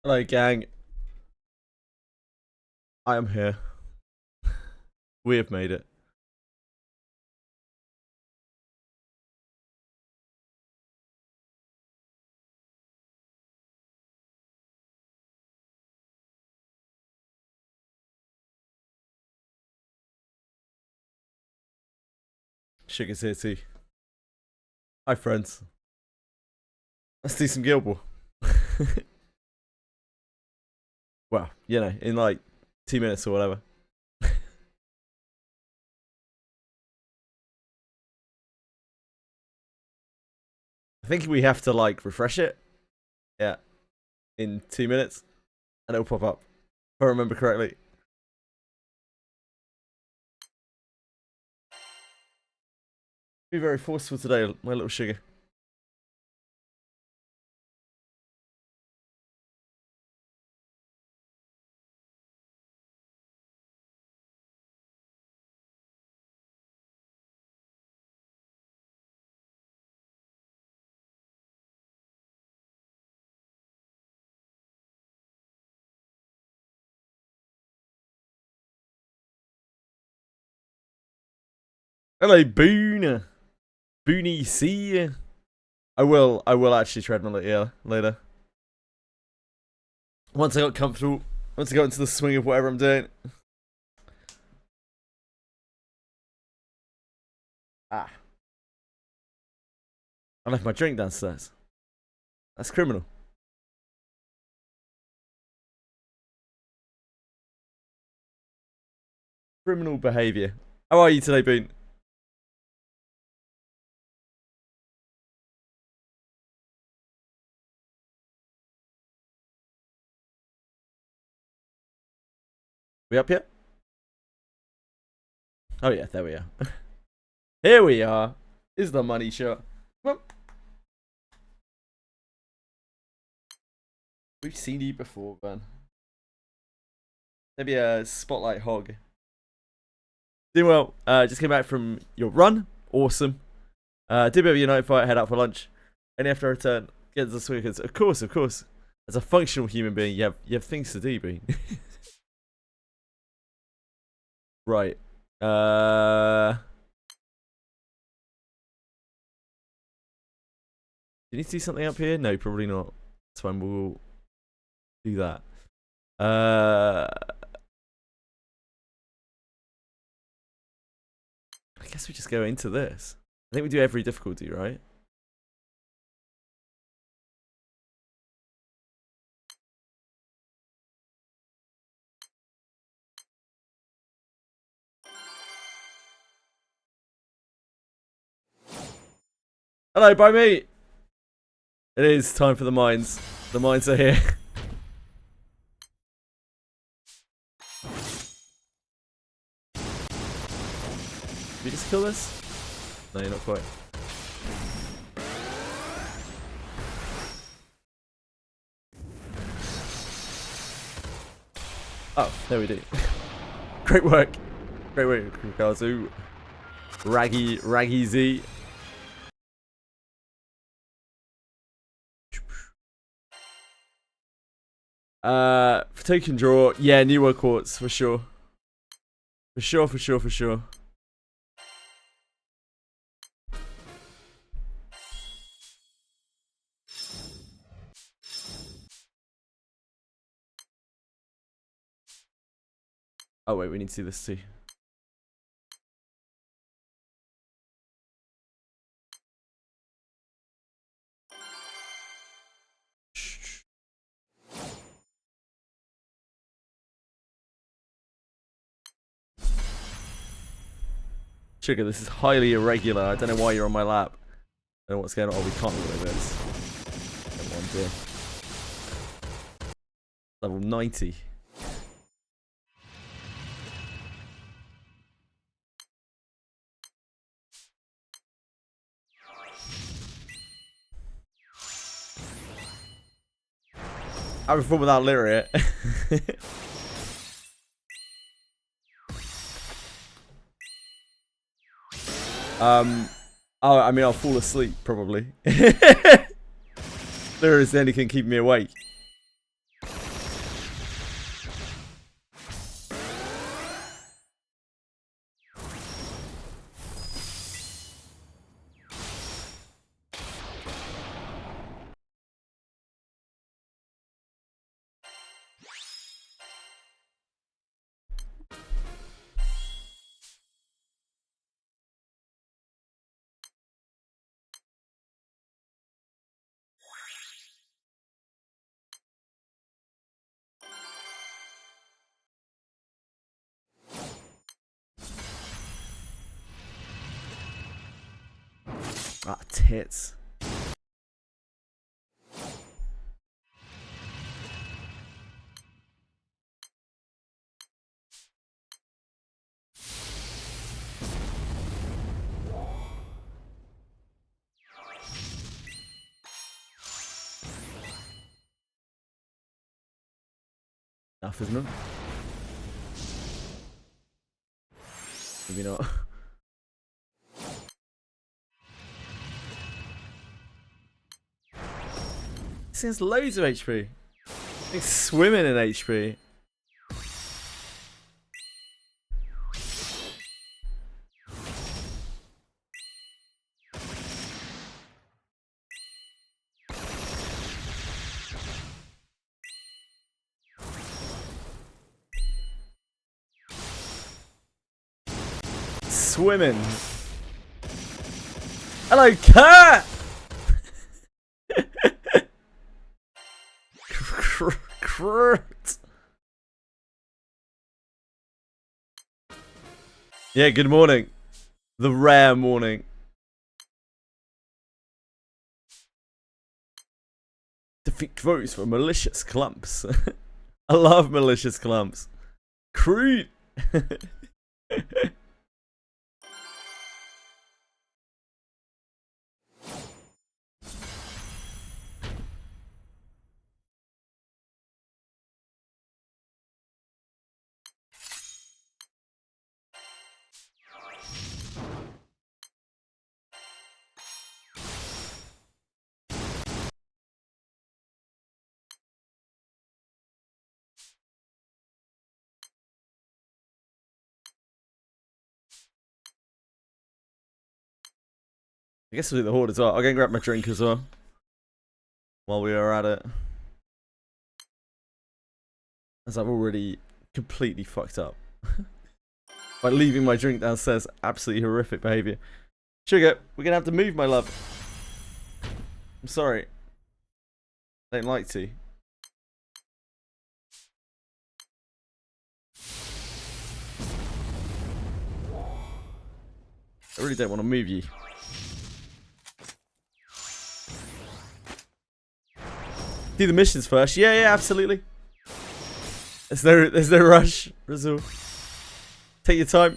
Hello, gang. I am here. We have made it. Sugar's here too. Hi, friends. Let's do some Guild Ball. Well, you know, in like 2 minutes or whatever. I think we have to like refresh it. Yeah. In 2 minutes. And it'll pop up. If I remember correctly. Be very forceful today, my little sugar. Hello, Boone. Booney C. I will actually treadmill it, yeah, later. Once I got comfortable, once I got into the swing of whatever I'm doing. Ah. I left my drink downstairs. That's criminal. Criminal behaviour. How are you today, Boone? We up yet? Oh yeah, there we are. Here we are. Is the money shot? Come on. We've seen you before, man. Maybe a spotlight hog. Doing well. Just came back from your run. Awesome. Did a bit of a United fight, head out for lunch. And after I return, get to the Swickers. Of course. As a functional human being, you have things to do, Bean. Right. Do you need to do something up here? No, probably not. That's fine. We'll do that. I guess we just go into this. I think we do every difficulty, right? Hello, by me. It is time for the mines. The mines are here. Did we just kill this? No, not quite. Oh, there we do. Great work. Great work, Kazu. Raggy Z. For token draw, yeah, New World Quartz for sure. For sure. Oh wait, we need to see this too. Sugar, this is highly irregular. I don't know why you're on my lap. I don't know what's going on. Oh, we can't look at this. Level 90. I perform without Lyria. Oh, I mean, I'll fall asleep probably. Lyria is the only thing keeping me awake. Ah, tits. Enough, isn't it? Maybe not. This has loads of HP. It's swimming in HP. Swimming. Hello, cat! Yeah, good morning. The rare morning. Defeat crows for malicious clumps. I love malicious clumps. Creep. I guess we'll do the horde as well. I'll go and grab my drink as well. While we are at it. As I've already completely fucked up. By leaving my drink downstairs. Absolutely horrific behaviour. Sugar, we're going to have to move, my love. I'm sorry. I don't like to. I really don't want to move you. Do the missions first. Yeah, absolutely. There's no rush, Rizal. Take your time.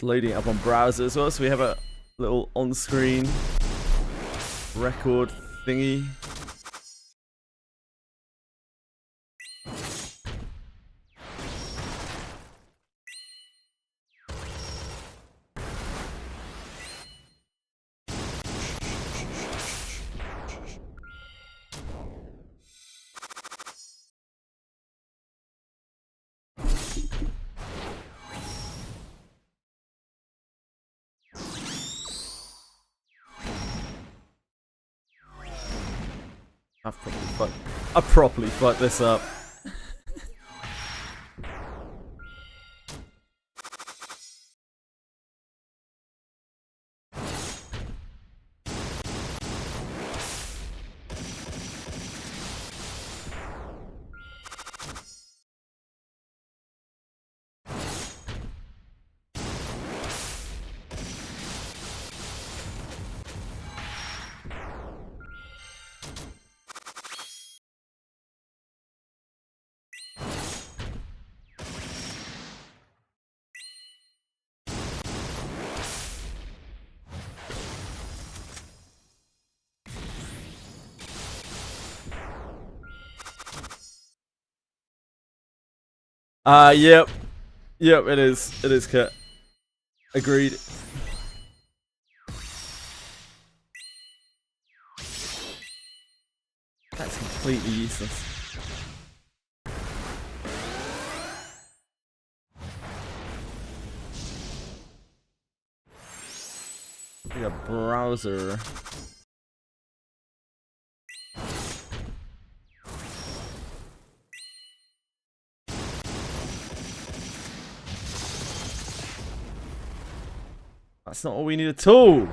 Loading up on browser as well, so we have a little on-screen record thingy. I properly fucked this up. Yep. Yep, it is. It is, Kurt. Agreed. That's completely useless. Bowser. That's not all we need at all.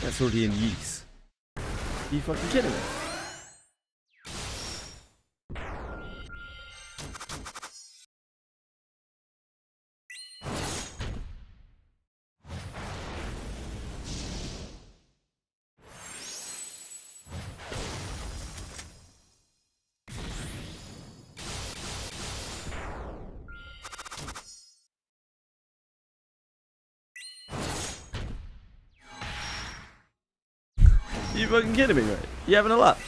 That's already in use. Are you fucking kidding me? You fucking kidding me, mate? You having a laugh?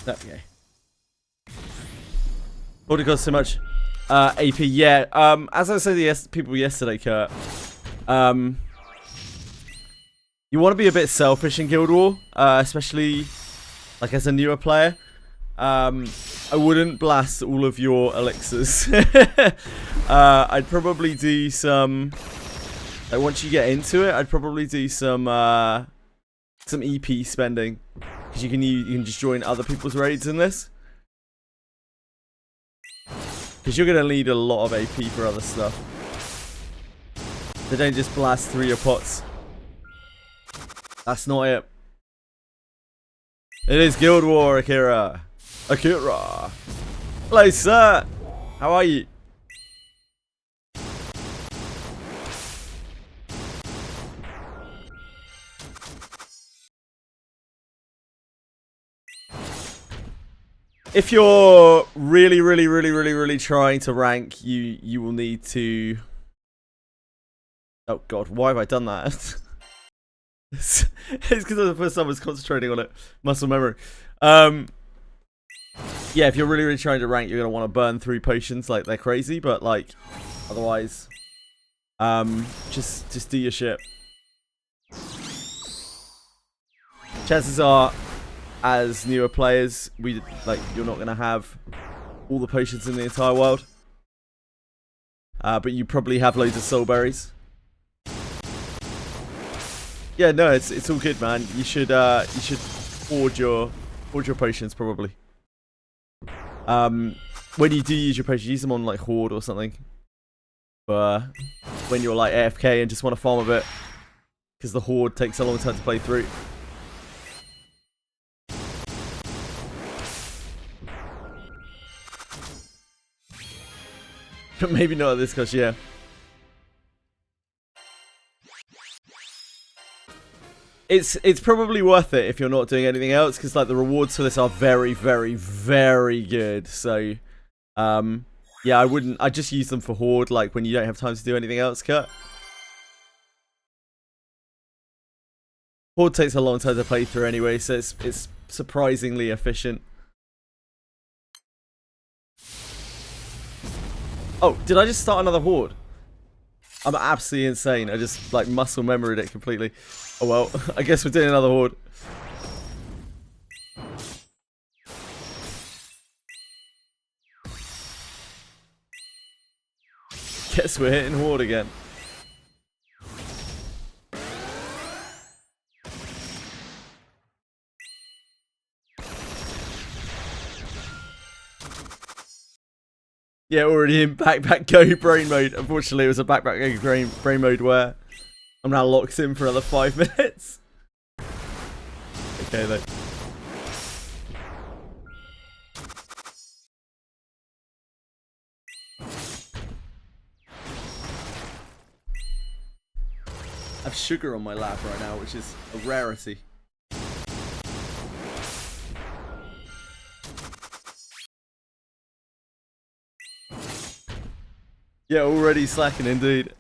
Okay. What did it cost so much? AP, yeah. As I said to people yesterday, Kurt, you want to be a bit selfish in Guild War, especially like as a newer player. I wouldn't blast all of your elixirs. I'd probably do some. Like once you get into it, I'd probably do some EP spending. Because you can just join other people's raids in this. Because you're going to need a lot of AP for other stuff. They don't just blast through your pots. That's not it. It is Guild War, Akira. Akira. Hello, sir. How are you? If you're really trying to rank, you will need to. Oh God, why have I done that? It's because the first time I was concentrating on it, muscle memory. Yeah, if you're really trying to rank, you're gonna want to burn through potions like they're crazy, but like otherwise, just do your shit. Chances are, as newer players, you're not gonna have all the potions in the entire world, but you probably have loads of soul berries. Yeah, no, it's all good, man. You should hoard your potions probably. When you do use your potions, use them on like hoard or something. When you're like AFK and just want to farm a bit, because the horde takes a long time to play through. But maybe not at this cost, yeah. It's probably worth it if you're not doing anything else, because like the rewards for this are very, very, very good. So, yeah, I just use them for horde, like when you don't have time to do anything else, Kurt. Horde takes a long time to play through anyway, so it's surprisingly efficient. Oh, did I just start another horde? I'm absolutely insane. I just like muscle memoried it completely. Oh well, I guess we're doing another horde. Guess we're hitting horde again. Yeah, already in backpack go brain mode. Unfortunately, it was a backpack go brain mode where I'm now locked in for another 5 minutes. Okay, though. I have sugar on my lap right now, which is a rarity. Yeah, already slacking indeed.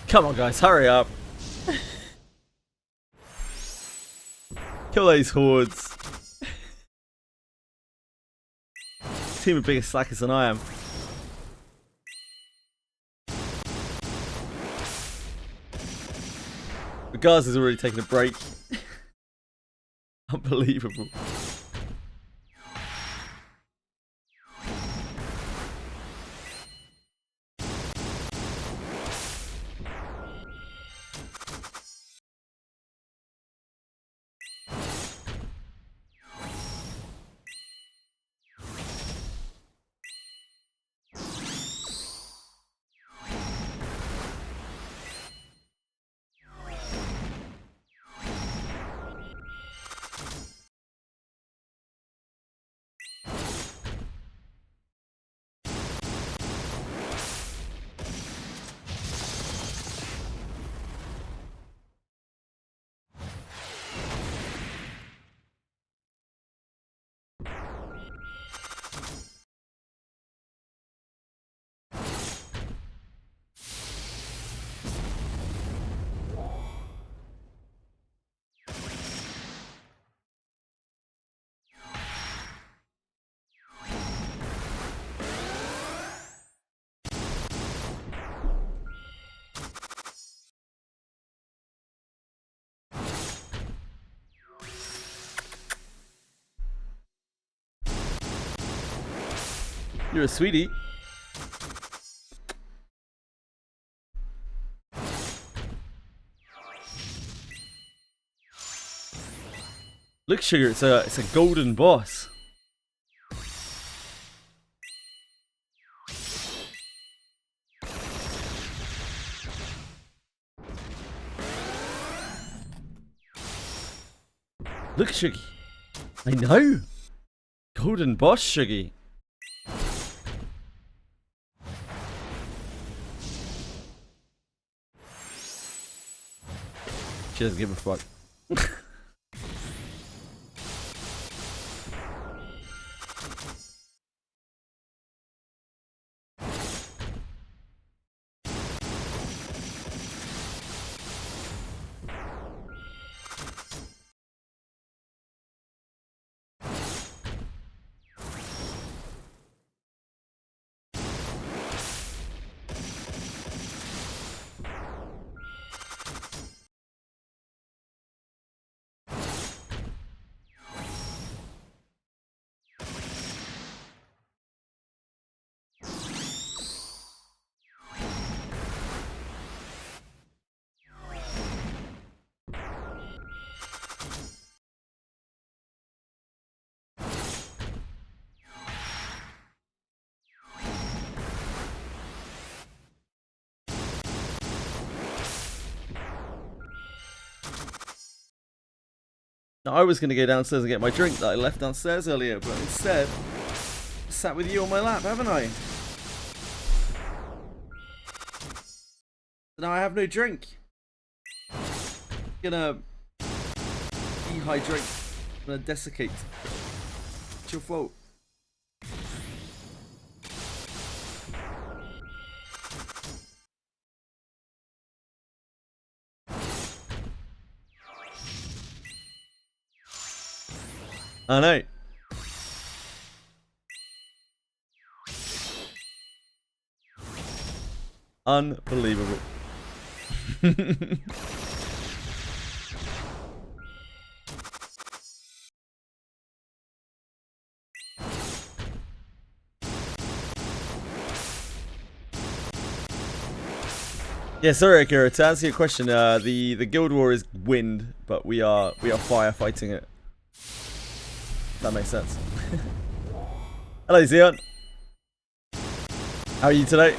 Come on, guys, hurry up. Kill those hordes. Team of bigger slackers than I am. Regards is already taking a break. Unbelievable. You're a sweetie. Look, Sugar, it's a golden boss. Look, Shuggy. I know. Golden boss, Shuggy. She doesn't give a fuck. Now, I was going to go downstairs and get my drink that I left downstairs earlier, but instead, I sat with you on my lap, haven't I? Now I have no drink. I'm gonna dehydrate. I'm gonna desiccate. It's your fault. I know. Unbelievable. Yeah, sorry, Akira. To answer your question, the Guild War is wind, but we are firefighting it. If that makes sense. Hello, Zeon. How are you today?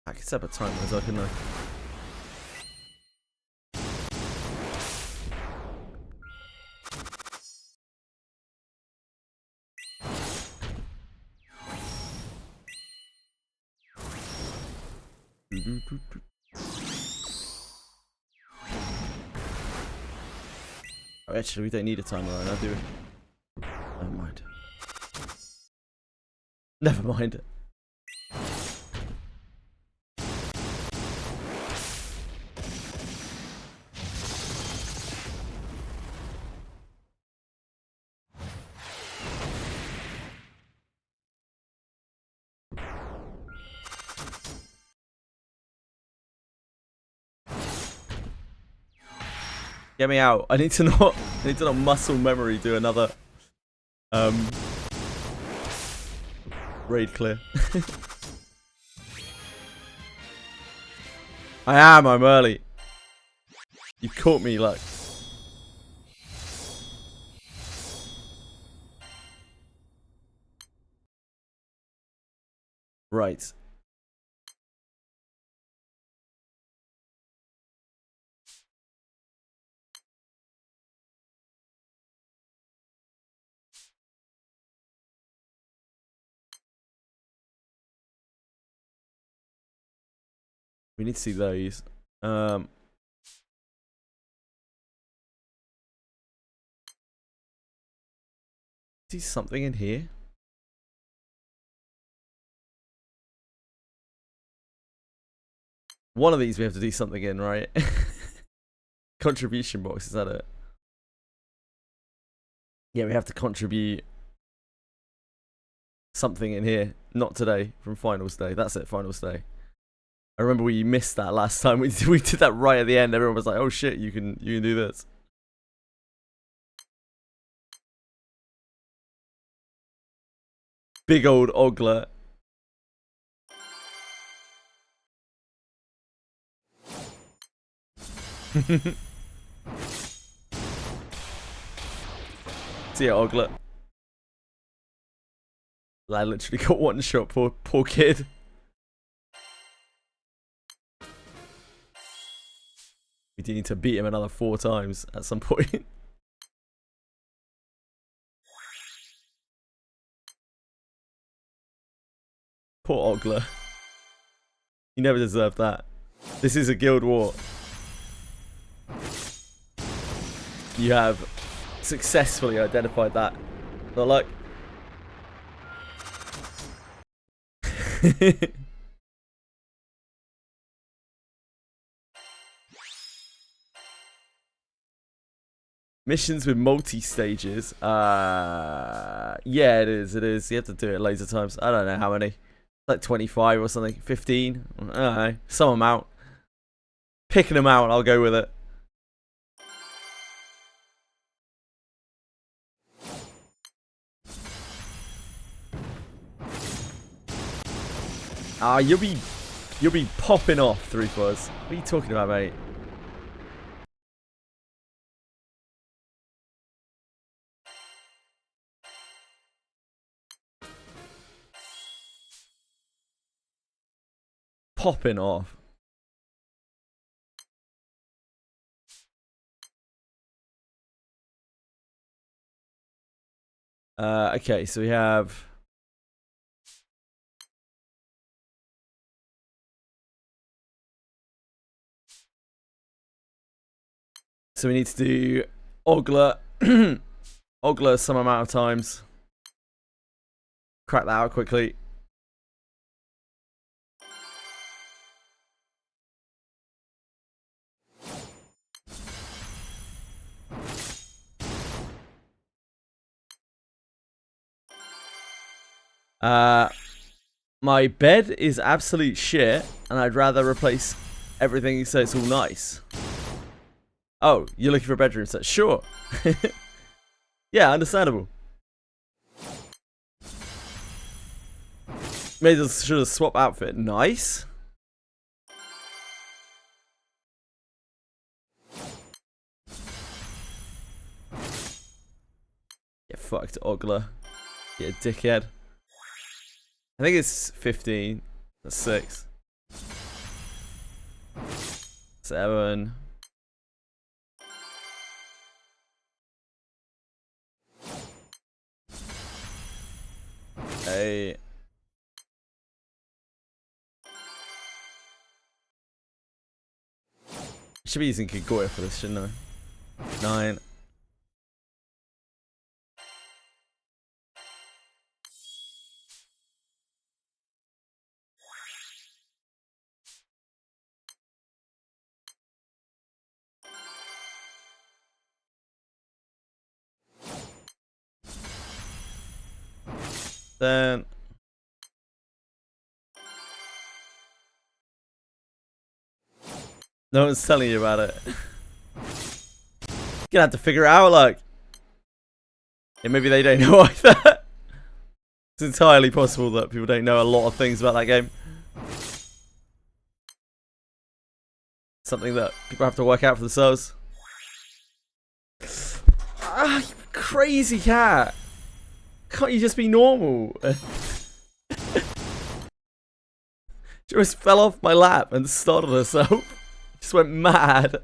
I can set up a timer as well, couldn't I? Oh, actually, we don't need a timer right now, do we? Never mind. Never mind. Get me out. I need to not muscle memory do another raid clear. I'm early. You caught me, like. Right. We need to see those. See something in here? One of these we have to do something in, right? Contribution box, is that it? Yeah, we have to contribute something in here. Not today, from finals day. That's it, finals day. I remember we missed that last time. We did that right at the end. Everyone was like, "Oh shit, you can do this." Big old ogler. See ya, ogler. I literally got one shot. Poor kid. We do need to beat him another 4 times at some point. Poor ogler. You never deserved that. This is a guild war. You have successfully identified that. Not like. Missions with multi-stages. Yeah, it is. It is. You have to do it loads of times. I don't know how many. Like 25 or something. 15. I don't know. Some amount. Picking them out, I'll go with it. Ah, you'll be popping off, 3 Fuzz. What are you talking about, mate? Popping off. Okay, so we have. So we need to do Ogler. Ogler some amount of times. Crack that out quickly. My bed is absolute shit, and I'd rather replace everything so it's all nice. Oh, you're looking for a bedroom set? Sure. Yeah, understandable. Maybe should have swap outfit. Nice. Get fucked, Ogler. You dickhead. I think it's 15. That's 6. 7. 8. Should be using Kagoya for this, shouldn't I? 9. Then no one's telling you about it. You're gonna have to figure it out, like. Yeah, maybe they don't know either. It's entirely possible that people don't know a lot of things about that game. Something that people have to work out for themselves. Ah, you crazy cat! Can't you just be normal? She just fell off my lap and startled herself. Just went mad.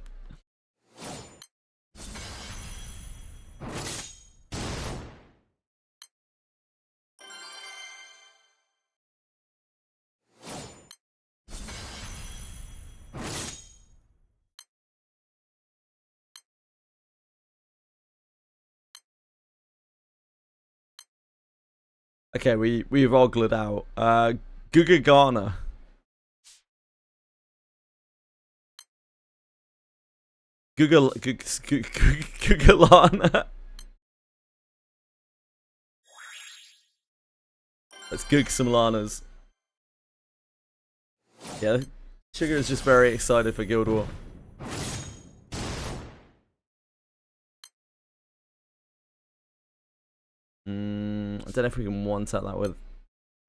Okay, we've oglered out. Guga Garner. Gugalana. Let's goog some Lanas. Yeah, Sugar is just very excited for Guild War. I don't know if we can one-tap that with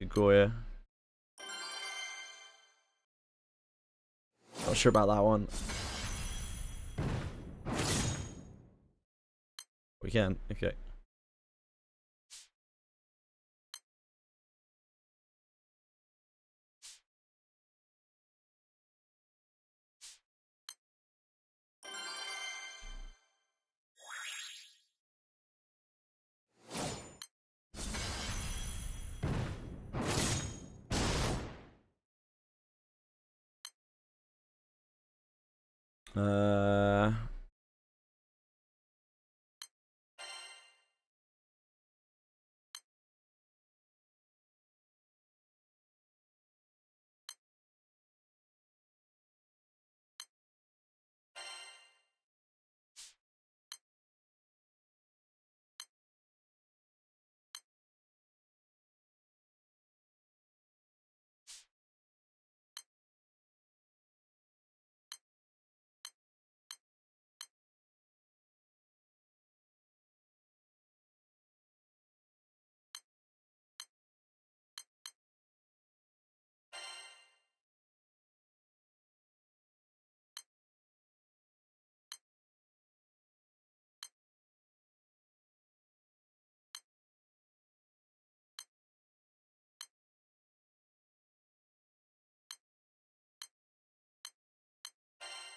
Goya. Not sure about that one. We can, okay.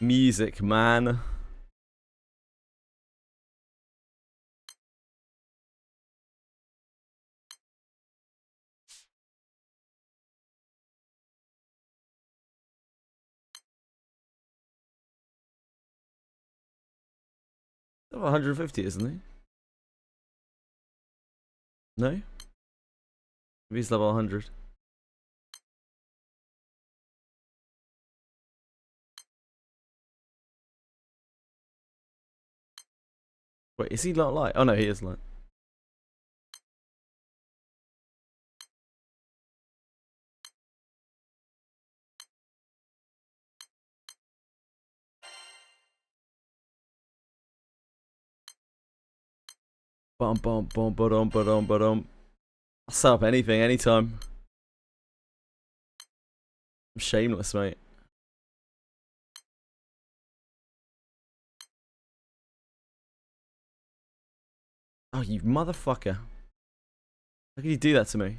Music, man. Level 150, isn't he? No? Maybe he's level 100. Wait, is he not light? Oh no, he is light. Bum bum bum ba-dum ba-dum ba-dum. I'll set up anything, anytime. I'm shameless, mate. Oh, you motherfucker. How can you do that to me?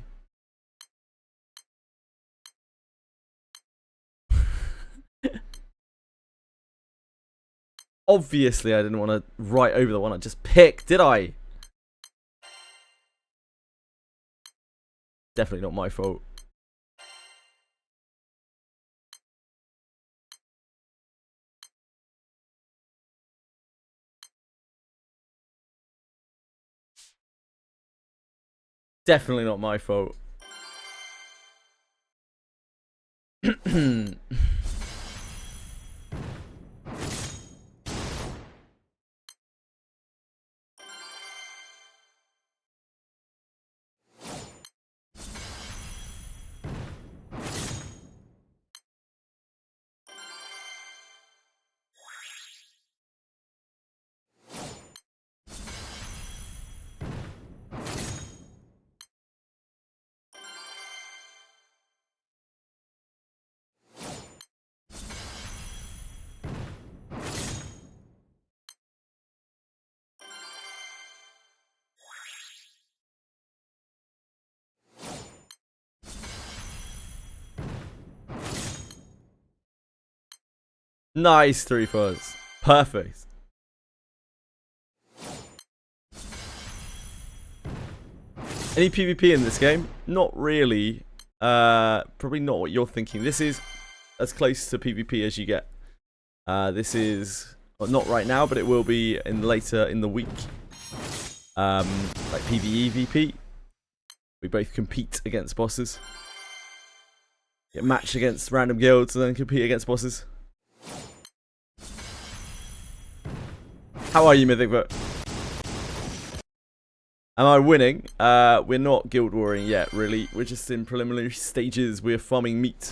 Obviously, I didn't want to write over the one I just picked, did I? Definitely not my fault. Definitely not my fault. Nice 3 fours. Perfect. Any PvP in this game? Not really. Probably not what you're thinking. This is as close to PvP as you get. This is well, not right now, but it will be in later in the week. Like PvE, VP. We both compete against bosses. Get matched against random guilds and then compete against bosses. How are you, Mythic? Am I winning? We're not guild warring yet, really. We're just in preliminary stages. We're farming meat.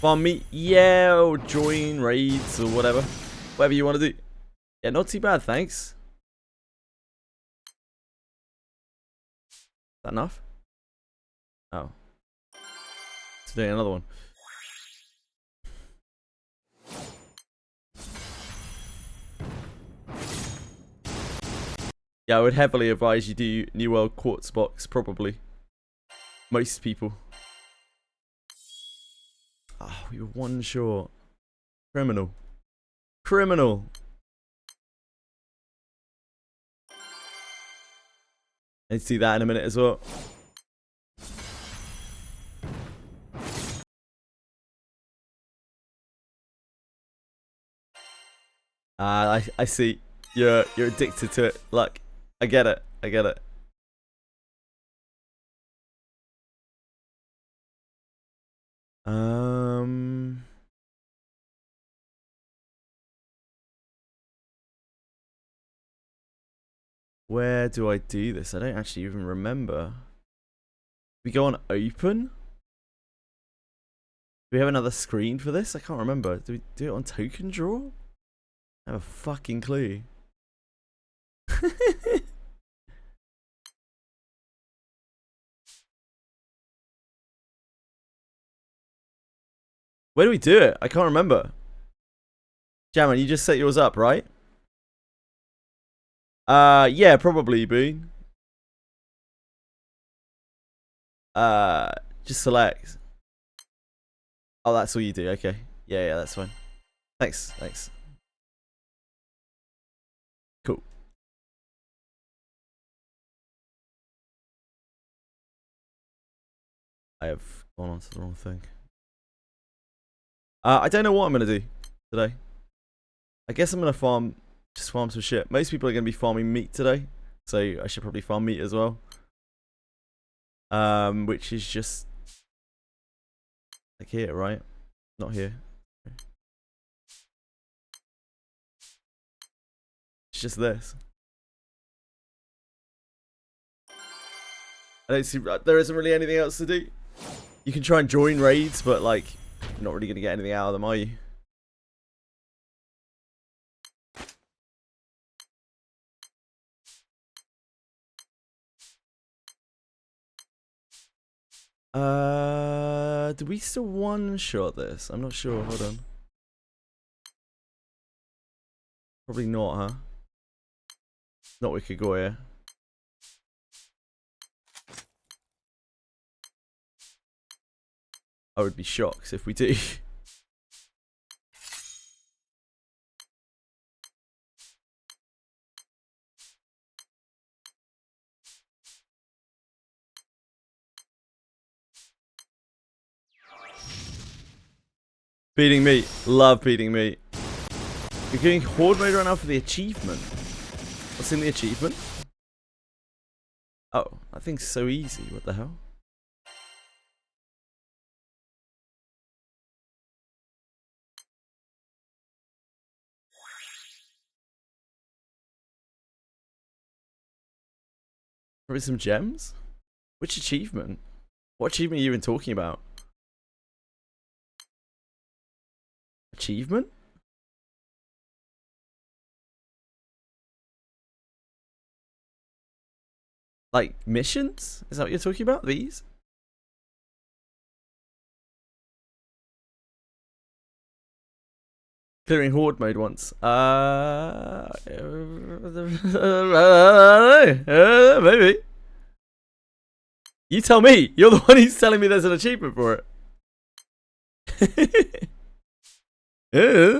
Farm meat, yeah, or join raids or whatever. Whatever you want to do. Yeah, not too bad, thanks. Is that enough? Oh. Let's do another one. Yeah, I would heavily advise you do New World Quartz box, probably. Most people. Oh, we were one short. Criminal. Criminal. I need to see that in a minute as well. I see. You're addicted to it. Look, I get it. I get it. Where do I do this? I don't actually even remember. We go on open? Do we have another screen for this? I can't remember. Do we do it on token draw? I have a fucking clue. Where do we do it? I can't remember. Jammin, you just set yours up, right? Yeah, probably, Boone. Just select. Oh, that's all you do. Okay. Yeah, that's fine. Thanks. Cool. I have gone on to the wrong thing. I don't know what I'm gonna do today. I guess I'm gonna just farm some shit. Most people are gonna be farming meat today, so I should probably farm meat as well. Which is just like here, right? Not here. It's just this. I don't see. There isn't really anything else to do. You can try and join raids, but like, you're not really gonna get anything out of them, are you? Do we still one-shot this? I'm not sure. Hold on. Probably not, huh? Not with Kaguya. I would be shocked if we do. Beating meat. Love beating meat. You're getting horde mode right now for the achievement. What's in the achievement? Oh, that thing's so easy. What the hell? Probably some gems? Which achievement? What achievement are you even talking about? Achievement? Like missions? Is that what you're talking about? These? Clearing horde mode once. Maybe. You tell me. You're the one who's telling me there's an achievement for it. Yeah.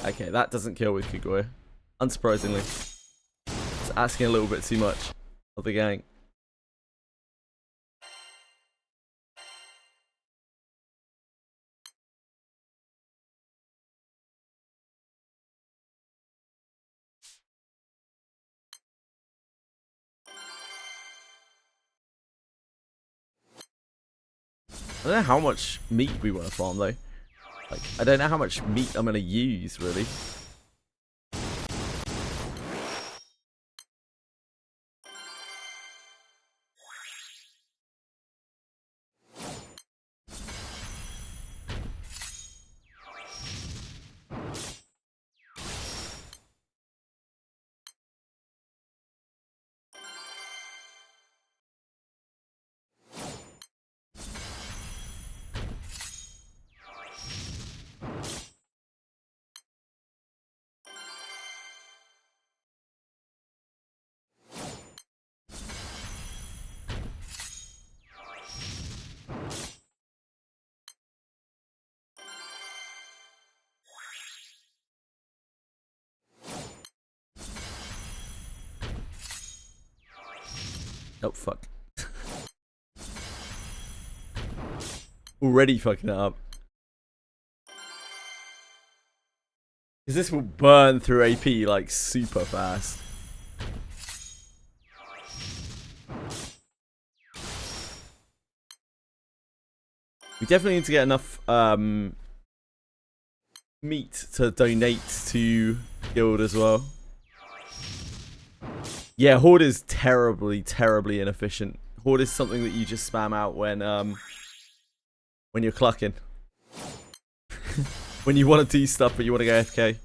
Okay, that doesn't kill with Kaguya. Unsurprisingly. It's asking a little bit too much of the gang. I don't know how much meat we want to farm though. Like, I don't know how much meat I'm gonna use really. Oh fuck. Already fucking it up. Because this will burn through AP like super fast. We definitely need to get enough meat to donate to guild as well. Yeah, Horde is terribly, terribly inefficient. Horde is something that you just spam out when you're clucking. When you want to do stuff but you want to go AFK.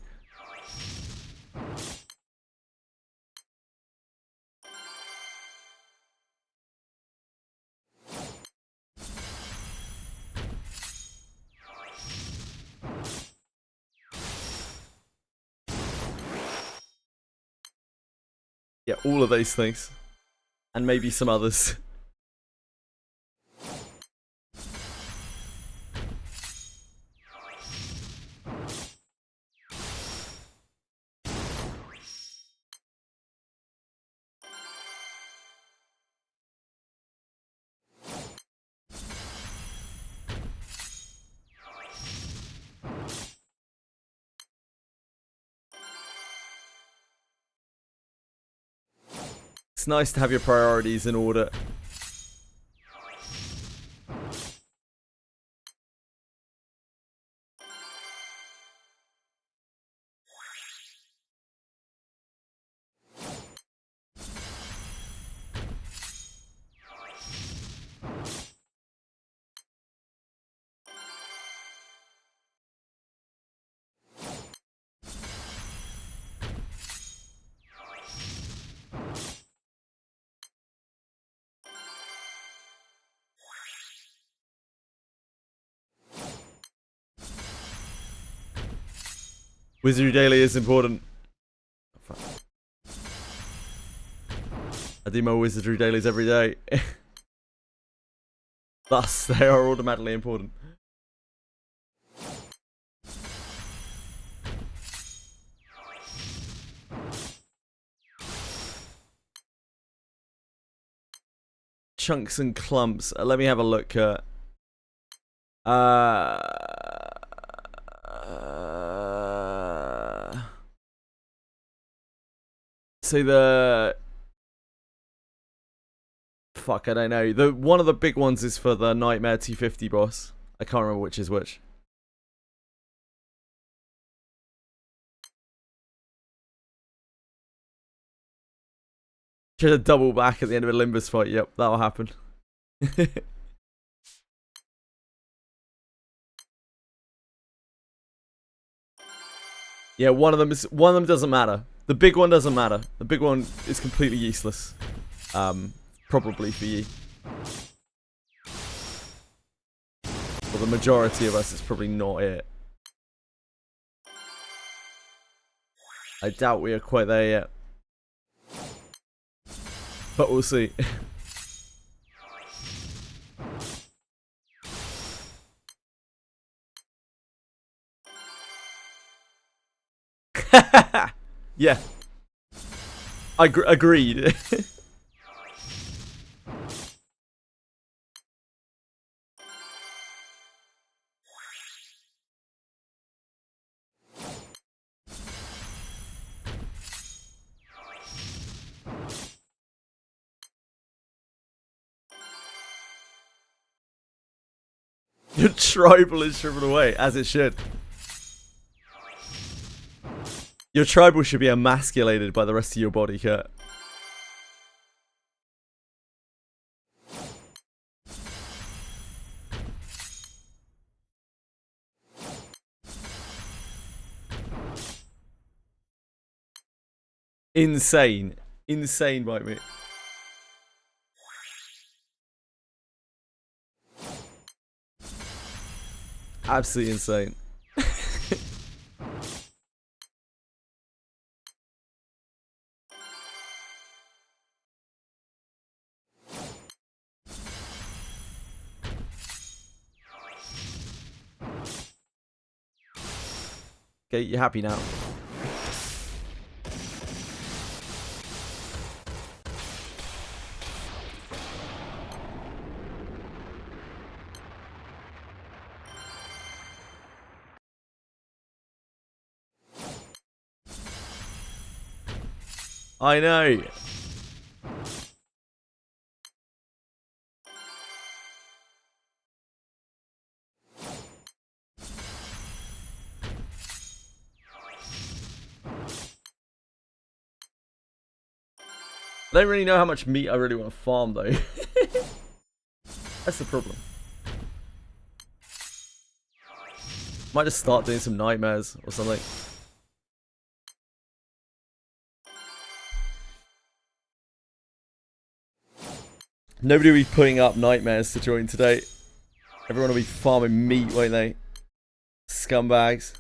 Yeah, all of those things. And maybe some others. It's nice to have your priorities in order. Wizardry Daily is important. Oh, I do my Wizardry Dailies every day. Thus, they are automatically important. Chunks and clumps. Let me have a look at... so the... Fuck, I don't know. One of the big ones is for the Nightmare 250 boss. I can't remember which is which. Should have double back at the end of a Limbus fight. Yep, that'll happen. Yeah, one of them doesn't matter. The big one doesn't matter. The big one is completely useless. Probably for you. For the majority of us, it's probably not it. I doubt we are quite there yet. But we'll see. Yeah. Agreed. Your tribal is shriveled away, as it should. Your tribal should be emasculated by the rest of your body, Kurt. Insane. Insane, bite me. Absolutely insane. Okay, you're happy now. I know. I don't really know how much meat I really want to farm, though. That's the problem. Might just start doing some nightmares or something. Nobody will be putting up nightmares to join today. Everyone will be farming meat, won't they? Scumbags.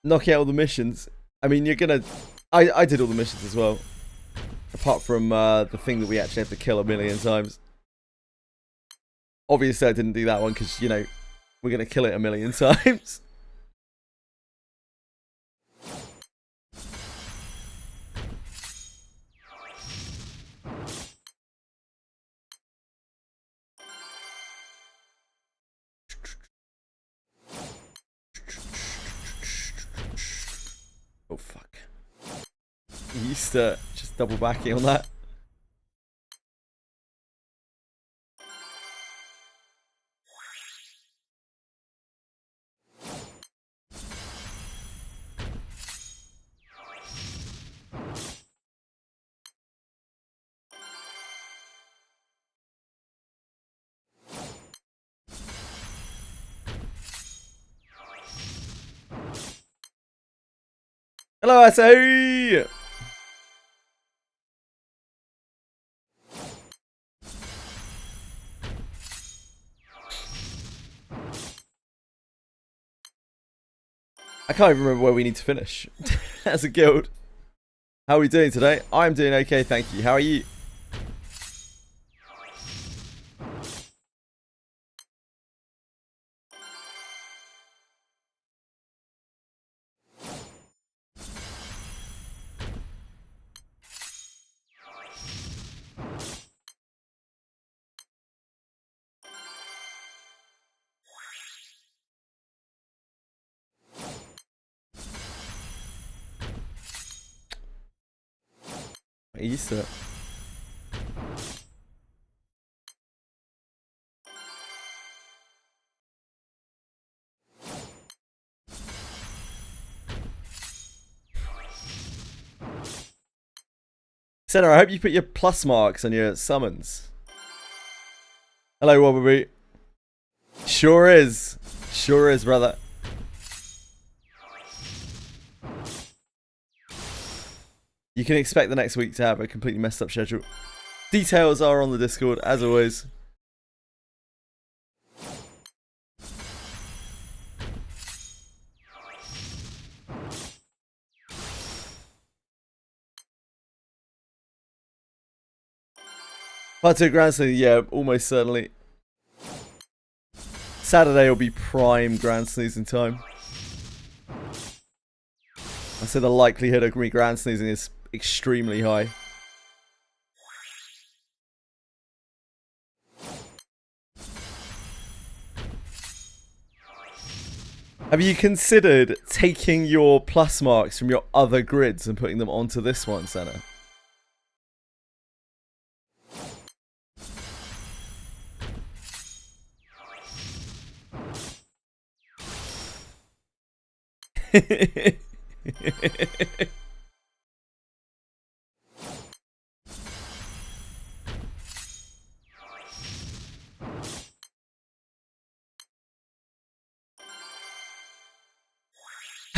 Knocking out all the missions. I mean, you're gonna... I did all the missions as well. Apart from the thing that we actually have to kill 1,000,000 times. Obviously, I didn't do that one because, you know, we're going to kill it 1,000,000 times. Oh, fuck. You used to just double backing on that. Hello, SA! I can't even remember where we need to finish as a guild. How are we doing today? I'm doing okay, thank you. How are you? I'm used to it. Senna, I hope you put your plus marks on your summons. Hello, Wobblebee. Sure is. Sure is, brother. You can expect the next week to have a completely messed up schedule. Details are on the Discord, as always. Part 2 Grand Sneezing, yeah, almost certainly. Saturday will be prime Grand Sneezing time. I say the likelihood of me Grand Sneezing is extremely high. Have you considered taking your plus marks from your other grids and putting them onto this one, Senna?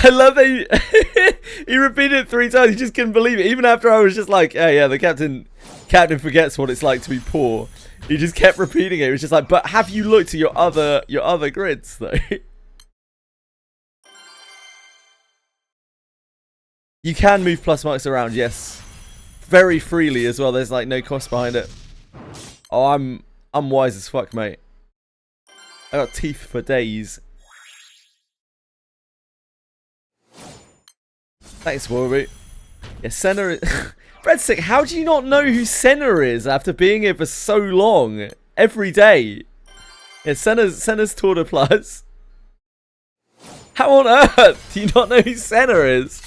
I love that he repeated it 3 times. He just couldn't believe it. Even after I was just like, hey, yeah, the captain forgets what it's like to be poor. He just kept repeating it. It was just like, but have you looked at your other grids though? You can move plus marks around, yes, very freely as well. There's like no cost behind it. Oh, I'm wise as fuck, mate. I got teeth for days. Thanks, Warby. Yeah, Senna is... Breadstick, how do you not know who Senna is after being here for so long? Every day. Yeah, Senna's Tour de Plus. How on earth do you not know who Senna is?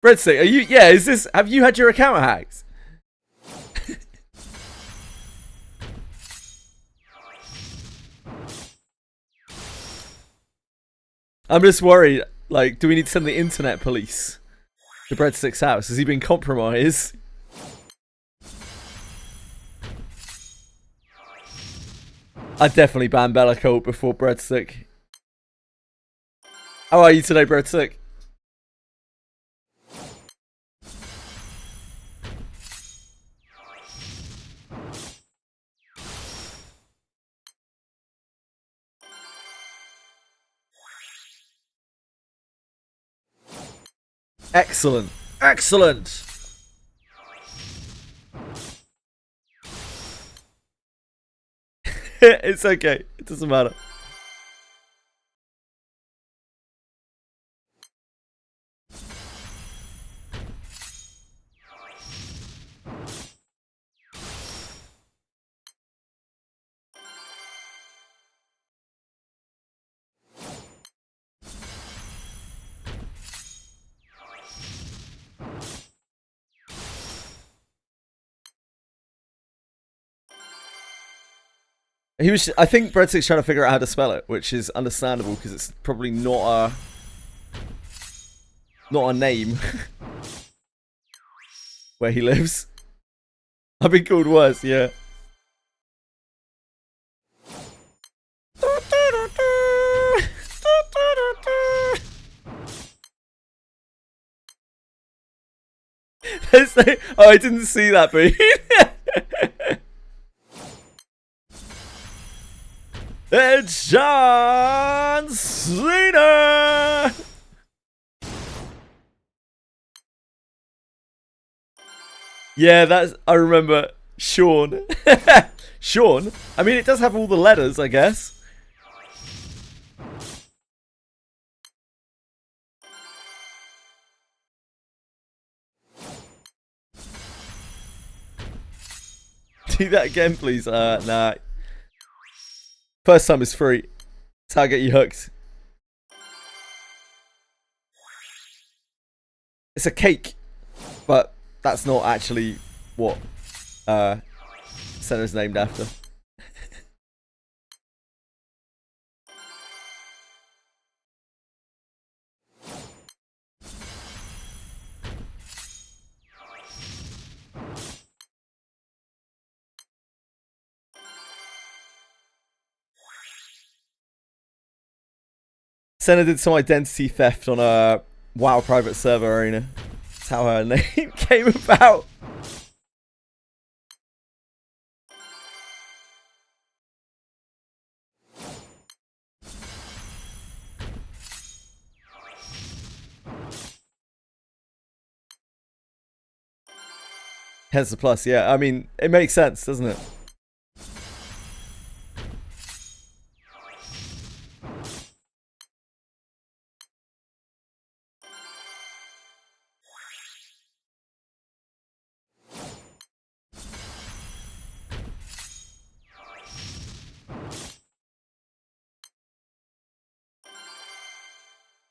Breadstick, are you... Yeah, is this... Have you had your account hacked? I'm just worried, like, do we need to send the internet police to Breadstick's house? Has he been compromised? I'd definitely ban Bellacolt before Breadstick. How are you today, Breadstick? Excellent. Excellent. It's okay. It doesn't matter. He was. I think Breadstick's trying to figure out how to spell it, which is understandable because it's probably not a name where he lives. I've been called worse, yeah. Oh, I didn't see that, but it's John Cena. Yeah, that's... I remember Sean. Sean? I mean, it does have all the letters, I guess. Do that again, please. Nah. First time is free. That's how I get you hooked. It's a cake, but that's not actually what Senna's named after. Senna did some identity theft on a WoW private server arena. That's how her name came about. Hence the plus, yeah. I mean, it makes sense, doesn't it?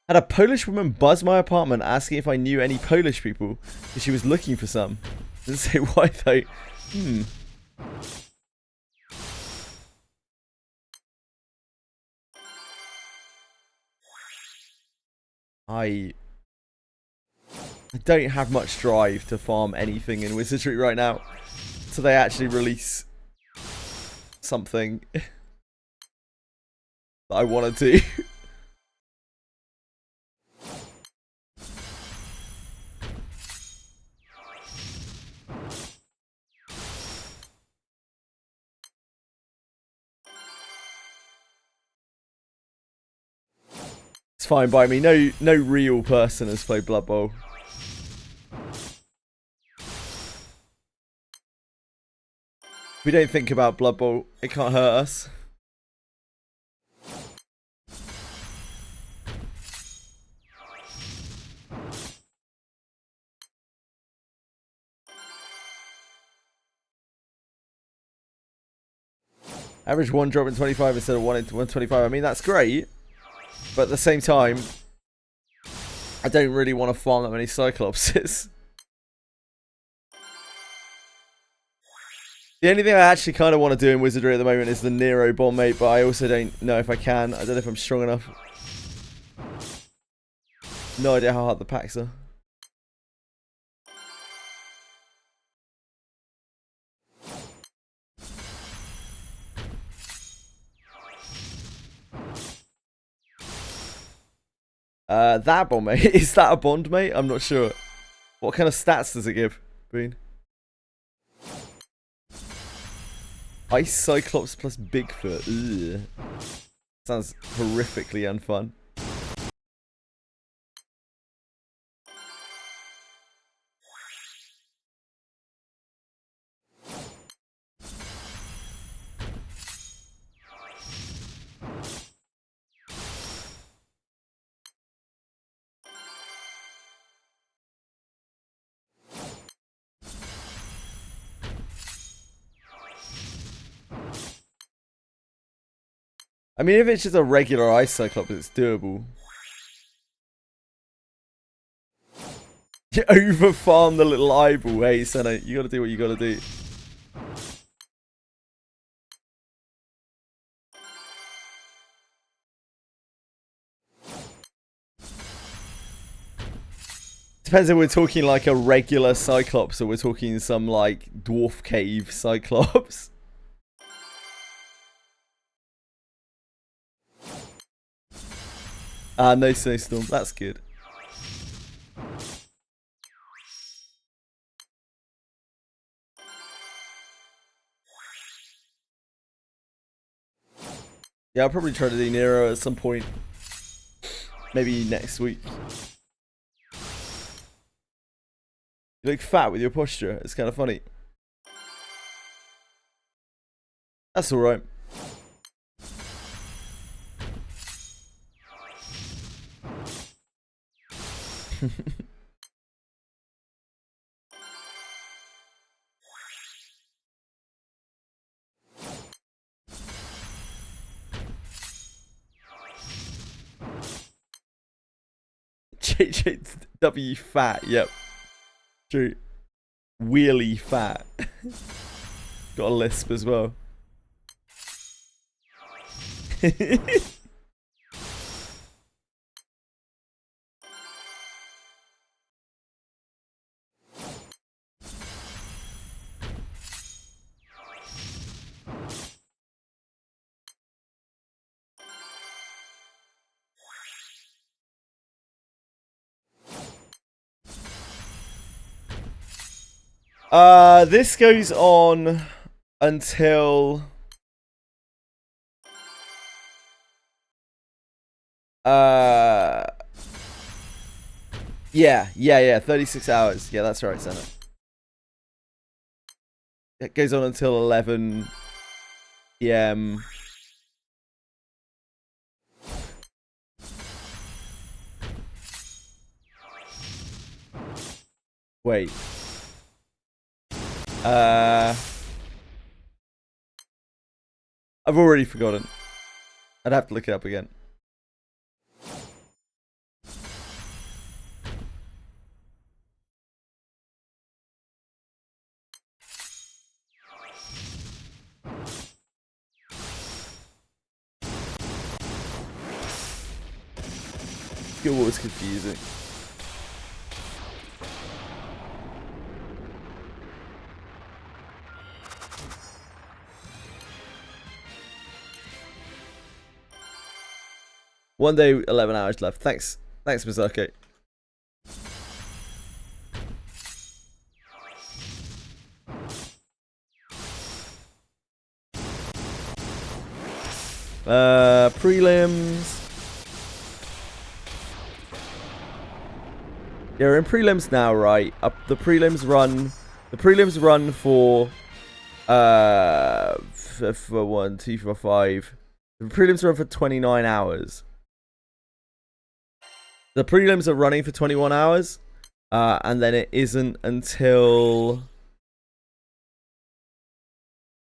Had a Polish woman buzz my apartment asking if I knew any Polish people because she was looking for some. Didn't say why though. I don't have much drive to farm anything in Wizardry right now. So they actually release something that I want to do. It's fine by me. No real person has played Blood Bowl. We don't think about Blood Bowl. It can't hurt us. Average 1 drop in 25 instead of 1 into 125. I mean, that's great. But at the same time, I don't really want to farm that many Cyclopses. The only thing I actually kind of want to do in Wizardry at the moment is the Nero Bomb Mate, but I also don't know if I can. I don't know if I'm strong enough. No idea how hard the packs are. That Bomb Mate, is that a Bond Mate? I'm not sure. What kind of stats does it give, Boone? Ice Cyclops plus Bigfoot. Ugh. Sounds horrifically unfun. I mean, if it's just a regular Ice Cyclops, it's doable. You over farm the little eyeball. Hey, Senna, you gotta do what you gotta do. Depends if we're talking like a regular Cyclops or we're talking some like dwarf cave Cyclops. No snowstorm. That's good. Yeah, I'll probably try to do Nero at some point. Maybe next week. You look fat with your posture. It's kind of funny. That's alright. JJWF fat, yep. True. Wheelie fat. Got a lisp as well. This goes on until yeah, 36 hours. Yeah, that's right, Senna. It goes on until 11 p.m. Wait. I've already forgotten. I'd have to look it up again. Guild Wars confusing. One day, 11 hours left. Thanks, Berserker. Prelims. Yeah, we're in prelims now, right? The prelims run. The prelims run for 1, 2, 4, 5. The prelims run for 29 hours. The prelims are running for 21 hours, and then it isn't until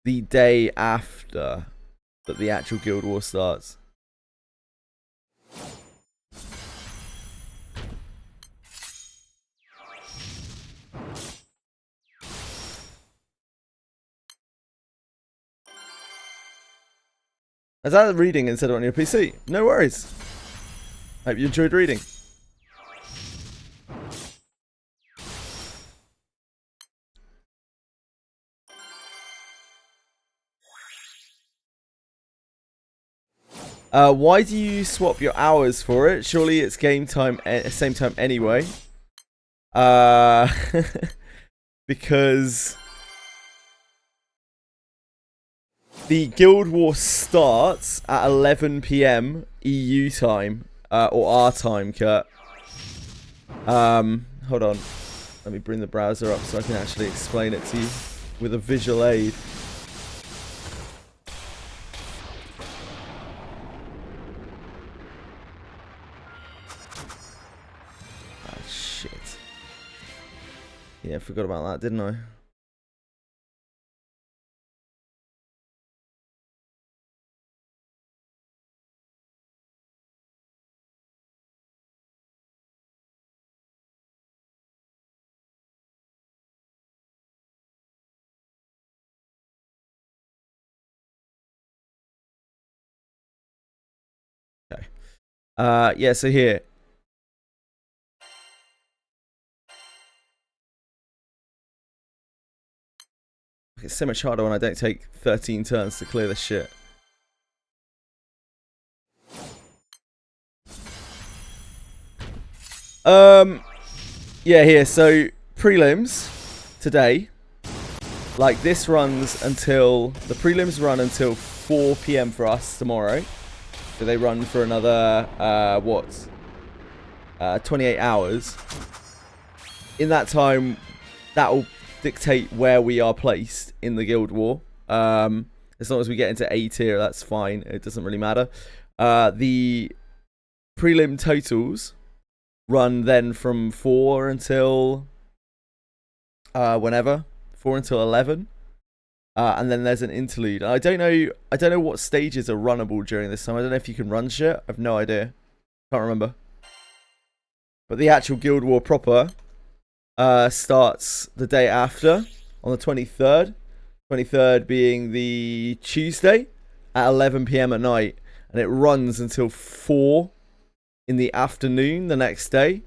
the day after that the actual Guild War starts. Is that reading instead of on your PC? No worries. Hope you enjoyed reading. Why do you swap your hours for it? Surely it's game time, same time anyway. Because the Guild War starts at 11 PM EU time, or our time, Kurt. Hold on. Let me bring the browser up so I can actually explain it to you with a visual aid. Ah, shit. Yeah, I forgot about that, didn't I? Okay. Yeah, so here. It's so much harder when I don't take 13 turns to clear this shit. Yeah, here. So prelims today. Like this runs until the prelims run until 4 PM for us tomorrow. So they run for another 28 hours. In that time, that will dictate where we are placed in the Guild War. As long as we get into A tier, that's fine. It doesn't really matter. The prelim totals run then from 4 until whenever, 4 until 11, and then there's an interlude. I don't know what stages are runnable during this time. I don't know if you can run shit. I've no idea. Can't remember. But the actual Guild War proper starts the day after, on the 23rd. 23rd being the Tuesday at 11 PM at night, and it runs until 4 in the afternoon the next day,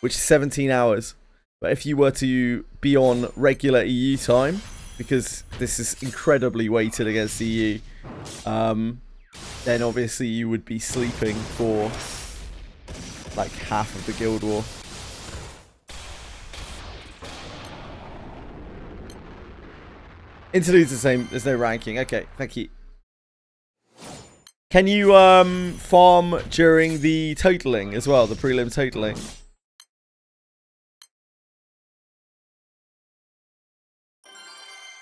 which is 17 hours. But if you were to be on regular EU time, because this is incredibly weighted against EU, then obviously you would be sleeping for like half of the Guild War. Interlude's the same, there's no ranking. Okay, thank you. Can you farm during the totaling as well, the prelim totaling?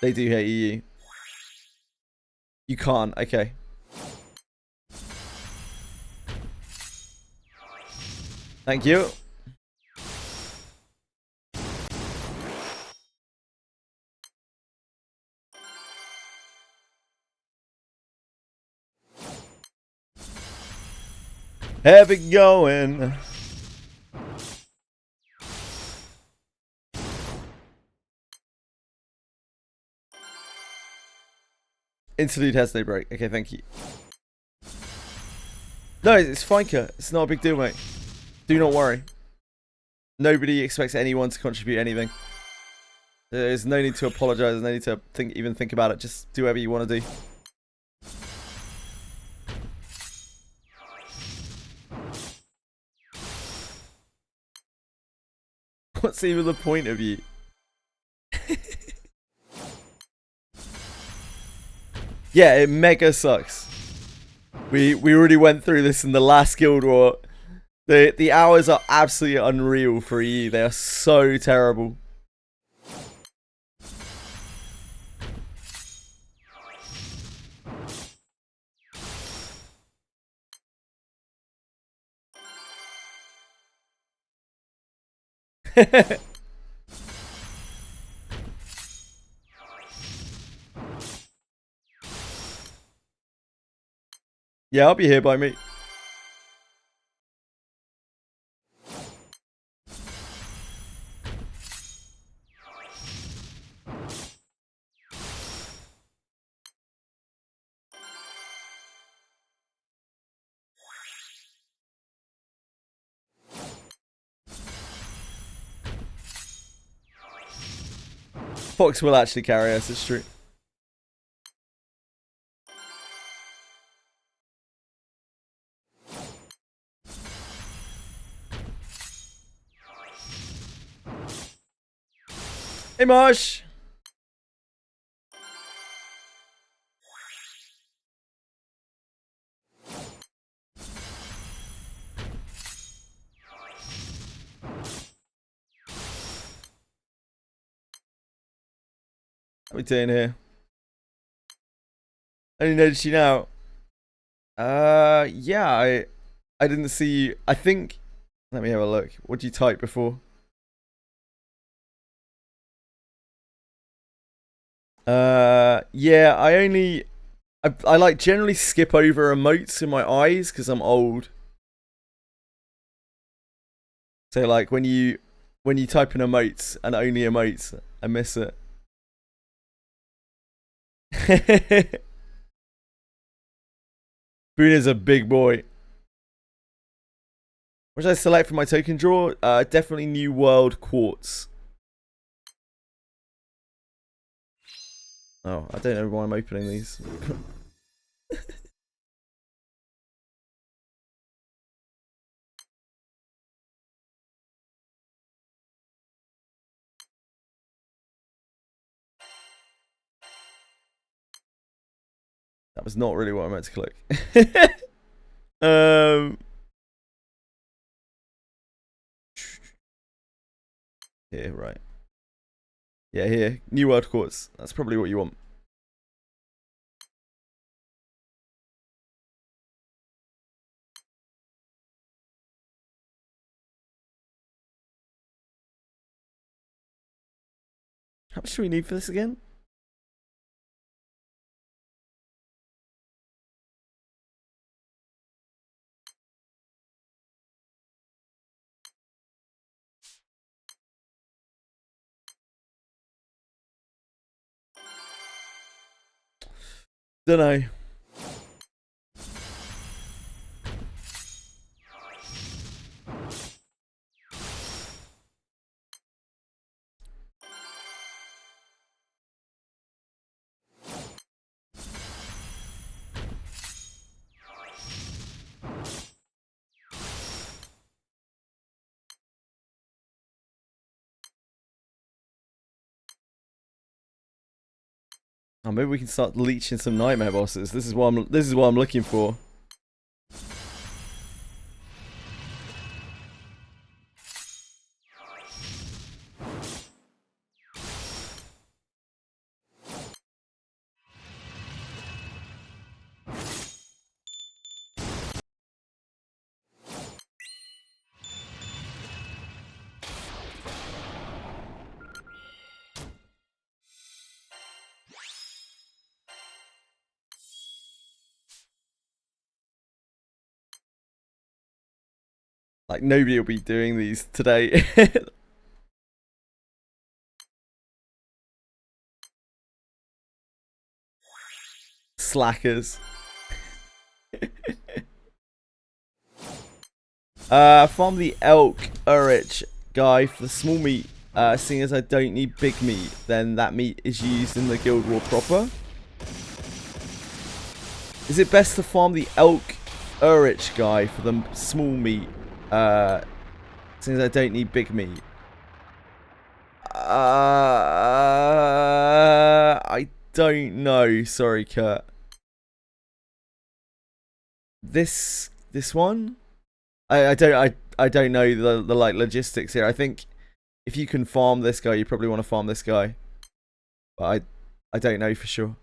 They do hate EU. You can't, okay. Thank you. Have it going. Interlude has no break. Okay, thank you. No, it's fine, Kurt. It's not a big deal, mate. Do not worry. Nobody expects anyone to contribute anything. There's no need to apologise. There's no need to even think about it. Just do whatever you want to do. What's even the point of you? Yeah, it mega sucks. We already went through this in the last Guild War. The hours are absolutely unreal for EU. They are so terrible. Yeah, I'll be here by me. Fox will actually carry us, it's true. Hey, Marsh! What are we doing here? I only noticed you now. Yeah, I didn't see you. I think. Let me have a look. What did you type before? Yeah, I like generally skip over emotes in my eyes because I'm old. So like when you type in emotes and only emotes, I miss it. Boone is a big boy. What should I select for my token draw? Definitely New World Quartz. Oh, I don't know why I'm opening these. That was not really what I meant to click. Here, right. Yeah, here. New World Quartz. That's probably what you want. How much do we need for this again? Don't know. Oh, maybe we can start leeching some nightmare bosses. This is what I'm looking for. Like nobody will be doing these today. Slackers. Farm the elk Urich guy for the small meat. Seeing as I don't need big meat, then that meat is used in the guild war proper. Is it best to farm the elk Urich guy for the small meat? Seeing as I don't need big meat. I don't know. Sorry, Kurt. This one? I don't know the like logistics here. I think if you can farm this guy, you probably want to farm this guy. But I don't know for sure.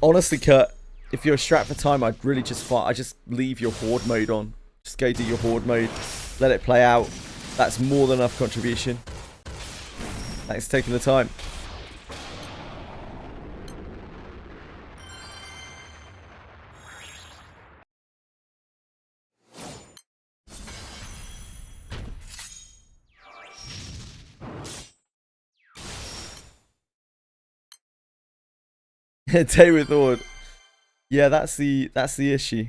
Honestly, Kurt, if you're strapped for time, I'd really just farm. I just leave your horde mode on. Just go do your horde mode. Let it play out. That's more than enough contribution. Thanks for taking the time. Day with Horde. Yeah, that's the issue.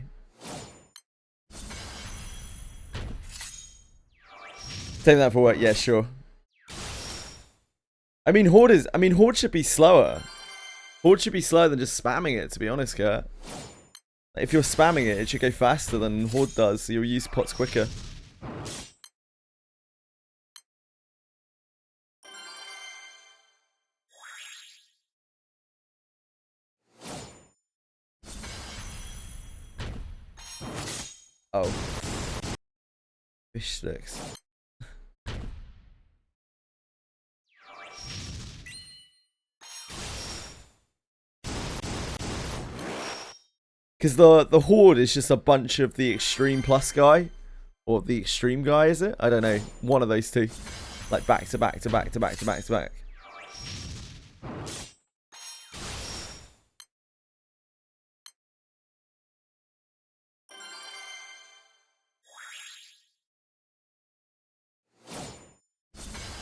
Taking that for work, yeah, sure. I mean, Horde should be slower. Horde should be slower than just spamming it, to be honest, Kurt. If you're spamming it, it should go faster than Horde does, so you'll use pots quicker. Oh. Fish sticks. Because the Horde is just a bunch of the Extreme Plus guy. Or the Extreme guy, is it? I don't know. One of those two. Like back to back to back to back to back to back.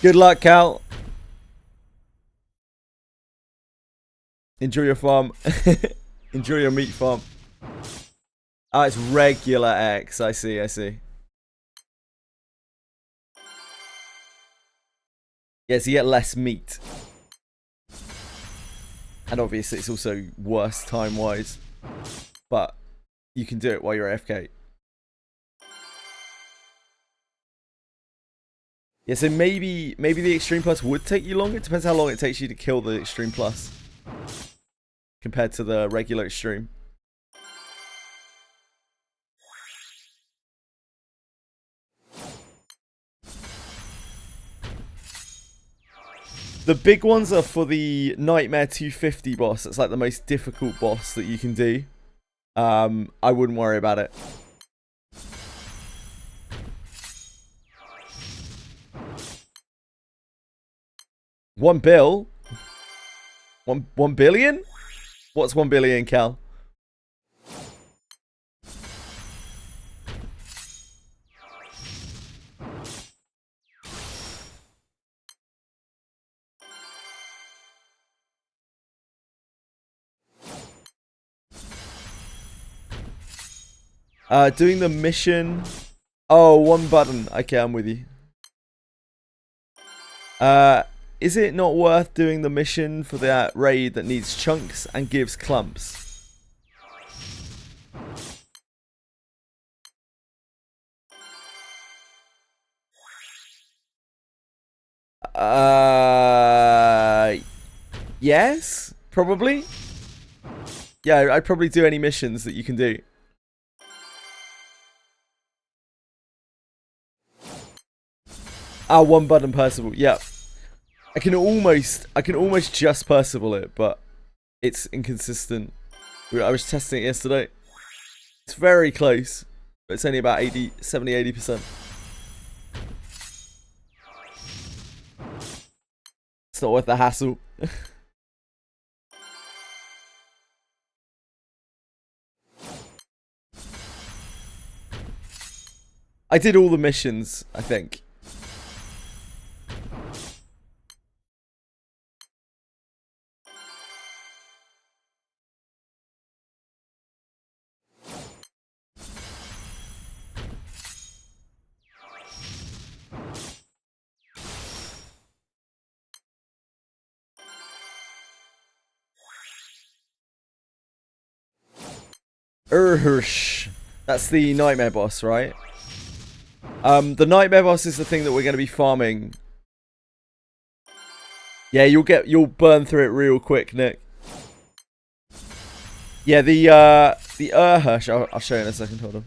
Good luck, Cal. Enjoy your farm. Enjoy your meat farm. Oh, it's regular X. I see, I see. Yeah, so you get less meat. And obviously it's also worse time-wise. But you can do it while you're AFK. Yeah, so maybe the Extreme Plus would take you longer. It depends how long it takes you to kill the Extreme Plus. Compared to the regular Extreme. The big ones are for the Nightmare 250 boss. It's like the most difficult boss that you can do. I wouldn't worry about it. $1 bill? 1 billion? What's 1 billion, Cal? Doing the mission. Oh, one button. Okay, I'm with you. Is it not worth doing the mission for that raid that needs chunks and gives clumps? Yes, probably. Yeah, I'd probably do any missions that you can do. Ah, one button Percival. Yeah, I can almost just Percival it, but it's inconsistent. I was testing it yesterday. It's very close, but it's only about 70-80%. It's not worth the hassle. I did all the missions, I think. Ursh. That's the nightmare boss, right? The nightmare boss is the thing that we're going to be farming. Yeah, you'll burn through it real quick, Nick. Yeah, the Urhush, I'll show you in a second. Hold on.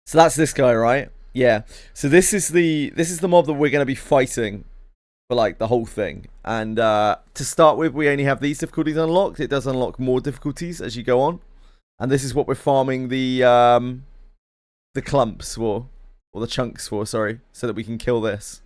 So that's this guy, right? Yeah. So this is the mob that we're going to be fighting for like the whole thing. And to start with, we only have these difficulties unlocked. It does unlock more difficulties as you go on. And this is what we're farming the clumps for, or the chunks for, sorry, so that we can kill this.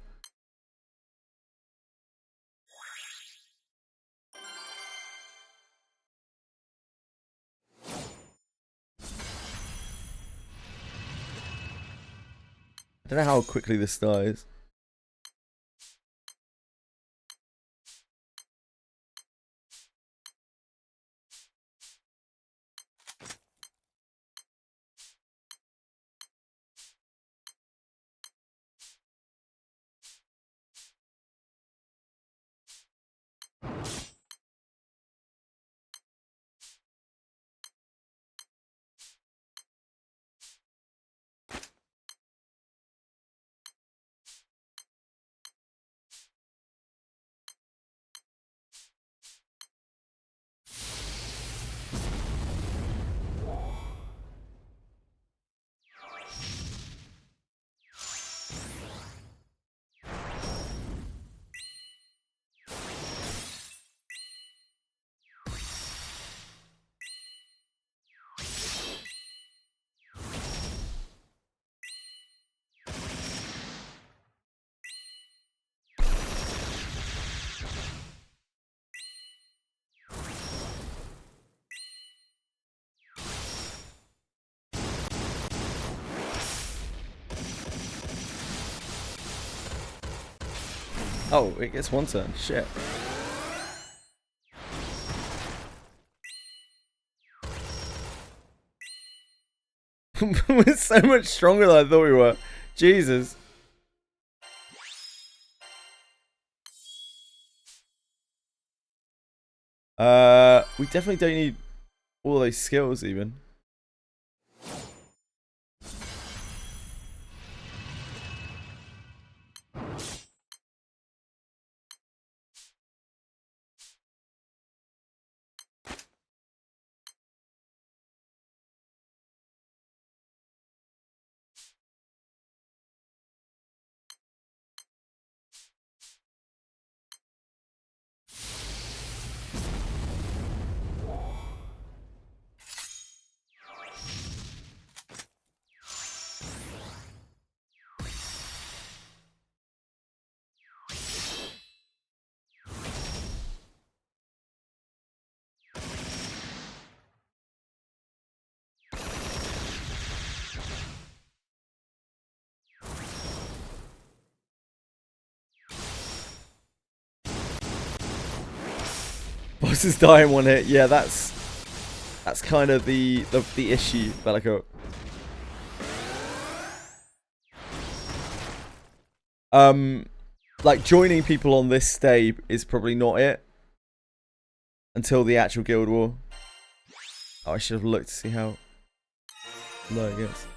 I don't know how quickly this dies. Oh, it gets one turn. Shit. We're so much stronger than I thought we were. Jesus. We definitely don't need all those skills even. Boss is dying one hit. Yeah, that's kind of the issue, Bellico. Like joining people on this stay is probably not it until the actual guild war. Oh, I should have looked to see how low it gets.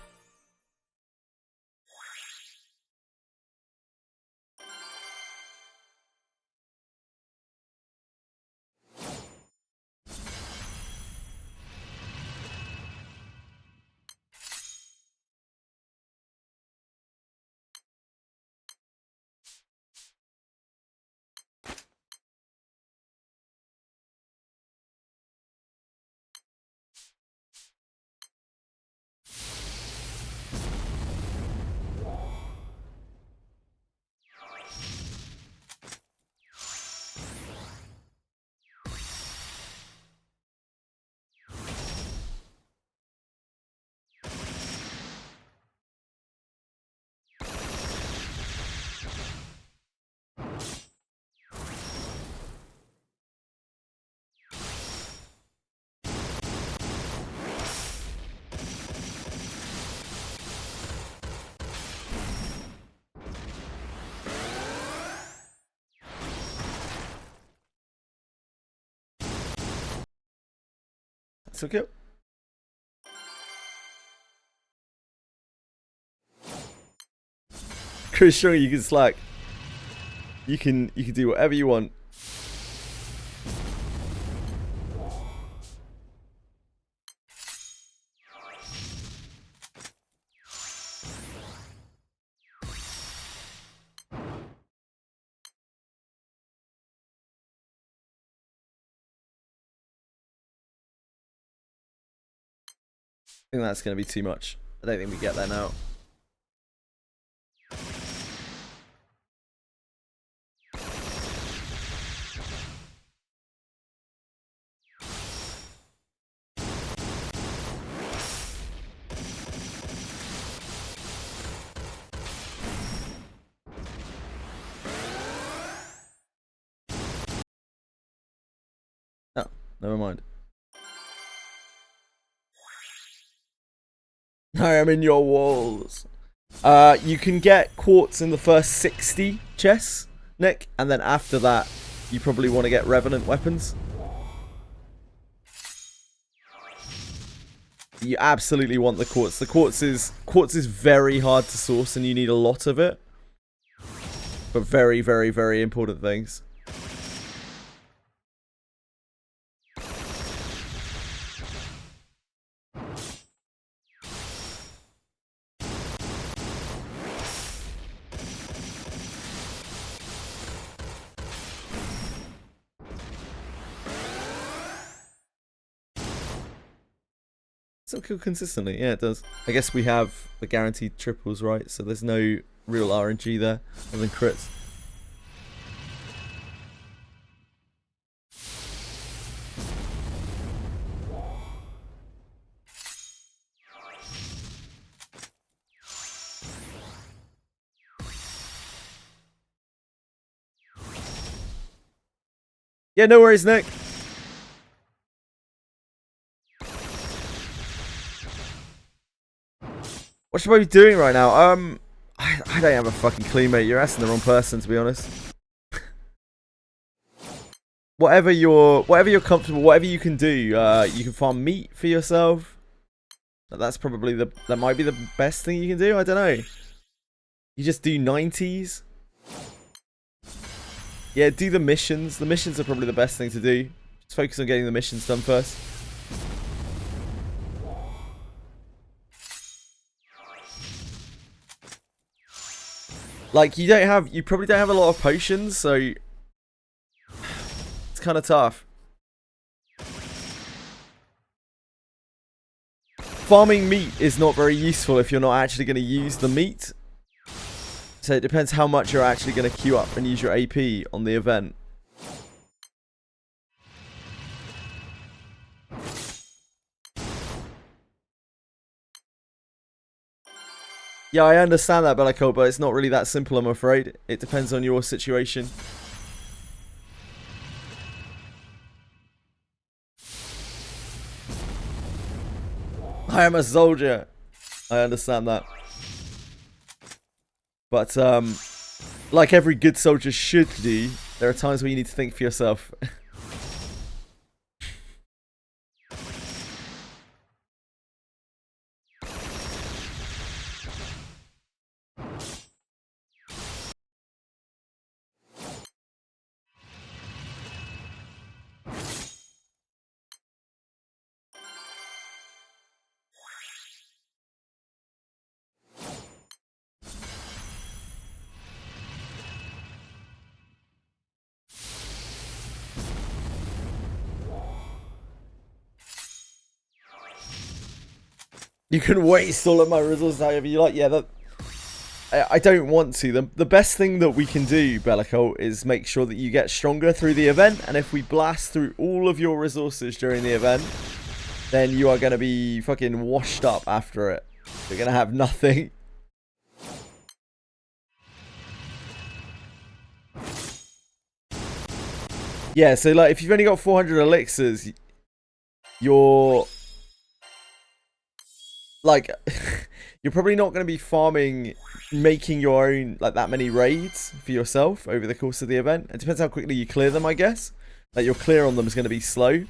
Critical kill. Chris, sure you can slack. You can do whatever you want. I think that's going to be too much. I don't think we get there now. Oh, never mind. I am in your walls. You can get quartz in the first 60 chests, Nick, and then after that, you probably want to get revenant weapons. You absolutely want the quartz. The quartz is very hard to source, and you need a lot of it. But very, very, very important things. Still kill consistently, yeah, it does. I guess we have the guaranteed triples, right? So there's no real RNG there other than crits. Yeah, no worries, Nick. What should I be doing right now? I don't have a fucking clue, mate. You're asking the wrong person, to be honest. whatever you're comfortable, whatever you can do. You can farm meat for yourself. That's probably that might be the best thing you can do. I don't know. You just do 90s. Yeah, do the missions. The missions are probably the best thing to do. Just focus on getting the missions done first. Like, you probably don't have a lot of potions, so it's kind of tough. Farming meat is not very useful if you're not actually going to use the meat. So it depends how much you're actually going to queue up and use your AP on the event. Yeah, I understand that, Bellico, but it's not really that simple, I'm afraid. It depends on your situation. I am a soldier. I understand that. But, like every good soldier should do, there are times where you need to think for yourself. You can waste all of my resources however you like. Yeah, I don't want to. The best thing that we can do, Bellico, is make sure that you get stronger through the event. And if we blast through all of your resources during the event, then you are going to be fucking washed up after it. You're going to have nothing. Yeah, so like if you've only got 400 elixirs, you're like you're probably not going to be farming, making your own like that many raids for yourself over the course of the event. It depends how quickly you clear them, I guess. Like your clear on them is going to be slow.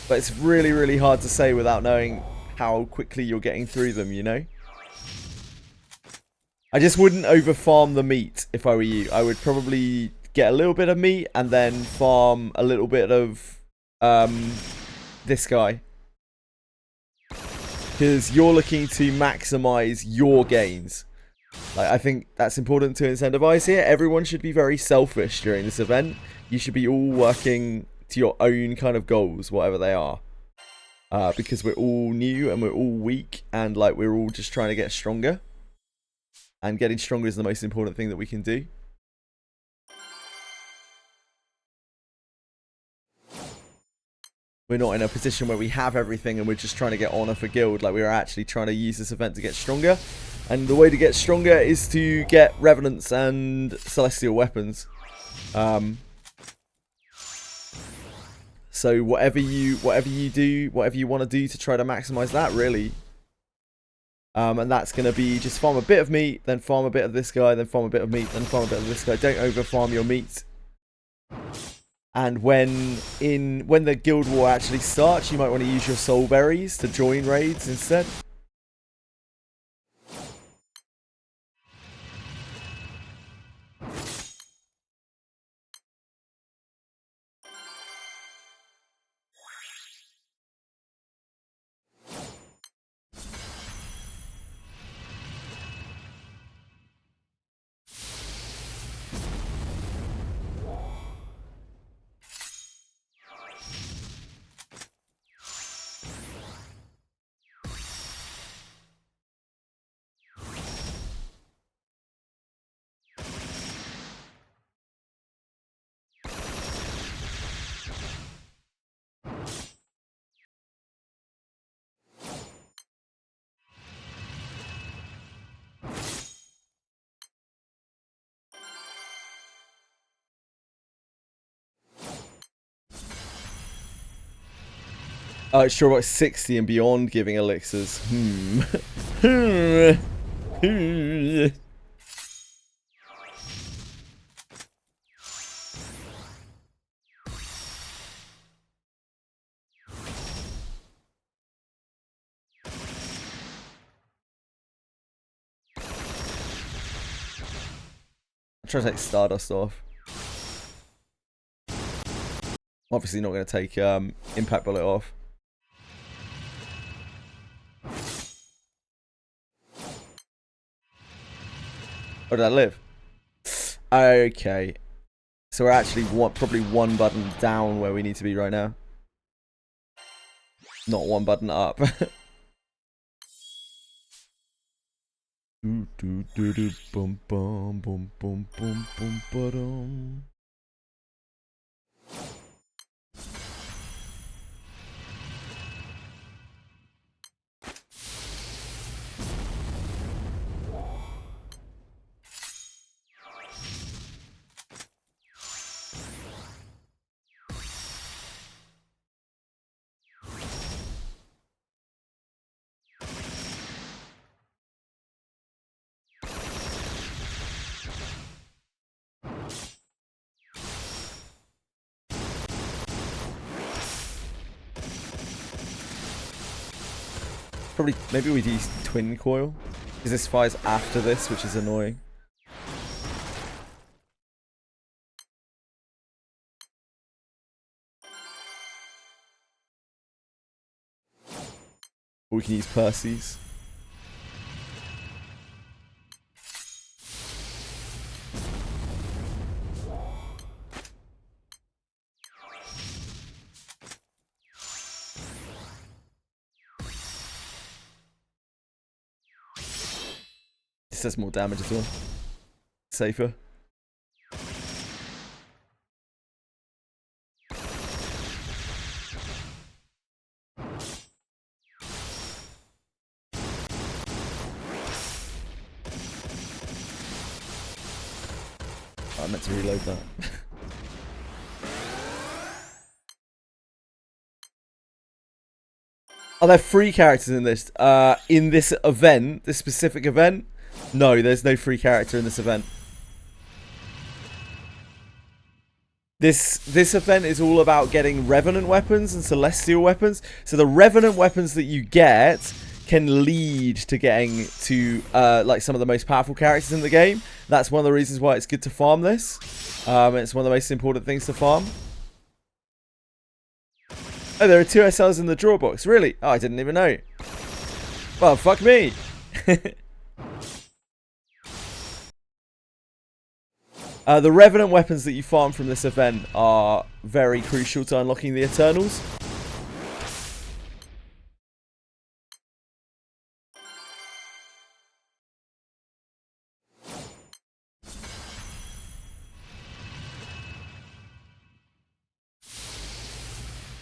But it's really, really hard to say without knowing how quickly you're getting through them, you know? I just wouldn't over farm the meat if I were you. I would probably get a little bit of meat and then farm a little bit of this guy. Because you're looking to maximize your gains. Like, I think that's important to incentivize here. Everyone should be very selfish during this event. You should be all working to your own kind of goals, whatever they are. Because we're all new and we're all weak and like we're all just trying to get stronger. And getting stronger is the most important thing that we can do. We're not in a position where we have everything and we're just trying to get honor for guild. Like, we are actually trying to use this event to get stronger. And the way to get stronger is to get revenants and celestial weapons. So whatever you do, whatever you want to do to try to maximize that, really. And that's going to be just farm a bit of meat, then farm a bit of this guy, then farm a bit of meat, then farm a bit of this guy. Don't over farm your meat. And when the guild war actually starts, you might want to use your soul berries to join raids instead. Sure about 60 and beyond giving elixirs. I'm trying to take Stardust off. Obviously not going to take Impact Bullet off. Oh, did I live? Okay. So we're actually probably one button down where we need to be right now. Not one button up. Bum bum bum bum bum bum ba-dum. Probably, maybe we'd use Twin Coil, because this fires after this, which is annoying. Or we can use Percy's. This does more damage as well. Safer. Oh, I meant to reload that. Are there free characters in this? In this event, this specific event? No, there's no free character in this event. This event is all about getting Revenant weapons and Celestial weapons. So the Revenant weapons that you get can lead to getting to like some of the most powerful characters in the game. That's one of the reasons why it's good to farm this. It's one of the most important things to farm. Oh, there are 2 SLs in the draw box. Really? Oh, I didn't even know. Well, fuck me. The Revenant weapons that you farm from this event are very crucial to unlocking the Eternals.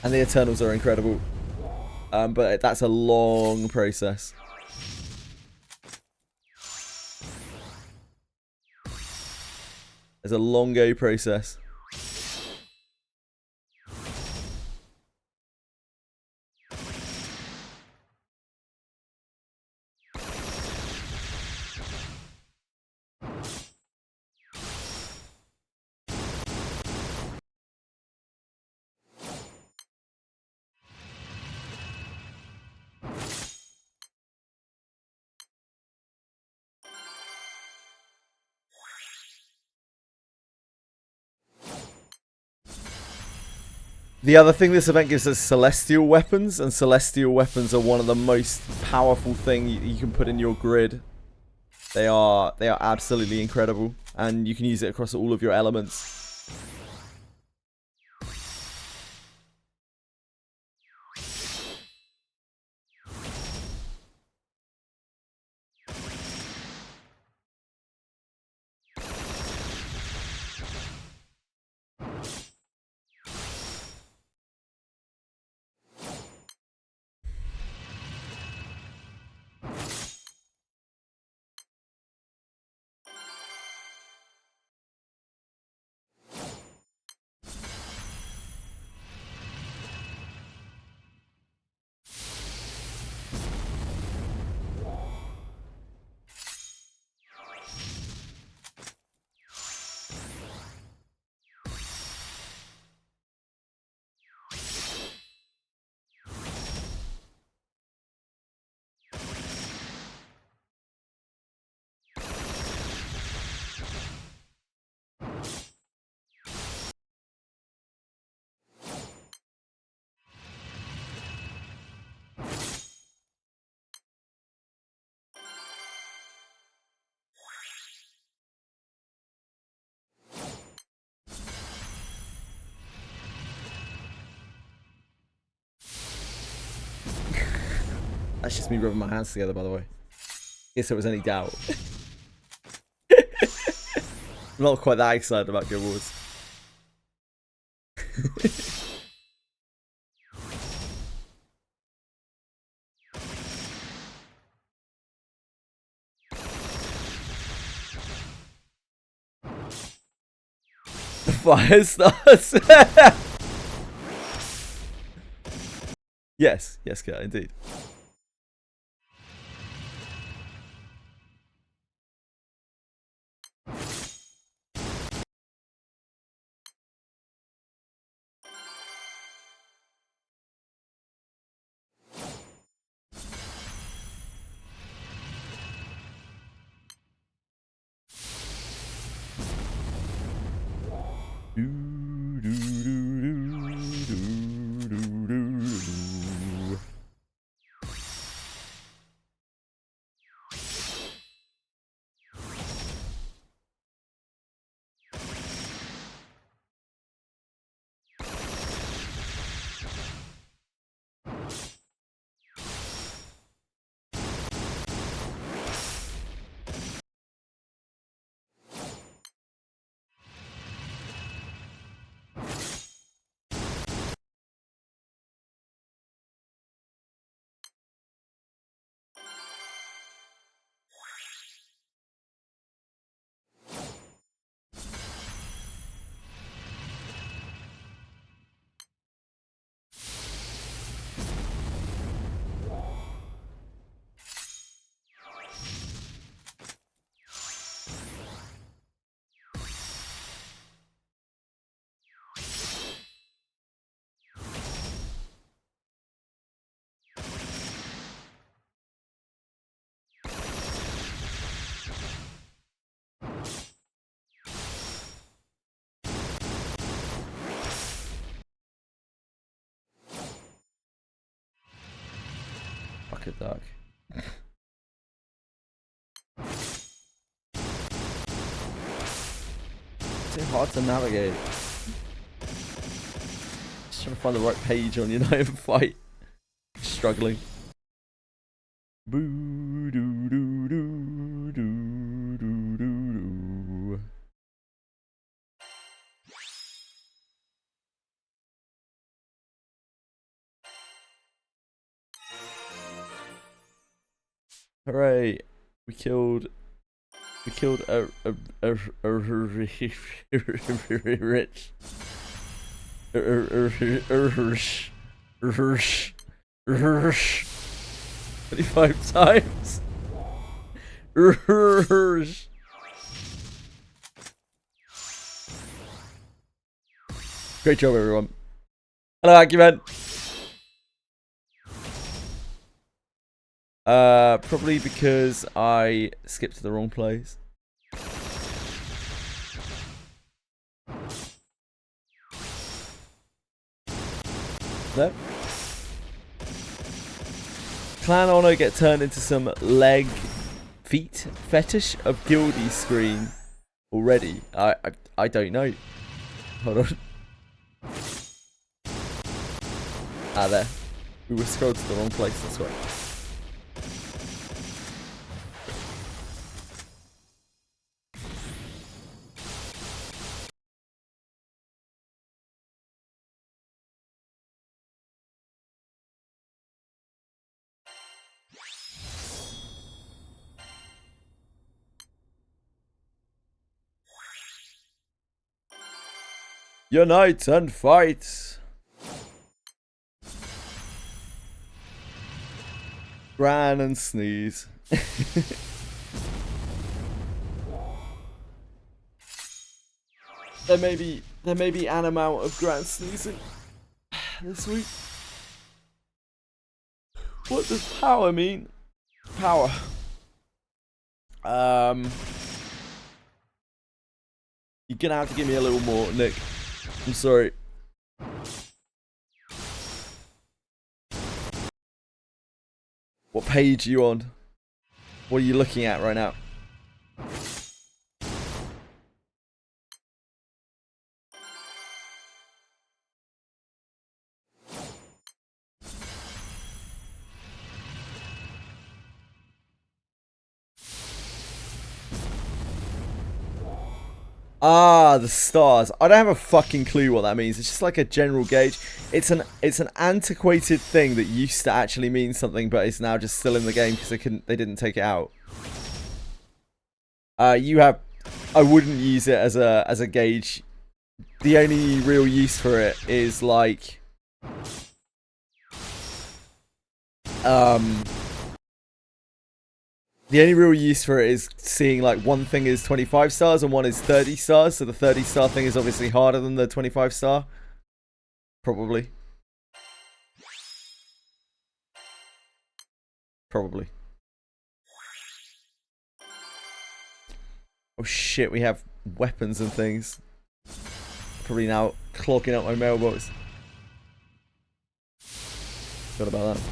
And the Eternals are incredible. But that's a long process. It's a long go process. The other thing this event gives us Celestial weapons, and Celestial weapons are one of the most powerful things you can put in your grid. They are absolutely incredible, and you can use it across all of your elements. That's just me rubbing my hands together, by the way. In case there was any doubt. I'm not quite that excited about Guild Wars. The fire starts. Yes, Kat, indeed. Suck a duck. Too hard to navigate. Just trying to find the right page on United Fight. Struggling. Boo doo doo doo doo doo doo. Hooray! We killed a rich 25 times. Great job, everyone. Hello, Acumen. Probably because I skipped to the wrong place. No. Clan Honor get turned into some leg feet fetish of Guildy screen already. I don't know. Hold on. Ah, there. We were scrolled to the wrong place, that's right. Unite and fight! Gran and sneeze. There may be an amount of Gran sneezing this week. What does power mean? Power. You're gonna have to give me a little more, Nick. I'm sorry. What page are you on? What are you looking at right now? Ah, the stars. I don't have a fucking clue what that means. It's just like a general gauge. It's an antiquated thing that used to actually mean something, but is now just still in the game because they didn't take it out. I wouldn't use it as a gauge. The only real use for it is like the only real use for it is seeing like one thing is 25 stars and one is 30 stars. So the 30 star thing is obviously harder than the 25 star. Probably. Probably. Oh shit, we have weapons and things. Probably now clogging up my mailbox. Forgot about that.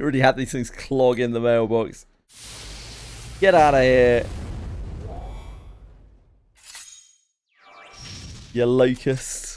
Already had these things clogging the mailbox. Get out of here. You locust.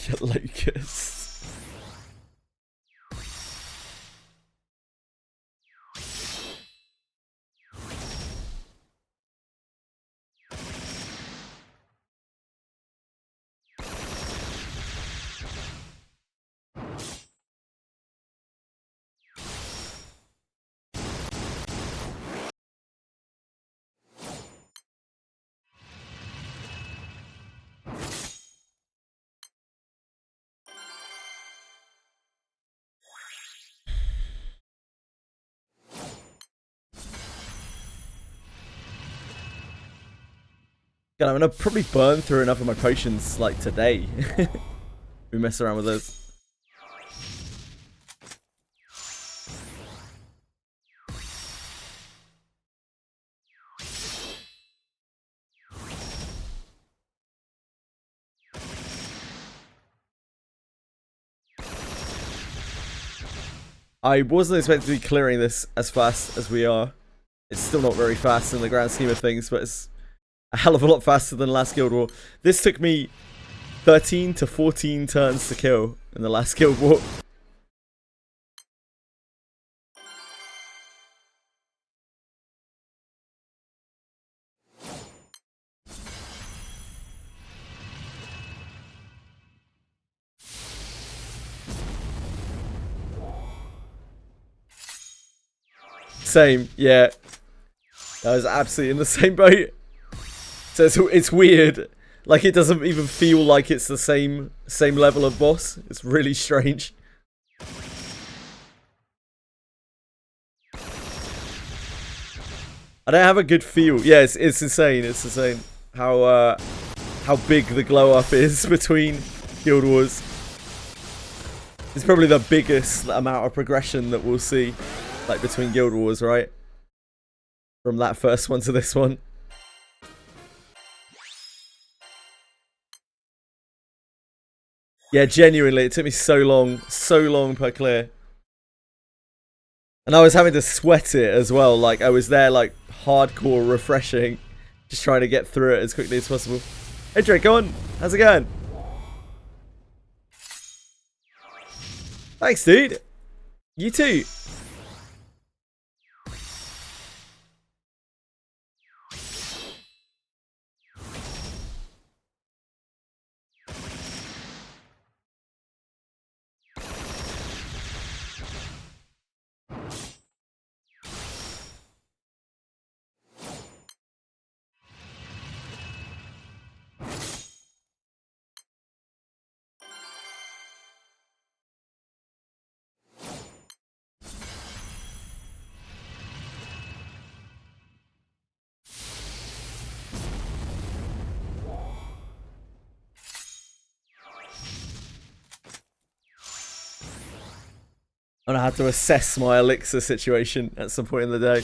You locust. God, I'm gonna probably burn through enough of my potions like today. We mess around with those. I wasn't expecting to be clearing this as fast as we are. It's still not very fast in the grand scheme of things, but it's a hell of a lot faster than last Guild War. This took me 13 to 14 turns to kill in the last Guild War. Same, yeah. I was absolutely in the same boat. So it's weird. Like, it doesn't even feel like it's the same level of boss. It's really strange. I don't have a good feel. Yeah, it's insane. It's insane how big the glow up is between Guild Wars. It's probably the biggest amount of progression that we'll see, like, between Guild Wars, right? From that first one to this one. Yeah, genuinely, it took me so long per clear. And I was having to sweat it as well. Like, I was there, like, hardcore refreshing, just trying to get through it as quickly as possible. Hey, Drake, go on. How's it going? Thanks, dude. You too. I'm gonna have to assess my elixir situation at some point in the day.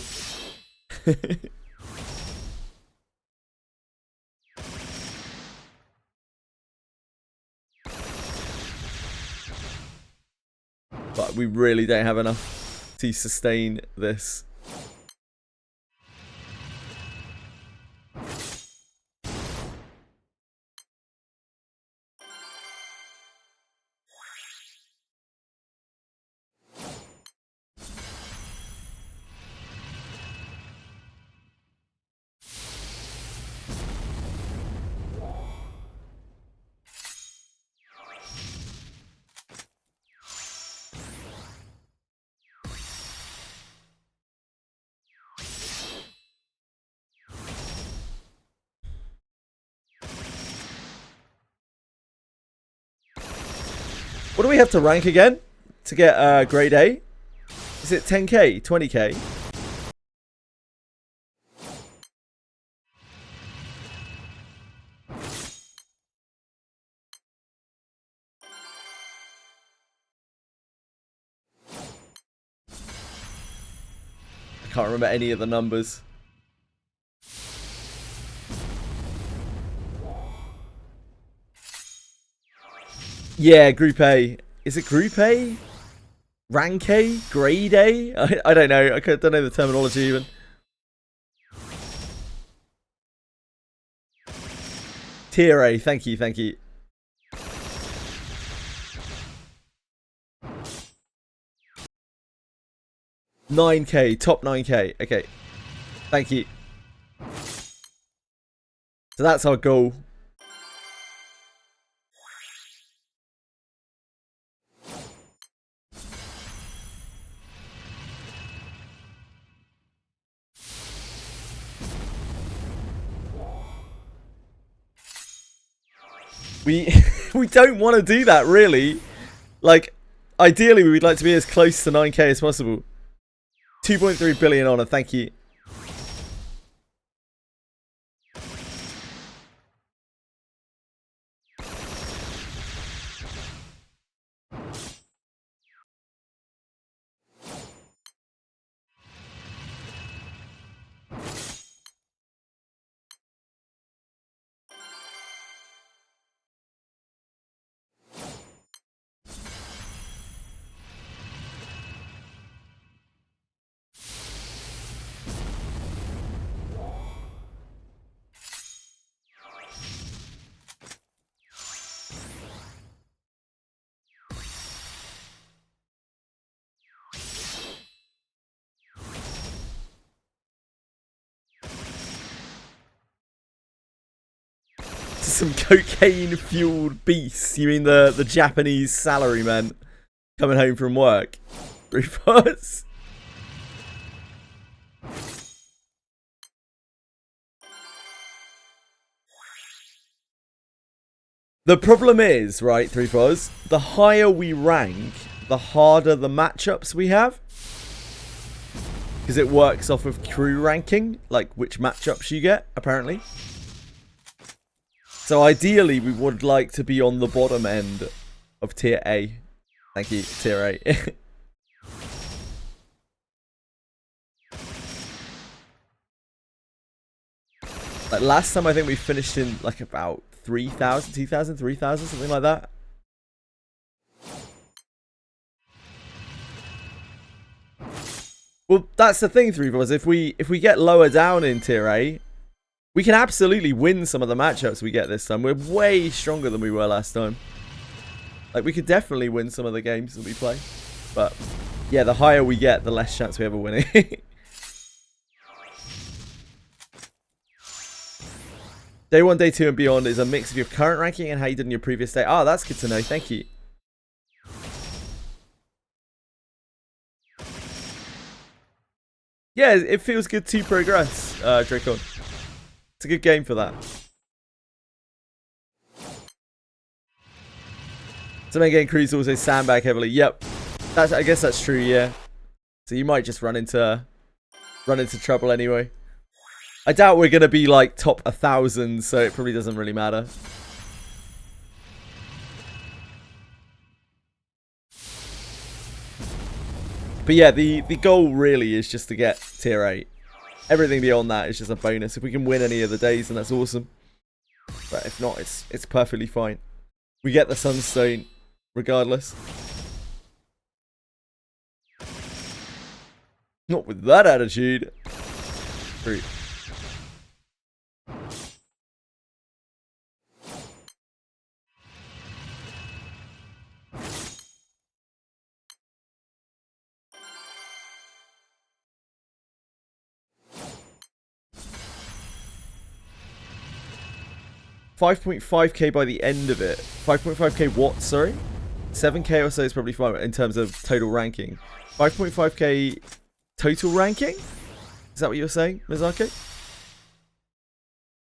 But we really don't have enough to sustain this. What do we have to rank again to get grade A? Is it 10k, 20k? I can't remember any of the numbers. Yeah, Group A. Is it Group A? Rank A? Grade A? I don't know. I don't know the terminology even. Tier A. Thank you, thank you. $9k. Top 9k. Okay. Thank you. So that's our goal. We don't want to do that, really. Like, ideally, we'd like to be as close to 9k as possible. 2.3 billion honor, thank you. Some cocaine-fueled beasts. You mean the Japanese salarymen coming home from work? Reverse. The problem is, right, 3-4s, the higher we rank, the harder the matchups we have. Because it works off of crew ranking, like which matchups you get, apparently. So ideally, we would like to be on the bottom end of Tier A. Thank you, Tier A. Like last time, I think we finished in like about 3,000, 2,000, 3,000, something like that. Well, that's the thing, 3-4s. If we get lower down in Tier A, we can absolutely win some of the matchups we get this time. We're way stronger than we were last time. Like, we could definitely win some of the games that we play. But, yeah, the higher we get, the less chance we have of winning. Day 1, Day 2, and beyond is a mix of your current ranking and how you did in your previous day. Ah, that's good to know. Thank you. Yeah, it feels good to progress, Dracon. It's a good game for that. So main game crews also sandbag heavily. Yep, I guess that's true. Yeah. So you might just run into trouble anyway. I doubt we're gonna be like top 1,000, so it probably doesn't really matter. But yeah, the goal really is just to get Tier 8. Everything beyond that is just a bonus. If we can win any of the days, then that's awesome. But if not, it's perfectly fine. We get the Sunstone regardless. Not with that attitude. True. $5.5k by the end of it. 5.5k what? Sorry? 7k or so is probably fine in terms of total ranking. 5.5k total ranking? Is that what you're saying, Mizaki?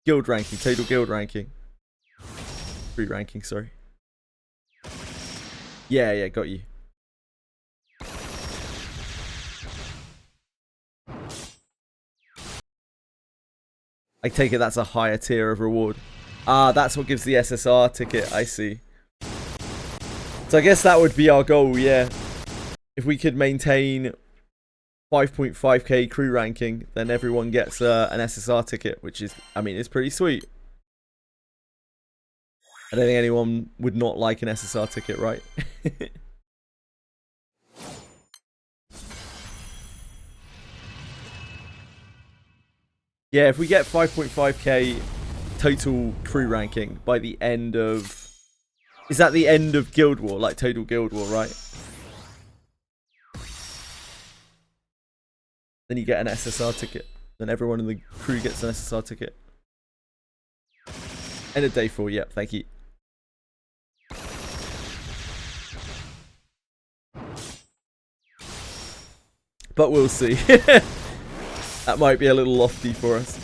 Guild ranking. Total guild ranking. Free ranking, sorry. Yeah, yeah, got you. I take it that's a higher tier of reward. Ah, that's what gives the SSR ticket. I see. So I guess that would be our goal, yeah. If we could maintain 5.5k crew ranking, then everyone gets an SSR ticket, which is, I mean, it's pretty sweet. I don't think anyone would not like an SSR ticket, right? Yeah, if we get 5.5k total crew ranking by the end of... Is that the end of Guild War? Like total Guild War, right? Then you get an SSR ticket. Then everyone in the crew gets an SSR ticket. End of day 4, yep, thank you. But we'll see. That might be a little lofty for us.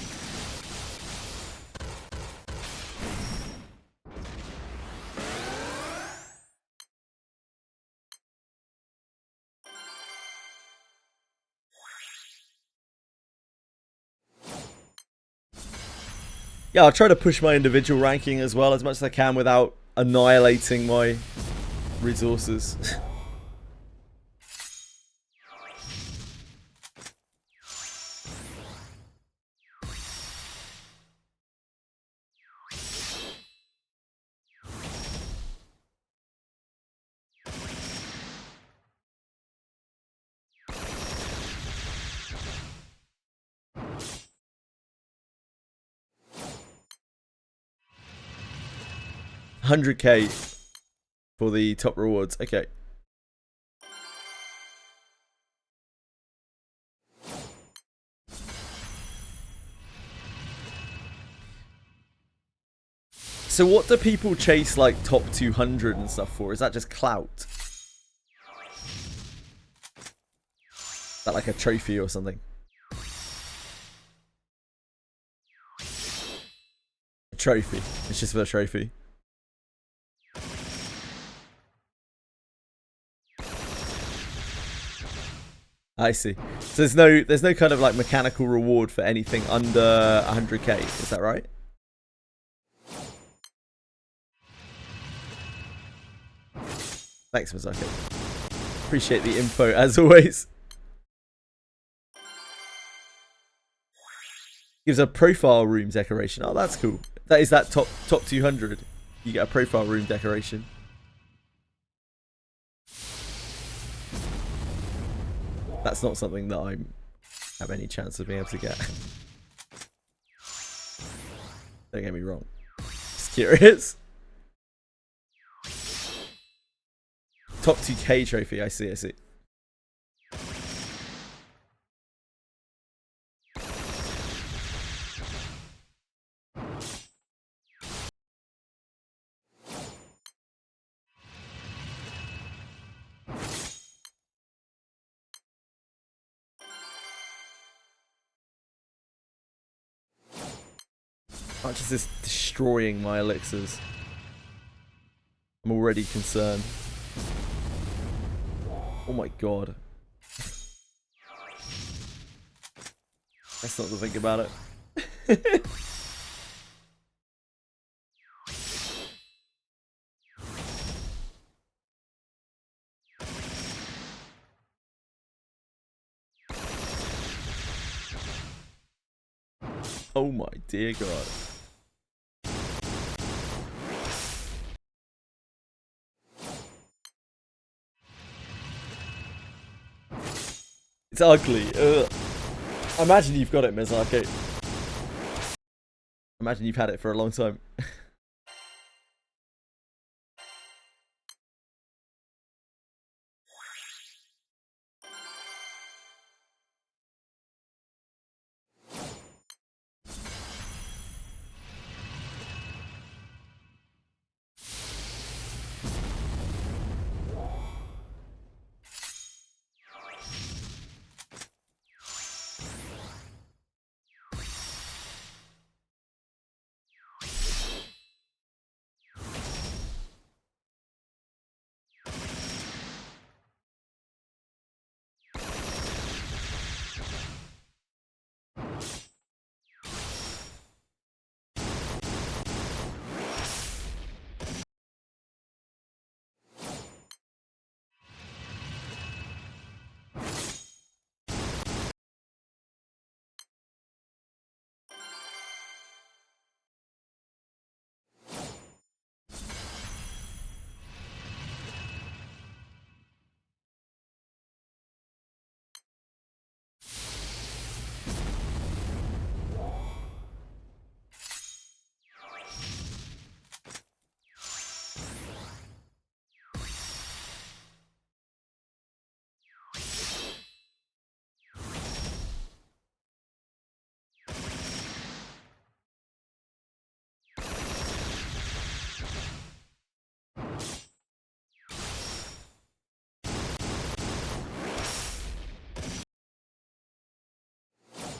Yeah, I'll try to push my individual ranking as well as much as I can without annihilating my resources. 100k for the top rewards. Okay. So what do people chase like top 200 and stuff for? Is that just clout? Is that like a trophy or something? A trophy. It's just for a trophy. I see. So there's no kind of like mechanical reward for anything under 100k. Is that right? Thanks, Mazaki. Appreciate the info as always. Gives a profile room decoration. Oh, that's cool. That is that top 200. You get a profile room decoration. That's not something that I have any chance of being able to get. Don't get me wrong. Just curious. Top 2k trophy. I see. How much is this destroying my elixirs? I'm already concerned. Oh my god. That's not to think about it. Oh my dear god. It's ugly. Ugh. Imagine you've got it, Mizaki. Imagine you've had it for a long time.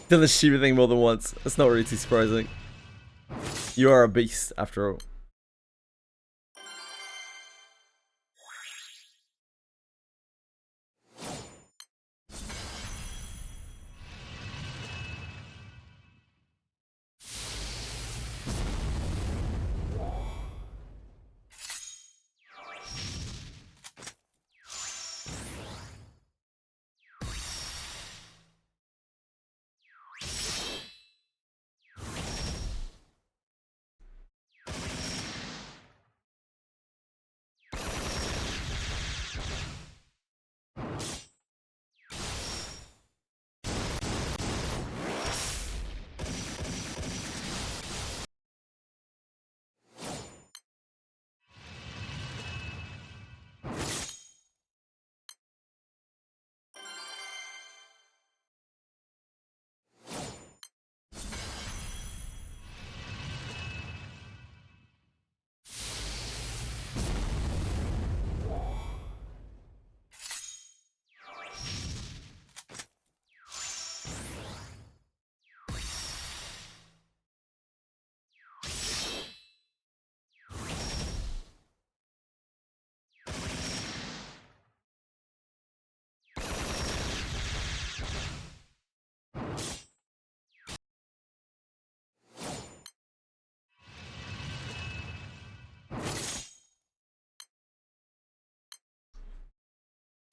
Done the stupid thing more than once. That's not really too surprising. You are a beast, after all.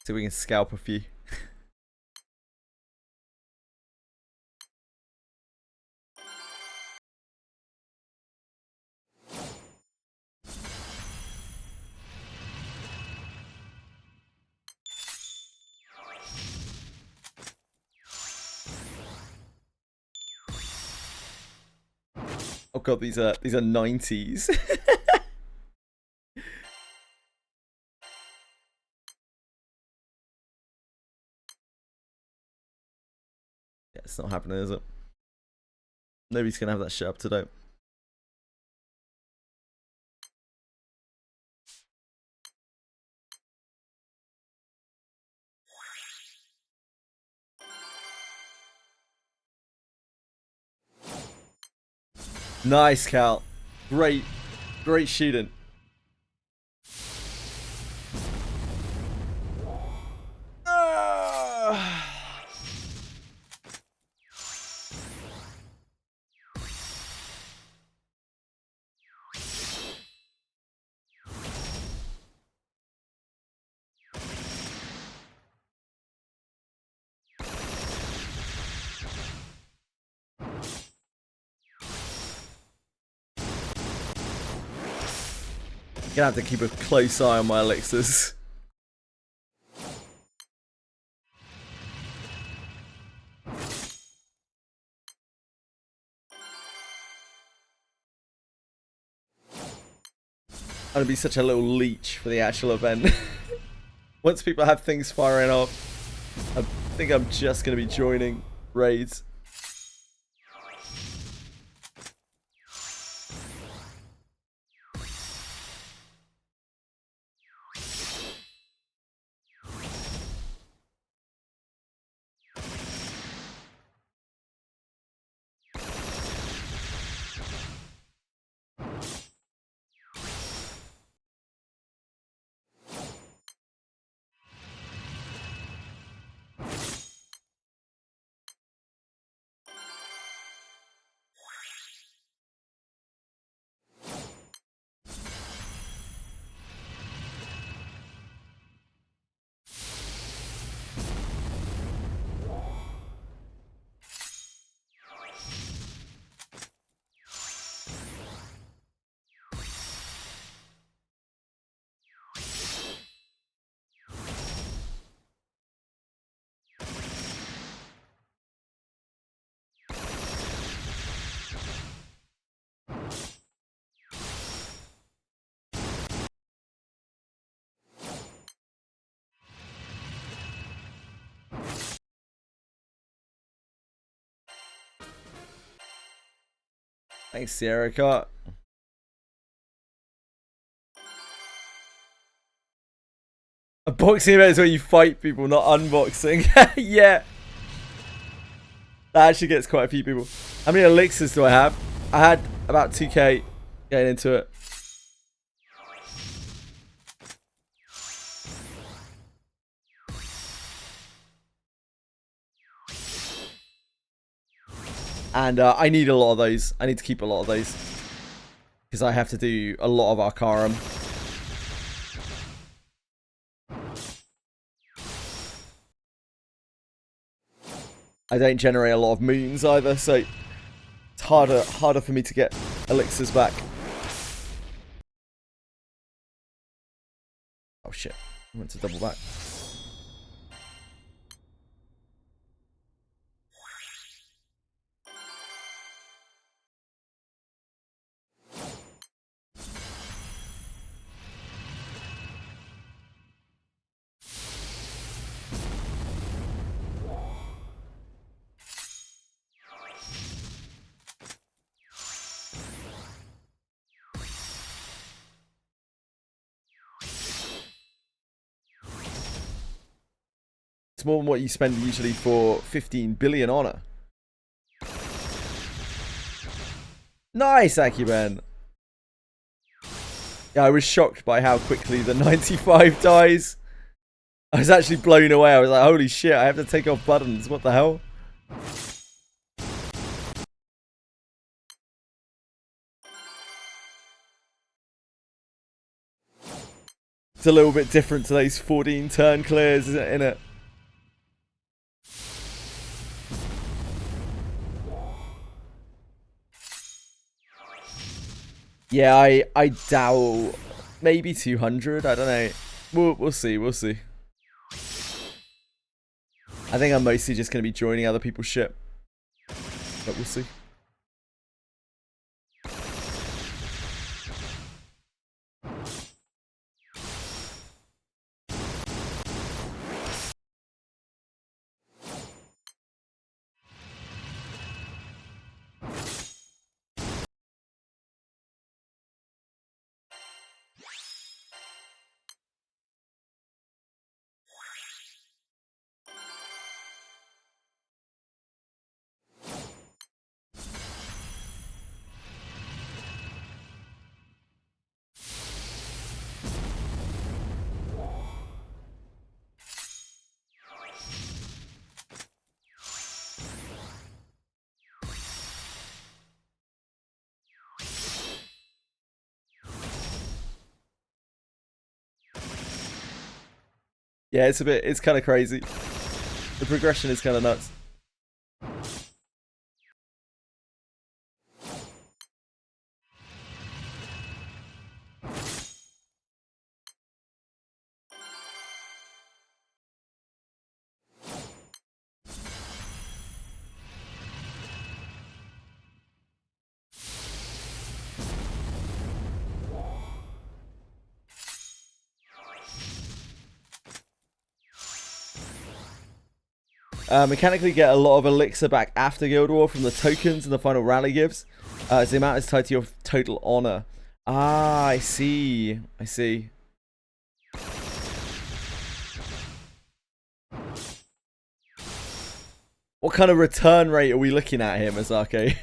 See if we can scalp a few. Oh god, these are 90s. Yeah, it's not happening, is it? Nobody's gonna have that shit up to date. Nice, Cal. Great shooting. Gonna have to keep a close eye on my elixirs. I'm gonna be such a little leech for the actual event. Once people have things firing off, I think I'm just gonna be joining raids. Thanks, Sierra Cart. A boxing event is where you fight people, not unboxing. Yeah. That actually gets quite a few people. How many elixirs do I have? I had about 2k getting into it. And I need a lot of those. I need to keep a lot of those. Because I have to do a lot of Arcarum. I don't generate a lot of moons either, so it's harder for me to get elixirs back. Oh shit, I went to double back. It's more than what you spend usually for 15 billion honor. Nice, Acumen. Yeah, I was shocked by how quickly the 95 dies. I was actually blown away. I was like, holy shit, I have to take off buttons. What the hell? It's a little bit different to those 14 turn clears, isn't it? Yeah, I doubt maybe 200. I don't know. We'll see. We'll see. I think I'm mostly just going to be joining other people's ship. But we'll see. Yeah, it's kind of crazy. The progression is kind of nuts. Mechanically get a lot of elixir back after Guild War from the tokens and the final rally gives. As the amount is tied to your total honor. Ah, I see. I see. What kind of return rate are we looking at here, Masako?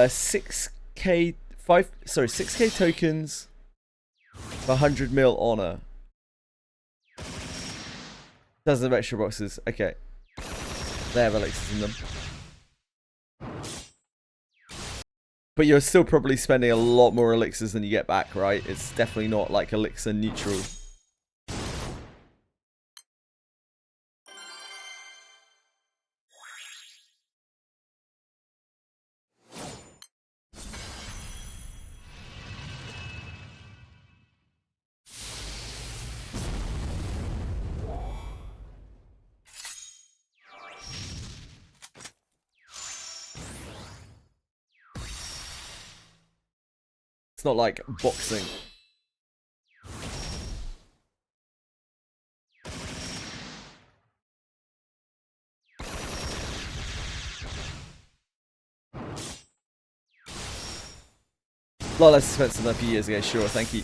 $6k 6k tokens for 100 mil honor. Doesn't have extra boxes. Okay. They have elixirs in them. But you're still probably spending a lot more elixirs than you get back, right? It's definitely not like elixir neutral. It's not like boxing. A lot less expensive than a few years ago, sure, thank you.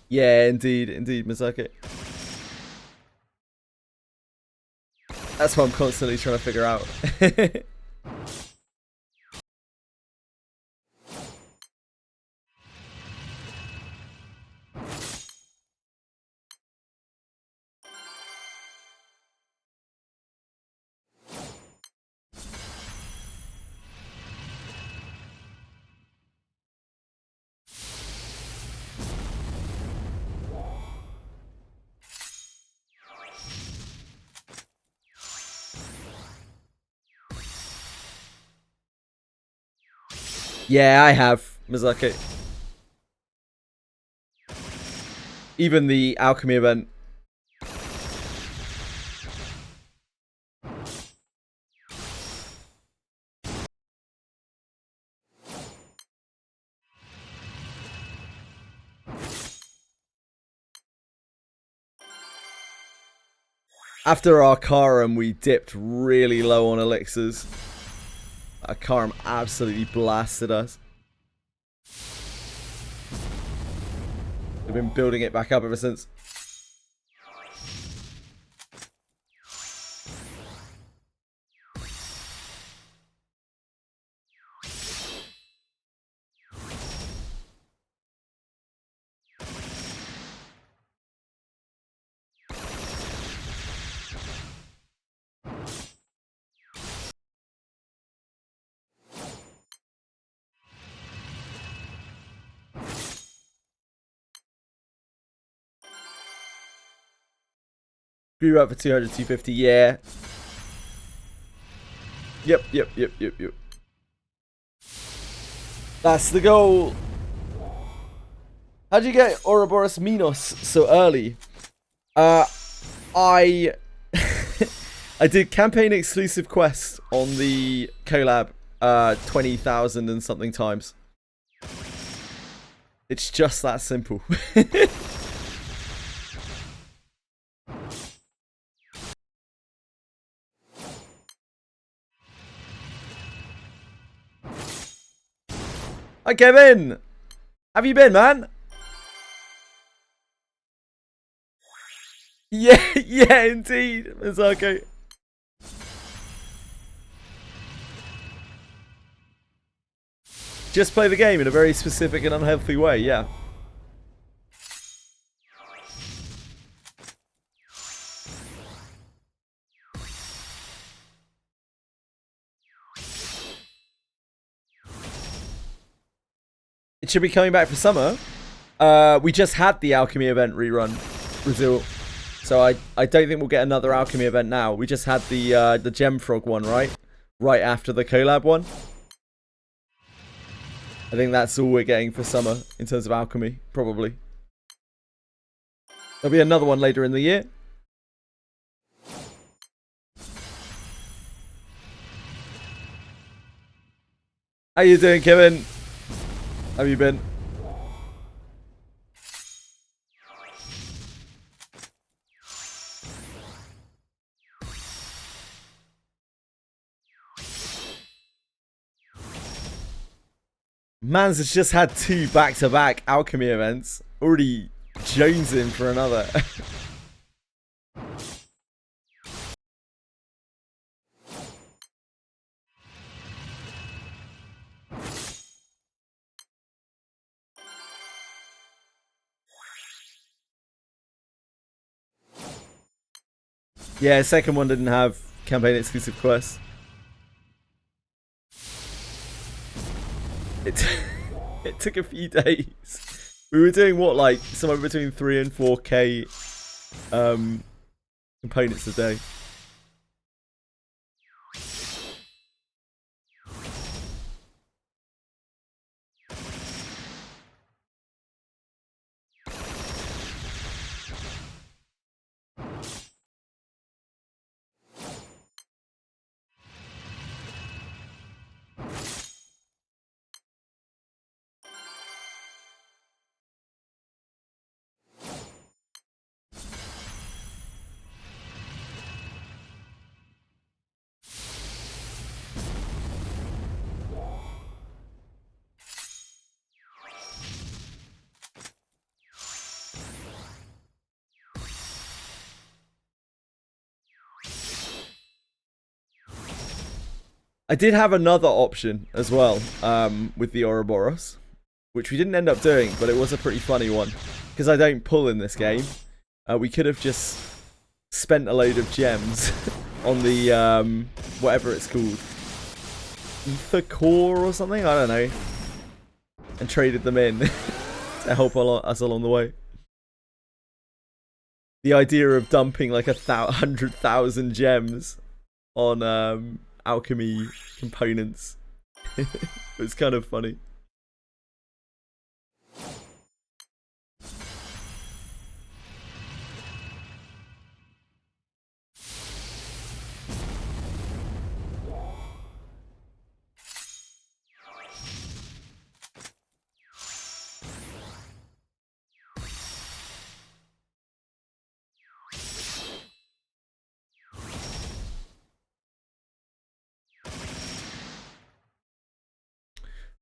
Yeah, indeed, Misaki. That's what I'm constantly trying to figure out. Yeah, I have, Misaki. Even the alchemy event. After Arcarum, we dipped really low on elixirs. Arcarum absolutely blasted us. We've been building it back up ever since. Grew up for 200, 250, yeah. Yep. That's the goal. How'd you get Ouroboros Minos so early? I I did campaign exclusive quest on the collab 20,000 and something times. It's just that simple. Hi Kevin! Have you been, man? Yeah, yeah, indeed, Misako. Just play the game in a very specific and unhealthy way, yeah. It should be coming back for summer. We just had the alchemy event rerun, Brazil. So I don't think we'll get another alchemy event now. We just had the gem frog one, right? Right after the collab one. I think that's all we're getting for summer in terms of alchemy, probably. There'll be another one later in the year. How you doing, Kevin? How have you been? Mans has just had 2 back-to-back alchemy events. Already jonesing for another. Yeah, second one didn't have campaign exclusive quests. It took a few days. We were doing what, like somewhere between 3 and 4k components a day. I did have another option as well with the Ouroboros, which we didn't end up doing, but it was a pretty funny one. Because I don't pull in this game, we could have just spent a load of gems on the, whatever it's called. Ether Core or something? I don't know. And traded them in to help us along the way. The idea of dumping like 100,000 gems on alchemy components. It was kind of funny.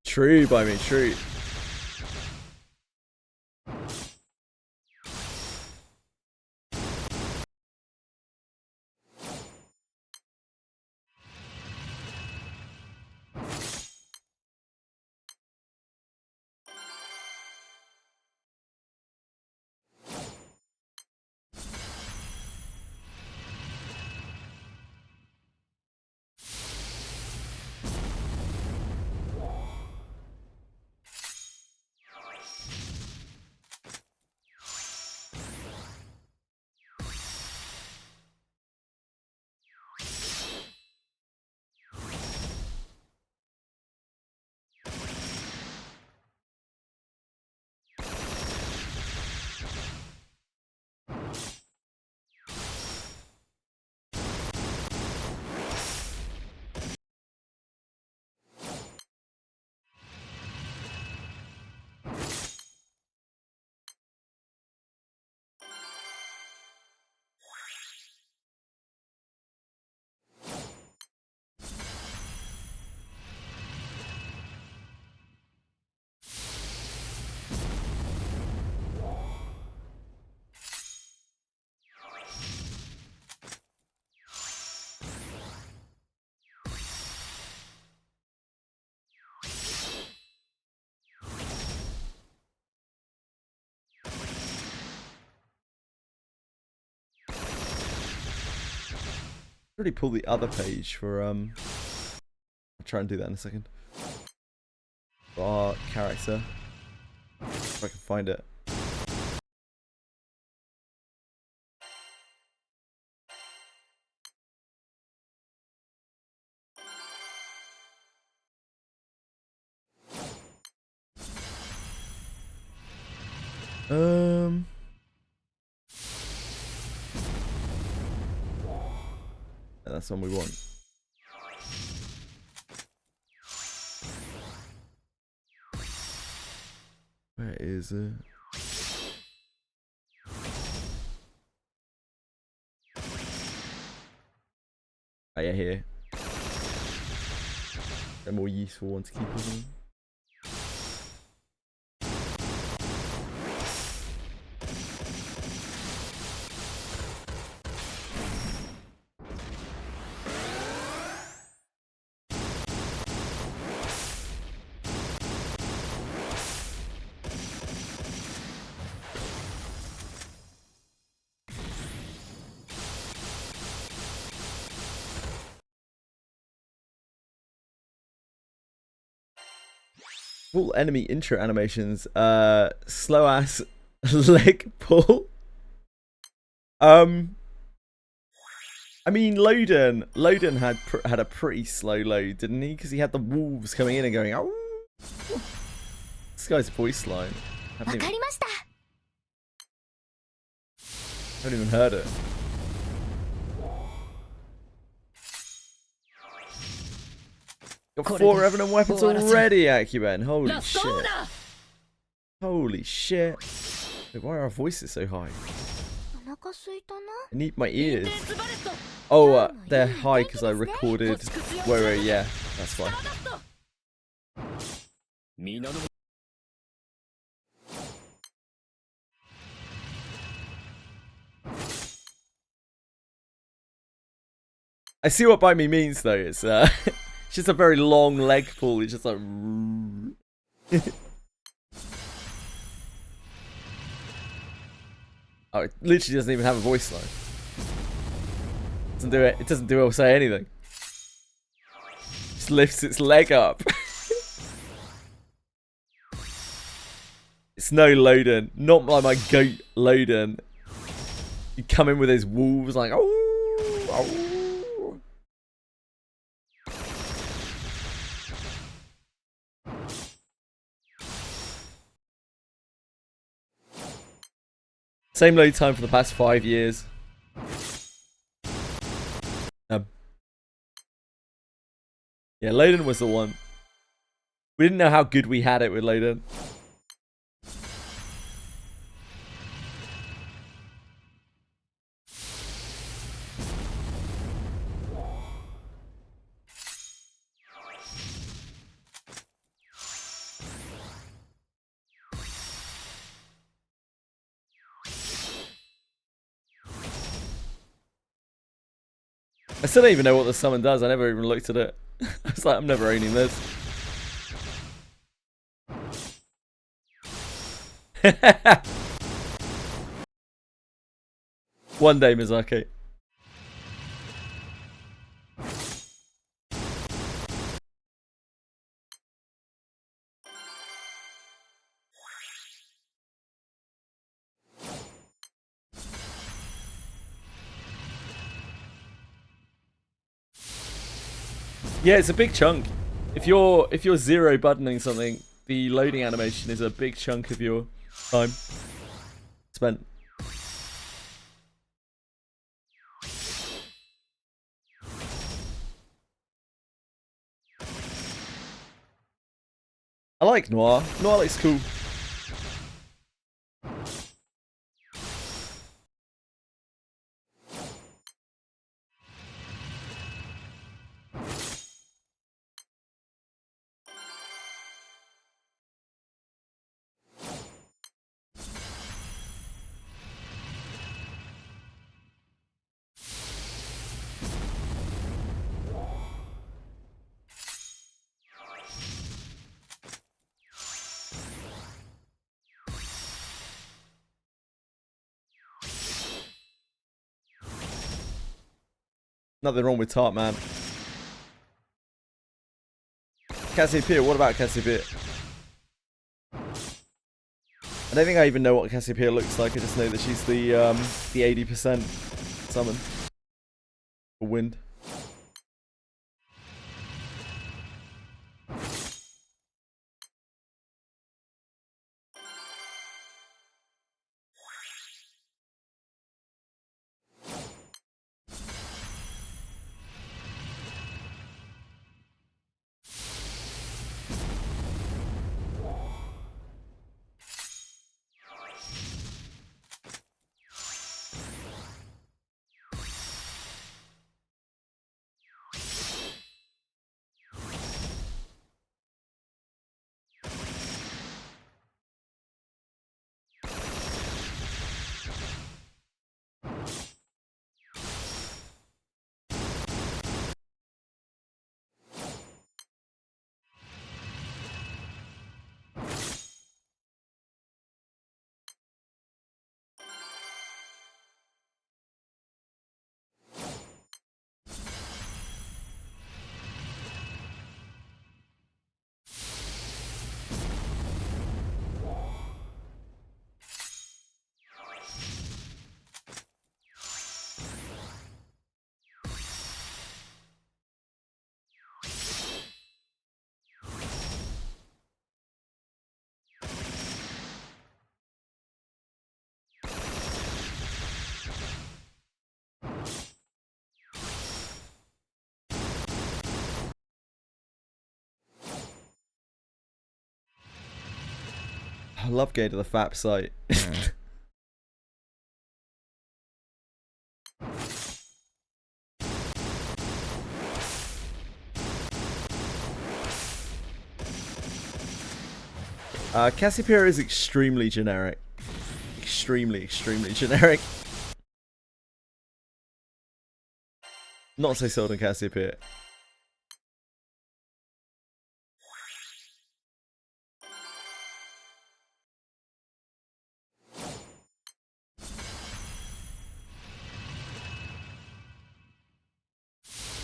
True by me, true. Already pull the other page for I'll try and do that in a second. For our character. If I can find it. That's the one we want. is it? Oh yeah, here. A more useful one to keep us in. Full enemy intro animations. Slow ass leg pull. I mean, Loden had a pretty slow load, didn't he? Because he had the wolves coming in and going, "Oh." This guy's voice line. Haven't even heard it. Got 4 Revenant weapons already, Akuben. Holy shit. Holy shit. Wait, why are our voices so high? I need my ears. Oh, they're high because I recorded. Wait, yeah, that's why. I see what Bite Me means though. It's it's just a very long leg pull. It's just like. Oh, it literally doesn't even have a voice line. Doesn't do it. It doesn't do it or say anything. Just lifts its leg up. It's no Loden. Not like my goat Loden. You come in with his wolves like, oh, oh. Same load time for the past 5 years. Yeah, Loden was the one. We didn't know how good we had it with Loden. I still don't even know what the summon does. I never even looked at it. I was like, I'm never owning this. One day, Mizaki. Yeah, it's a big chunk. If you're zero buttoning something, the loading animation is a big chunk of your time spent. I like Noir. Noir looks cool. Nothing wrong with Tart, man. Cassiopeia, what about Cassiopeia? I don't think I even know what Cassiopeia looks like. I just know that she's the 80% summon for wind. I love going to the FAP site. Cassiopeia is extremely generic. Extremely generic. Not so sold on Cassiopeia.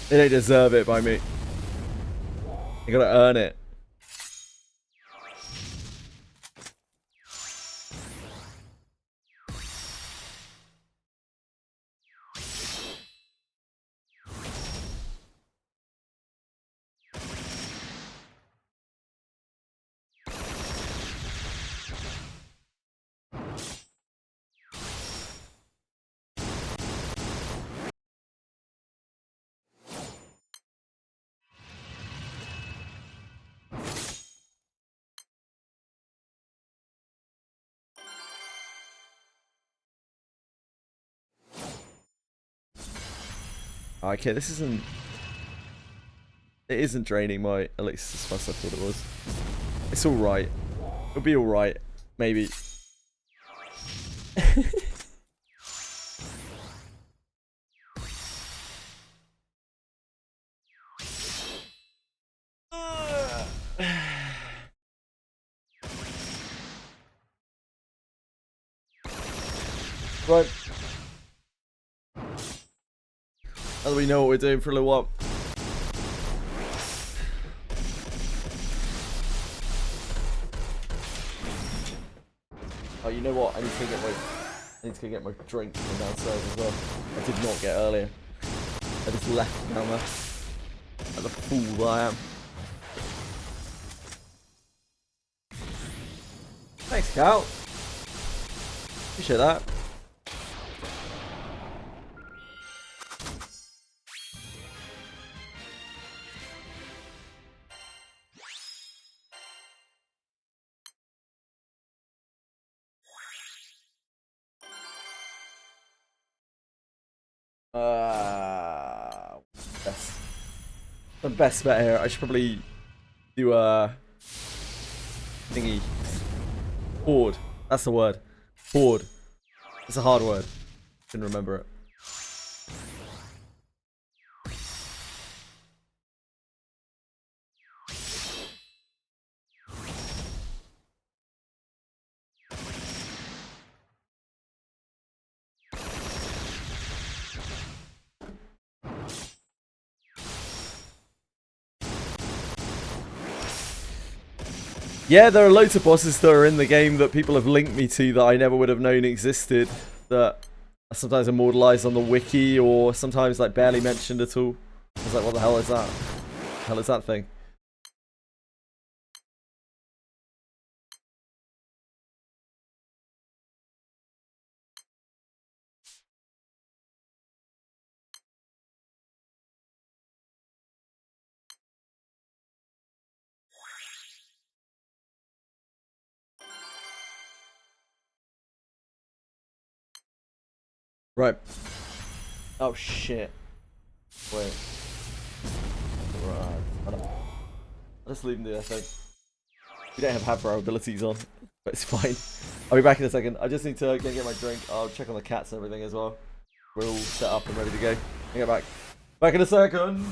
They don't deserve it by me. You gotta earn it. Okay, this isn't... It isn't draining my... At least as fast as I thought it was. It's alright. It'll be alright. Maybe. Right. Now that we know what we're doing for a little while. Oh, you know what? I need to go get my drink from downstairs as well. I did not get earlier. I just left down there. Like the fool that I am. Thanks, Cal. Appreciate that. The best bet here. I should probably do a thingy. Hoard. That's the word. Hoard. It's a hard word. Couldn't remember it. Yeah, there are loads of bosses that are in the game that people have linked me to that I never would have known existed. That are sometimes immortalized on the wiki or sometimes like barely mentioned at all. I was like, what the hell is that? What the hell is that thing? Right. Oh shit. Wait. Right. I'll just leave him do that thing. We don't have our abilities on, but it's fine. I'll be back in a second. I just need to go get my drink. I'll check on the cats and everything as well. We're all set up and ready to go. I'll get back. Back in a second.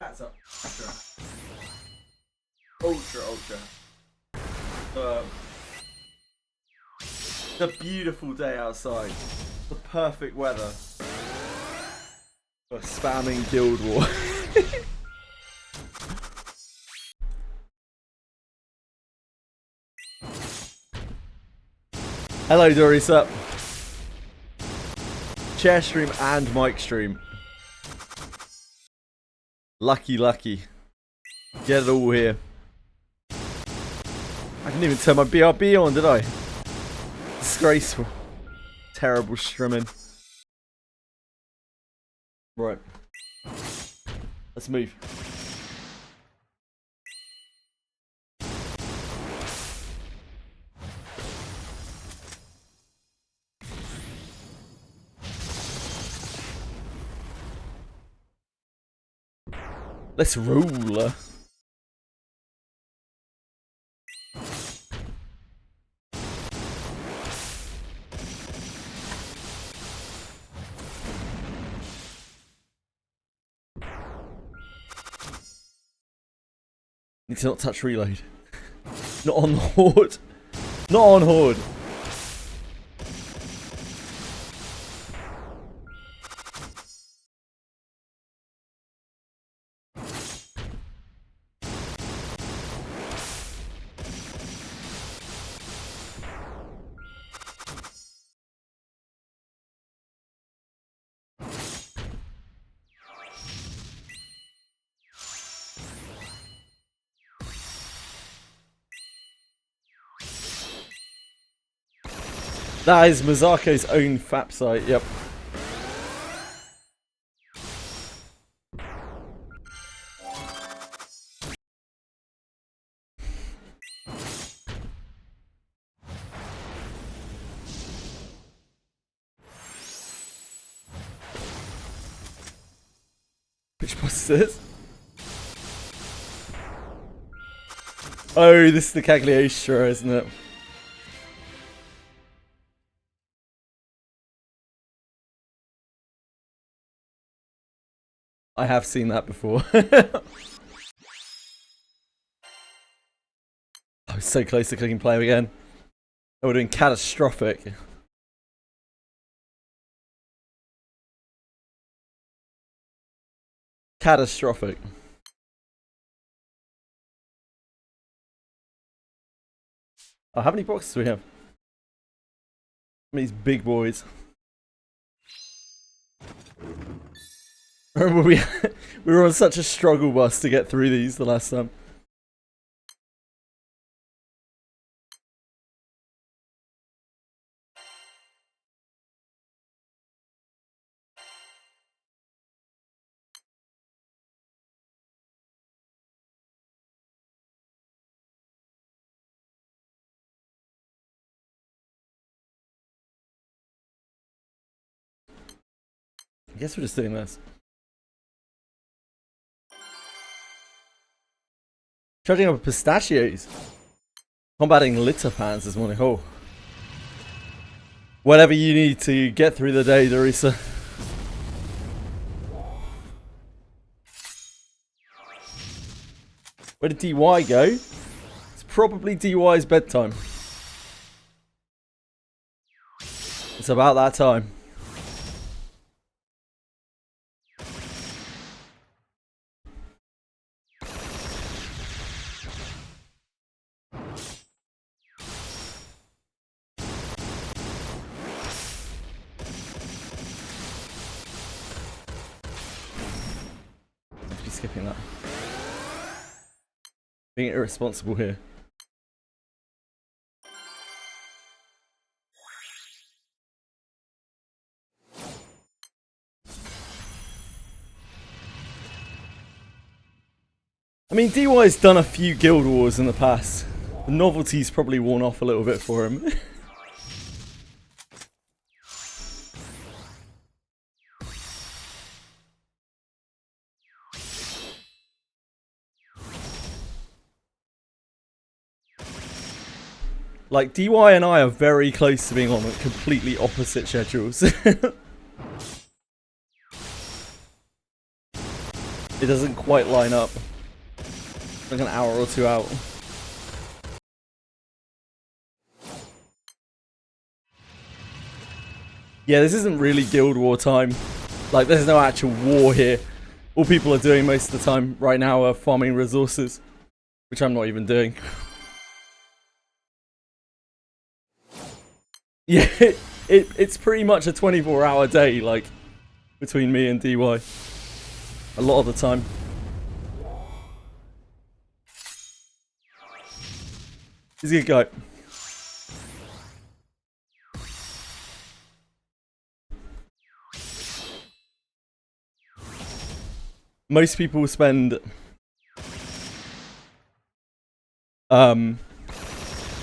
That's up. Ultra. The beautiful day outside. The perfect weather. For spamming Guild War. Hello Dory, sup? Chair stream and mic stream. Lucky. Get it all here. I didn't even turn my BRB on, did I? Disgraceful. Terrible streaming. Right. Let's move. Let's roll. Need to not touch reload. Not on the Horde. Not on Horde. That is Mazako's own FAP site, yep. Which boss is this? Oh, this is the Cagliostro, isn't it? I have seen that before. I was so close to clicking play again. That would have been catastrophic. Catastrophic. Oh, how many boxes do we have? These big boys. Remember we were on such a struggle bus to get through these the last time. I guess we're just doing this. Charging up pistachios. Combating litter pans this morning. Oh. Whatever you need to get through the day, Dorisa. Where did DY go? It's probably DY's bedtime. It's about that time. Skipping that. Being irresponsible here. I mean, DY's done a few Guild Wars in the past. The novelty's probably worn off a little bit for him. Like, DY and I are very close to being on completely opposite schedules. it doesn't quite line up. Like an hour or two out. Yeah, this isn't really Guild War time. Like, there's no actual war here. All people are doing most of the time right now are farming resources, which I'm not even doing. Yeah, it's pretty much a 24-hour day, like, between me and DY. A lot of the time. He's a good guy. Most people spend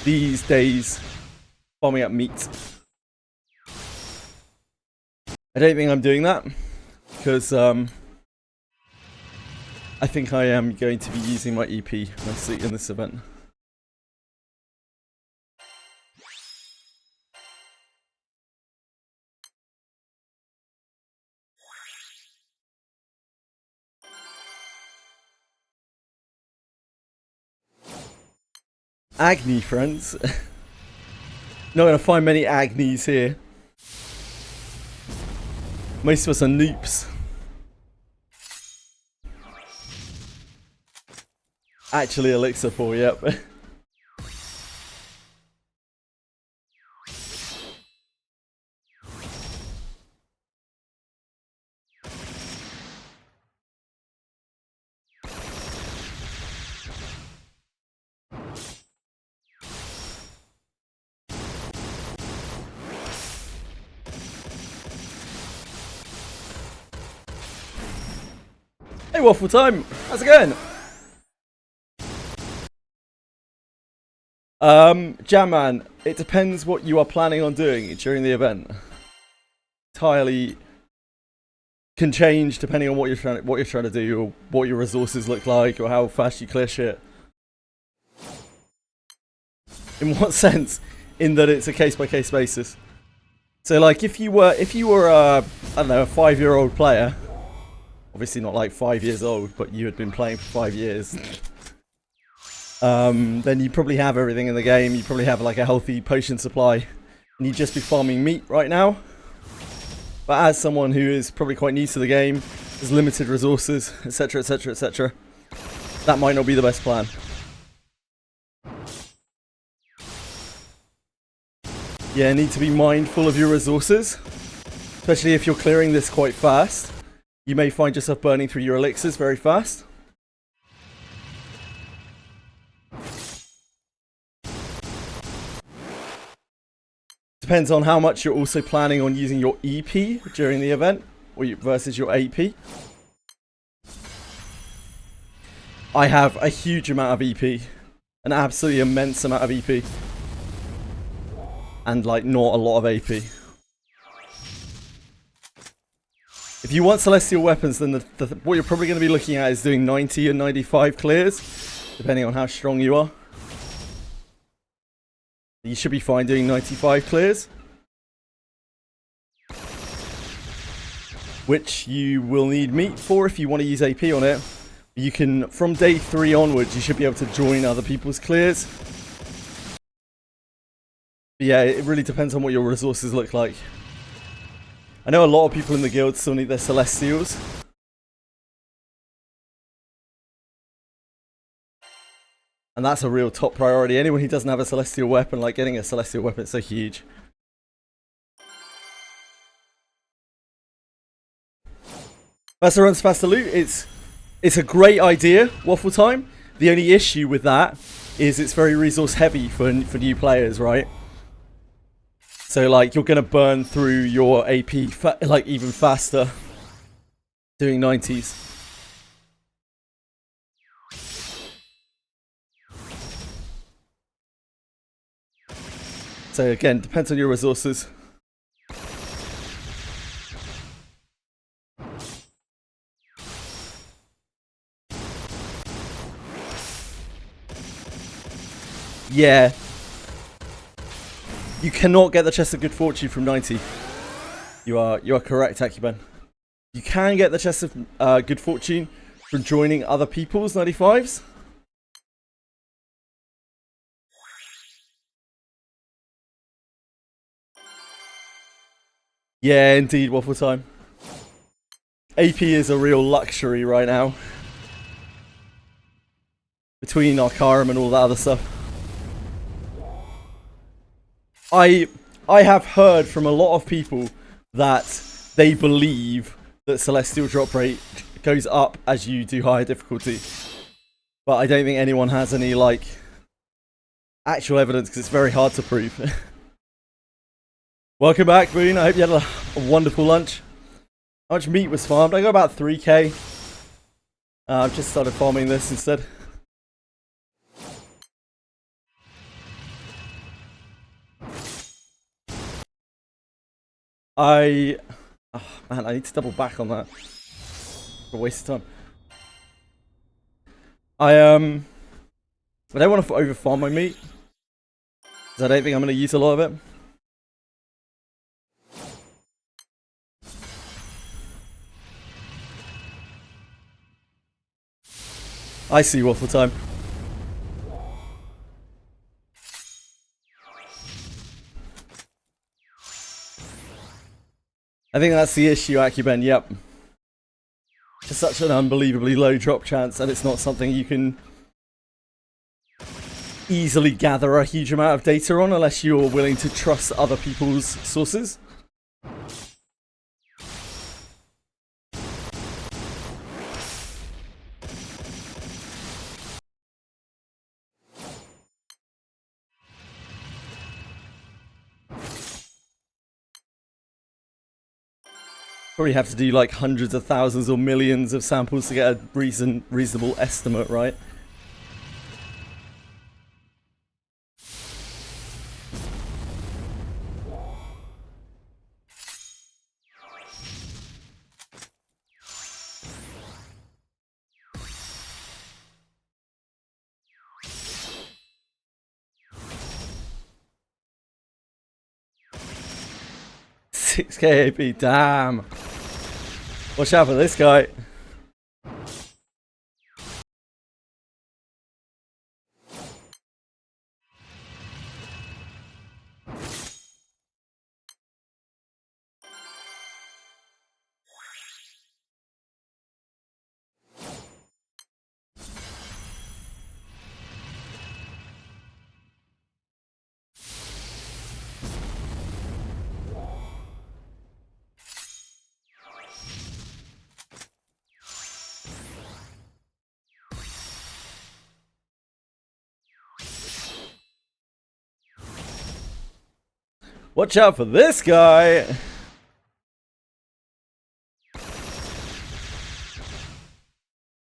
these days farming up meat. I don't think I'm doing that because I think I am going to be using my EP mostly in this event. Agni, friends. Not gonna find many Agnis here. Most of us are noobs. Actually, Elixir 4, yep. Hey, Waffle Time! How's it going? Jam Man, it depends what you are planning on doing during the event. Entirely can change depending on what you're trying to do, or what your resources look like, or how fast you clear shit. In what sense? In that it's a case-by-case basis. So, like, if you were I don't know, a 5-year-old player, obviously not like 5 years old, but you had been playing for 5 years, then you probably have everything in the game. You probably have like a healthy potion supply, and you'd just be farming meat right now. But as someone who is probably quite new to the game, has limited resources, etc, etc, etc, that might not be the best plan. Yeah, need to be mindful of your resources, especially if you're clearing this quite fast. You may find yourself burning through your elixirs very fast. Depends on how much you're also planning on using your EP during the event, or versus your AP. I have a huge amount of EP, an absolutely immense amount of EP, and like not a lot of AP. If you want Celestial Weapons, then what you're probably going to be looking at is doing 90 and 95 clears, depending on how strong you are. You should be fine doing 95 clears, which you will need meat for if you want to use AP on it. You can, from day 3 onwards, you should be able to join other people's clears. But yeah, it really depends on what your resources look like. I know a lot of people in the guild still need their Celestials. And that's a real top priority. Anyone who doesn't have a Celestial weapon, like getting a Celestial weapon is so huge. Faster runs, faster loot. It's a great idea, Waffle Time. The only issue with that is it's very resource heavy for new players, right? So like you're gonna burn through your AP like even faster doing 90s. So again, depends on your resources. Yeah. You cannot get the Chest of Good Fortune from 90. You are correct, Acuban. You can get the Chest of Good Fortune from joining other people's 95s. Yeah, indeed, waffle time. AP is a real luxury right now. Between Arcarum and all that other stuff. I have heard from a lot of people that they believe that Celestial drop rate goes up as you do higher difficulty. But I don't think anyone has any, like, actual evidence because it's very hard to prove. Welcome back, Boone. I hope you had a wonderful lunch. How much meat was farmed? I got about 3k. I've just started farming this instead. Oh man, I need to double back on that. It's a waste of time. I don't want to over farm my meat, because I don't think I'm going to use a lot of it. I see waffle time. I think that's the issue, AccuBen, yep. Just such an unbelievably low drop chance, and it's not something you can easily gather a huge amount of data on unless you're willing to trust other people's sources. Probably have to do like hundreds of thousands or millions of samples to get a reasonable estimate, right? $6k AP, damn. Watch out for this guy. Watch out for this guy.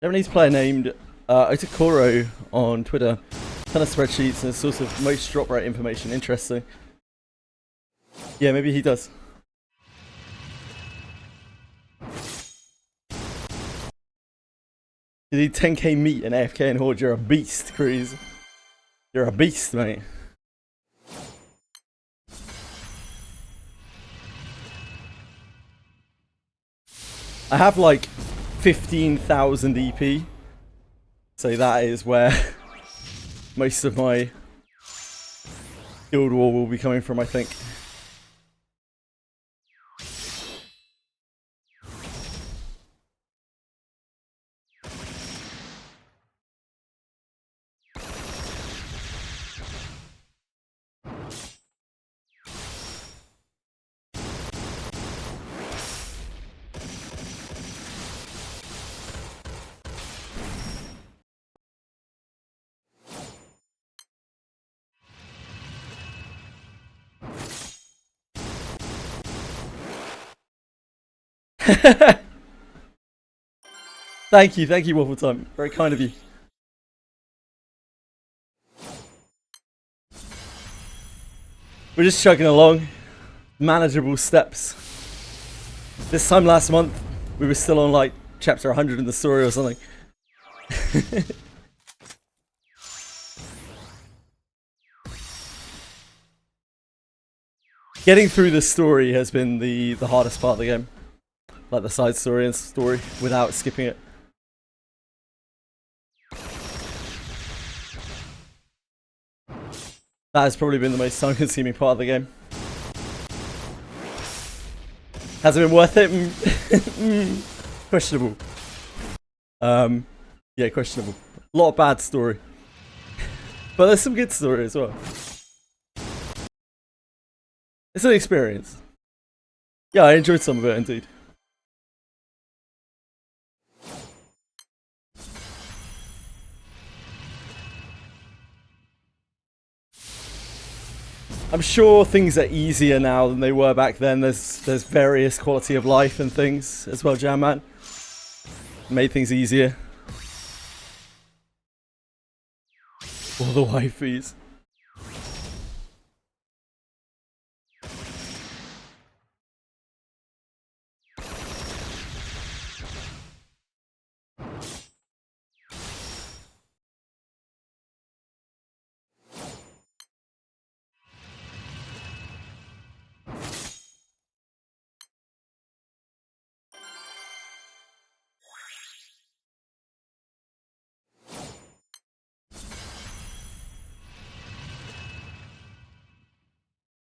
Japanese player named Otakoro on Twitter. Ton of spreadsheets and a source of most drop rate information. Interesting. Yeah, maybe he does. You need 10k meat and AFK and Horde. You're a beast, Crease. You're a beast, mate. I have like 15,000 EP, so that is where most of my guild war will be coming from, I think. Thank you, Waffle Time. Very kind of you. We're just chugging along. Manageable steps. This time last month, we were still on like chapter 100 in the story or something. Getting through the story has been the hardest part of the game. Like the side story and story, without skipping it. That has probably been the most time-consuming part of the game. Has it been worth it? Questionable. Yeah, questionable. A lot of bad story. But there's some good story as well. It's an experience. Yeah, I enjoyed some of it indeed. I'm sure things are easier now than they were back then. There's various quality of life and things as well, Jam Man. Made things easier. All the waifus.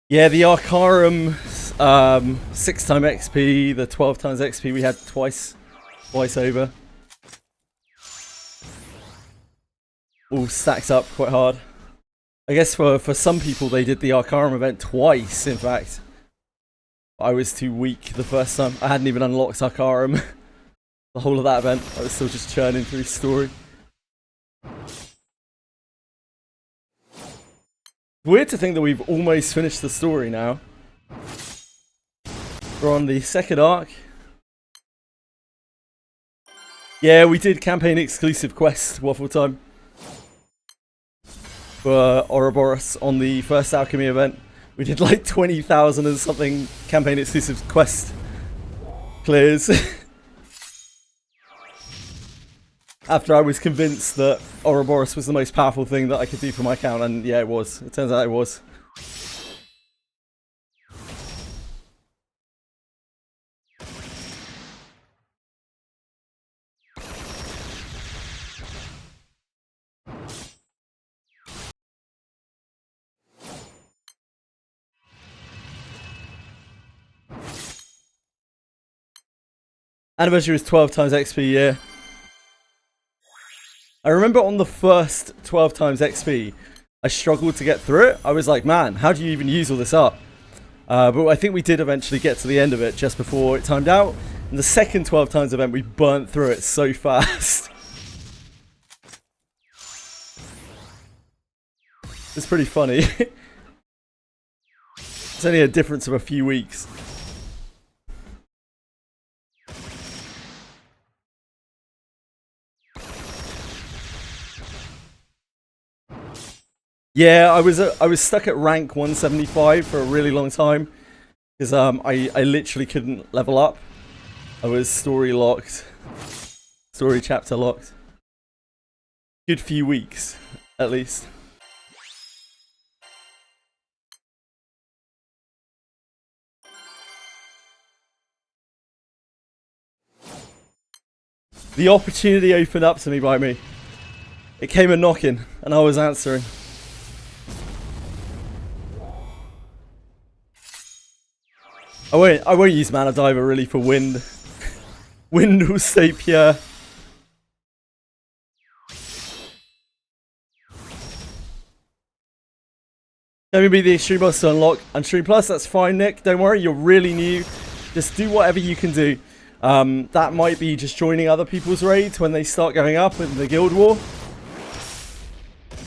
Yeah, the Arcarum 6 times XP, the 12 times XP we had twice over. All stacked up quite hard. I guess for some people they did the Arcarum event twice, in fact. I was too weak the first time. I hadn't even unlocked Arcarum. The whole of that event. I was still just churning through story. Weird to think that we've almost finished the story now. We're on the second arc. Yeah, we did campaign exclusive quest waffle time for Ouroboros on the first alchemy event. We did like 20,000 and something campaign exclusive quest clears. After I was convinced that Ouroboros was the most powerful thing that I could do for my account, and yeah, it was. It turns out it was. Anniversary was 12 times XP, yeah. I remember on the first 12 times XP, I struggled to get through it. I was like, man, how do you even use all this up? But I think we did eventually get to the end of it just before it timed out. And the second 12 times event, we burnt through it so fast. It's pretty funny. It's only a difference of a few weeks. Yeah, I was stuck at rank 175 for a really long time because I literally couldn't level up. I was story locked, story chapter locked. Good few weeks, at least. The opportunity opened up to me by me. It came a knocking, and I was answering. I won't use Mana Diver really for wind. Wind will stay pure. Don't be the Extreme Boss to unlock Unstream Plus, that's fine, Nick. Don't worry, you're really new. Just do whatever you can do. That might be just joining other people's raids when they start going up in the Guild War.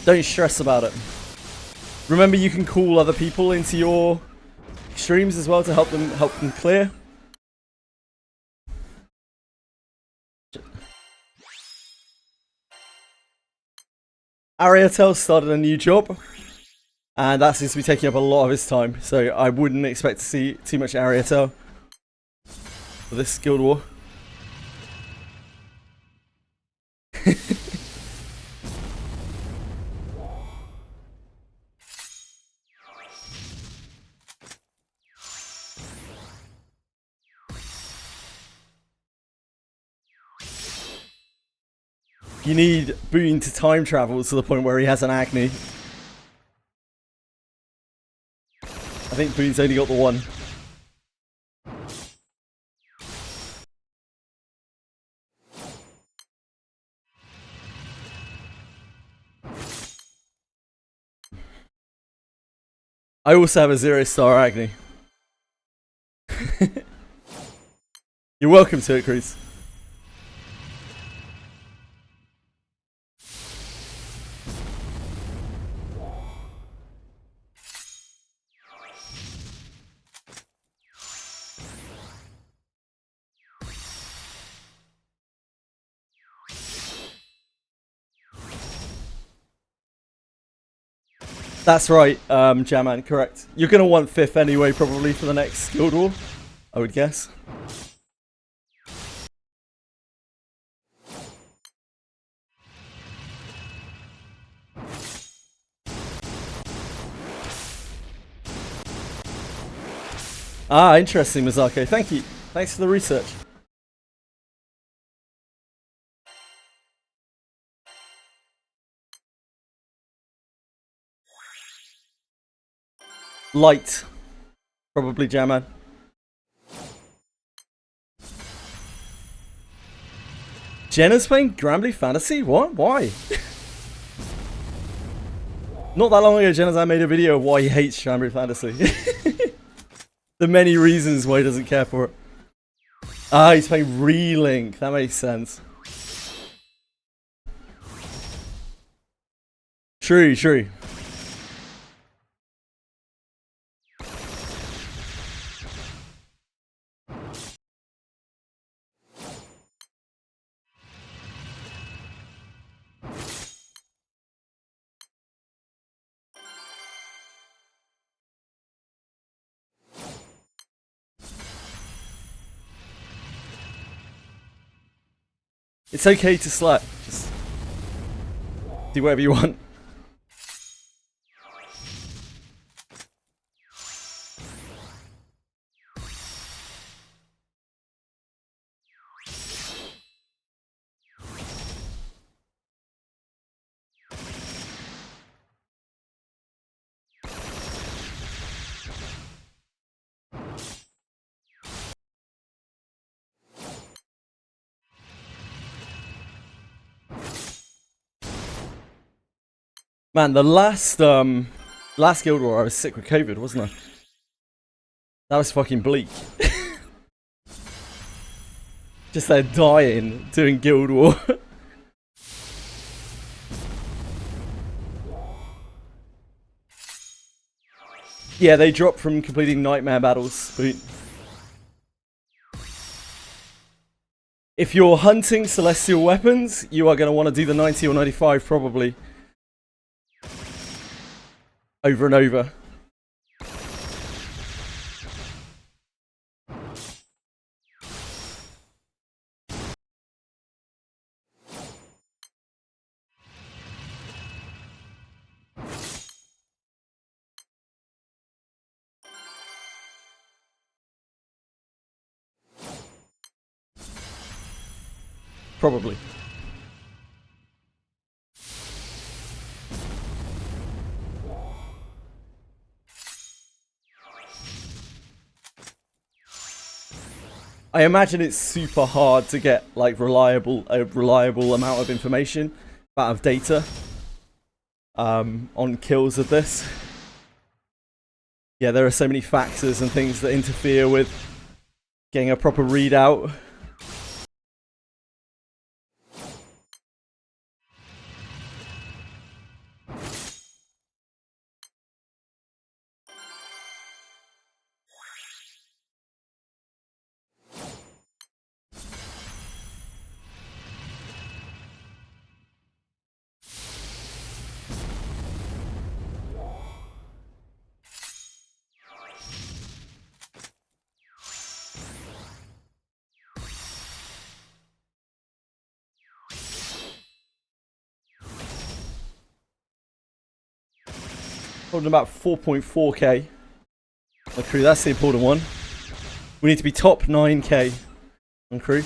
Don't stress about it. Remember, you can call other people into your streams as well to help them clear. Ariatel started a new job, and that seems to be taking up a lot of his time. So I wouldn't expect to see too much Ariatel for this Guild War. You need Boone to time travel to the point where he has an acne. think Boone's only got the one. I also have a 0-star Agni. You're welcome to it, Cruz. That's right, Jaman, correct. You're going to want 5th anyway, probably, for the next Guild War, I would guess. Ah, interesting, Mazako. Thank you. Thanks for the research. Light. Probably Jaman. Jenna's playing Granblue Fantasy? What? Why? Not that long ago, Jenna's made a video of why he hates Granblue Fantasy. The many reasons why he doesn't care for it. Ah, he's playing Relink. That makes sense. True, true. It's okay to slap. Just do whatever you want. Man, the last Guild War I was sick with COVID, wasn't I? That was fucking bleak. Just there dying, doing Guild War. Yeah, they dropped from completing Nightmare battles. But if you're hunting Celestial weapons, you are going to want to do the 90 or 95 probably. Over and over. Probably. I imagine it's super hard to get like a reliable amount of information, amount of data on kills of this. Yeah, there are so many factors and things that interfere with getting a proper readout. Holding about 4.4k. On crew, that's the important one. We need to be top 9k on crew.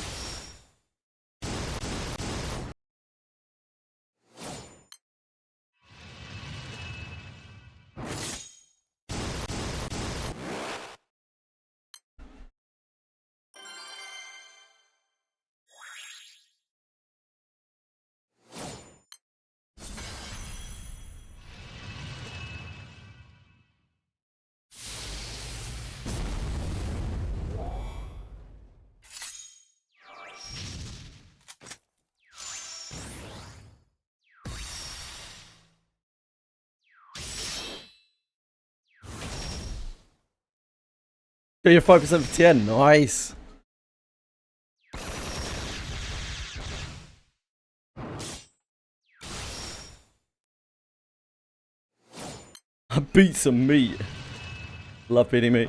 Got your 5% for TN. Nice. I beat some meat. Love beating meat.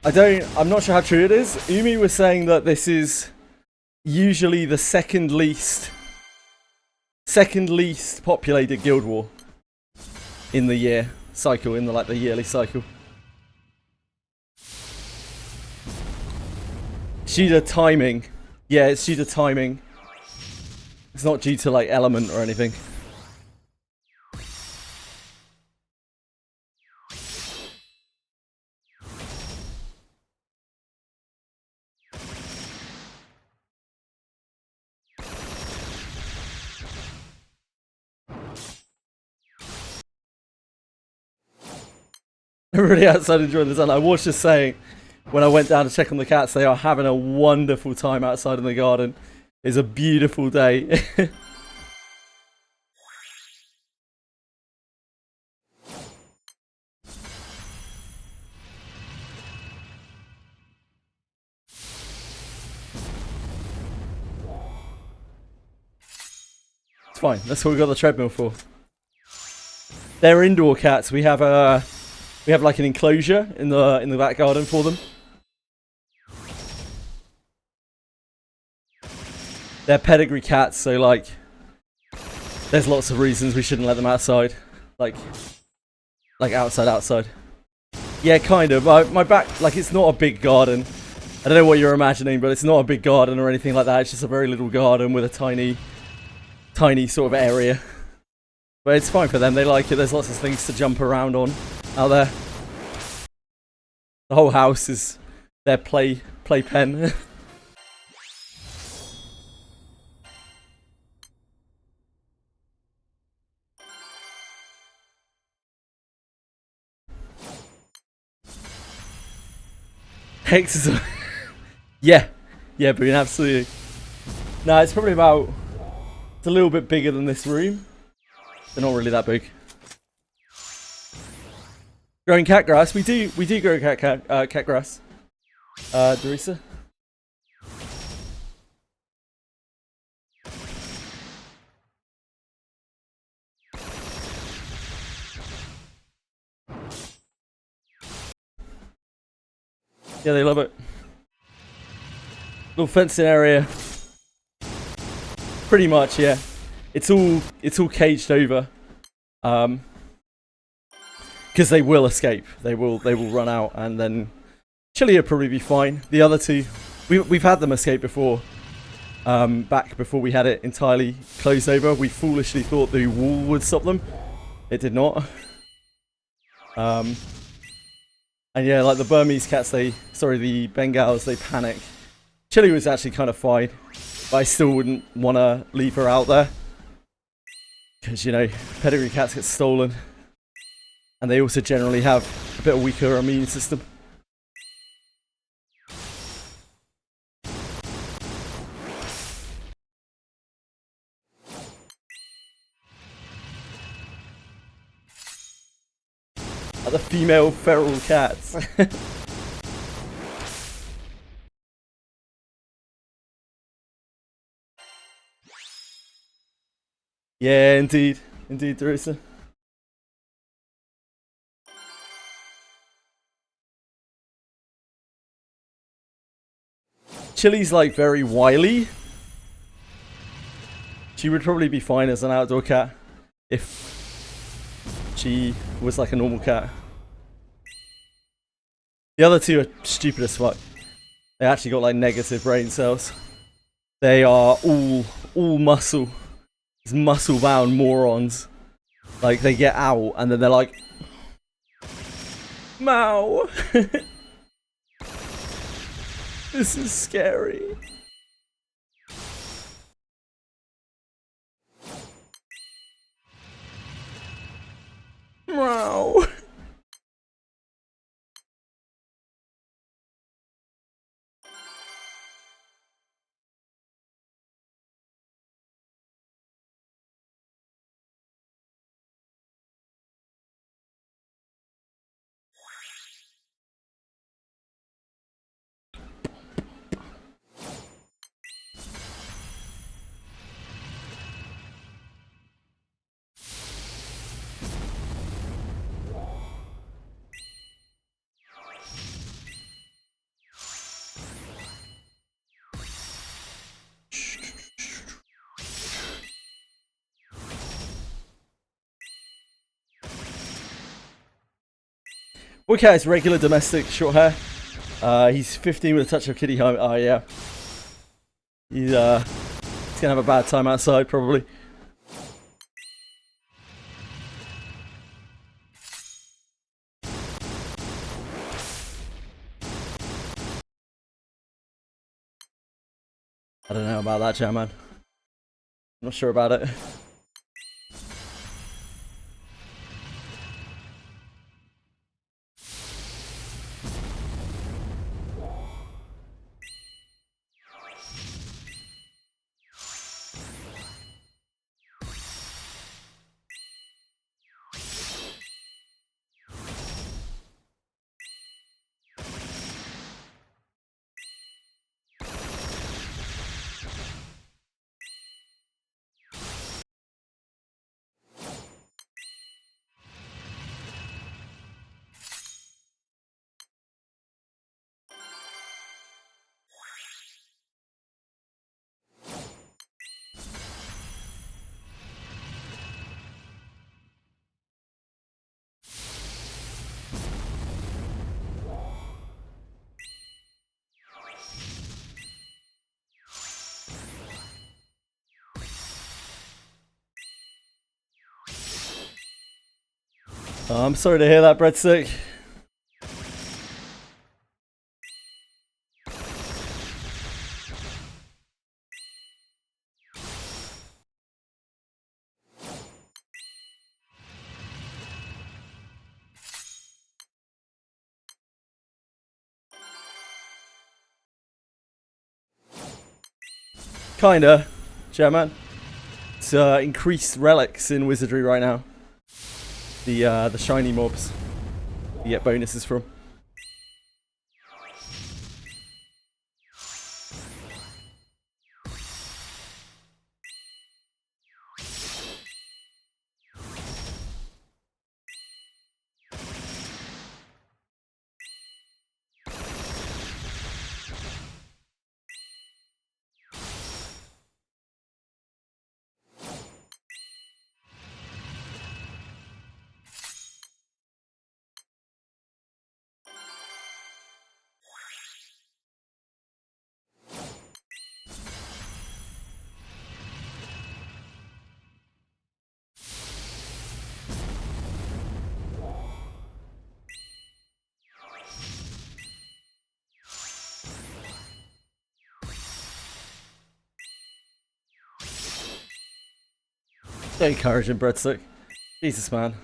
I'm not sure how true it is. Umi was saying that this is usually the second least populated guild war in the year cycle, in the yearly cycle. It's due to timing. Yeah, it's due to timing. It's not due to like element or anything. Everybody outside enjoying the sun. I was just saying, when I went down to check on the cats, they are having a wonderful time outside in the garden. It's a beautiful day. It's fine. That's what we got the treadmill for. They're indoor cats. We have like an enclosure in the back garden for them. They're pedigree cats, so like, there's lots of reasons we shouldn't let them outside, like outside. Yeah, kind of. My back, like, it's not a big garden. I don't know what you're imagining, but it's not a big garden or anything like that. It's just a very little garden with a tiny sort of area. But it's fine for them. They like it. There's lots of things to jump around on out there. The whole house is their playpen. Hex is yeah, Boone, absolutely. No, it's probably it's a little bit bigger than this room. They're not really that big. Growing cat grass. We do grow cat grass. Dorisa. Yeah, they love it. Little fencing area. Pretty much, yeah. It's all caged over. Because they will escape. They will run out, and then Chili will probably be fine. The other two, we've had them escape before. Back before we had it entirely closed over, we foolishly thought the wall would stop them. It did not. And yeah, like the Burmese cats, the Bengals, they panic. Chili was actually kind of fine, but I still wouldn't want to leave her out there. Because, you know, pedigree cats get stolen. And they also generally have a bit of weaker immune system. The female feral cats. Yeah, indeed, Teresa. Chili's like very wily. She would probably be fine as an outdoor cat if she was like a normal cat. The other two are stupid as fuck. They actually got like negative brain cells. They are all muscle. These muscle bound morons. Like they get out and then they're like, Mao. This is scary. Meow. Boycat is regular domestic short hair. He's 15 with a touch of kitty home. Oh yeah. He's gonna have a bad time outside probably. I don't know about that, Jam Man. I'm not sure about it. Oh, I'm sorry to hear that, Breadstick. Kinda, Chairman. It's increased relics in Wizardry right now. The shiny mobs you get bonuses from. So encouraging, Breadstick. Jesus, man.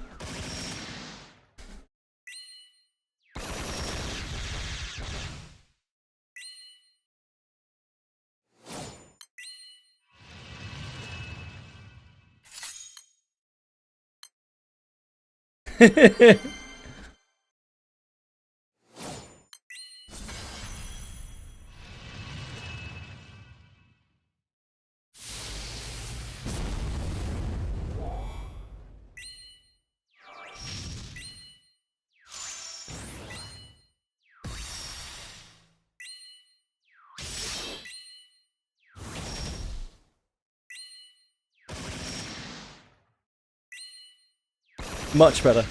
Much better.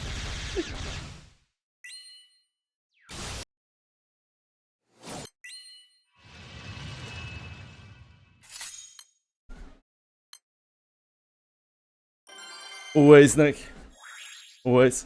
Always, Nick. Always.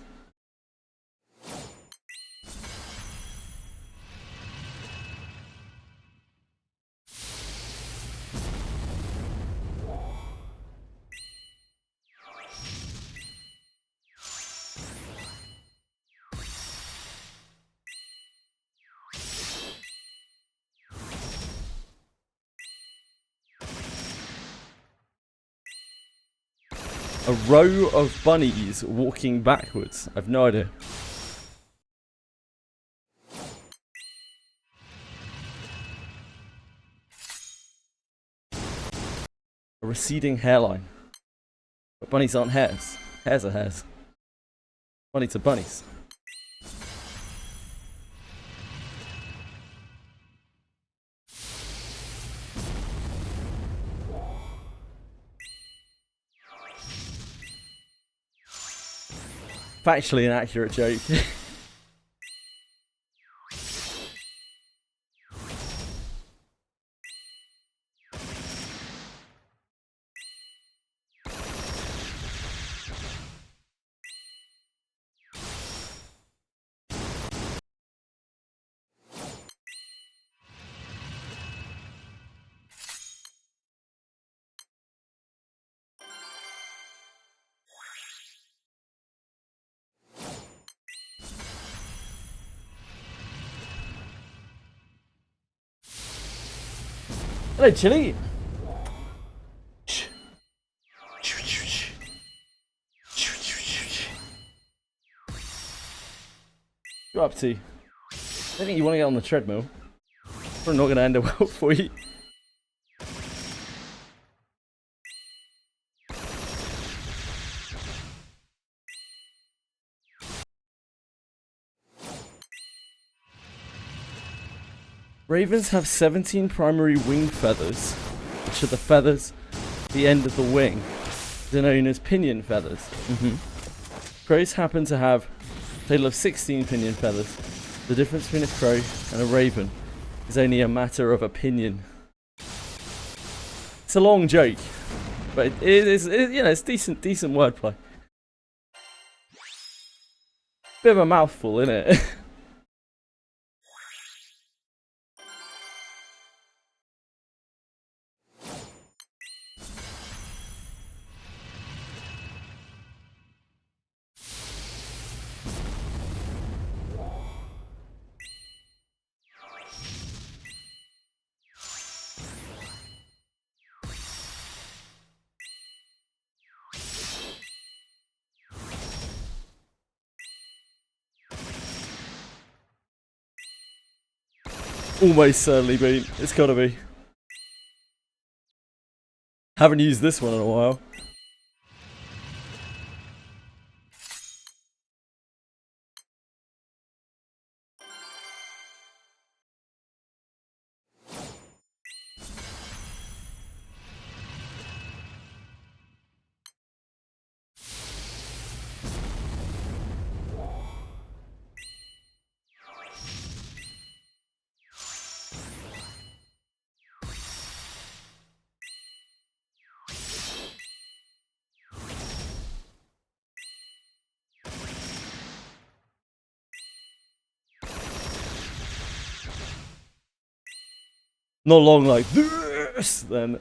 A row of bunnies walking backwards. I've no idea. A receding hairline. But bunnies aren't hares. Hares are hares. Bunnies are bunnies. Factually inaccurate joke. Hello, Chili. You're up to? I think you want to get on the treadmill. Probably not going to end it well for you. Ravens have 17 primary wing feathers, which are the feathers at the end of the wing. They're known as pinion feathers. Crows happen to have a total of 16 pinion feathers. The difference between a crow and a raven is only a matter of opinion. It's a long joke, but it's decent wordplay. Bit of a mouthful, isn't it? Almost certainly been. It's gotta be. Haven't used this one in a while. Not long like this, then.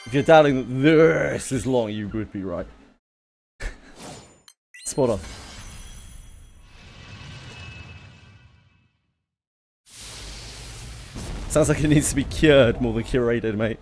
If you're doubting that this is long, you would be right. Spot on. Sounds like it needs to be cured more than curated, mate.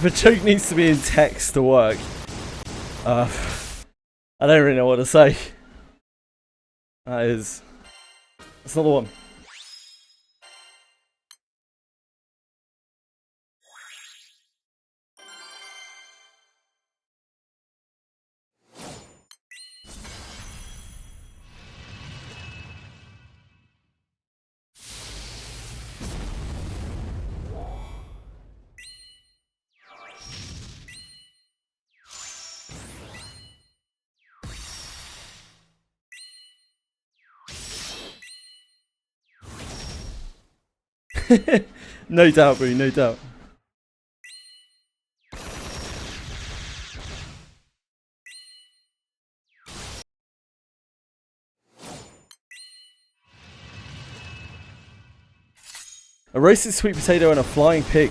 If a joke needs to be in text to work, I don't really know what to say. That's not the one. No doubt, bro, no doubt. A roasted sweet potato and a flying pig.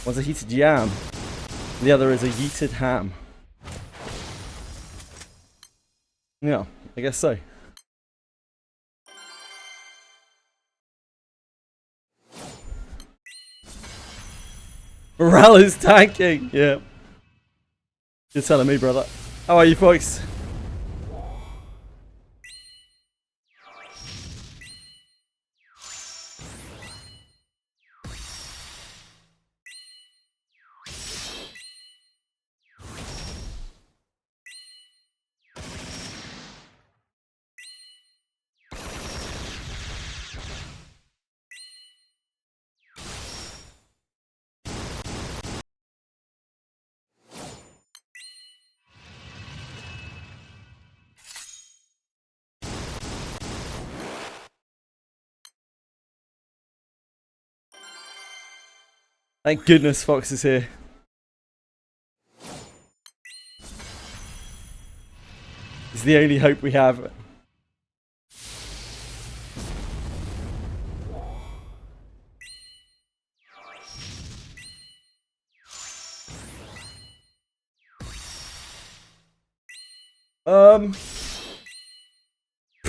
One's a heated yam, the other is a yeeted ham. Yeah, I guess so. Morale is tanking. Yeah. You're telling me, brother. How are you, folks? Thank goodness Fox is here. He's the only hope we have.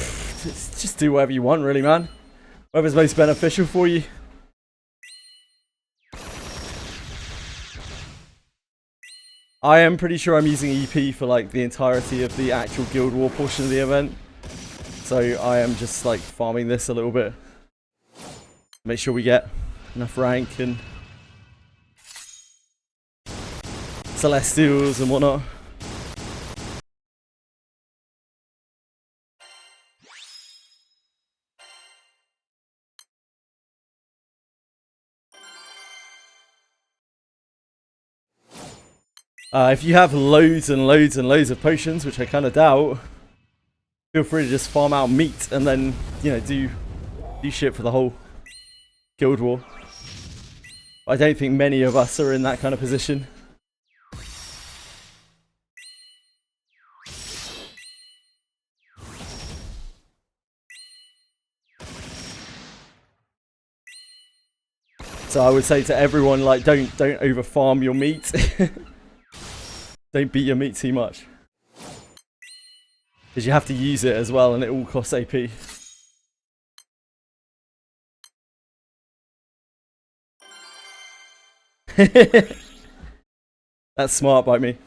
Just do whatever you want, really, man. Whatever's most beneficial for you. I am pretty sure I'm using EP for like the entirety of the actual Guild War portion of the event. So I am just like farming this a little bit. Make sure we get enough rank and Celestials and whatnot. If you have loads and loads and loads of potions, which I kind of doubt, feel free to just farm out meat and then, you know, do shit for the whole Guild War. I don't think many of us are in that kind of position. So I would say to everyone, like, don't over farm your meat. Don't beat your meat too much. Because you have to use it as well and it all costs AP. That's smart by me.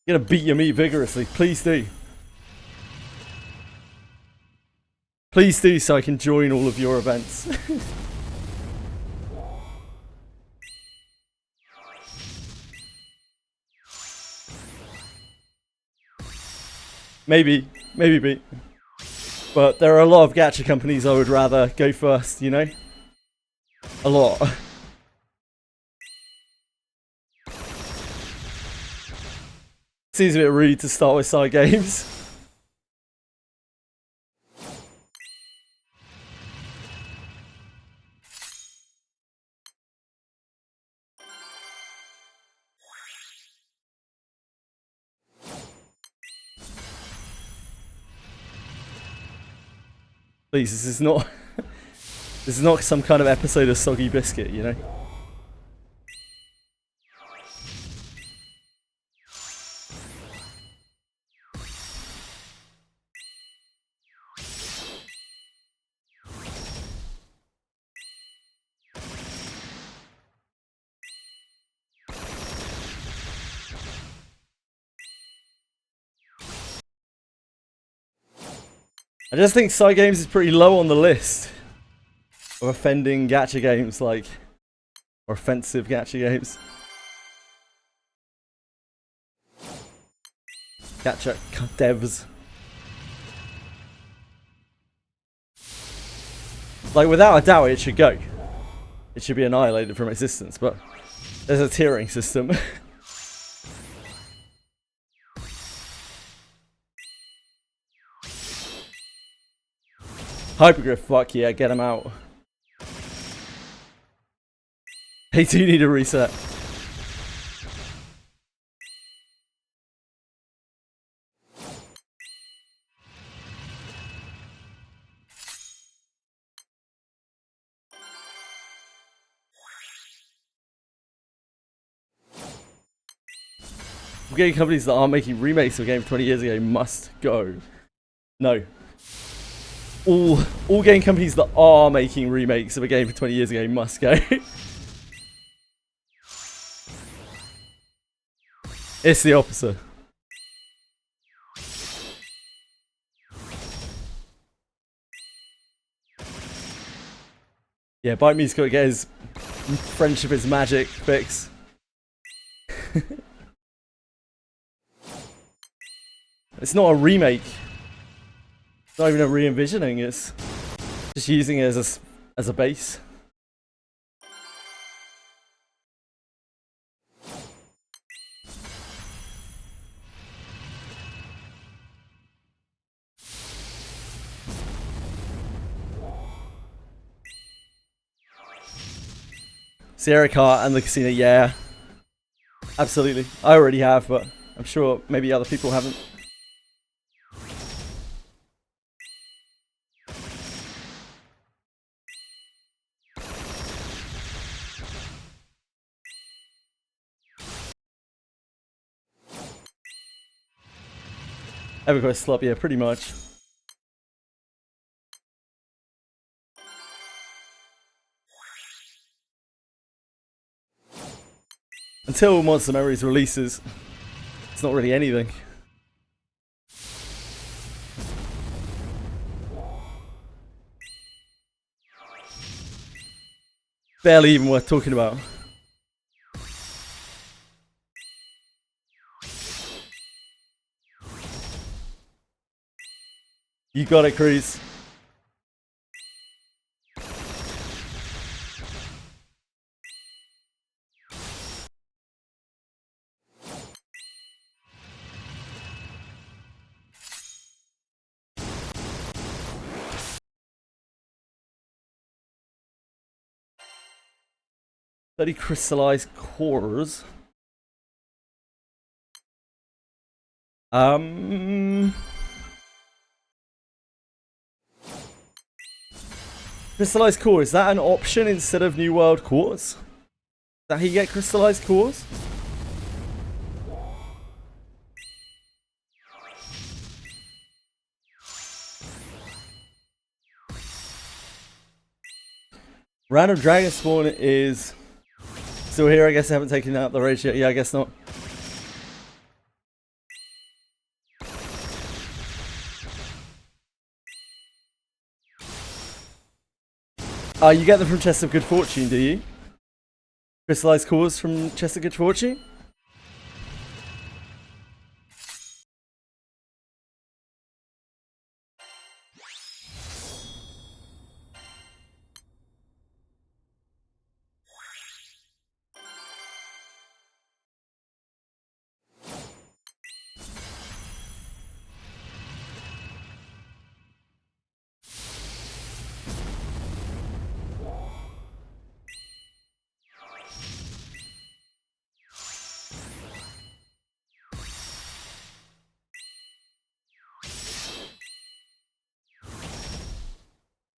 You're gonna beat your meat vigorously. Please do. Please do so I can join all of your events. Maybe beat. But there are a lot of gacha companies I would rather go first, you know? A lot. Seems a bit rude to start with side games. Please, this is not this is not some kind of episode of Soggy Biscuit, you know? I just think side games is pretty low on the list of offending gacha games, like, or offensive gacha games. Gacha devs. Like, without a doubt, it should go. It should be annihilated from existence, but there's a tiering system. Hypergriff, fuck yeah, get him out. They do need a reset. Game companies that are making remakes of a game 20 years ago must go. No. All game companies that are making remakes of a game from 20 years ago must go. It's the opposite. Yeah, Bite Me's got to get his Friendship is Magic fix. It's not a remake. It's not even a re-envisioning, it's just using it as a base. Sierra Kart and the casino, yeah. Absolutely. I already have, but I'm sure maybe other people haven't. EverQuest Slop, yeah, pretty much. Until Monster Memories releases, it's not really anything. Barely even worth talking about. You got it, Cruz. Study crystallized cores. Crystallized core, is that an option instead of New World cores? Is that how you get crystallized cores? Random Dragon Spawn is still here. I guess I haven't taken out the rage yet. Yeah, I guess not. You get them from Chest of Good Fortune, do you? Crystallized cores from Chest of Good Fortune?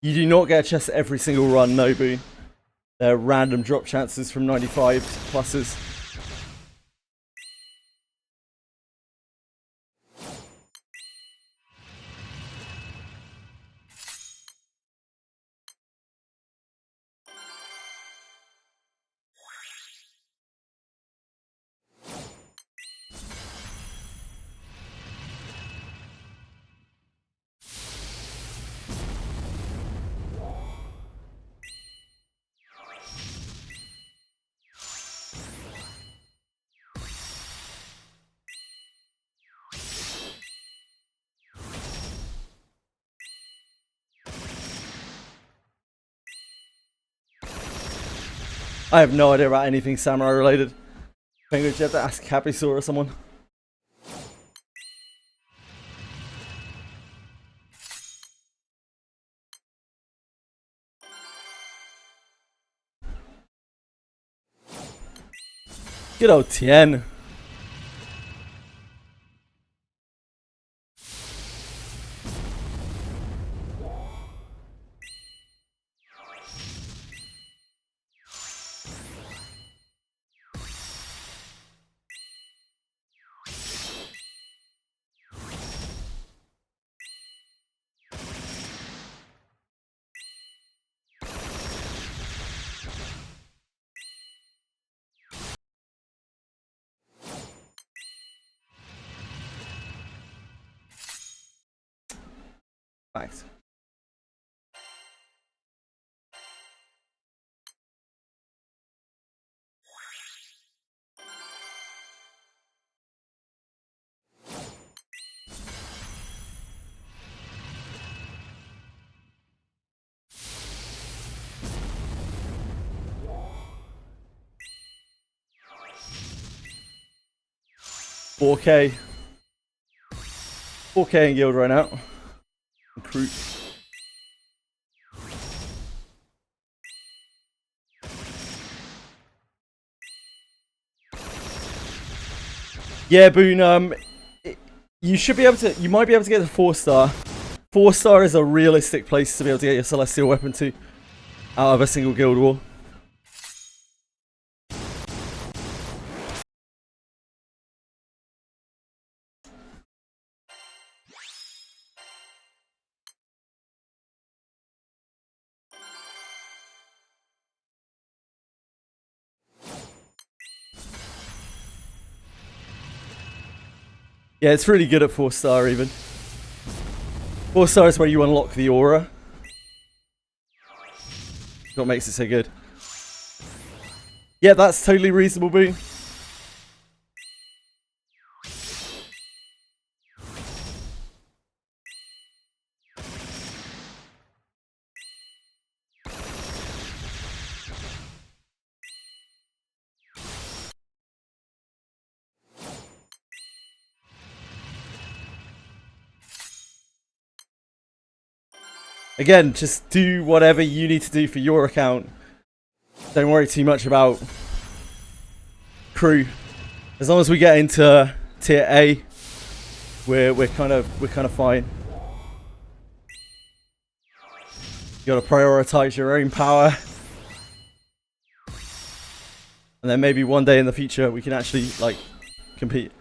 You do not get a chest every single run, Nobu. They're random drop chances from 95 pluses. I have no idea about anything samurai related. Penguin, you have to ask Capisaur or someone. Good old Tien. Thanks. $4K. $4K in guild right now. Recruit. Yeah, Boone, you should be able to, you might be able to get to 4-star. 4-star is a realistic place to be able to get your celestial weapon to out of a single guild war. Yeah, it's really good at 4-star even. 4-star is where you unlock the aura. What makes it so good. Yeah, that's totally reasonable, Boone. Again, just do whatever you need to do for your account. Don't worry too much about crew. As long as we get into tier A, we're kind of fine. You gotta prioritize your own power. And then maybe one day in the future we can actually like compete.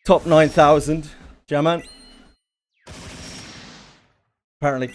Top 9,000, Jaman. Apparently.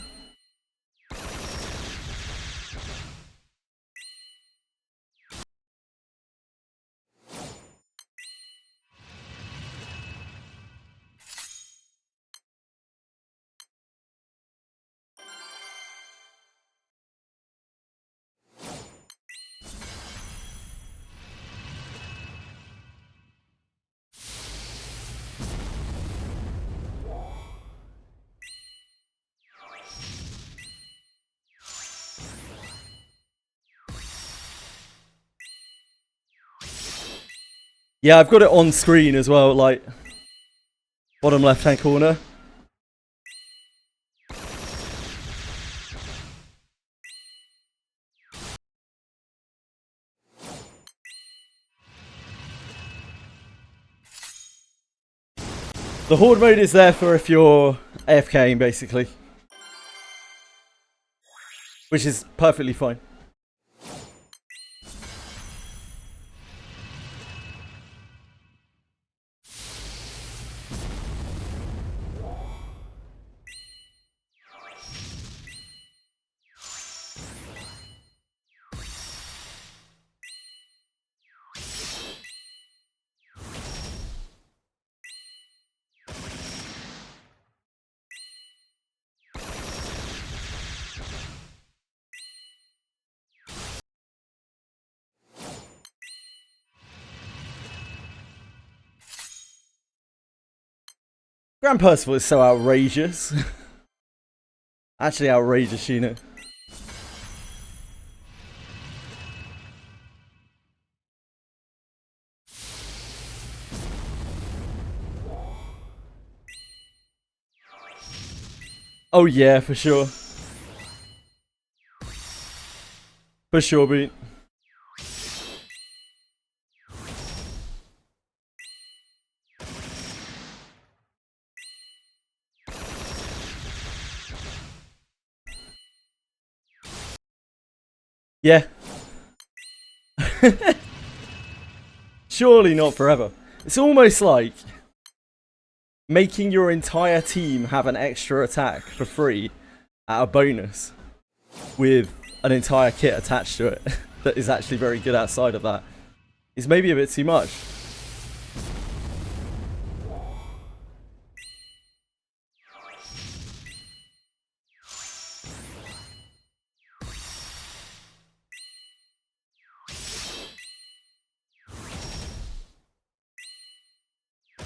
Yeah, I've got it on screen as well, like bottom left hand corner. The horde mode is there for if you're AFKing basically. Which is perfectly fine. Grand Percival is so outrageous. Actually outrageous, you know. Oh yeah, for sure. For sure, Beat. Yeah. Surely not forever. It's almost like making your entire team have an extra attack for free at a bonus with an entire kit attached to it that is actually very good outside of that is maybe a bit too much.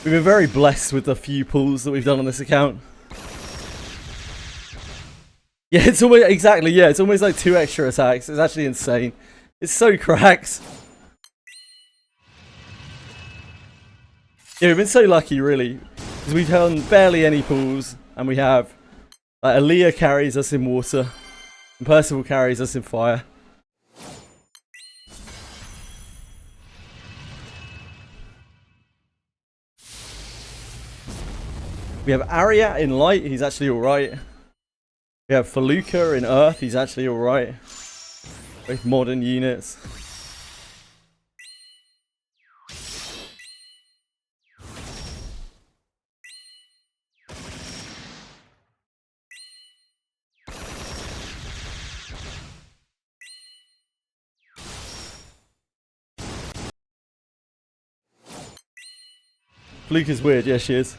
We've been very blessed with the few pulls that we've done on this account. Yeah, it's almost exactly. Yeah, it's almost like 2 extra attacks. It's actually insane. It's so cracked. Yeah, we've been so lucky, really, because we've done barely any pulls, and we have Aaliyah carries us in water, and Percival carries us in fire. We have Arya in light. He's actually all right. We have Feluca in earth. He's actually all right. Both modern units. Feluca's weird. Yeah, she is.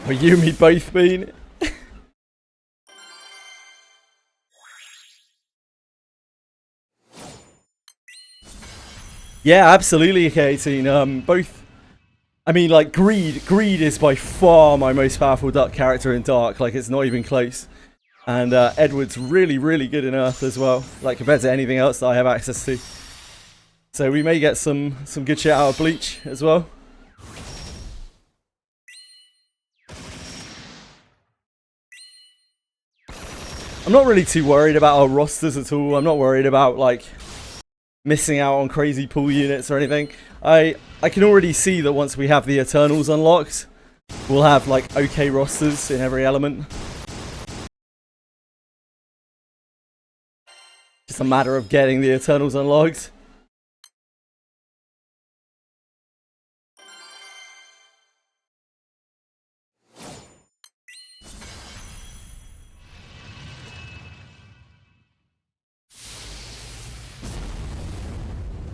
Oh, you and me both been. Yeah, absolutely, K18. Both. I mean, like, Greed is by far my most powerful Duck character in Dark. Like, it's not even close. And Edward's really, really good in Earth as well. Like, compared to anything else that I have access to. So we may get some good shit out of Bleach as well. I'm not really too worried about our rosters at all. I'm not worried about, like, missing out on crazy pool units or anything. I can already see that once we have the Eternals unlocked, we'll have, like, okay rosters in every element. Just a matter of getting the Eternals unlocked.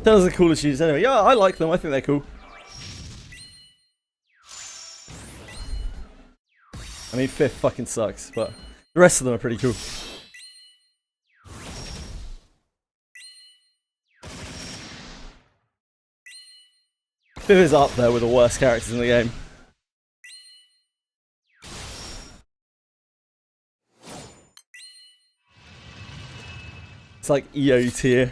Those are the coolest units anyway. Yeah, I like them. I think they're cool. I mean, 5th fucking sucks, but the rest of them are pretty cool. 5th is up there with the worst characters in the game. It's like EO tier.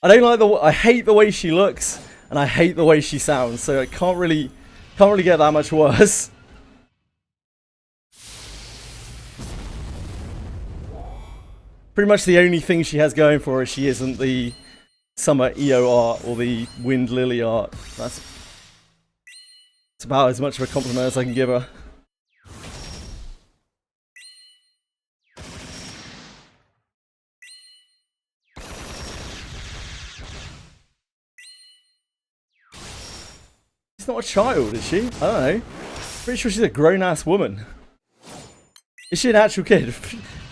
I don't like I hate the way she looks, and I hate the way she sounds, so it can't really get that much worse. Pretty much the only thing she has going for her is she isn't the Summer EO art or the Wind Lily art. That's about as much of a compliment as I can give her. She's not a child, is she? I don't know. Pretty sure she's a grown-ass woman. Is she an actual kid?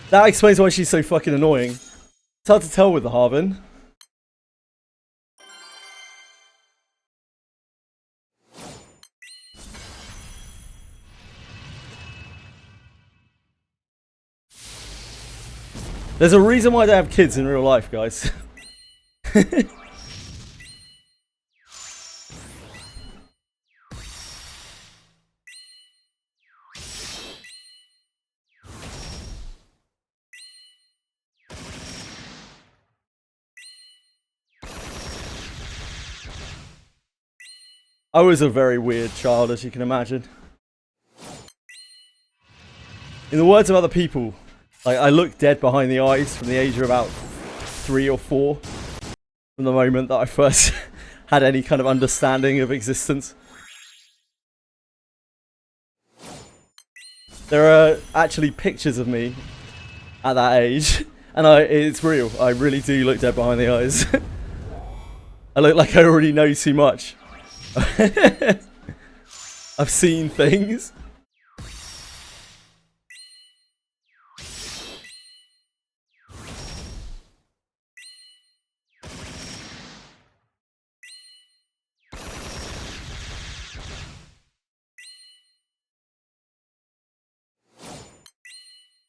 That explains why she's so fucking annoying. It's hard to tell with the Harvin. There's a reason why they have kids in real life, guys. I was a very weird child, as you can imagine. In the words of other people, like, I looked dead behind the eyes from the age of about 3 or 4, from the moment that I first had any kind of understanding of existence. There are actually pictures of me at that age, and it's real. I really do look dead behind the eyes. I look like I already know too much. I've seen things.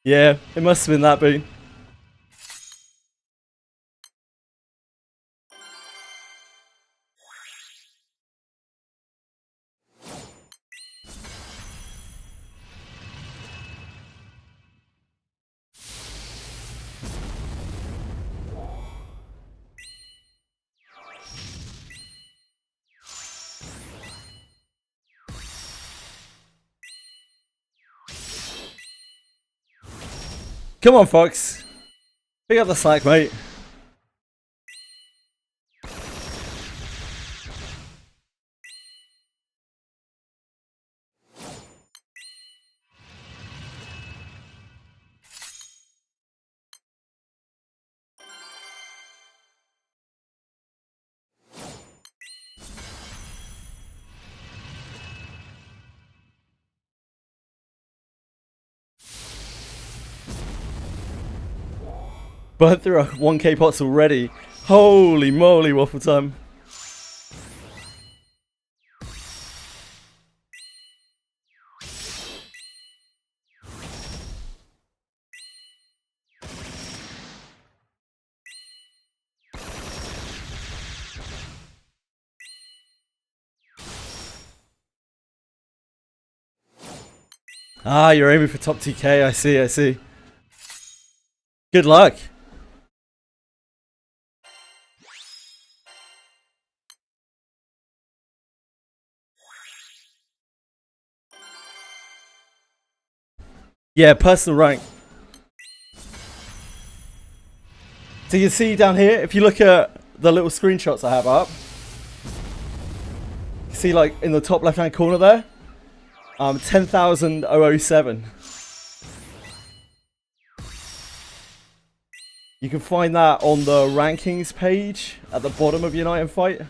Yeah, it must have been that boon. Come on, Fox. Pick up the slack, mate. Burnt through 1k pots already. Holy moly, waffle time. Ah, you're aiming for top 2k. I see, I see. Good luck. Yeah, personal rank. So you can see down here, if you look at the little screenshots I have up, you see like in the top left hand corner there, 10,007. You can find that on the rankings page at the bottom of Unite and Fight.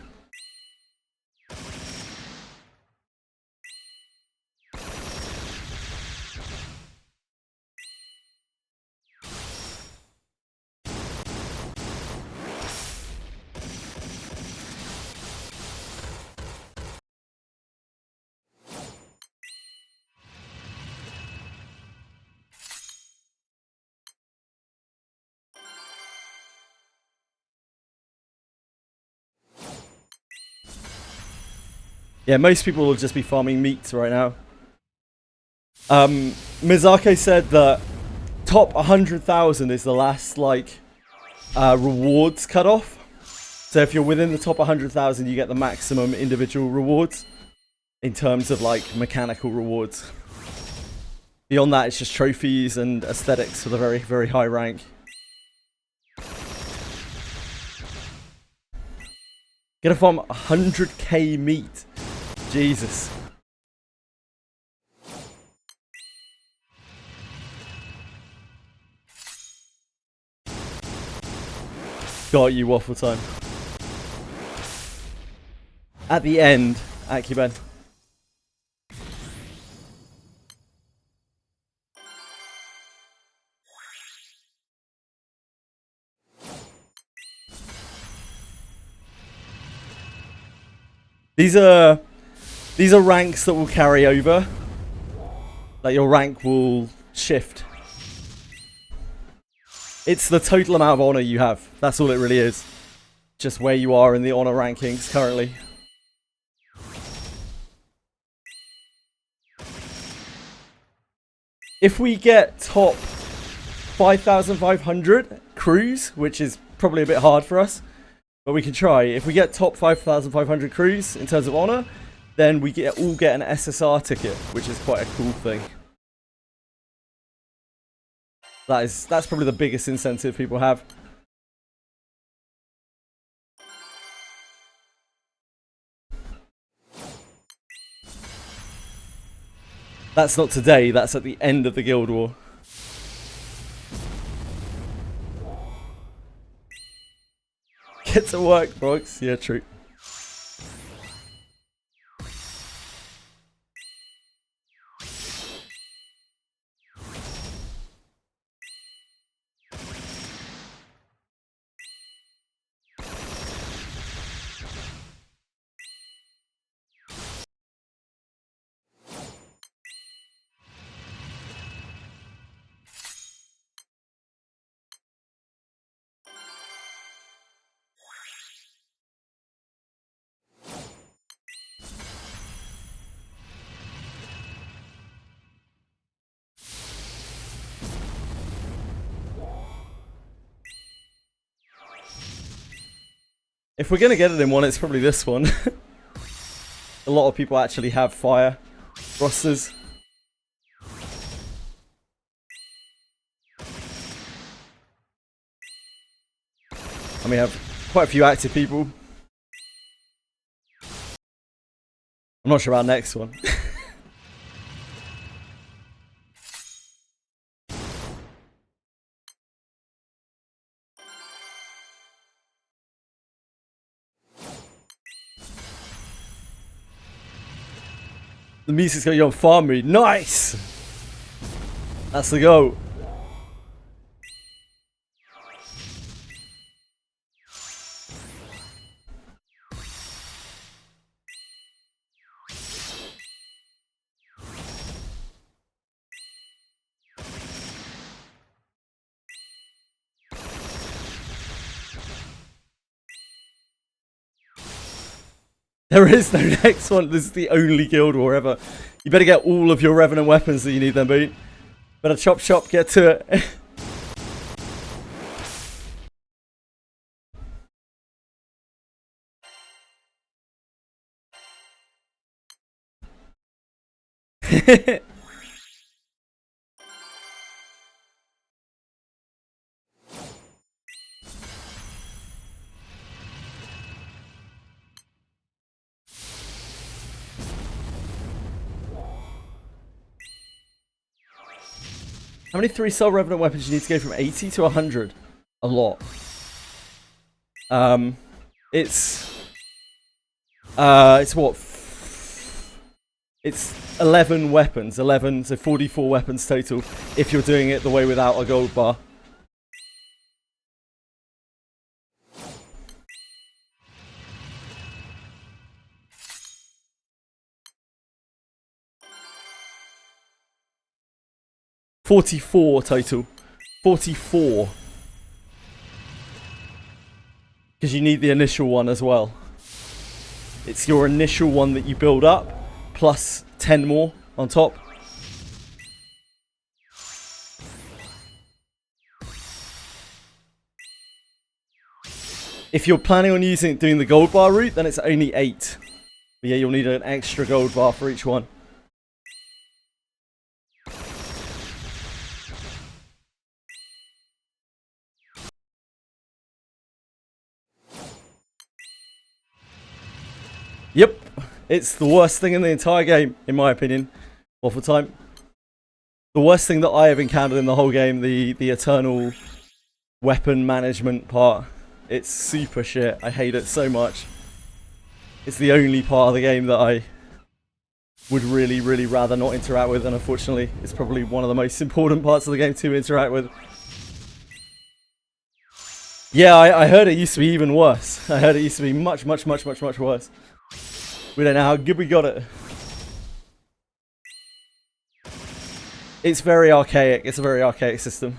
Yeah, most people will just be farming meat right now. Mizako said that top 100,000 is the last, like, rewards cutoff. So if you're within the top 100,000, you get the maximum individual rewards in terms of, like, mechanical rewards. Beyond that, it's just trophies and aesthetics for the very, very high rank. Gonna farm 100k meat. Jesus. Got you, waffle time. At the end, Akuben. These are ranks that will carry over. Like, your rank will shift. It's the total amount of honor you have. That's all it really is. Just where you are in the honor rankings currently. If we get top 5,500 crews, which is probably a bit hard for us, but we can try. If we get top 5,500 crews in terms of honor, then we all get an SSR ticket, which is quite a cool thing. That's probably the biggest incentive people have. That's not today, that's at the end of the Guild War. Get to work, Brox. Yeah, true. If we're going to get it in one, it's probably this one. A lot of people actually have fire rosters. And we have quite a few active people. I'm not sure about next one. The music's got you on farm mood. Nice! That's the go. There is no next one. This is the only Guild War ever. You better get all of your Revenant weapons that you need then, boot. Better chop chop, get to it. How many 3-star Revenant weapons do you need to go from 80 to 100? A lot. It's what? It's 11 weapons. 11, so 44 weapons total if you're doing it the way without a gold bar. $44 total. 44. Because you need the initial one as well. It's your initial one that you build up, plus 10 more on top. If you're planning on doing the gold bar route, then it's only 8. But yeah, you'll need an extra gold bar for each one. Yep, it's the worst thing in the entire game, in my opinion. Waffle time. The worst thing that I have encountered in the whole game, the eternal weapon management part. It's super shit. I hate it so much. It's the only part of the game that I would really, really rather not interact with, and unfortunately, it's probably one of the most important parts of the game to interact with. Yeah, I heard it used to be even worse. I heard it used to be much, much, much, much, much worse. We don't know how good we got it. It's very archaic. It's a very archaic system.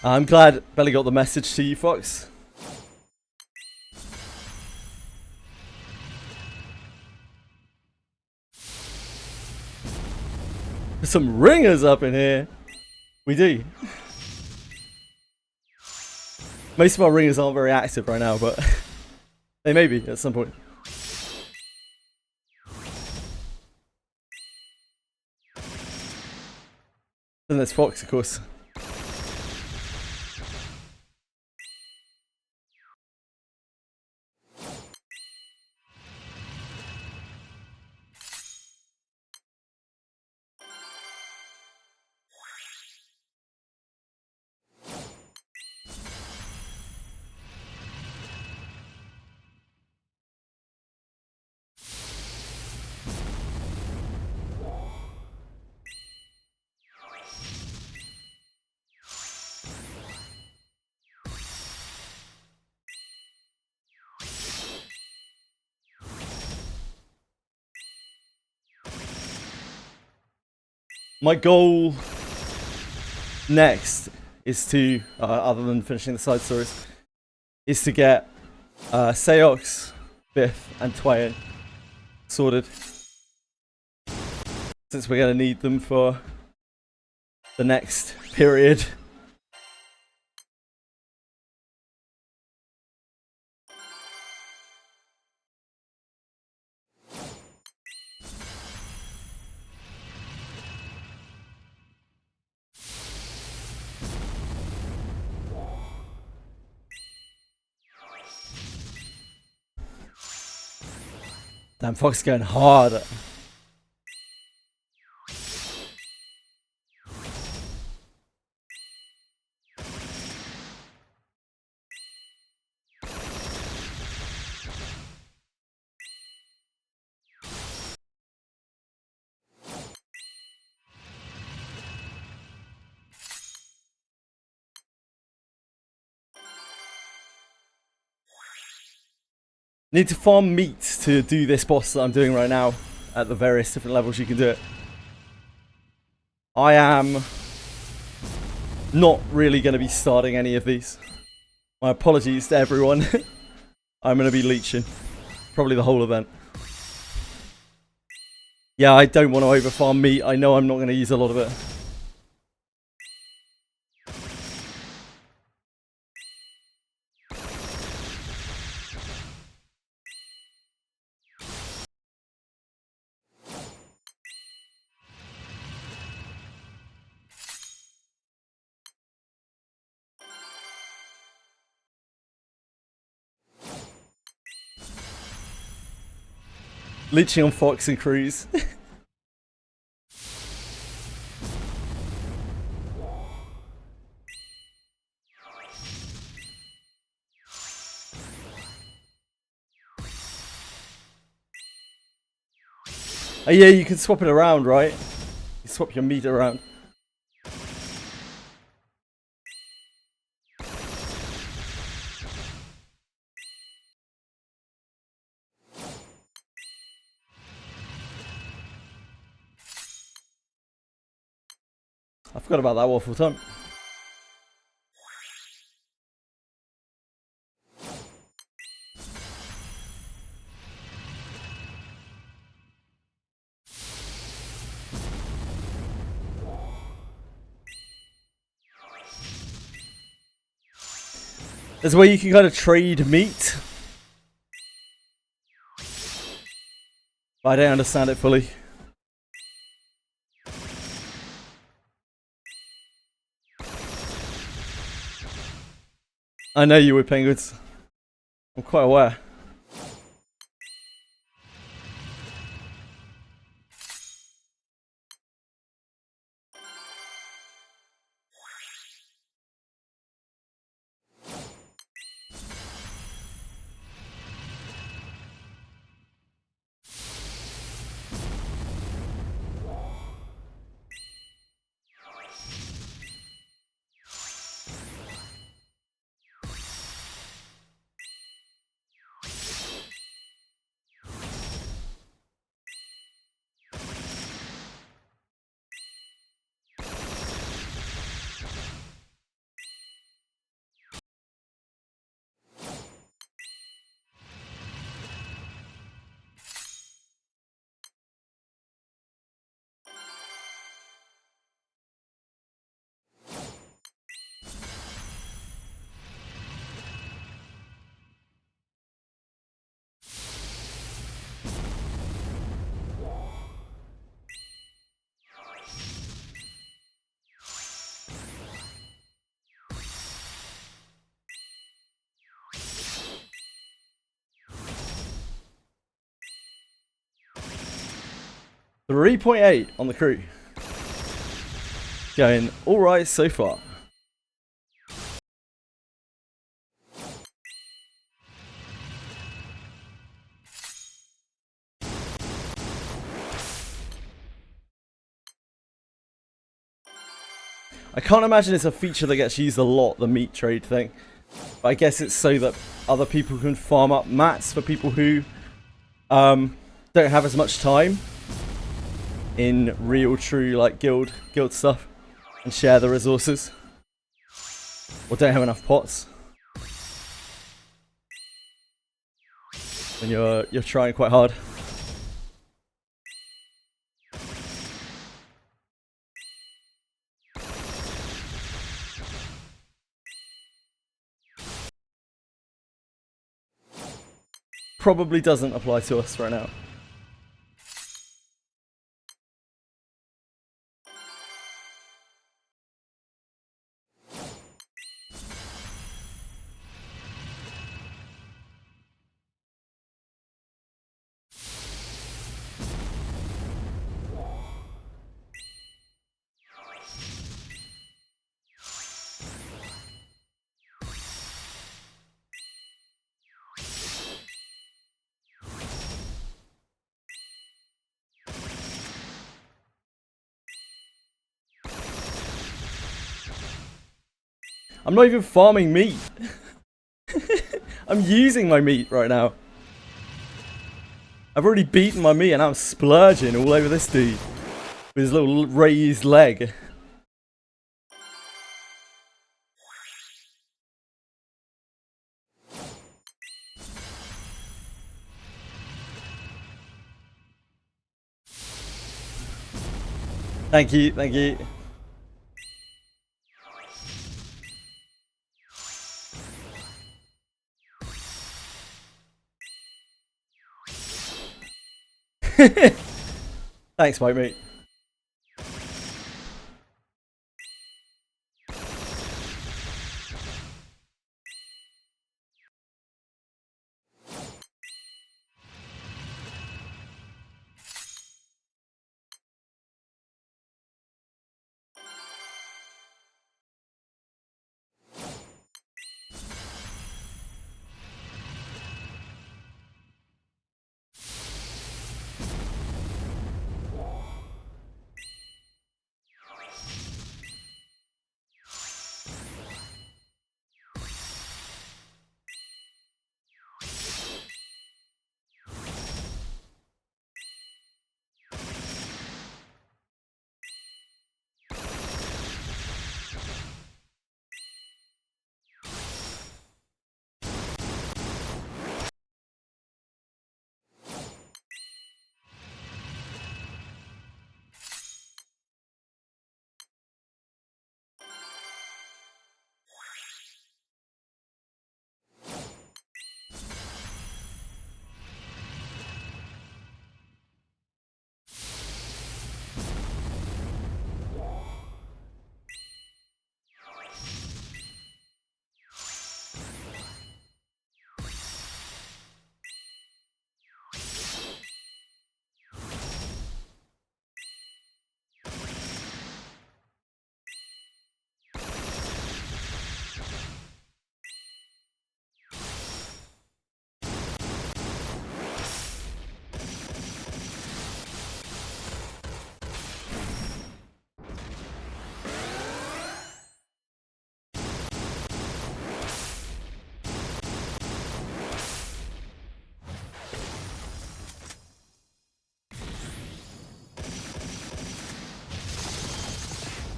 I'm glad Belly got the message to you, Fox. some ringers up in here. We do. Most of our ringers aren't very active right now, but they may be at some point. Then there's Fox, of course. My goal next is to, other than finishing the side stories, is to get Seox, Biff, and Twain sorted. Since we're going to need them for the next period. Damn, Fox is going hard. Need to farm meat to do this boss that I'm doing right now at the various different levels you can do it. I am not really going to be starting any of these. My apologies to everyone. I'm going to be leeching. Probably the whole event. Yeah, I don't want to overfarm meat. I know I'm not going to use a lot of it. Leeching on Fox and Cruz. Oh yeah, you can swap it around, right? You swap your meat around. I forgot about that waffle time. There's a way you can kind of trade meat. But I don't understand it fully. I know you would, penguins. I'm quite aware. 3.8 on the crew. Going alright so far. I can't imagine it's a feature that gets used a lot, the meat trade thing. But I guess it's so that other people can farm up mats for people who don't have as much time in real, true, like guild stuff, and share the resources, or don't have enough pots when you're trying quite hard. Probably doesn't apply to us right now. I'm not even farming meat. I'm using my meat right now. I've already beaten my meat and I'm splurging all over this dude with his little raised leg. Thank you, thank you. Thanks, mate.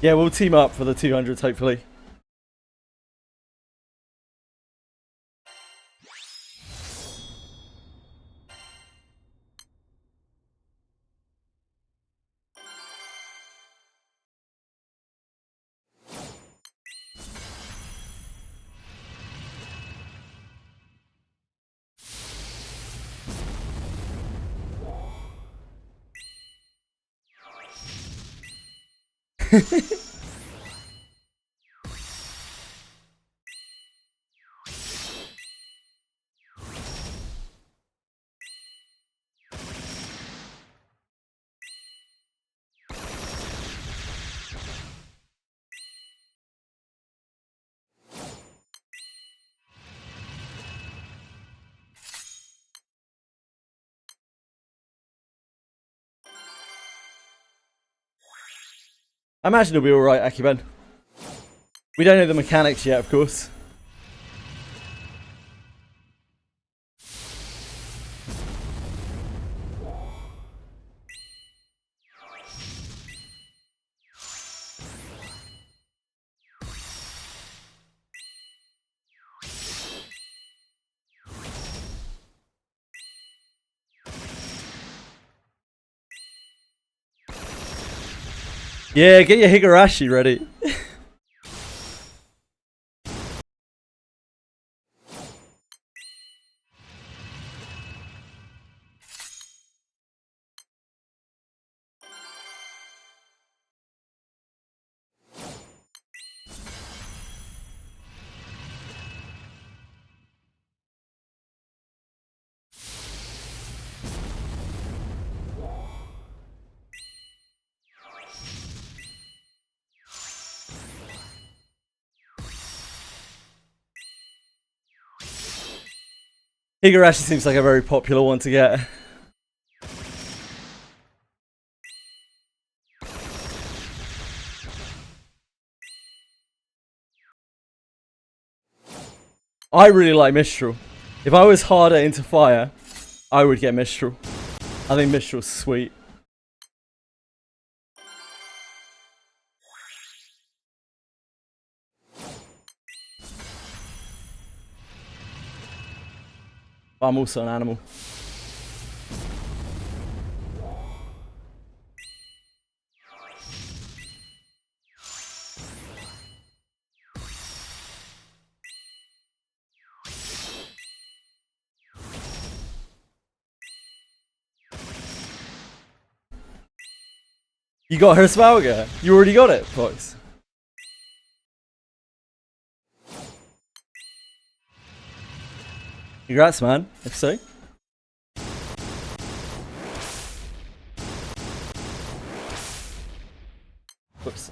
Yeah, we'll team up for the 200s, hopefully. I imagine it'll be alright, Akiben. We don't know the mechanics yet, of course. Yeah, get your Higurashi ready. Higurashi seems like a very popular one to get. I really like Mistral. If I was harder into fire, I would get Mistral. I think Mistral's sweet. But I'm also an animal. You got her Svalga. You already got it, Fox. Congrats, man. If so. Whoops.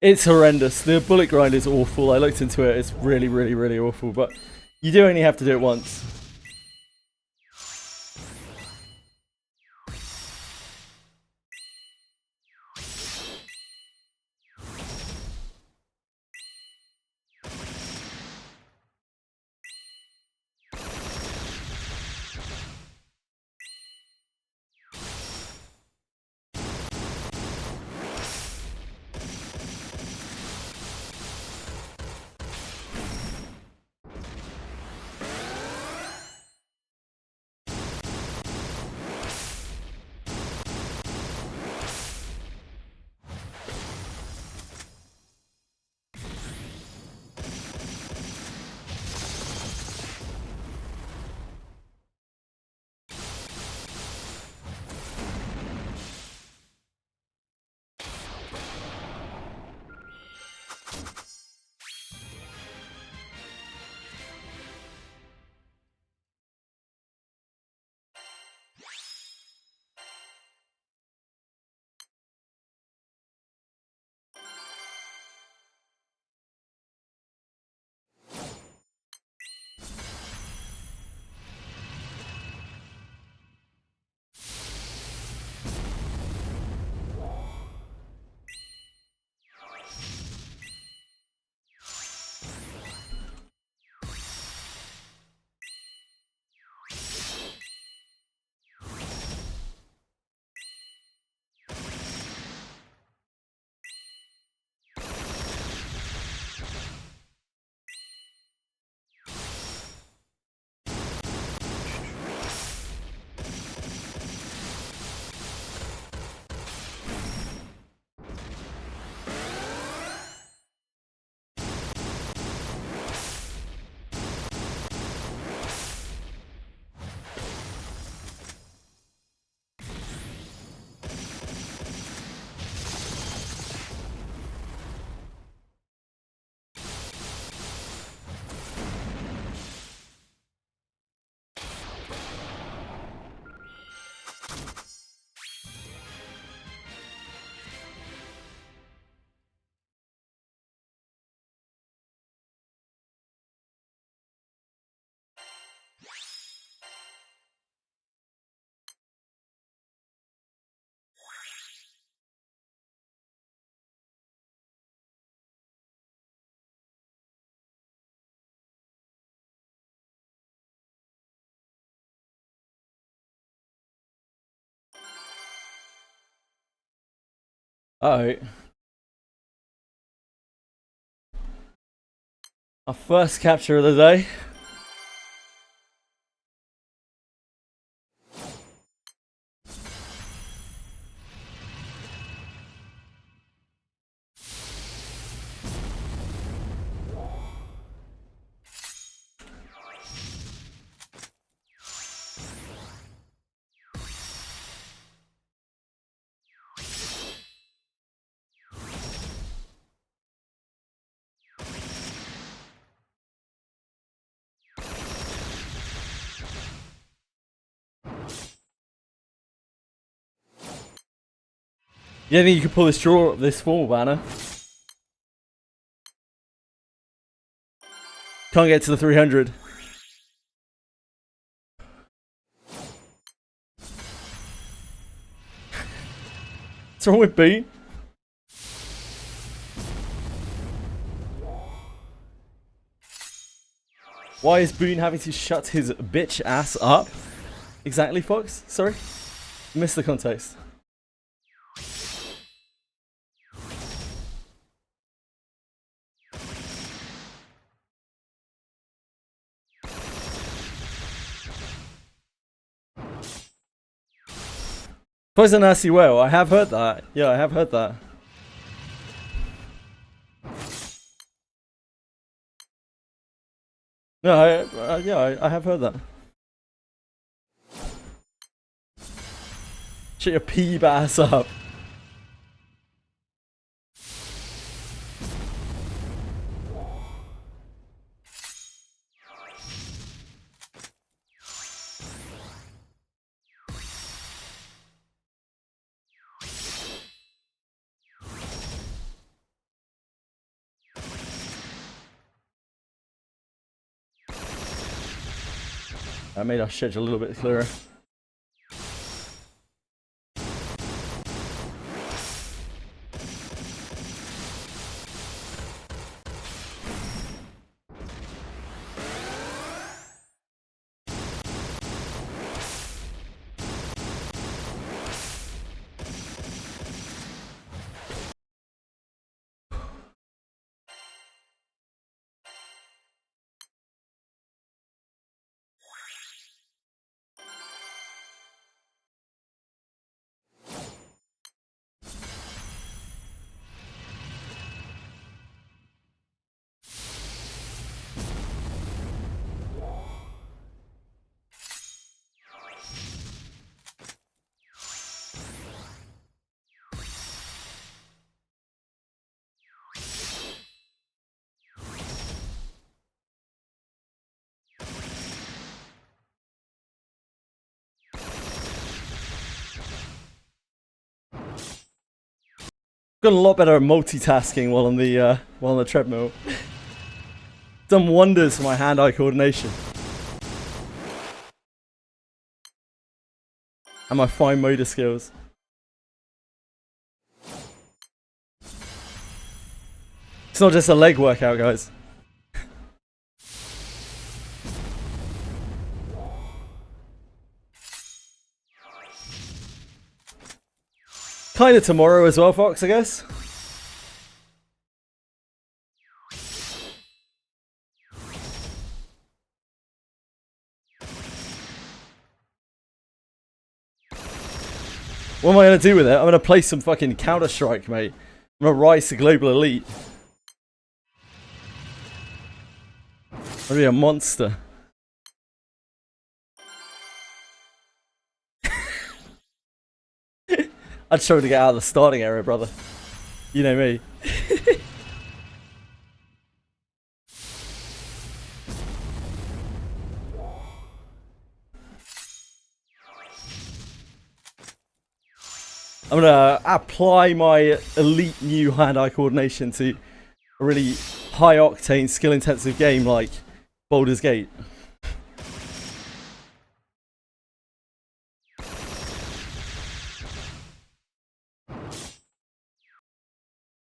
It's horrendous. The bullet grind is awful. I looked into it. It's really, really, really awful. But you do only have to do it once. Alright. Our first capture of the day. You don't think you could pull this draw up this full banner? Can't get to the 300. What's wrong with Boone? Why is Boone having to shut his bitch ass up? Exactly, Fox? Sorry? Missed the context. Poison nasty whale, I have heard that. Yeah, I have heard that. No, I have heard that. Shut your pee-bass up. That made our schedule a little bit clearer. Got a lot better at multitasking while on the treadmill. Done wonders for my hand-eye coordination. And my fine motor skills. It's not just a leg workout, guys. Kinda tomorrow as well, Fox, I guess. What am I gonna do with it? I'm gonna play some fucking Counter-Strike, mate. I'm gonna rise to global elite. I'm gonna be a monster. I'd struggle to get out of the starting area, brother. You know me. I'm gonna apply my elite new hand-eye coordination to a really high-octane, skill-intensive game like Baldur's Gate.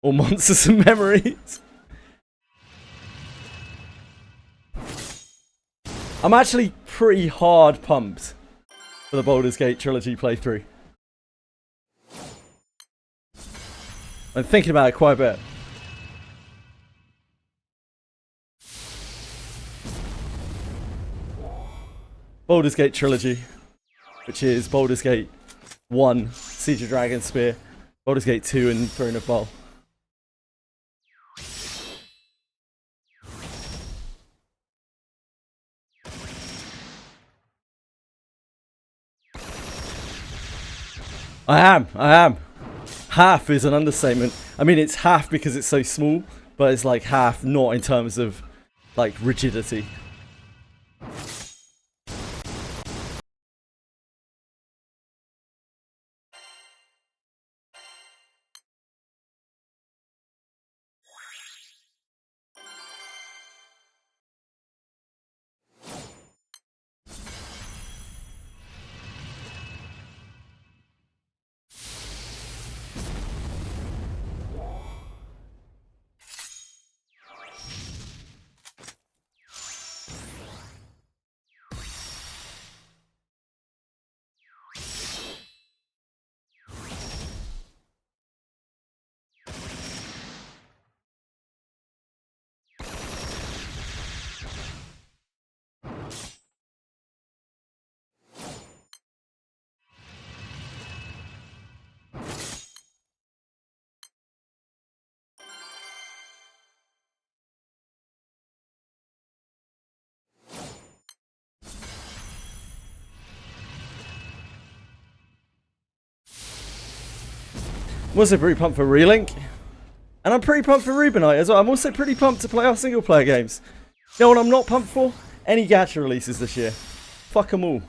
Or Monsters and Memories. I'm actually pretty hard pumped for the Baldur's Gate trilogy playthrough. I'm thinking about it quite a bit. Baldur's Gate Trilogy, which is Baldur's Gate 1, Siege of Dragonspear, Baldur's Gate 2, and Throne of Bhaal. I am. Half is an understatement. I mean, it's half because it's so small, but it's like half not in terms of like rigidity. I'm also pretty pumped for Relink. And I'm pretty pumped for Rubinite as well. I'm also pretty pumped to play our single player games. You know what I'm not pumped for? Any gacha releases this year. Fuck them all.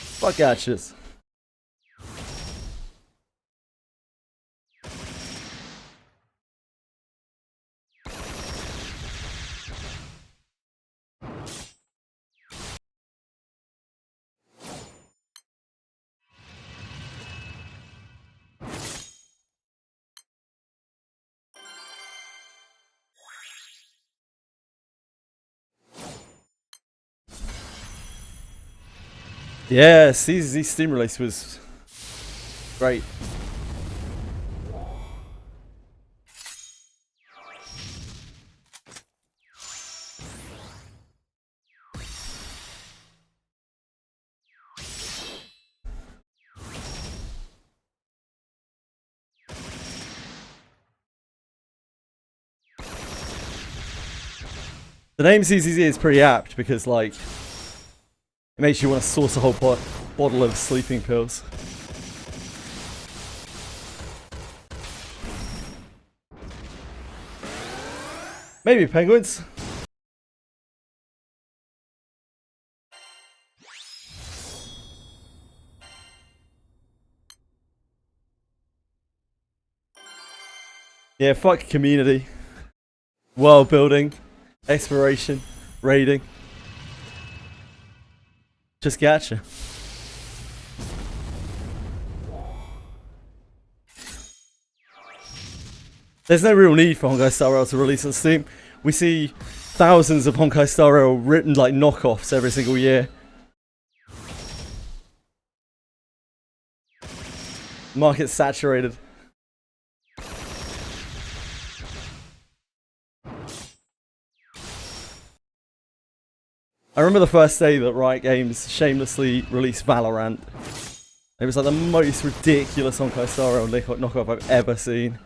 Fuck gachas. Yeah, CZ's Steam release was great. The name CZZ is pretty apt because, like, it makes you want to source a whole bottle of sleeping pills. Maybe penguins. Yeah, fuck community. World building. Exploration. Raiding. Just gacha. There's no real need for Honkai Star Rail to release on Steam. We see thousands of Honkai Star Rail written like knockoffs every single year. Market's saturated. I remember the first day that Riot Games shamelessly released Valorant. It was like the most ridiculous Honkai Star Rail knockoff I've ever seen.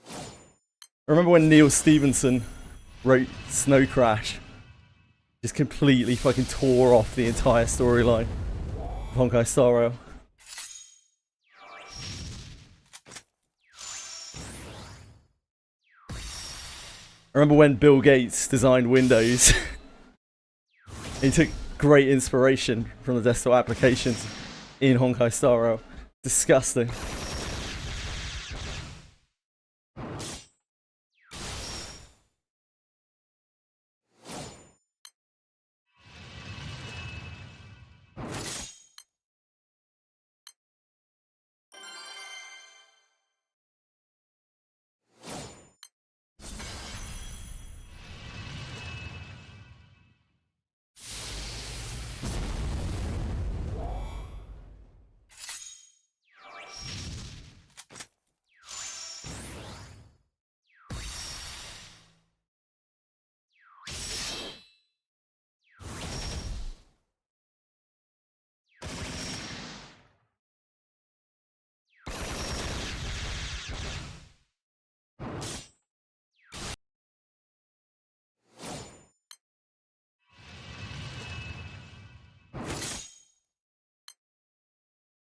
I remember when Neil Stevenson wrote Snow Crash. Just completely fucking tore off the entire storyline of Honkai Star Rail. I remember when Bill Gates designed Windows. He took great inspiration from the desktop applications in Honkai Star Rail. Disgusting.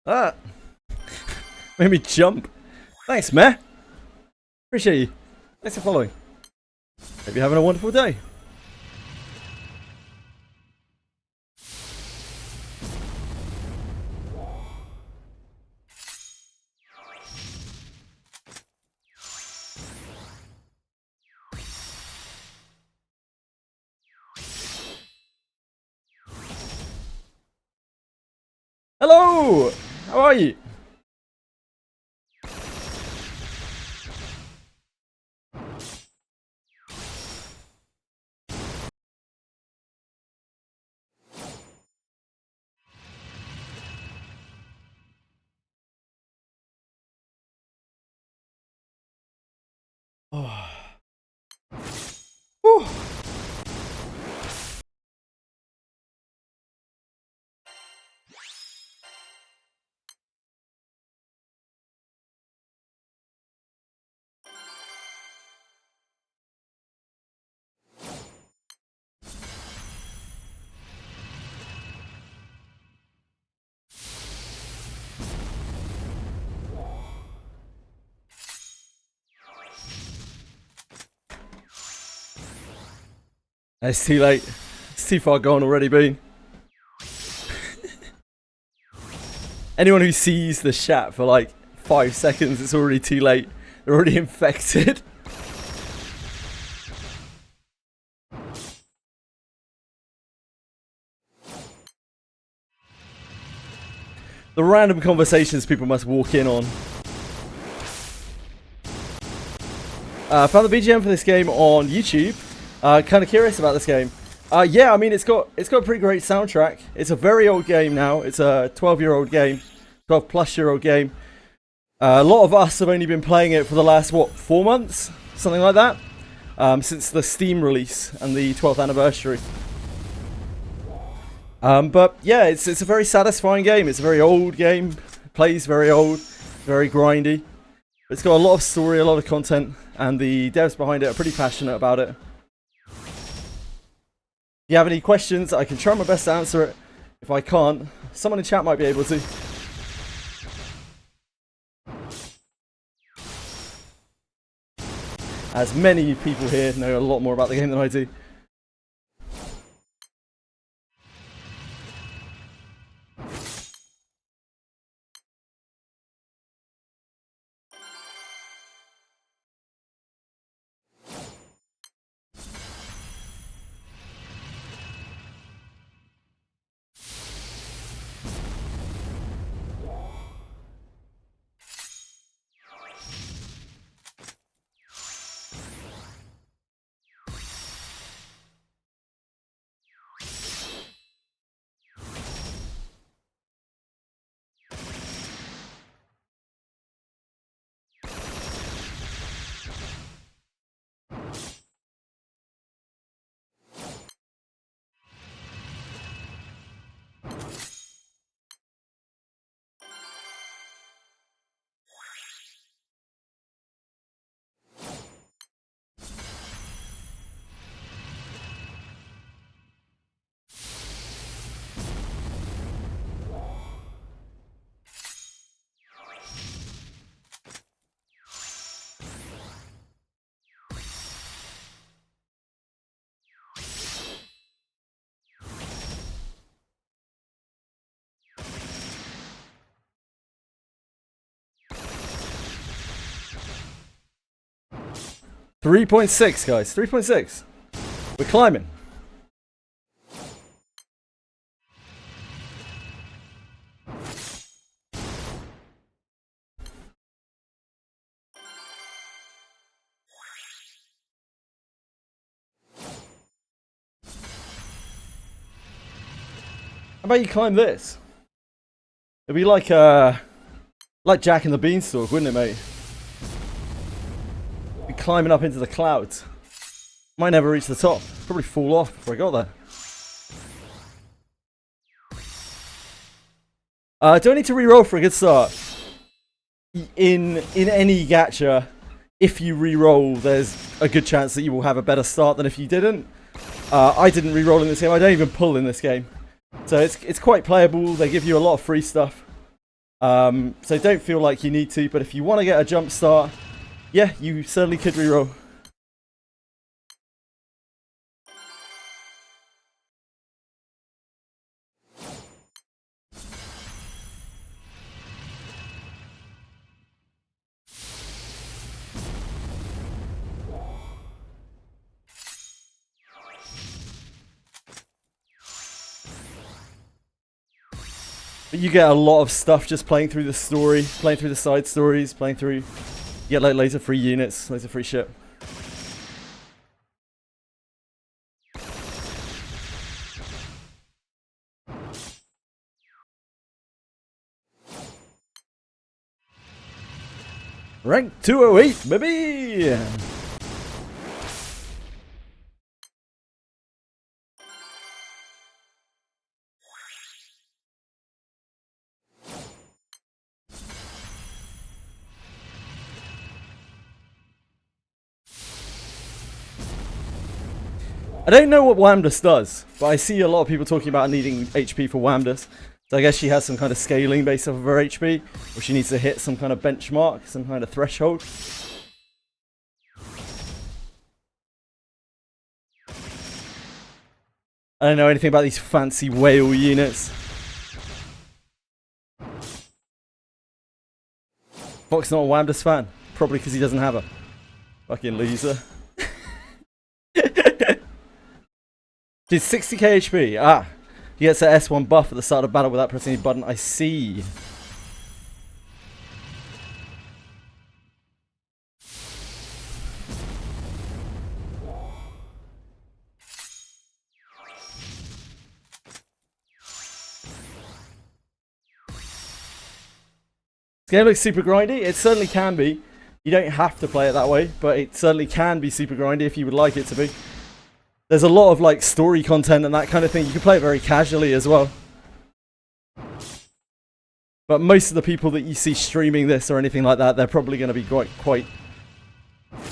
Ah! Made me jump. Thanks, meh. Appreciate you. Thanks for following. Hope you're having a wonderful day. Hello! How are you? Oh. Whew. It's too late. It's too far gone already, Bean. Anyone who sees the chat for like 5 seconds, it's already too late. They're already infected. The random conversations people must walk in on. Found the BGM for this game on YouTube. Kind of curious about this game. Yeah, I mean it's got a pretty great soundtrack. It's a very old game now. It's a 12-year-old game, 12-plus-year-old game. A lot of us have only been playing it for the last 4 months, something like that, since the Steam release and the 12th anniversary. But yeah, it's a very satisfying game. It's a very old game. It plays very old, very grindy. It's got a lot of story, a lot of content, and the devs behind it are pretty passionate about it. If you have any questions, I can try my best to answer it. If I can't, someone in chat might be able to. As many people here know a lot more about the game than I do. .6, guys. 3.6. We're climbing. How about you climb this? It'd be like Jack and the Beanstalk, wouldn't it, mate? Be climbing up into the clouds. Might never reach the top. Probably fall off before I got there. Do I need to reroll for a good start? In any gacha, if you reroll, there's a good chance that you will have a better start than if you didn't. I didn't reroll in this game. I don't even pull in this game. So it's quite playable. They give you a lot of free stuff. So don't feel like you need to, but if you want to get a jump start, yeah, you certainly could reroll. But you get a lot of stuff just playing through the story, playing through the side stories, playing through... You get like loads of free units, loads of free shit. Rank 208, baby! I don't know what Wamdas does, but I see a lot of people talking about needing HP for Wamdas. So I guess she has some kind of scaling based off of her HP, or she needs to hit some kind of benchmark, some kind of threshold. I don't know anything about these fancy whale units. Fox not a Wamdas fan, probably because he doesn't have her. Fucking loser. She's 60k HP. Ah, he gets an S1 buff at the start of battle without pressing any button. I see. This game looks super grindy. It certainly can be. You don't have to play it that way, but it certainly can be super grindy if you would like it to be. There's a lot of like story content and that kind of thing. You can play it very casually as well. But most of the people that you see streaming this or anything like that, they're probably going to be quite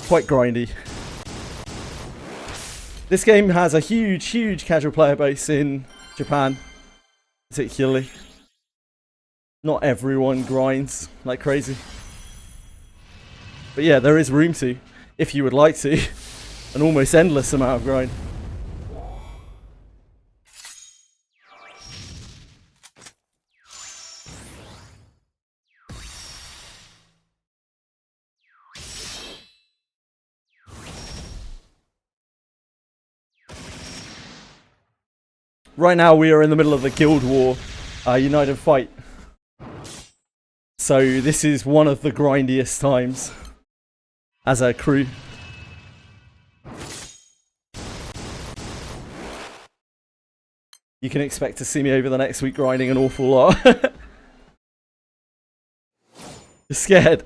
grindy. This game has a huge casual player base in Japan, particularly. Not everyone grinds like crazy. But yeah, there is room to, if you would like to, an almost endless amount of grind. Right now we are in the middle of the Guild War United fight. So this is one of the grindiest times as a crew. You can expect to see me over the next week grinding an awful lot. You're scared.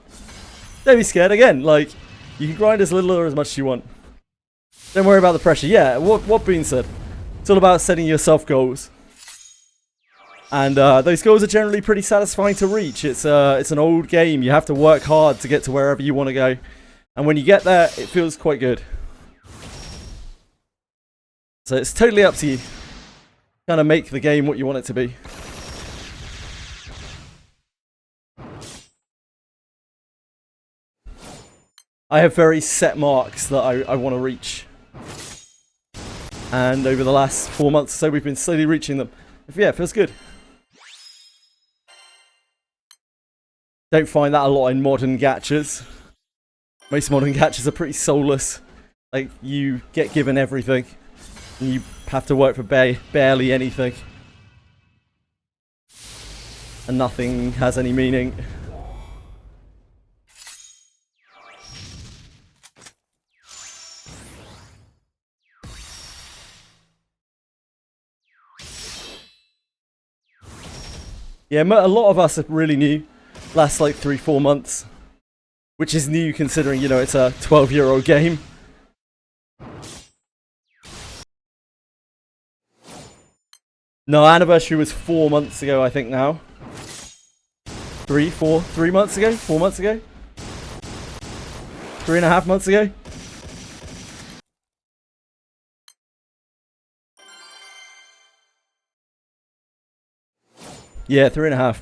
Don't be scared. Again, like, you can grind as little or as much as you want. Don't worry about the pressure. Yeah, what Boone said. It's all about setting yourself goals. And those goals are generally pretty satisfying to reach. It's an old game. You have to work hard to get to wherever you want to go. And when you get there, it feels quite good. So it's totally up to you. Kind of make the game what you want it to be. I have very set marks that I want to reach. And over the last 4 months or so, we've been slowly reaching them. Yeah, it feels good. Don't find that a lot in modern gachas. Most modern gachas are pretty soulless. Like, you get given everything. And you have to work for barely anything. And nothing has any meaning. Yeah, a lot of us are really new. Last like 3-4 months. Which is new considering, you know, it's a 12-year-old game. No, anniversary was 4 months ago, I think now. 3 months ago? 4 months ago? 3.5 months ago? Yeah, 3.5.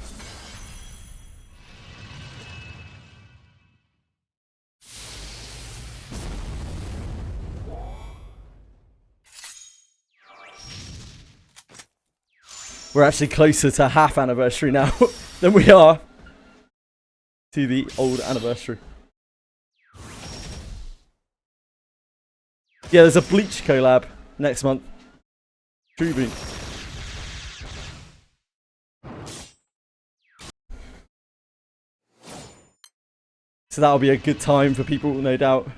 we're actually closer to half anniversary now than we are to the old anniversary. Yeah, there's a Bleach collab next month. True. So that'll be a good time for people, no doubt.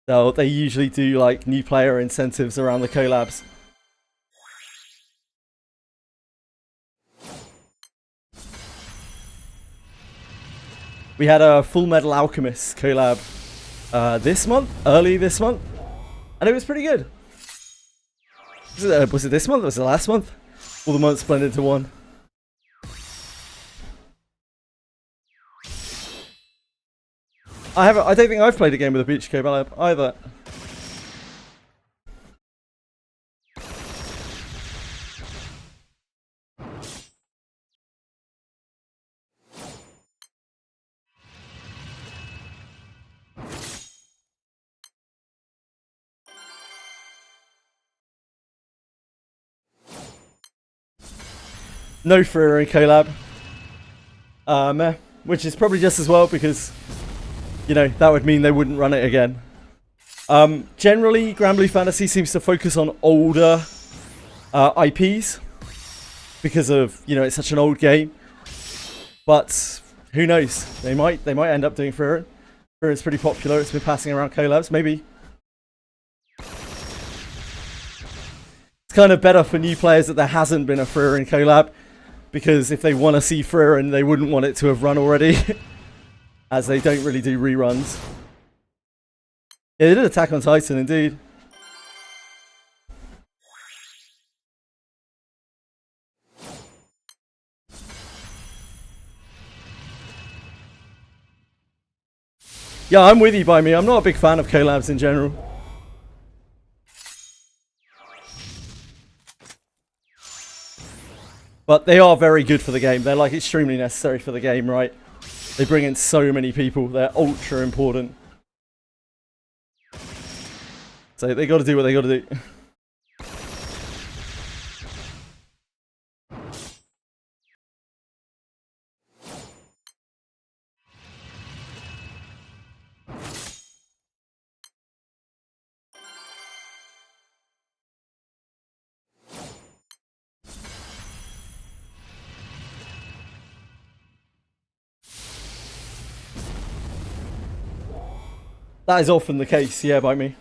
So they usually do like new player incentives around the collabs. We had a Full Metal Alchemist collab early this month, and it was pretty good. Was it this month? Was it last month? All the months blended into one. I don't think I've played a game with a Bleach collab either. No Fury collab. Which is probably just as well because, you know, that would mean they wouldn't run it again. Generally, Granblue Fantasy seems to focus on older IPs because of, you know, it's such an old game. But who knows? They might end up doing Fury. Fury's pretty popular. It's been passing around collabs. Maybe. It's kind of better for new players that there hasn't been a Fury collab. Because if they want to see Frieren, they wouldn't want it to have run already. As they don't really do reruns. Yeah, they did Attack on Titan, indeed. Yeah, I'm with you, by me. I'm not a big fan of collabs in general. But they are very good for the game. They're like extremely necessary for the game, right? They bring in so many people. They're ultra important. So they got to do what they got to do. That is often the case, yeah, by me.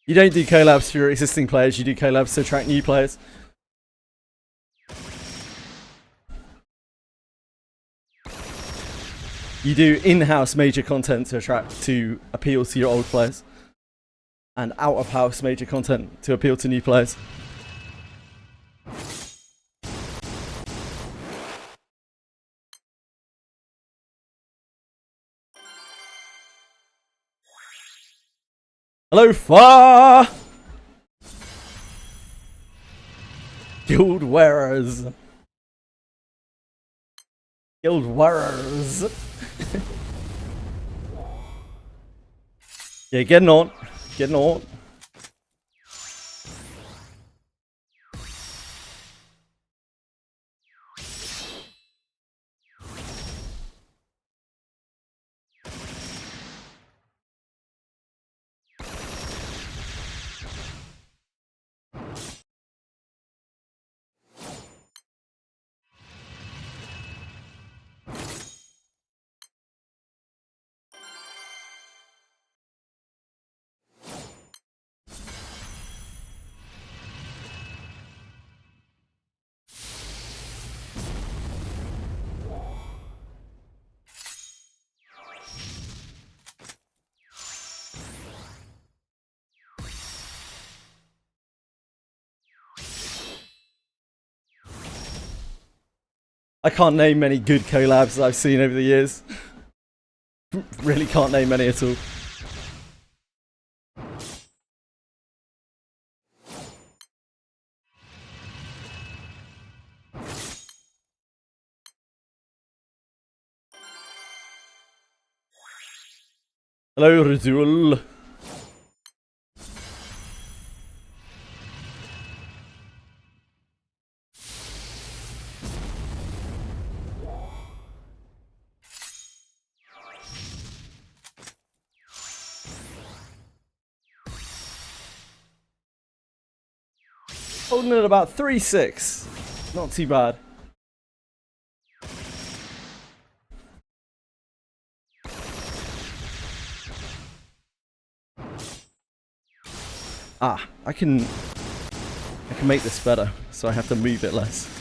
You don't do collabs for your existing players, you do collabs to attract new players. You do in-house major content to appeal to your old players. And out-of-house major content to appeal to new players. Hello, Far! Guild wearers. Guild wearers. Yeah, getting on. Getting on. I can't name many good collabs that I've seen over the years. Really can't name many at all. Hello, Razul. Holding it about 3-6. Not too bad. Ah, I can make this better, so I have to move it less.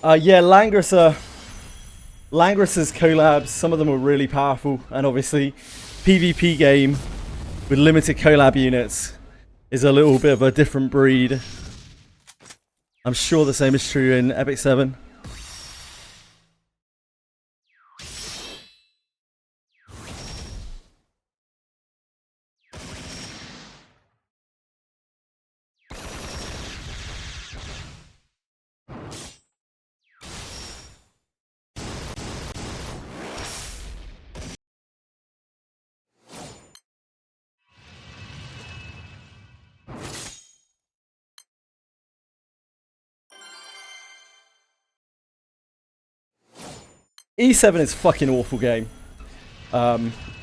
Yeah, Langrisser's collabs, some of them were really powerful, and obviously PvP game with limited collab units is a little bit of a different breed. I'm sure the same is true in Epic 7. E7 is a fucking awful game.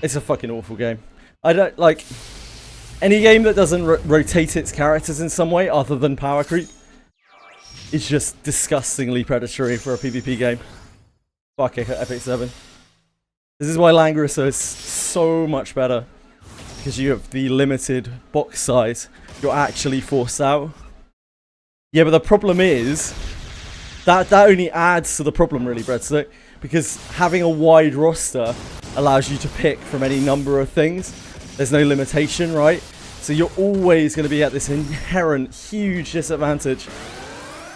It's a fucking awful game. I don't like any game that doesn't rotate its characters in some way other than power creep. It's just disgustingly predatory for a PvP game. Fuck Epic 7. This is why Langrisser is so much better. Because you have the limited box size. You're actually forced out. Yeah, but the problem is that only adds to the problem, really, Breadstick. Because having a wide roster allows you to pick from any number of things. There's no limitation, right? So you're always going to be at this inherent huge disadvantage.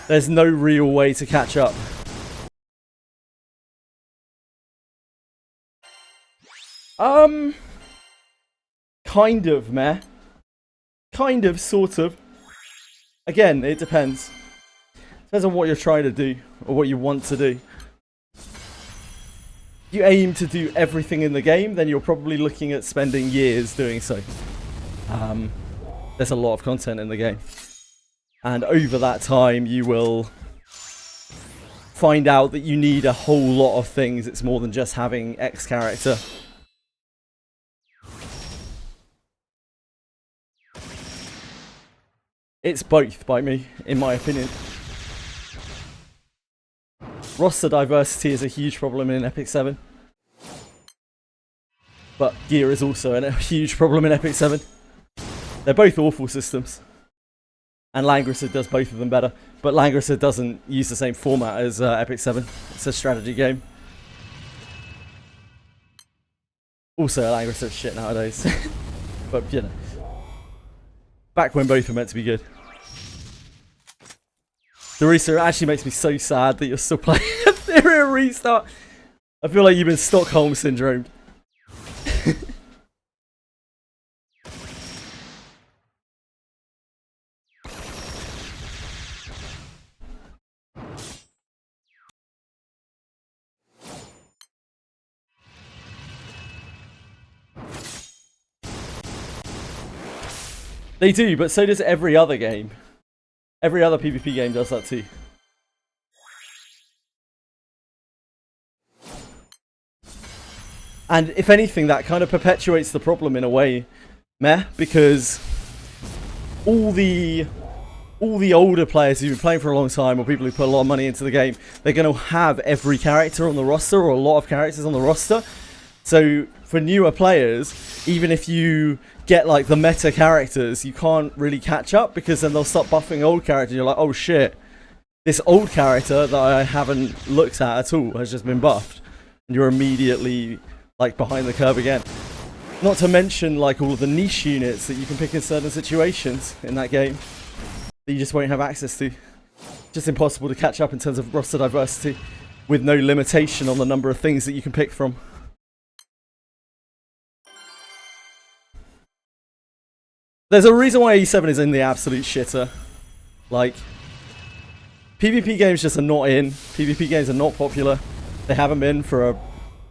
There's no real way to catch up. Kind of, meh. Kind of, sort of. Again, it depends. Depends on what you're trying to do, or what you want to do. If you aim to do everything in the game, then you're probably looking at spending years doing so. There's a lot of content in the game. And over that time, you will find out that you need a whole lot of things. It's more than just having X character. It's both, by me, in my opinion. Roster diversity is a huge problem in Epic 7. But gear is also a huge problem in Epic 7. They're both awful systems. And Langrisser does both of them better. But Langrisser doesn't use the same format as Epic 7. It's a strategy game. Also, Langrisser is shit nowadays. But, you know. Back when both were meant to be good. Dorisa, it actually makes me so sad that you're still playing Ethereum Restart. I feel like you've been Stockholm syndromed. They do, but so does every other game. Every other PvP game does that too. And if anything, that kind of perpetuates the problem in a way, because all the older players who've been playing for a long time, or people who put a lot of money into the game, they're going to have every character on the roster, or a lot of characters on the roster. So for newer players, even if you get like the meta characters, you can't really catch up, because then they'll start buffing old characters. You're like, oh shit, this old character that I haven't looked at all has just been buffed, and you're immediately like behind the curve again. Not to mention like all of the niche units that you can pick in certain situations in that game that you just won't have access to. Just impossible to catch up in terms of roster diversity, with no limitation on the number of things that you can pick from. There's a reason why E7 is in the absolute shitter. Like, PvP games just are not in. PvP games are not popular. They haven't been for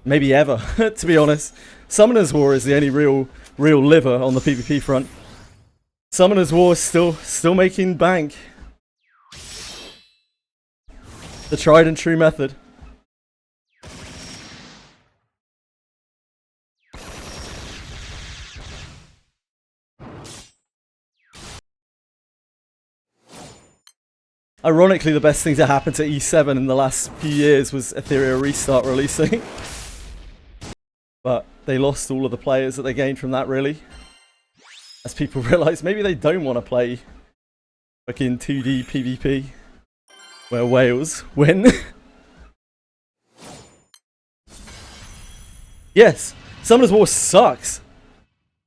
maybe ever, to be honest. Summoner's War is the only real liver on the PvP front. Summoner's War is still making bank. The tried and true method. Ironically, the best thing to happen to E7 in the last few years was Ethereal Restart releasing. But they lost all of the players that they gained from that, really. As people realise maybe they don't want to play fucking 2D PvP where whales win. Yes, Summoner's War sucks.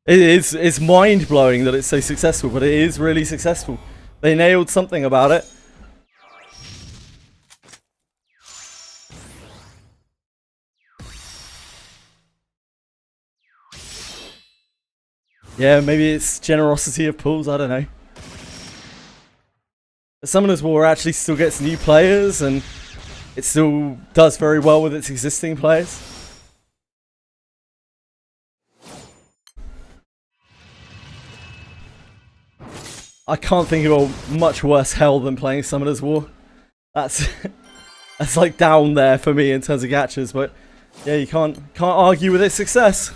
It's mind-blowing that it's so successful, but it is really successful. They nailed something about it. Yeah, maybe it's generosity of pools, I don't know. Summoner's War actually still gets new players, and it still does very well with its existing players. I can't think of a much worse hell than playing Summoner's War. That's that's like down there for me in terms of gachas, but yeah, you can't argue with its success.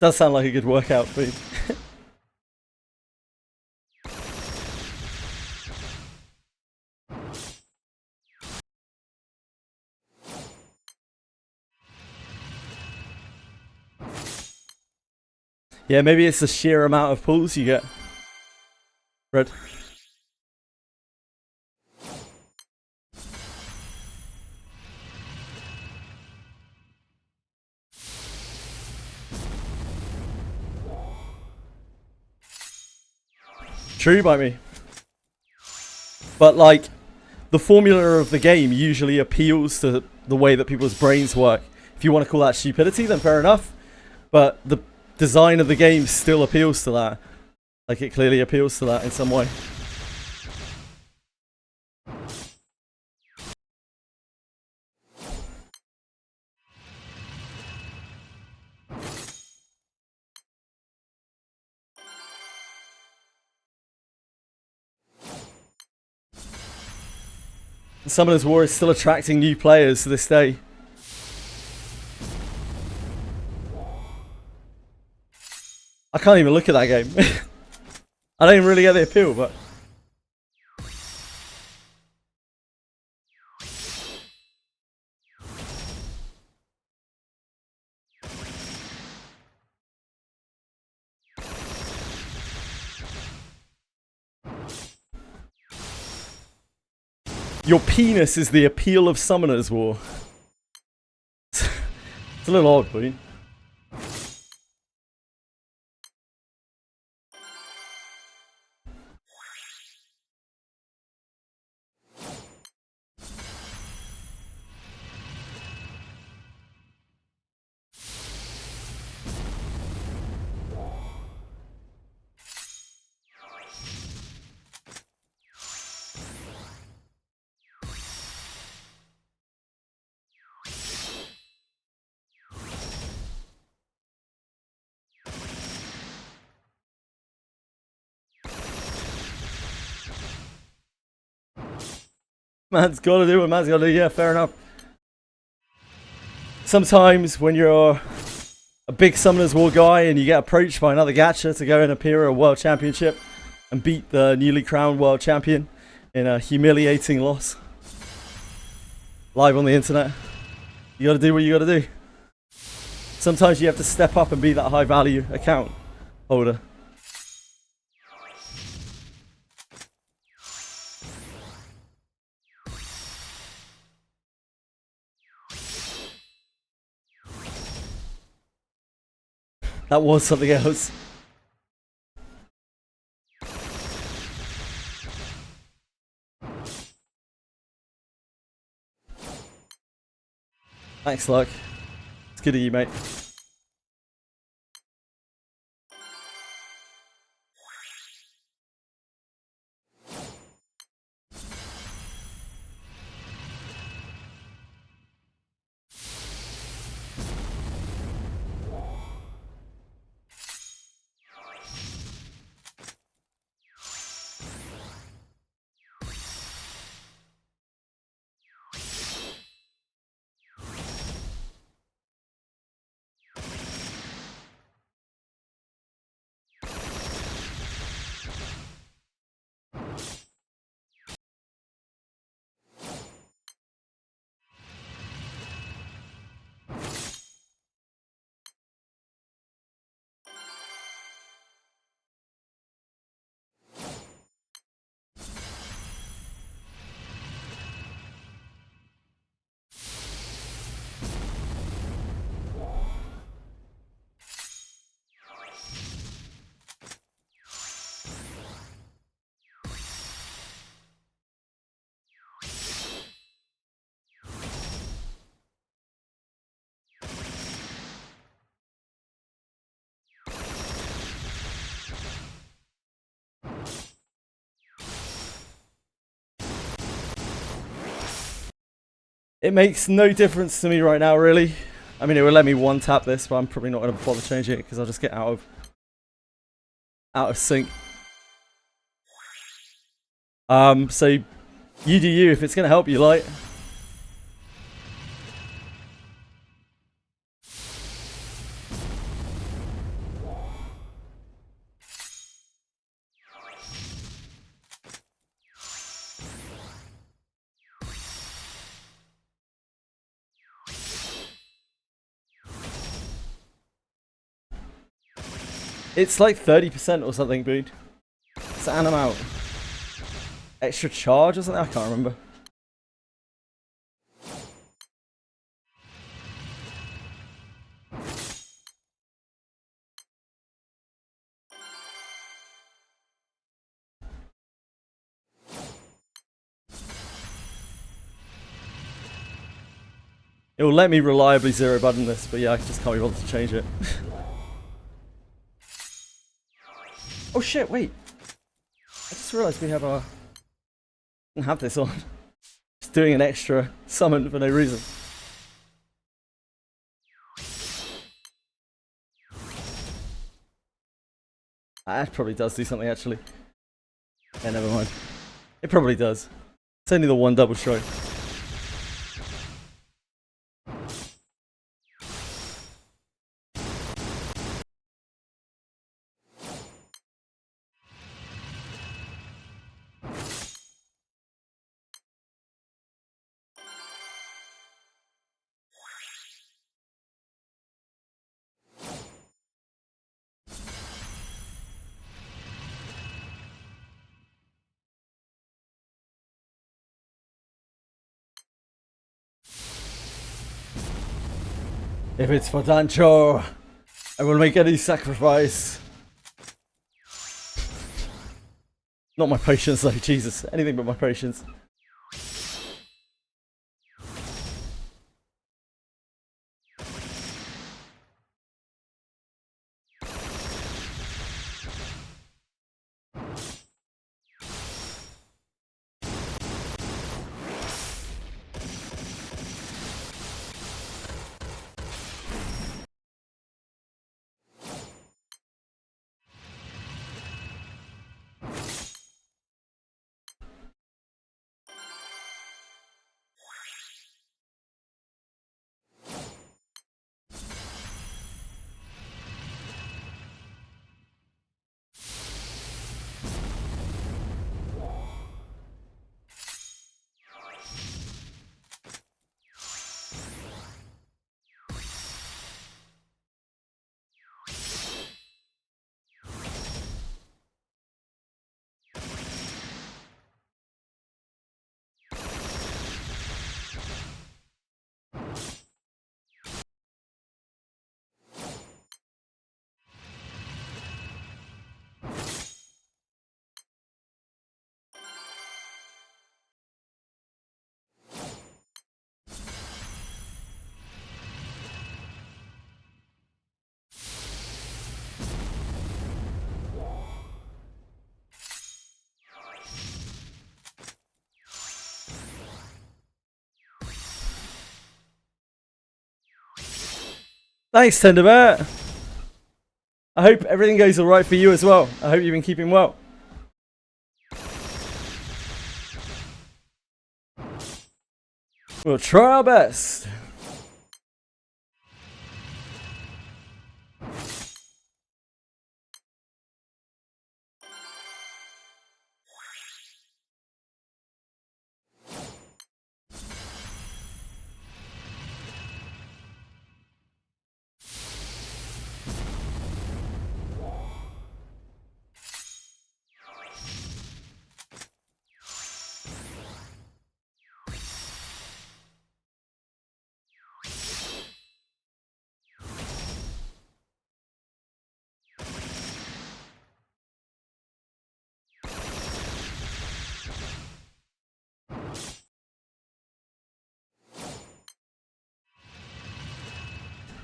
Does sound like a good workout, but yeah, maybe it's the sheer amount of pulls you get. Red. True by me. But like, the formula of the game usually appeals to the way that people's brains work. If you want to call that stupidity, then fair enough. But the design of the game still appeals to that. Like, it clearly appeals to that in some way. Summoner's War is still attracting new players to this day. I can't even look at that game. I don't even really get the appeal, but... Your penis is the appeal of Summoner's War. It's a little odd, but... Man's gotta do what man's gotta do. Yeah, fair enough. Sometimes when you're a big Summoners War guy and you get approached by another gacha to go and appear at a World Championship and beat the newly crowned World Champion in a humiliating loss live on the internet, you gotta do what you gotta do. Sometimes you have to step up and be that high value account holder. That was something else. Thanks, Luck. It's good of you, mate. It makes no difference to me right now, really. I mean, it will let me one tap this, but I'm probably not going to bother changing it because I'll just get out of sync. So you do you. If it's going to help you, Light. It's like 30% or something, dude. It's an amount. Extra charge or something? I can't remember. It will let me reliably zero button this, but yeah, I just can't be bothered to change it. Oh shit, wait. I just realised we have our... didn't have this on. Just doing an extra summon for no reason. That probably does do something, actually. Yeah, never mind. It probably does. It's only the one double strike. If it's for Dancho, I will make any sacrifice. Not my patience though, Jesus. Anything but my patience. Thanks, Tender Bear. I hope everything goes alright for you as well. I hope you've been keeping well. We'll try our best.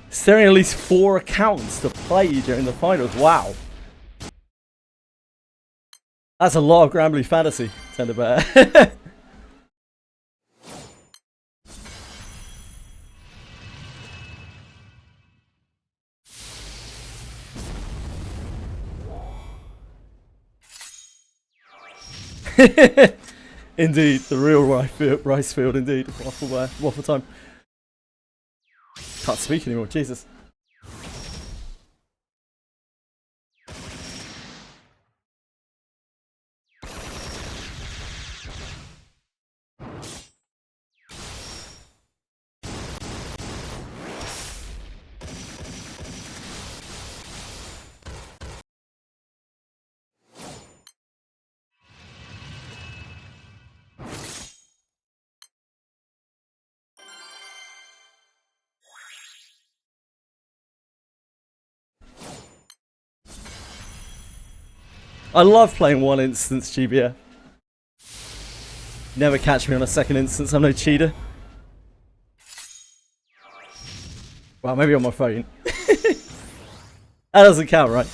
Staring at least 4 accounts to play during the finals. Wow. That's a lot of Granblue Fantasy, Tender Bear. Indeed, the real rice field, indeed. Waffle time. Can't speak anymore, Jesus. I love playing one instance GBF. Never catch me on a second instance, I'm no cheater. Well, maybe on my phone. That doesn't count, right?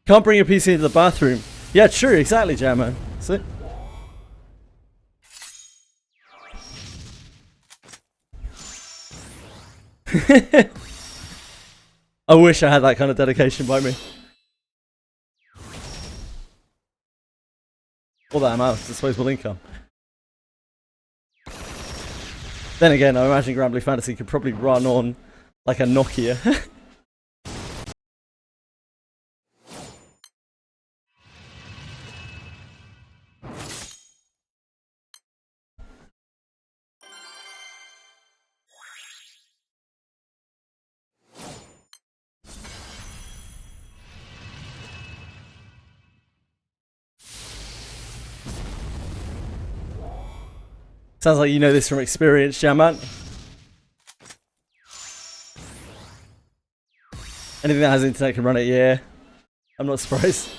Can't bring your PC into the bathroom. Yeah, true, exactly, Jamman. See? I wish I had that kind of dedication by me. Or that amount of disposable income. Then again, I imagine Granblue Fantasy could probably run on like a Nokia. Sounds like you know this from experience, Jamman. Anything that has internet can run it, yeah. I'm not surprised.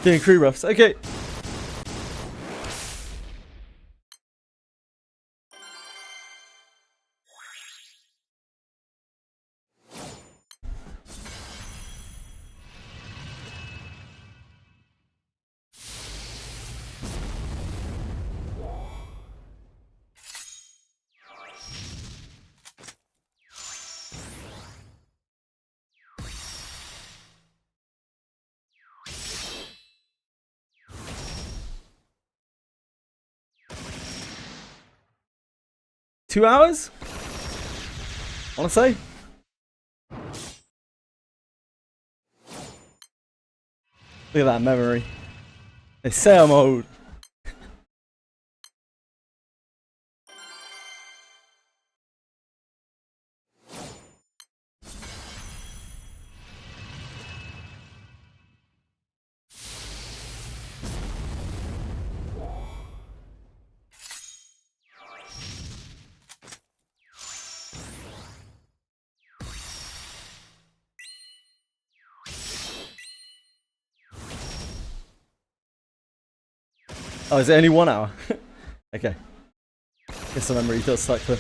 Doing crew buffs. Okay. $2? I want to say. Look at that memory. They say I'm old. Oh, is it only 1 hour? Okay. Guess the memory does suck then.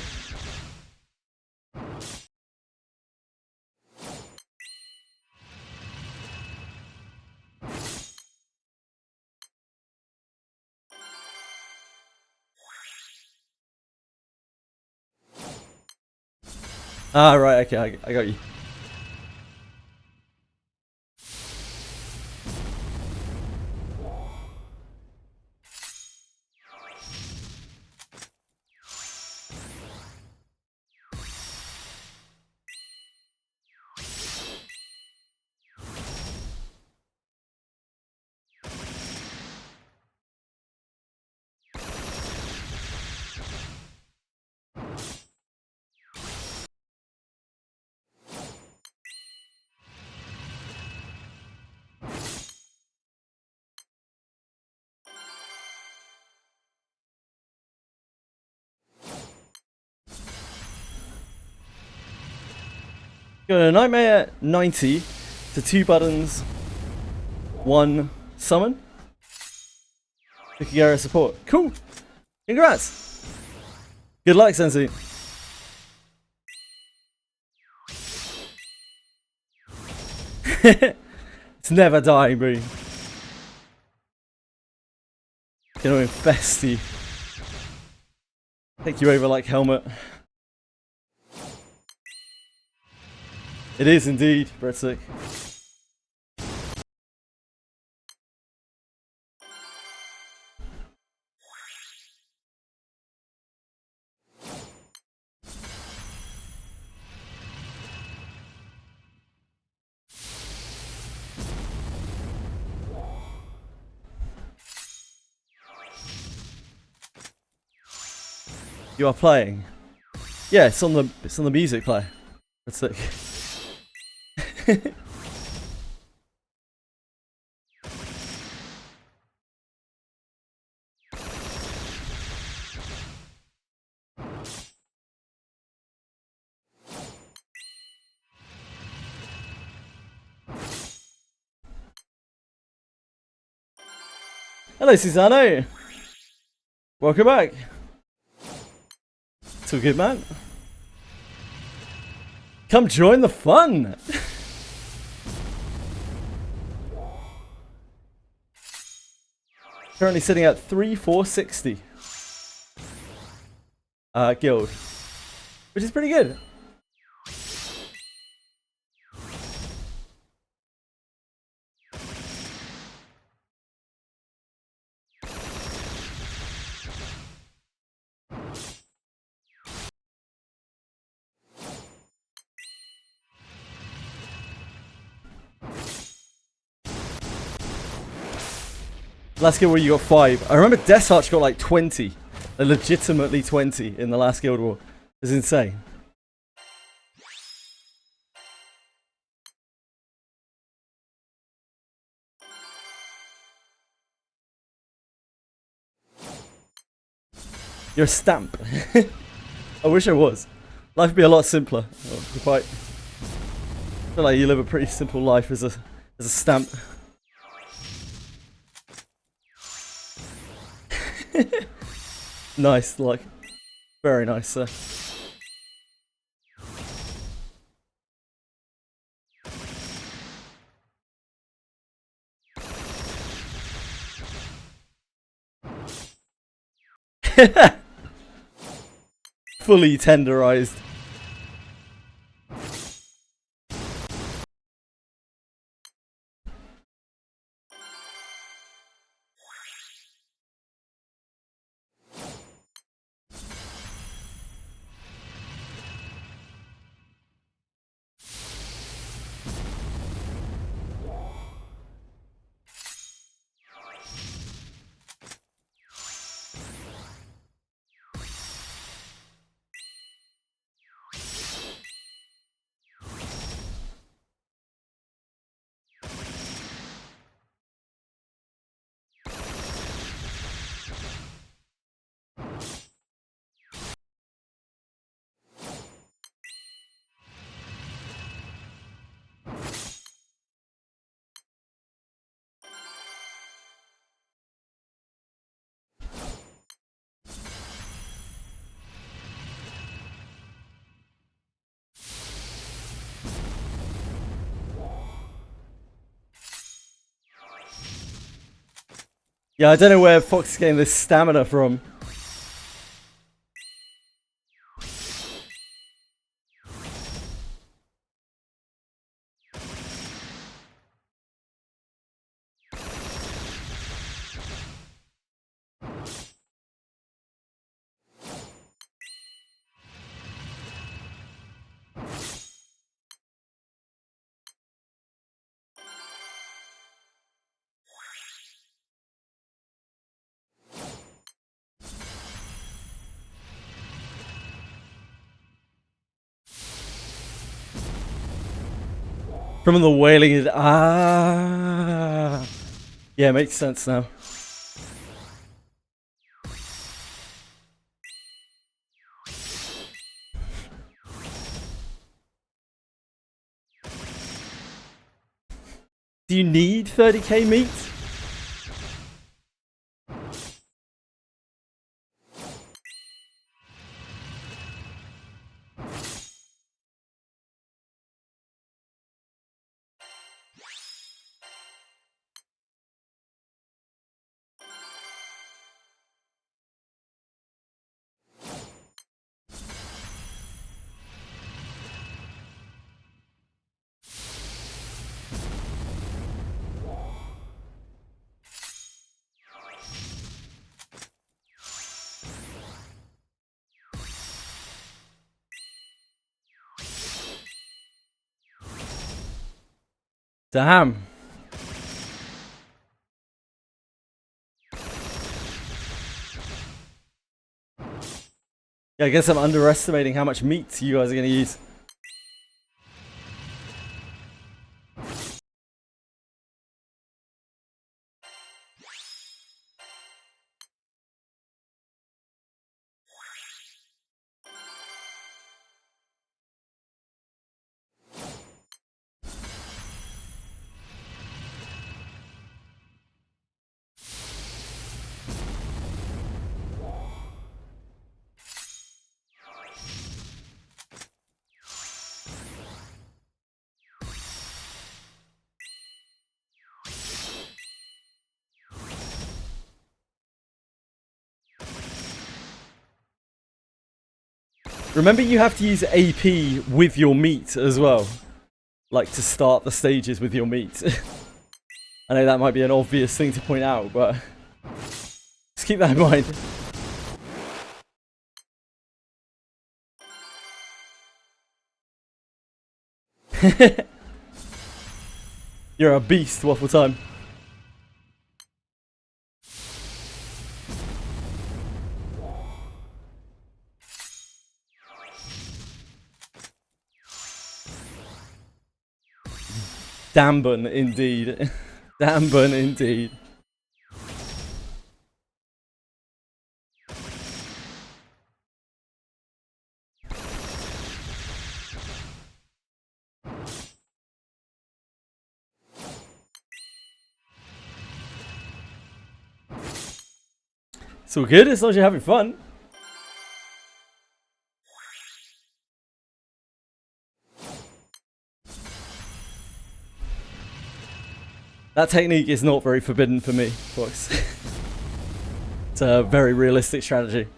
Ah, right, okay, I got you. Got a Nightmare 90 to 2 buttons, 1 summon. Vikigara support. Cool. Congrats. Good luck, Sensei. It's never dying, bro. Gonna infest you. Take you over like Helmet. It is indeed, Bretsick. You are playing. Yeah, it's on the music player. Bretsick. Hello, Susano. Welcome back. It's all good, man. Come join the fun. Currently sitting at 3,460. Guild, which is pretty good. Last guild war you got 5. I remember Death Arch got like 20. Legitimately 20 in the last guild war. It's insane. You're a stamp. I wish I was. Life would be a lot simpler. I feel like you live a pretty simple life as a stamp. Nice, like, very nice, sir. Fully tenderized. Yeah, I don't know where Fox is getting this stamina from. From the wailing is yeah, makes sense now. Do you need 30k meat? Damn. Yeah, I guess I'm underestimating how much meat you guys are going to use. Remember, you have to use AP with your meat as well. Like, to start the stages with your meat. I know that might be an obvious thing to point out, but just keep that in mind. You're a beast, Waffle Time. Dambun, indeed. Dambun, indeed. It's all good as long as you're having fun. That technique is not very forbidden for me, folks. It's a very realistic strategy.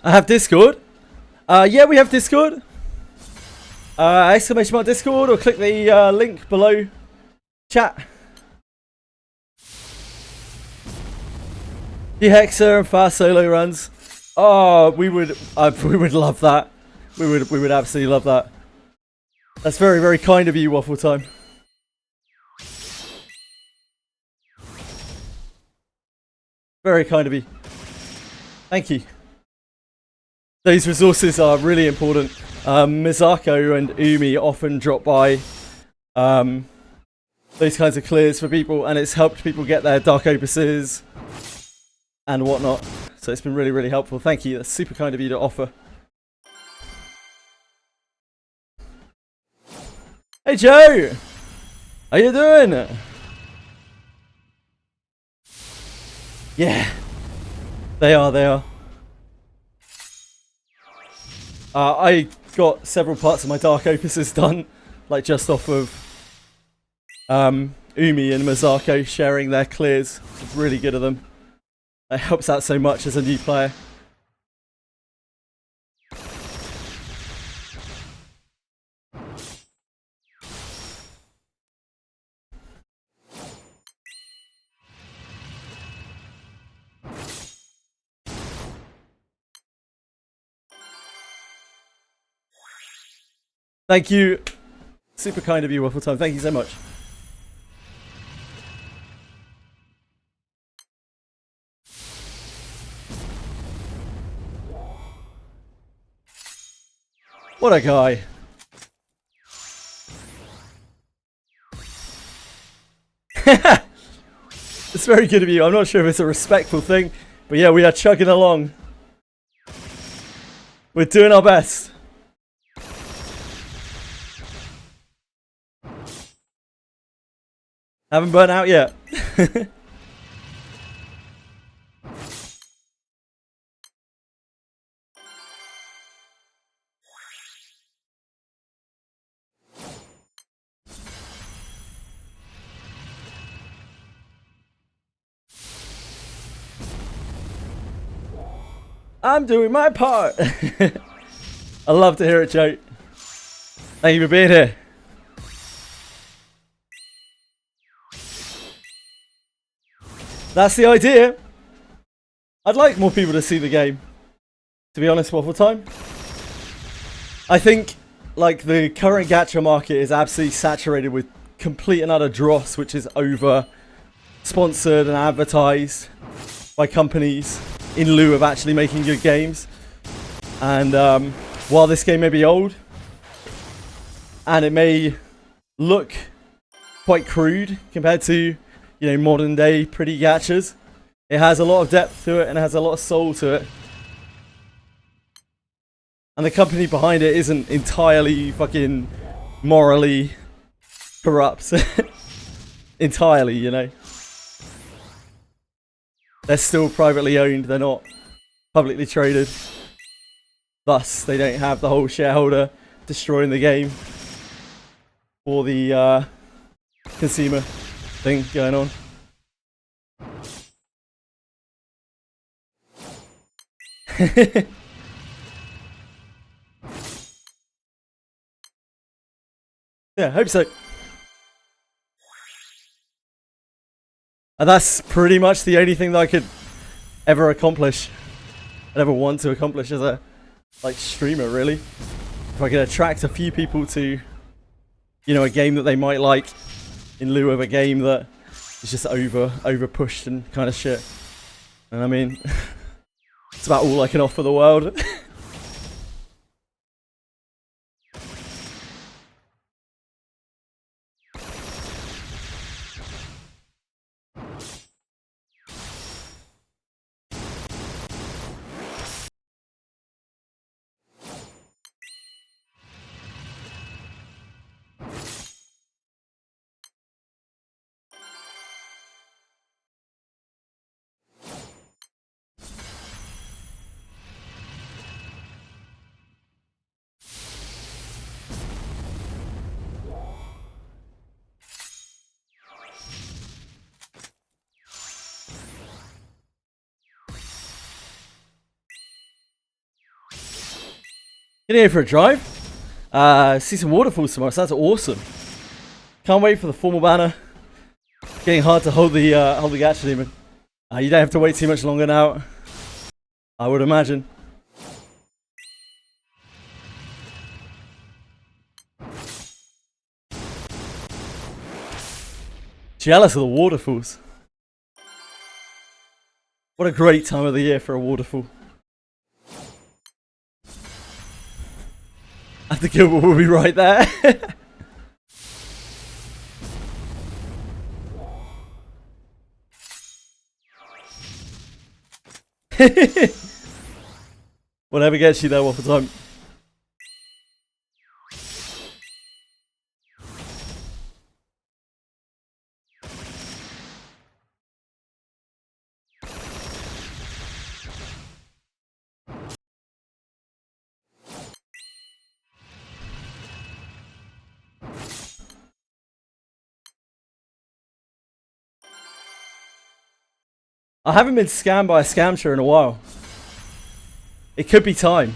I have Discord. Yeah, we have Discord. Exclamation mark Discord, or click the link below chat. The Hexa and fast solo runs. Oh, we would love that. We would absolutely love that. That's very, very kind of you, Waffle Time. Very kind of you. Thank you. Those resources are really important. Misako and Umi often drop by those kinds of clears for people, and it's helped people get their Dark Opuses and whatnot. So it's been really, really helpful. Thank you. That's super kind of you to offer. Hey Joe! How you doing? Yeah. They are. I got several parts of my Dark Opuses done, like just off of Umi and Misako sharing their clears. It's really good of them. It helps out so much as a new player. Thank you. Super kind of you, Waffle Time. Thank you so much. What a guy. It's very good of you. I'm not sure if it's a respectful thing, but yeah, we are chugging along. We're doing our best. Haven't burnt out yet. I'm doing my part. I love to hear it, Joe. Thank you for being here. That's the idea. I'd like more people to see the game, to be honest, Waffle Time. I think, like, the current gacha market is absolutely saturated with complete and utter dross, which is over sponsored and advertised by companies in lieu of actually making good games. And while this game may be old, and it may look quite crude compared to, you know, modern day pretty gachas, it has a lot of depth to it and it has a lot of soul to it. And the company behind it isn't entirely fucking morally corrupt. Entirely, you know. They're still privately owned, they're not publicly traded. Thus, they don't have the whole shareholder destroying the game or the consumer thing going on. Yeah, hope so. And that's pretty much the only thing that I could ever accomplish. I'd ever want to accomplish as a streamer, really. If I could attract a few people to, you know, a game that they might like in lieu of a game that is just over pushed and kind of shit. And I mean, it's about all I can offer the world. Getting here for a drive. See some waterfalls tomorrow, so that's awesome. Can't wait for the formal banner. Getting hard to hold the gacha demon. You don't have to wait too much longer now, I would imagine. Jealous of the waterfalls. What a great time of the year for a waterfall. And the Gilbert will be right there. Whatever gets you there, one for time. I haven't been scammed by a scamster in a while. It could be time.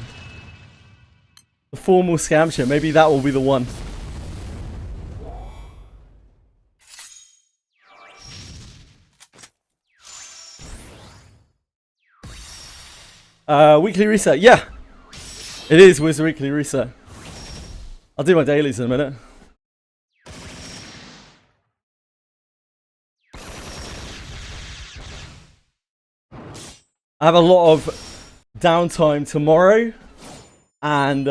The formal scamster, maybe that will be the one. Weekly reset, yeah. It is Wizard Weekly reset. I'll do my dailies in a minute. I have a lot of downtime tomorrow and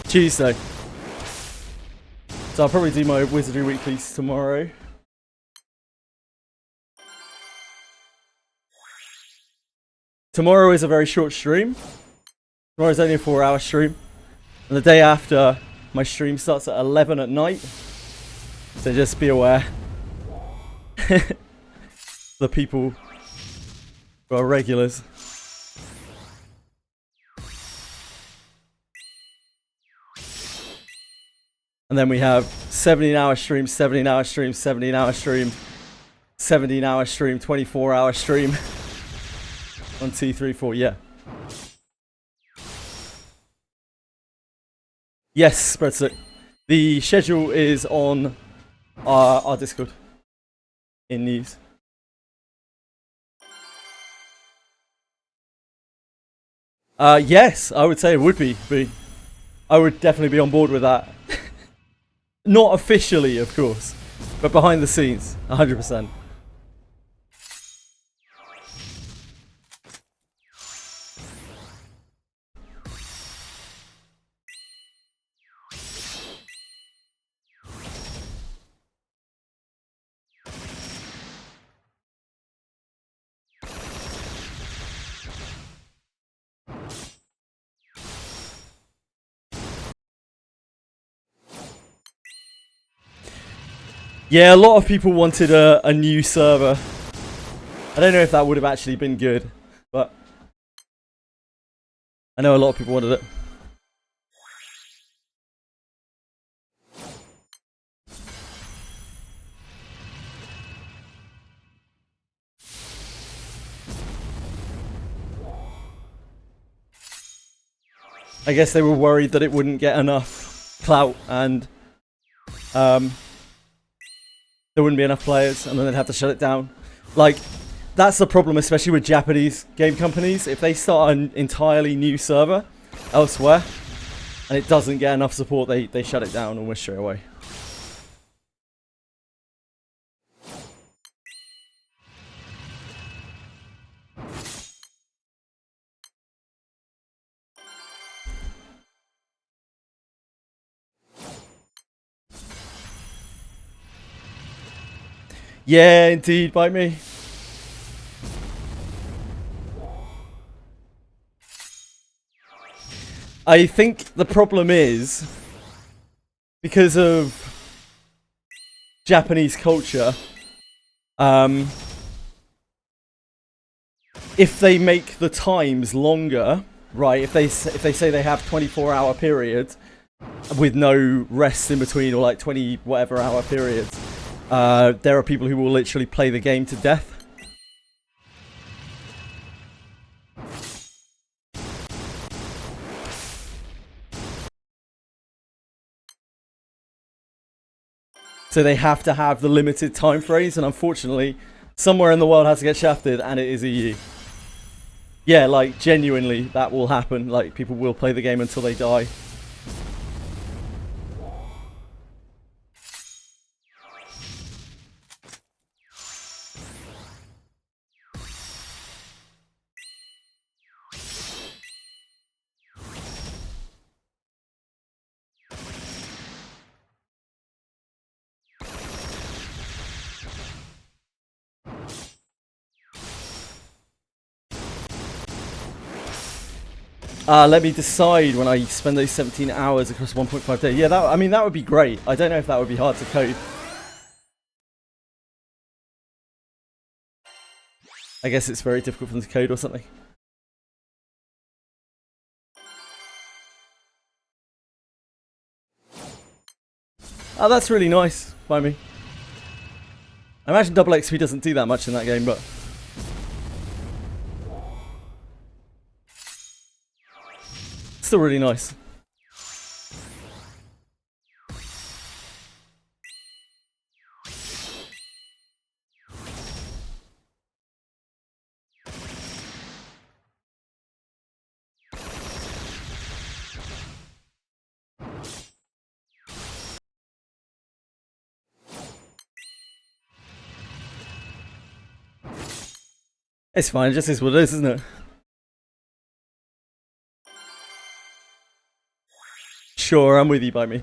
Tuesday. So I'll probably do my Wizardry Weeklies tomorrow. Tomorrow is a very short stream. Tomorrow is only a 4-hour stream. And the day after, my stream starts at 11 at night. So just be aware. The people who are regulars. And then we have 17-hour stream, 17-hour stream, 17-hour stream, 17-hour stream, 24-hour stream. 1, 2, 3, 4, yeah. Yes, spreadsheet. The schedule is on our Discord in news. Yes, I would say it would be. I would definitely be on board with that. Not officially, of course, but behind the scenes, 100%. Yeah, a lot of people wanted a new server. I don't know if that would have actually been good, but I know a lot of people wanted it. I guess they were worried that it wouldn't get enough clout and there wouldn't be enough players and then they'd have to shut it down. Like, that's the problem, especially with Japanese game companies. If they start an entirely new server elsewhere and it doesn't get enough support, they shut it down almost straight away. Yeah, indeed, bite me. I think the problem is, because of Japanese culture, if they make the times longer, right, if they say they have 24-hour periods with no rest in between, or like 20 whatever hour periods, there are people who will literally play the game to death. So they have to have the limited time frames, and unfortunately, somewhere in the world has to get shafted, and it is EU. Yeah, like, genuinely, that will happen. Like, people will play the game until they die. Let me decide when I spend those 17 hours across 1.5 days. Yeah, I mean, that would be great. I don't know if that would be hard to code. I guess it's very difficult for them to code or something. Oh, that's really nice by me. I imagine double XP doesn't do that much in that game, but... still really nice. It's fine, it just is what it is, isn't it? Sure, I'm with you, by me.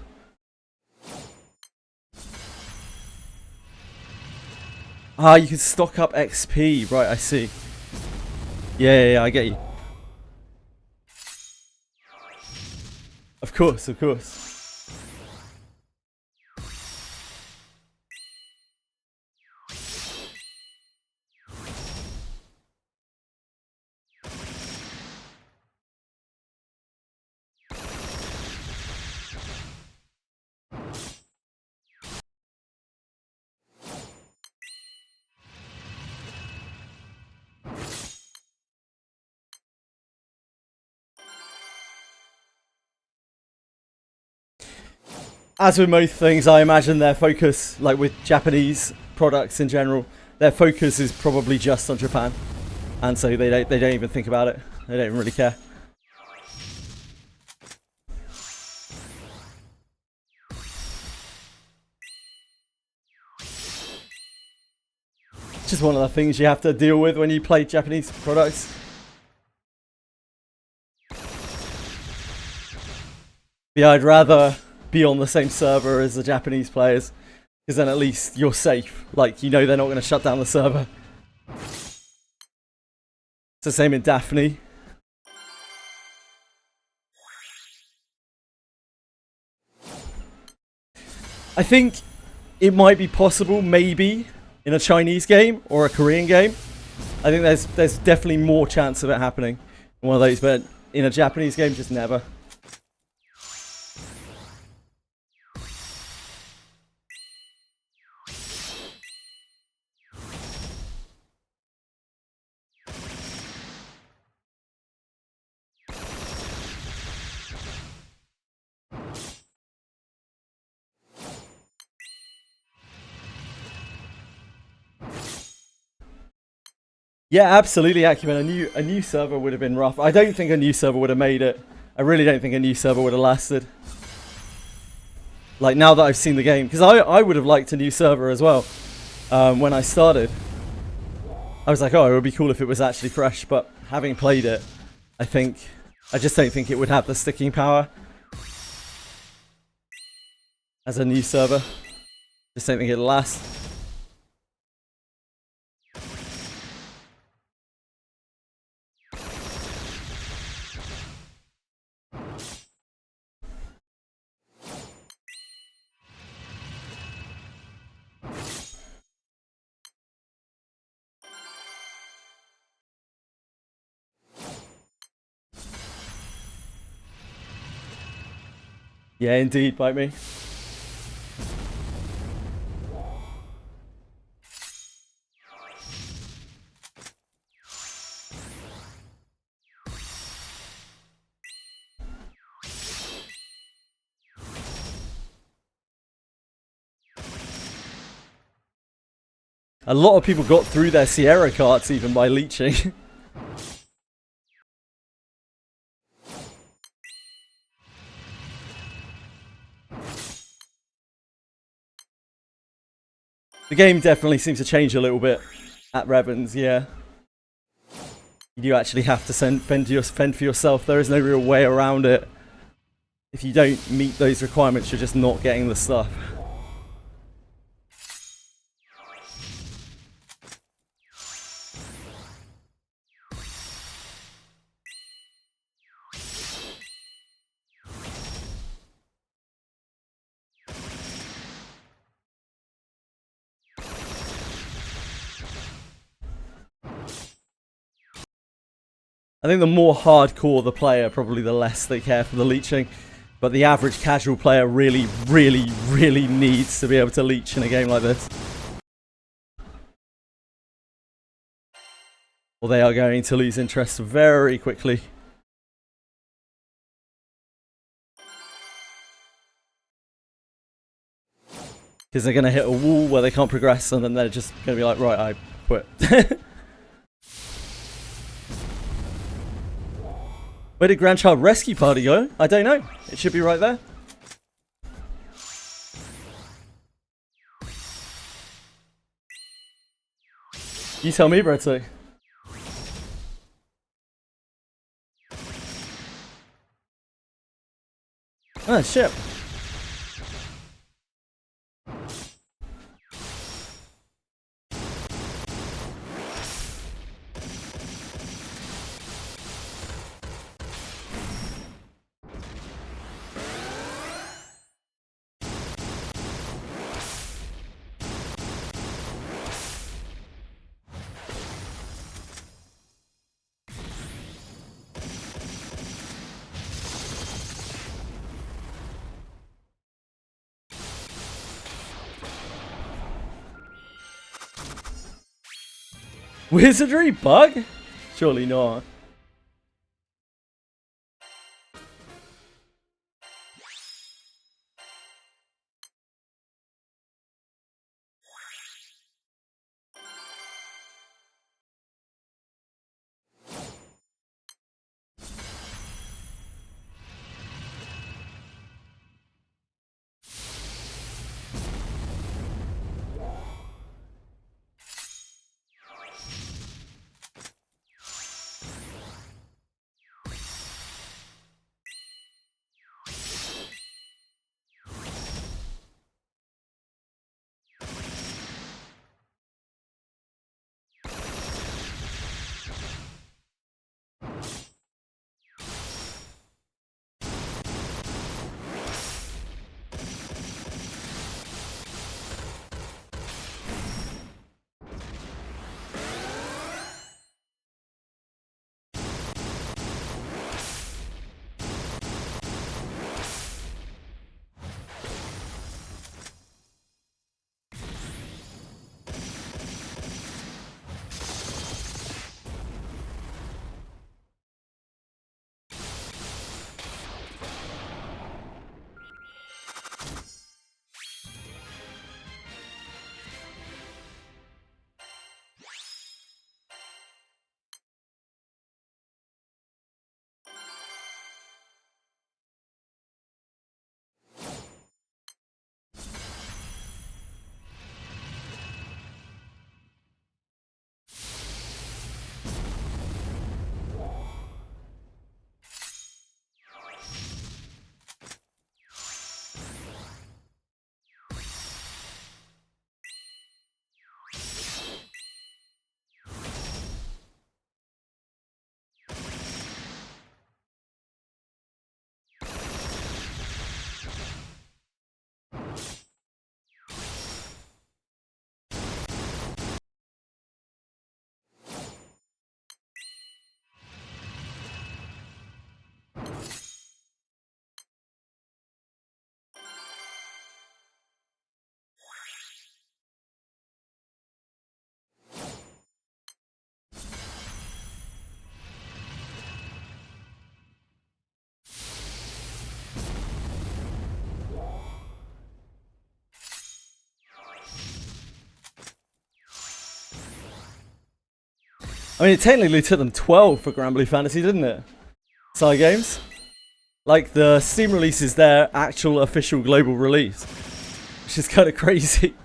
Ah, you can stock up XP. Right, I see. Yeah, I get you. Of course, of course. As with most things, I imagine their focus, like with Japanese products in general, their focus is probably just on Japan, and so they don't even think about it. They don't even really care. Just one of the things you have to deal with when you play Japanese products. Yeah, I'd rather be on the same server as the Japanese players, because then at least you're safe. Like, you know they're not going to shut down the server. It's the same in Daphne. I think it might be possible, maybe, in a Chinese game or a Korean game. I think there's definitely more chance of it happening in one of those, but in a Japanese game, just never. Yeah, absolutely, Acumen. A new server would have been rough. I don't think a new server would have made it. I really don't think a new server would have lasted. Like, now that I've seen the game. Because I would have liked a new server as well when I started. I was like, oh, it would be cool if it was actually fresh. But having played it, I just don't think it would have the sticking power as a new server. Just don't think it'll last. Yeah, indeed, bite me. A lot of people got through their Sierra carts even by leeching. The game definitely seems to change a little bit at Revens, yeah. You do actually have to fend for yourself. There is no real way around it. If you don't meet those requirements, you're just not getting the stuff. I think the more hardcore the player, probably the less they care for the leeching. But the average casual player really, really, really needs to be able to leech in a game like this. Or they are going to lose interest very quickly. Because they're going to hit a wall where they can't progress, and then they're just going to be like, right, I quit. Where did Grandchild Rescue Party go? I don't know. It should be right there. You tell me, Bretto. Oh, shit. Wizardry bug? Surely not. I mean, it technically took them 12 for Granblue Fantasy, didn't it? Side games. Like, the Steam release is their actual official global release. Which is kind of crazy.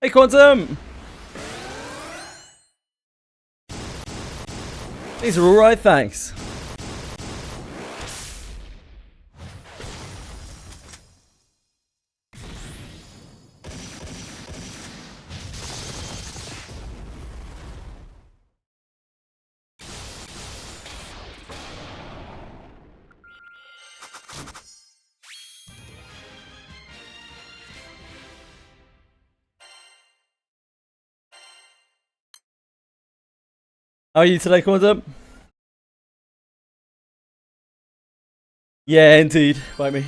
Hey, Quantum! These are alright, thanks. How are you today, Quantum? Yeah, indeed. Bite me.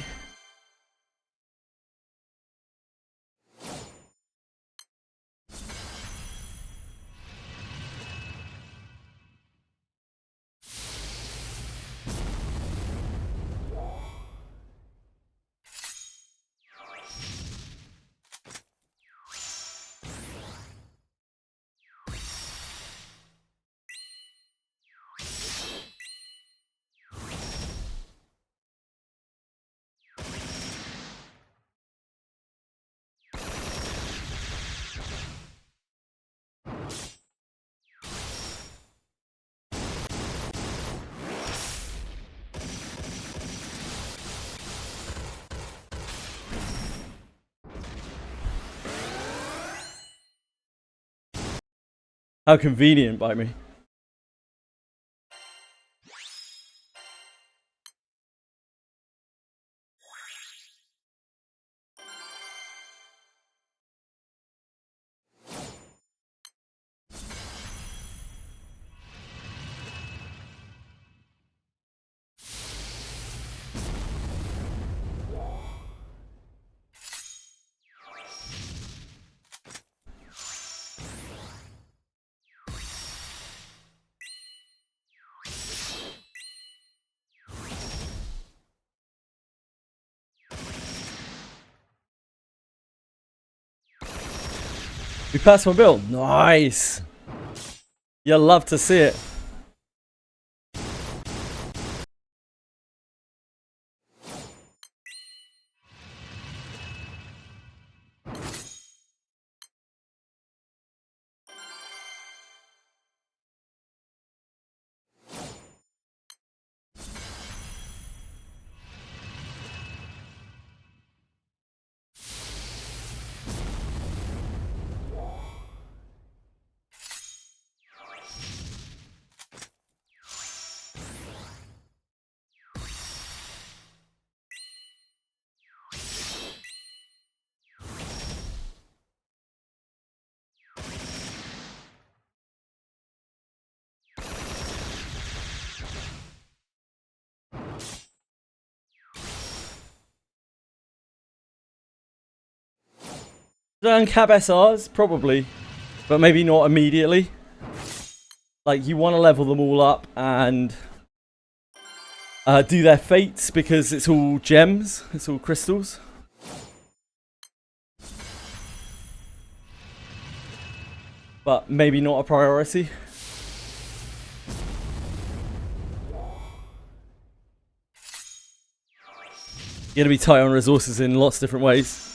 How convenient, bite me. We passed my bill. Nice. You'll love to see it. Uncap SRs? Probably. But maybe not immediately. Like, you want to level them all up and do their fates because it's all gems. It's all crystals. But maybe not a priority. You're going to be tight on resources in lots of different ways.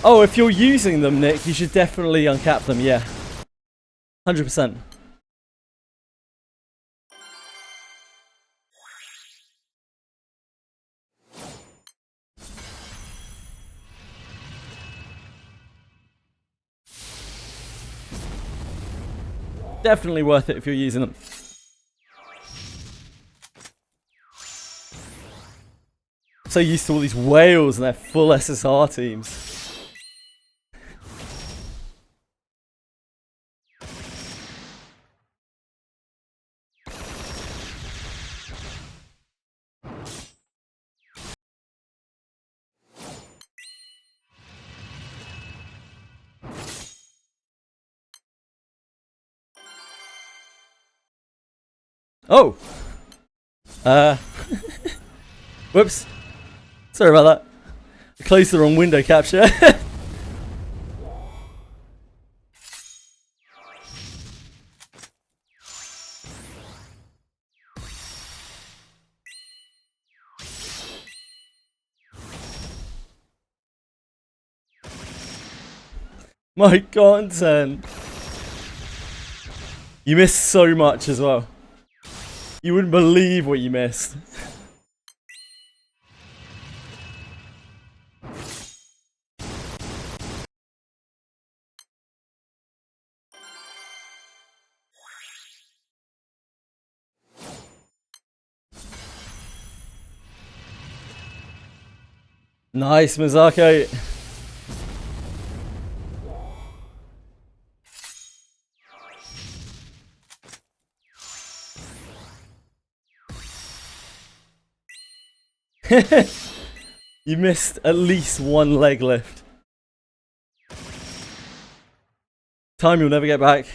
Oh, if you're using them, Nick, you should definitely uncap them, yeah. 100%. Definitely worth it if you're using them. So used to all these whales and their full SSR teams. Oh! Whoops. Sorry about that. I closed the wrong window capture. My content. You missed so much as well. You wouldn't believe what you missed. Nice, Mizako. You missed at least one leg lift. Time you'll never get back.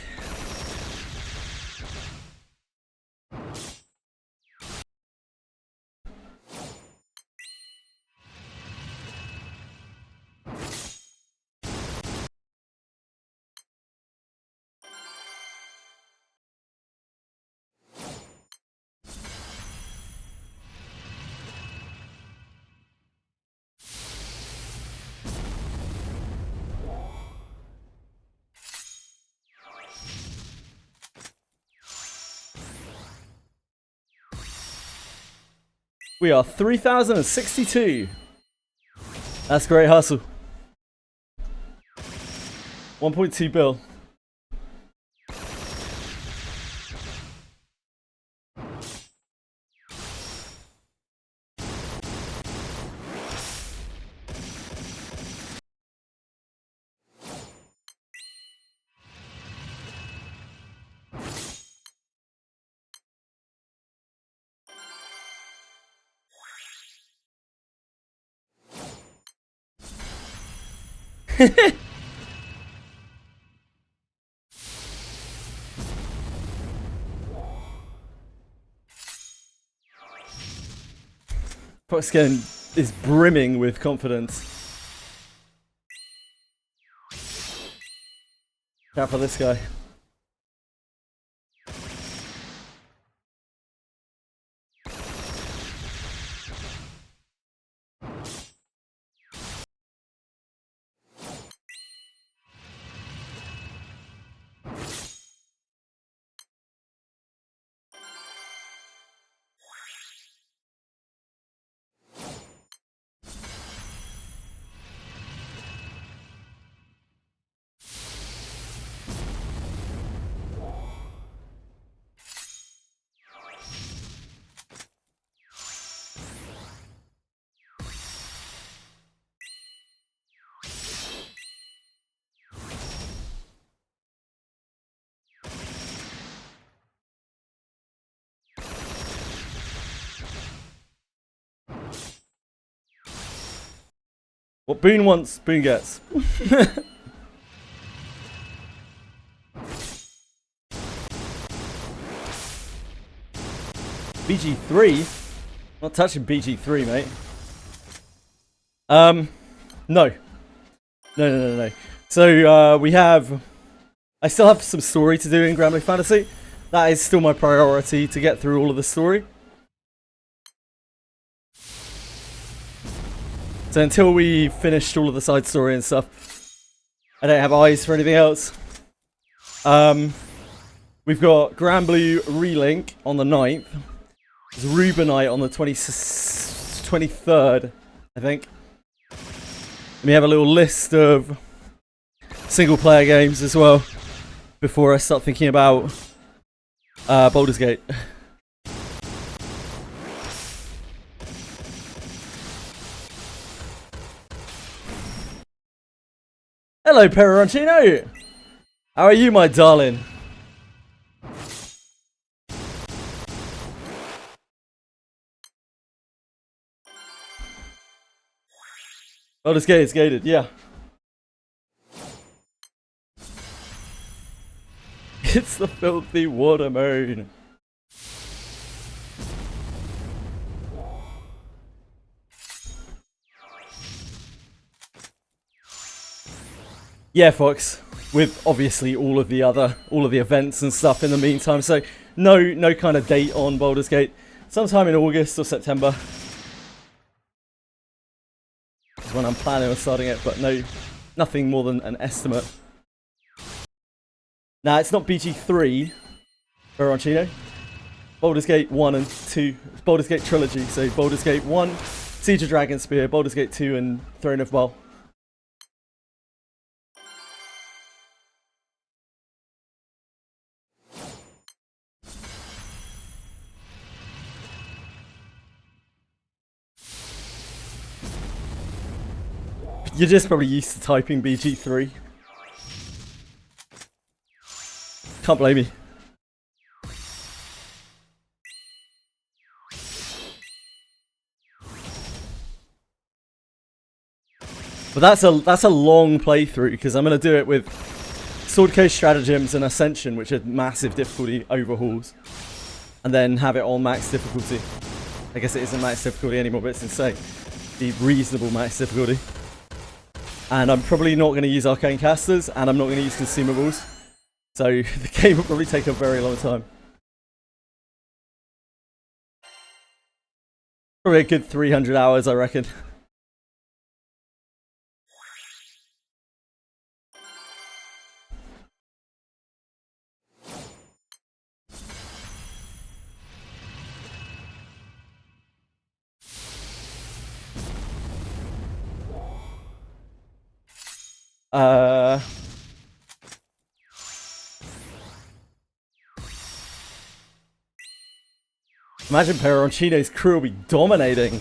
We are 3,062. That's great hustle. 1.2 bill. Foxken is brimming with confidence. Out for this guy. What Boone wants, Boone gets. BG3? Not touching BG3, mate. No. No. So, we have... I still have some story to do in Granblue Fantasy. That is still my priority, to get through all of the story. So until we finished all of the side story and stuff, I don't have eyes for anything else. We've got Granblue Relink on the 9th. There's Rubinite on the 23rd, I think. And we have a little list of single player games as well, before I start thinking about Baldur's Gate. Hello, Peroncino! How are you, my darling? Baldur's Gate is gated, yeah. It's the filthy water moon. Yeah, Fox, with obviously all of the events and stuff in the meantime. So no kind of date on Baldur's Gate. Sometime in August or September is when I'm planning on starting it, but nothing more than an estimate. Now, it's not BG3, Veroncino. Baldur's Gate 1 and 2, Baldur's Gate Trilogy. So Baldur's Gate 1, Siege of Dragonspear, Baldur's Gate 2, and Throne of Bel. You're just probably used to typing BG3. Can't blame me. But that's a long playthrough, because I'm going to do it with Sword Coast Stratagems and Ascension, which are massive difficulty overhauls, and then have it on max difficulty. I guess it isn't max difficulty anymore, but it's insane. Be reasonable max difficulty. And I'm probably not going to use Arcane Casters, and I'm not going to use consumables. So the game will probably take a very long time. Probably a good 300 hours, I reckon. Imagine Peroncino's crew will be dominating.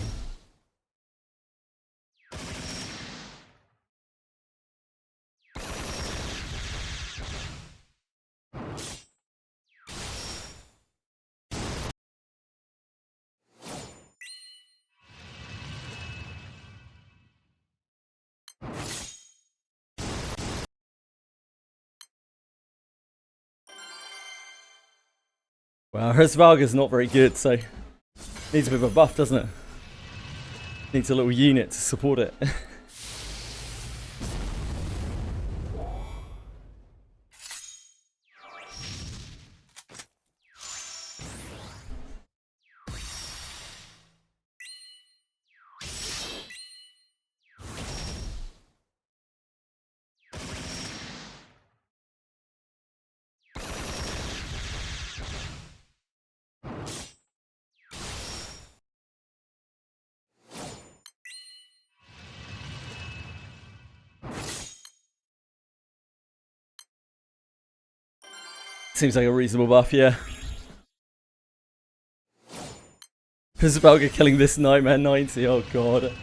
Well, Hrsvalga's not very good, so needs a bit of a buff, doesn't it? Needs a little unit to support it. Seems like a reasonable buff, yeah. Hrsvalga killing this Nightmare 90, oh god.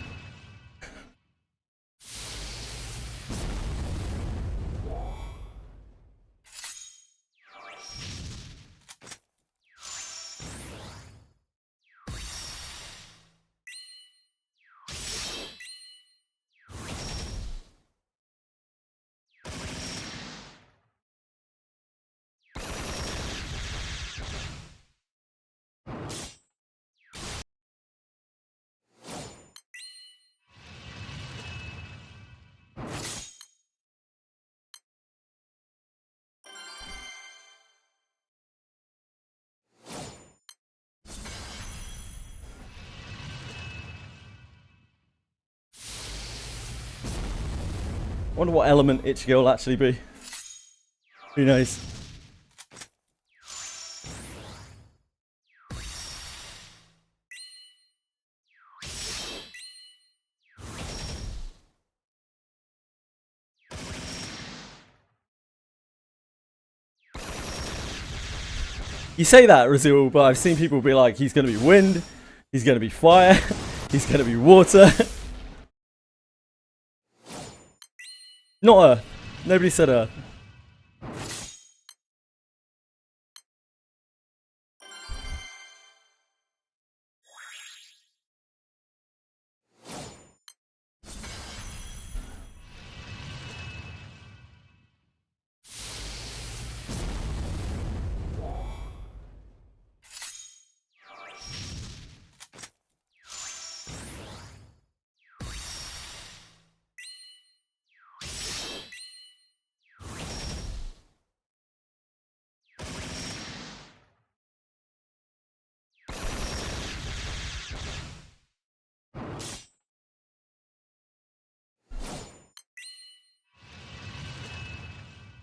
I wonder what element Ichigo will actually be. Who knows? You say that, Razul, but I've seen people be like, he's going to be wind, he's going to be fire, he's going to be water. Not Earth. Nobody said Earth.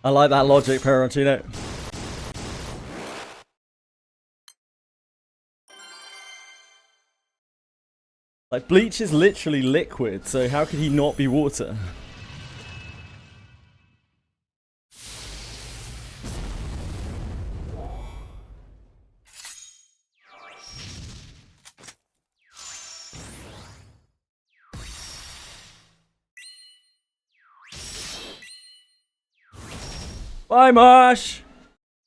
I like that logic, Perrontino. Like, bleach is literally liquid, so how could he not be water? Bye, Marsh!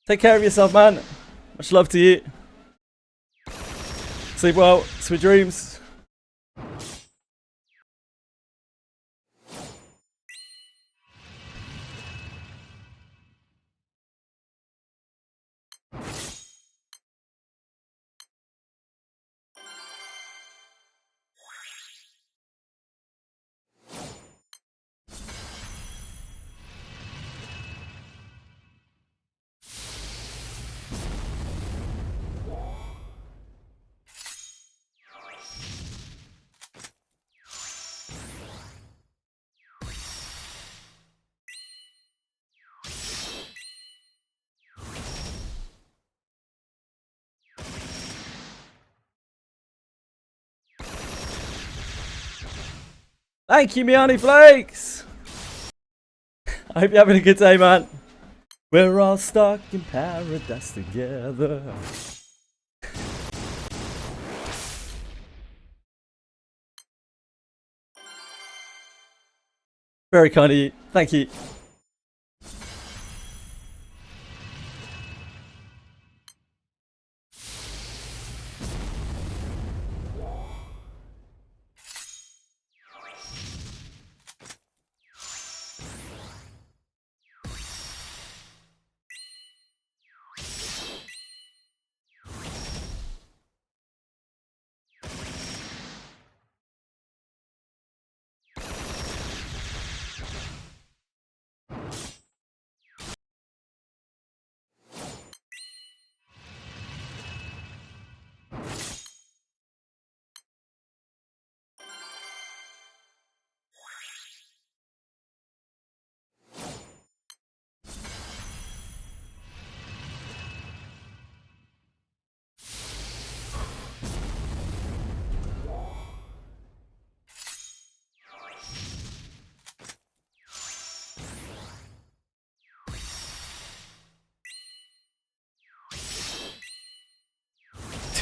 Take care of yourself, man. Much love to you. Sleep well. Sweet dreams. Thank you, Miani Flakes! I hope you're having a good day, man. We're all stuck in paradise together. Very kind of you. Thank you.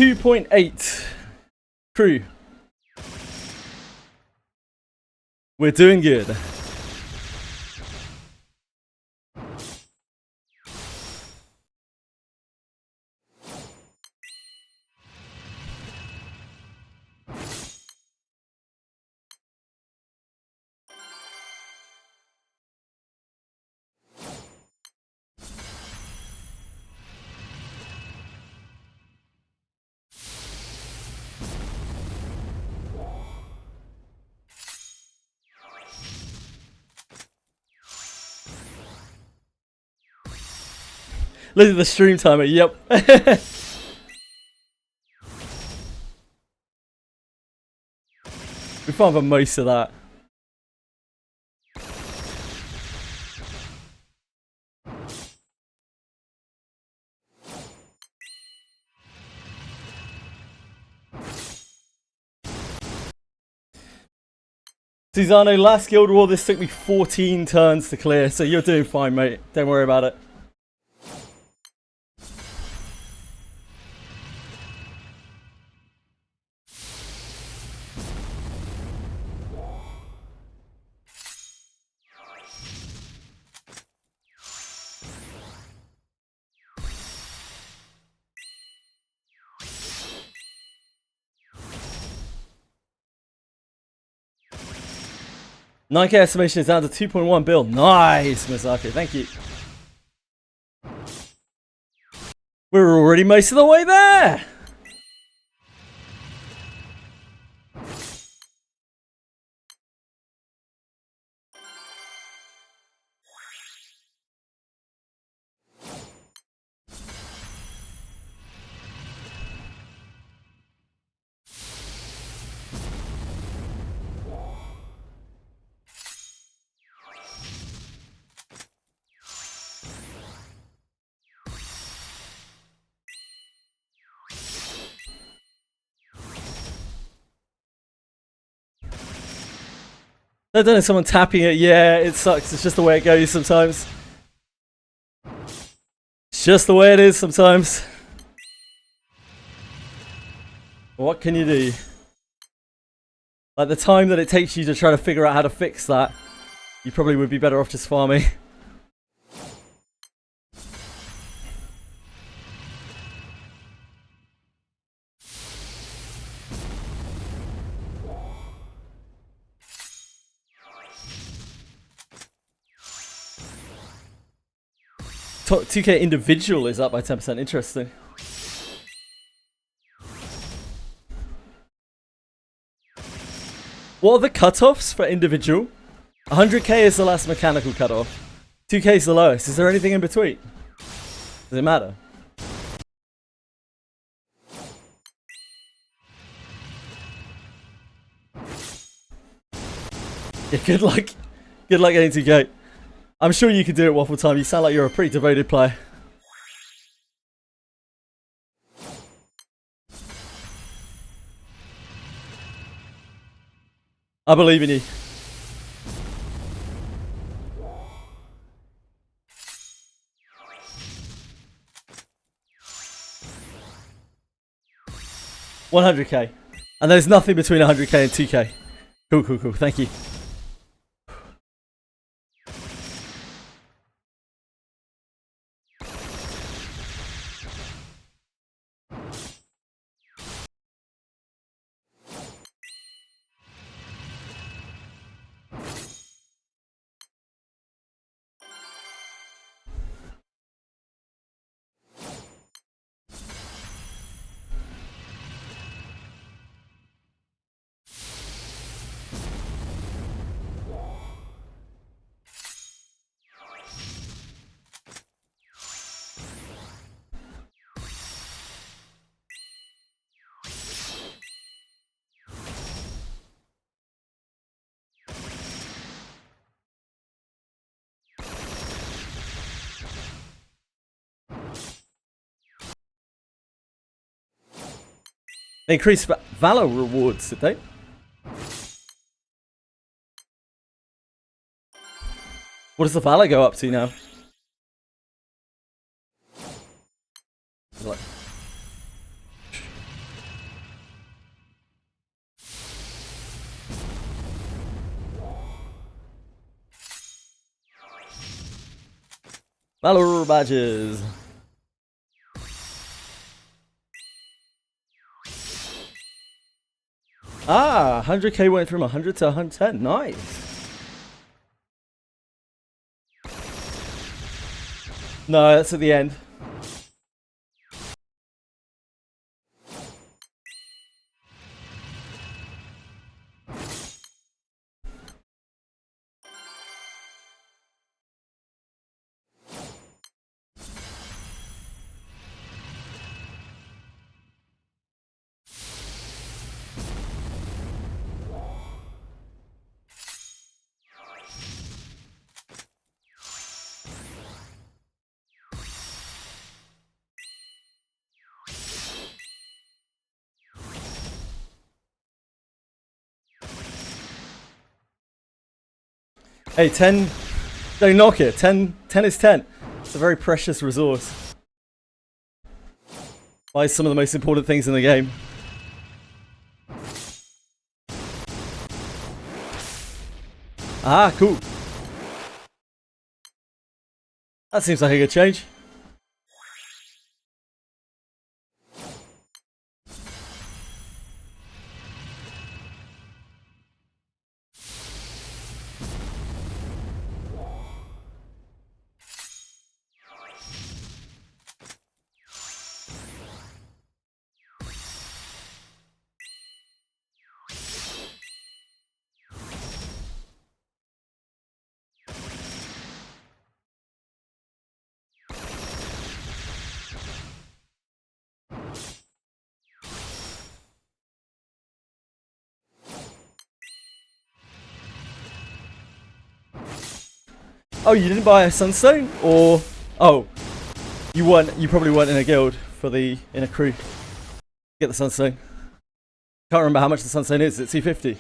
.8 crew. We're doing good. Look at the stream timer. Yep. We found the most of that. Susano, last Guild War, this took me 14 turns to clear, so you're doing fine, mate. Don't worry about it. Nike estimation is down to 2.1 bill. Nice, Masaki. Thank you. We're already most of the way there. I don't know, someone tapping it. Yeah, it sucks. It's just the way it goes sometimes. It's just the way it is sometimes. What can you do? Like, the time that it takes you to try to figure out how to fix that, you probably would be better off just farming. Top 2K individual is up by 10%. Interesting. What are the cutoffs for individual? 100k is the last mechanical cutoff. 2k is the lowest. Is there anything in between? Does it matter? Yeah, good luck. Good luck getting 2k. I'm sure you can do it Waffle Time. You sound like you're a pretty devoted player. I believe in you. $100k. And there's nothing between 100k and 2k. Cool, cool, cool. Thank you. They increased Valor rewards, did they? What does the Valor go up to now? Like... Valor badges. Ah, 100k went from 100 to 110. Nice. No, that's at the end. Hey, 10, don't knock it. 10 is 10. It's a very precious resource. Buys some of the most important things in the game. Ah, cool. That seems like a good change. Oh, you didn't buy a sunstone? Or... Oh. You probably weren't in a guild in a crew. Get the sunstone. Can't remember how much the sunstone is. It's 250.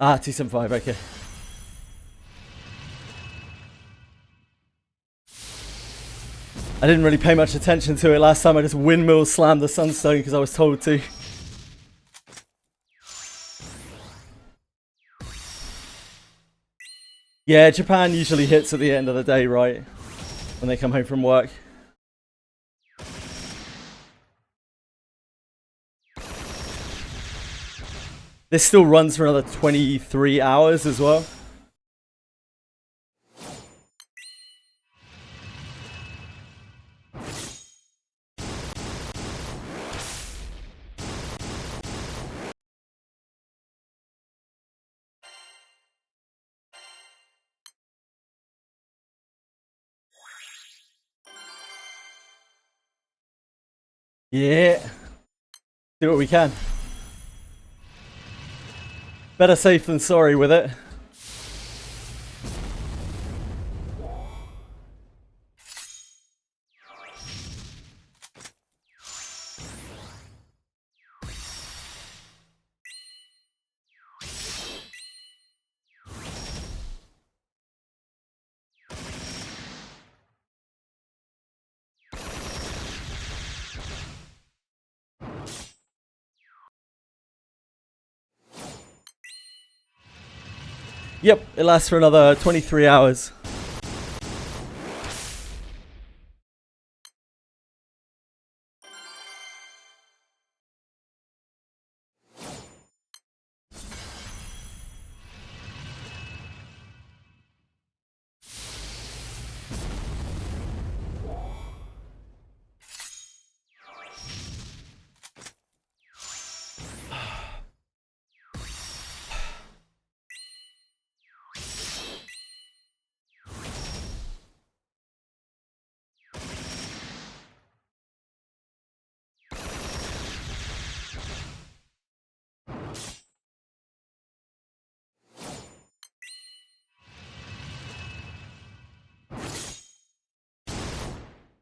Ah, 275, okay. I didn't really pay much attention to it last time. I just windmill slammed the Sunstone because I was told to. Yeah, Japan usually hits at the end of the day, right? When they come home from work. This still runs for another 23 hours as well. Yeah. Do what we can. Better safe than sorry with it. Yep, it lasts for another 23 hours.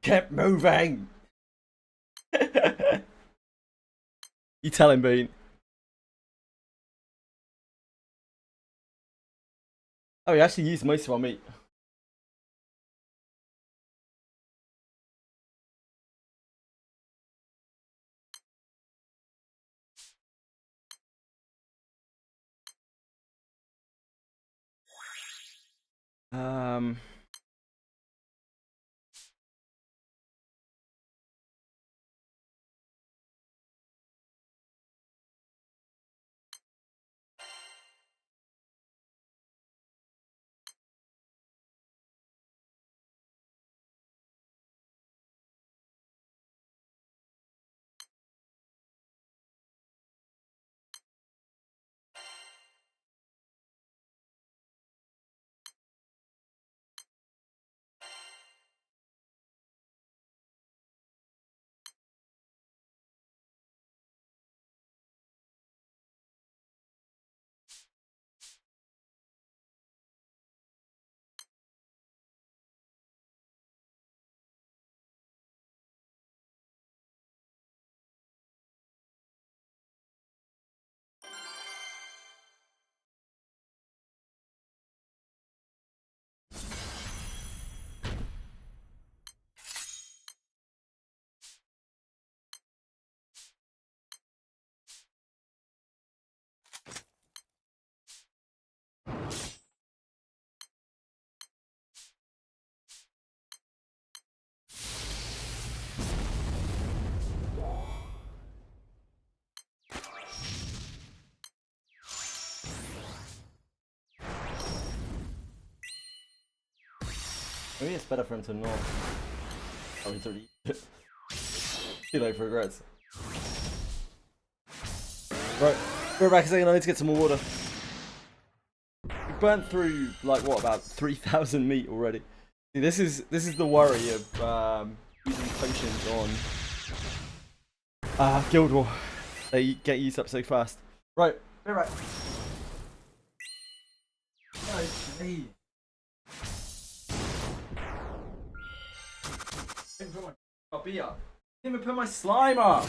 Kept moving. You tell him, Bean. Oh, we actually used most of our meat. Um... Maybe it's better for him to not. Oh, he's already. Too late for regrets. Right, we're back a second. I need to get some more water. We burnt through like what, about 3,000 meat already. See, this is the worry of using potions on Guild War. They get used up so fast. Right, be right. Okay. I'll be up. Didn't even put my slime up.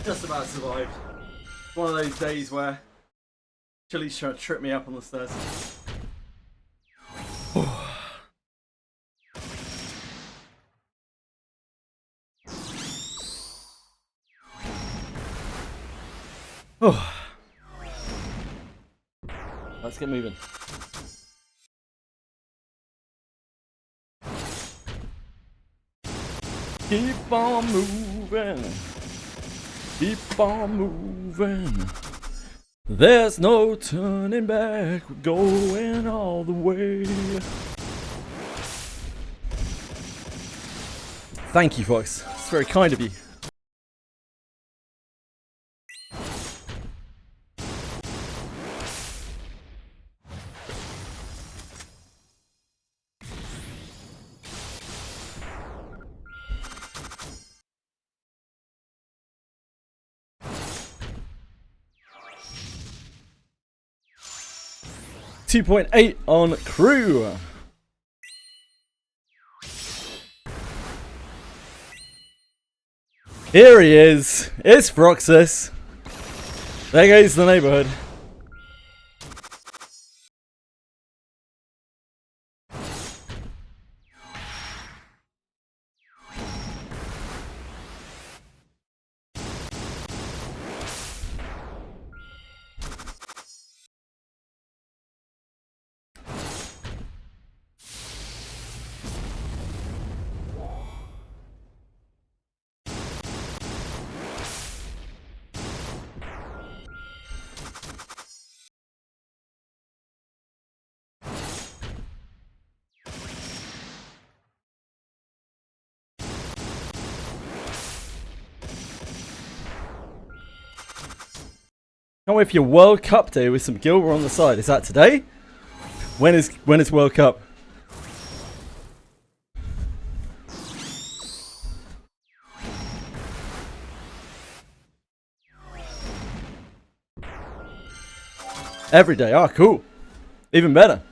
Just about survived. One of those days where Chili's trying to trip me up on the stairs. Oh. Let's get moving. Keep on moving. Keep on moving. There's no turning back. We're going all the way. Thank you, Fox. It's very kind of you. .8 on crew. Here he is. It's Froxus. There goes the neighborhood. Can't wait for your World Cup day with some Gilbert on the side. Is that today? When is World Cup? Every day. Ah, cool. Even better.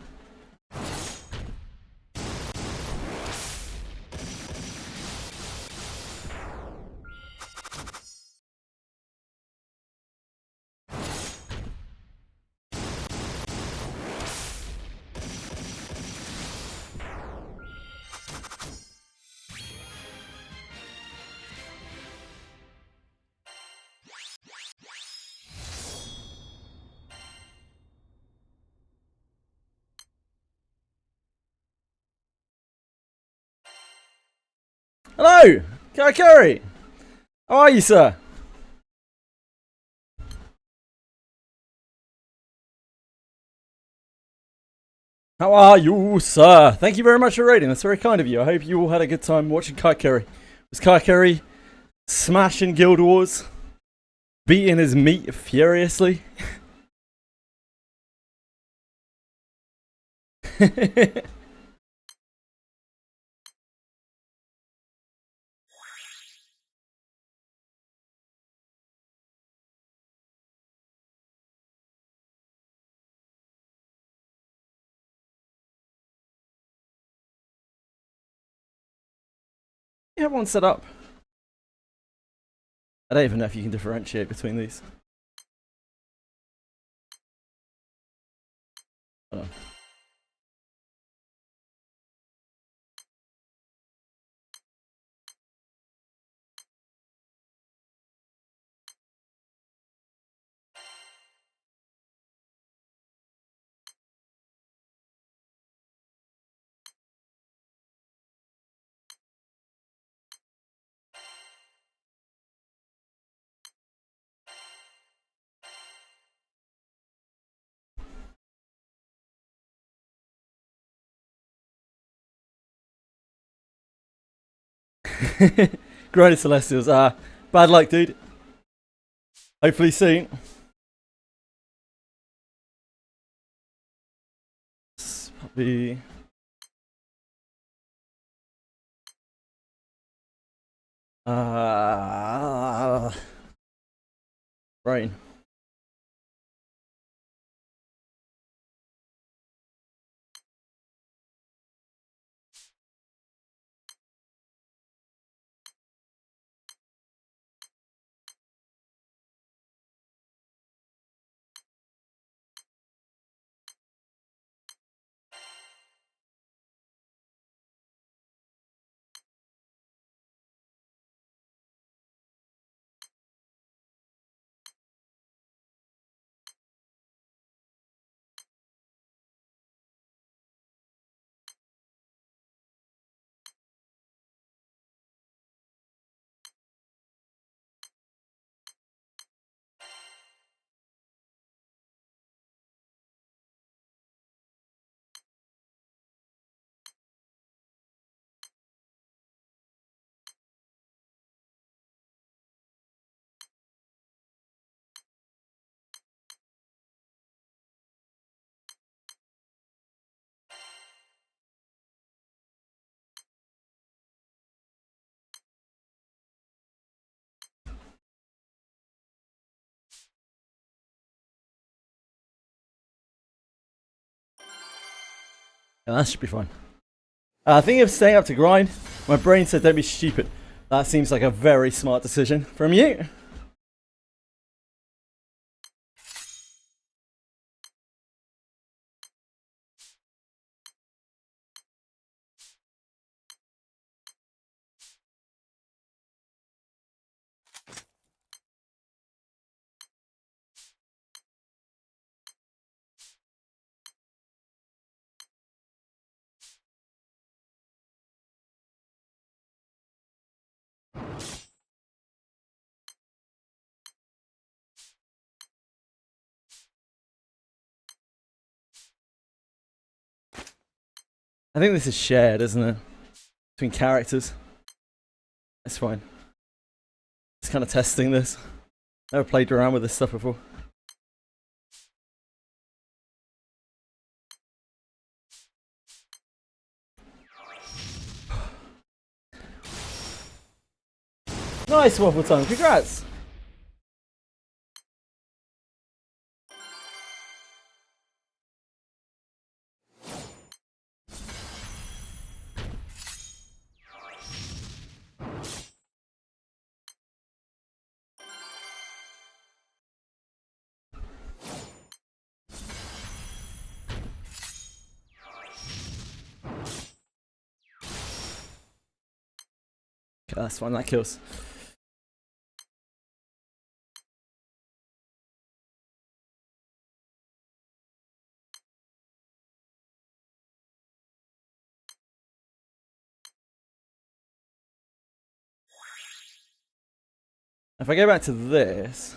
Hello, Kakari. How are you, sir? How are you, sir? Thank you very much for raiding. That's very kind of you. I hope you all had a good time watching Kakari. Was Kakari smashing Guild Wars? Beating his meat furiously? You have one set up. I don't even know if you can differentiate between these. Oh. Grinded Celestials. Bad luck, dude. Hopefully soon. This puppy. Brain. And that should be fine. Thinking of staying up to grind. My brain said don't be stupid. That seems like a very smart decision from you. I think this is shared, isn't it? Between characters. That's fine. Just kind of testing this. Never played around with this stuff before. Nice waffle time, congrats! Okay, that's fine, that kills. If I go back to this...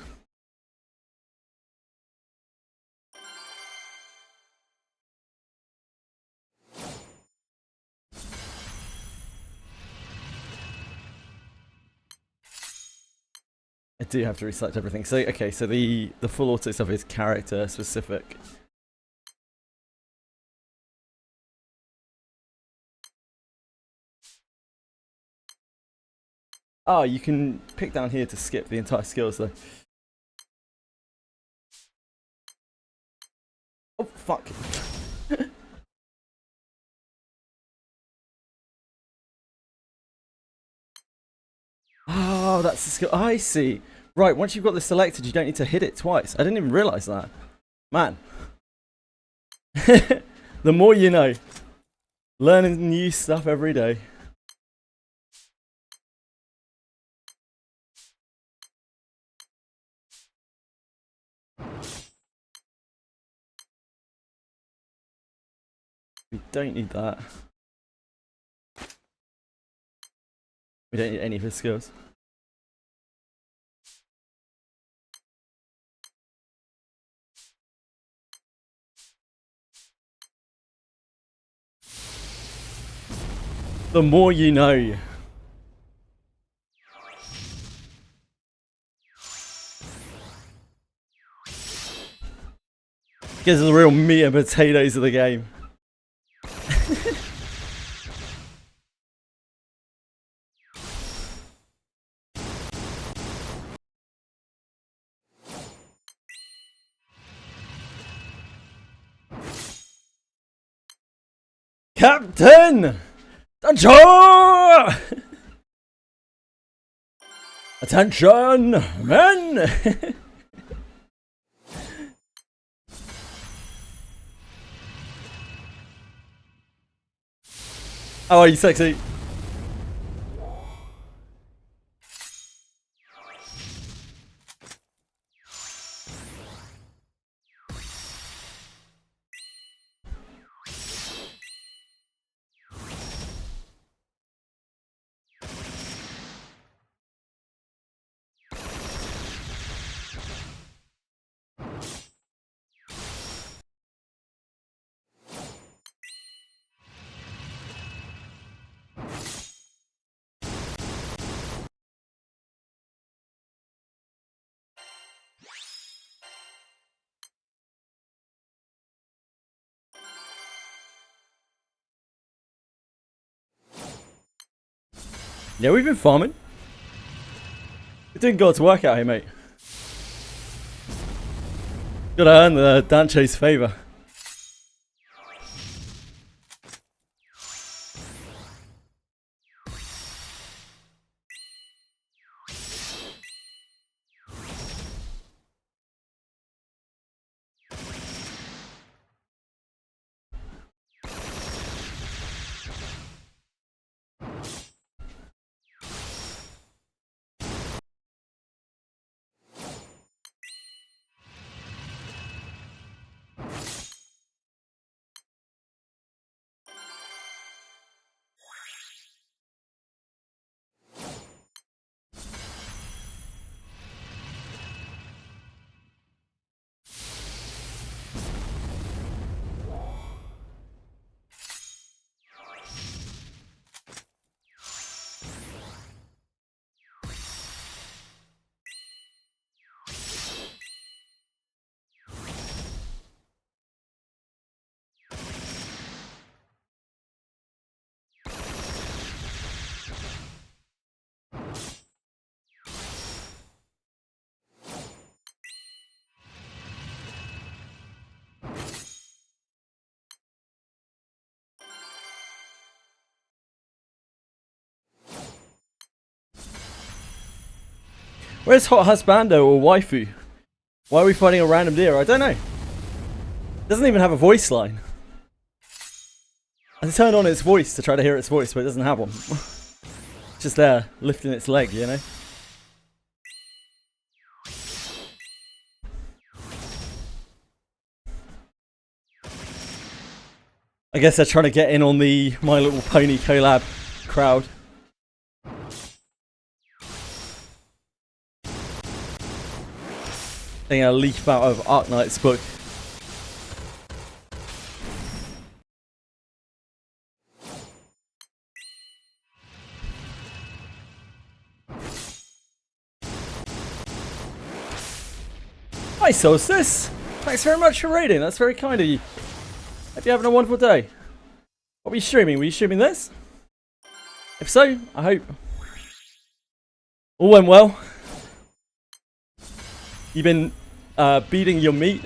I do have to reselect everything. So, okay, so the full auto stuff is character specific. Oh, you can pick down here to skip the entire skills though. Oh, fuck. Oh, that's the skill. I see. Right, once you've got this selected, you don't need to hit it twice. I didn't even realise that. Man. The more you know. Learning new stuff every day. We don't need that. We don't need any of his skills. The more you know. Gives us the real meat and potatoes of the game. Captain! Attention! Attention, men! How are you, sexy? Yeah, we've been farming. We're doing God's work out here, mate. Gotta earn the Dancho's favour. Where's Hot Husbando or Waifu? Why are we fighting a random deer? I don't know. It doesn't even have a voice line. I turned on its voice to try to hear its voice, but it doesn't have one. Just there, lifting its leg, you know? I guess they're trying to get in on the My Little Pony collab crowd. Taking a leaf out of Arknight's book. Hi Solstice! Thanks very much for raiding, that's very kind of you. Hope you're having a wonderful day. What were you streaming? Were you streaming this? If so, I hope all went well. You've been beating your meat.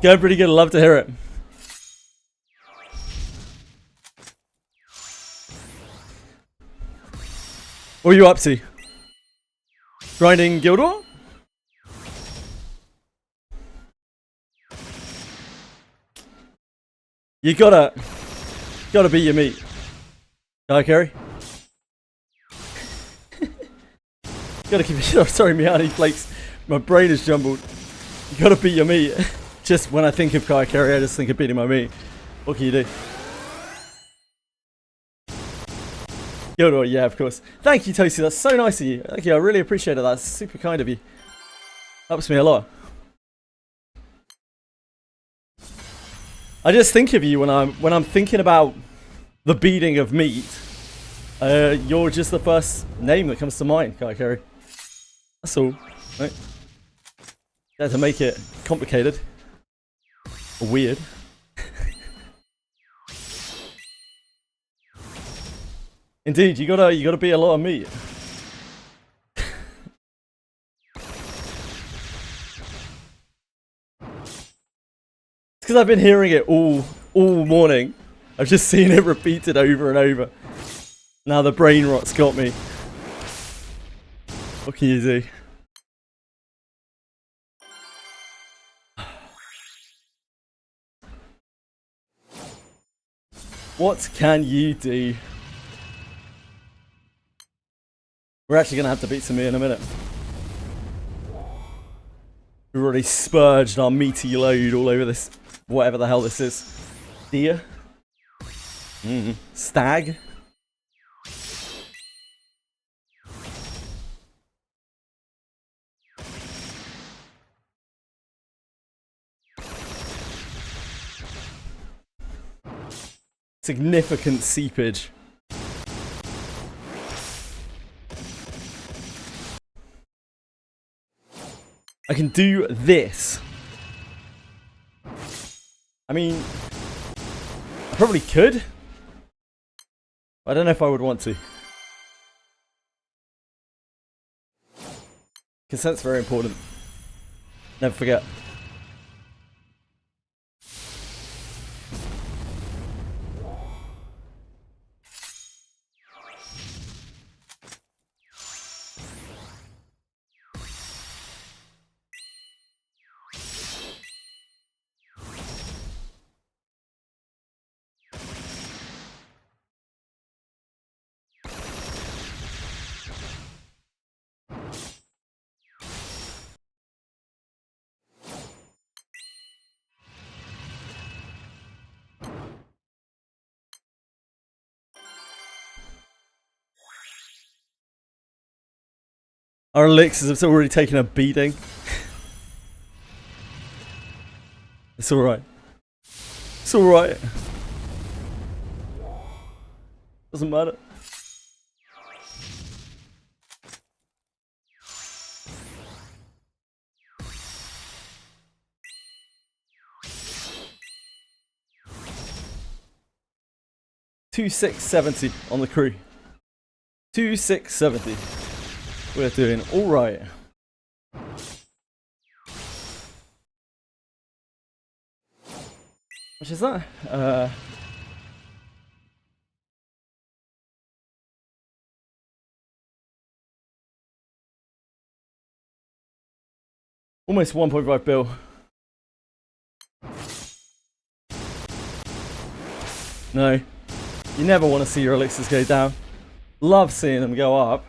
Going pretty good, love to hear it. What are you up to? Grinding Guild War? You gotta beat your meat. Hi, Kerry. Gotta keep it. Oh, sorry, Miani Flakes. My brain is jumbled. You gotta beat your meat. Just when I think of Kai Kerry, I just think of beating my meat. What can you do? Gildor, yeah, of course. Thank you, Toasty. That's so nice of you. Thank you. I really appreciate it. That's super kind of you. Helps me a lot. I just think of you when I'm thinking about the beating of meat. You're just the first name that comes to mind, Kai Kerry. That's all, right? Yeah, to make it complicated or weird. Indeed, you gotta be a lot of meat. It's because I've been hearing it all morning. I've just seen it repeated over and over. Now the brain rot's got me. What can you do? What can you do? We're actually going to have to beat some meat in a minute. We've already spurged our meaty load all over this, whatever the hell this is. Deer? Stag? Significant seepage. I can do this. I mean, I probably could. I don't know if I would want to. Consent's very important. Never forget. Our elixirs have already taken a beating. It's alright. It's alright. Doesn't matter. $2670 on the crew. 2670. We're doing alright. Which is that? Almost 1.5 bill. No. You never want to see your elixirs go down. Love seeing them go up.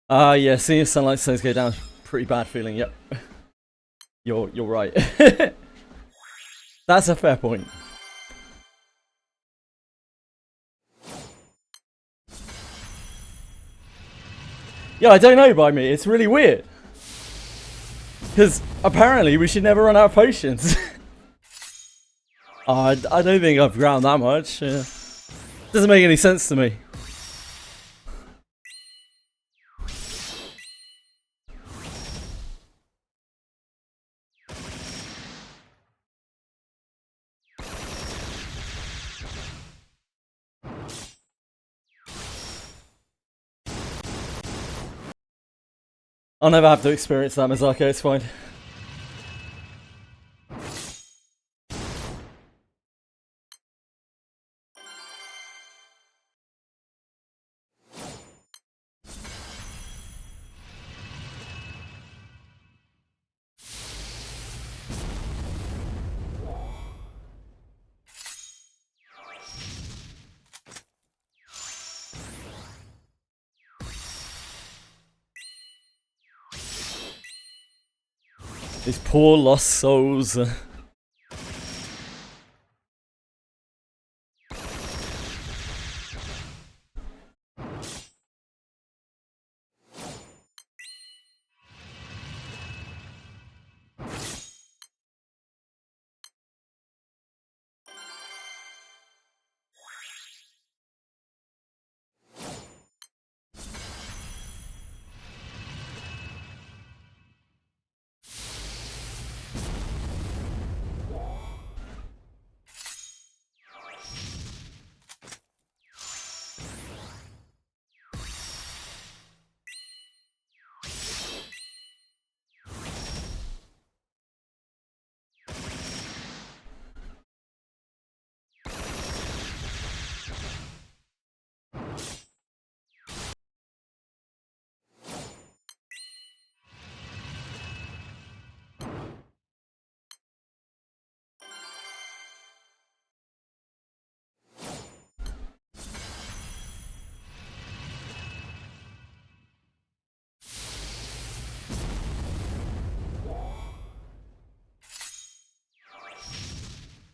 Yeah, seeing sunlight stones go down is pretty bad feeling, yep. You're right. That's a fair point. Yeah, I don't know by me, it's really weird. Because apparently we should never run out of potions. I don't think I've ground that much. Doesn't make any sense to me. I'll never have to experience that, Mazako, it's fine. These poor lost souls.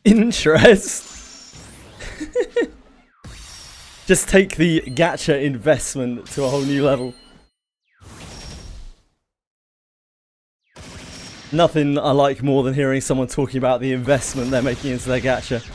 Interest? Just take the gacha investment to a whole new level. Nothing I like more than hearing someone talking about the investment they're making into their gacha.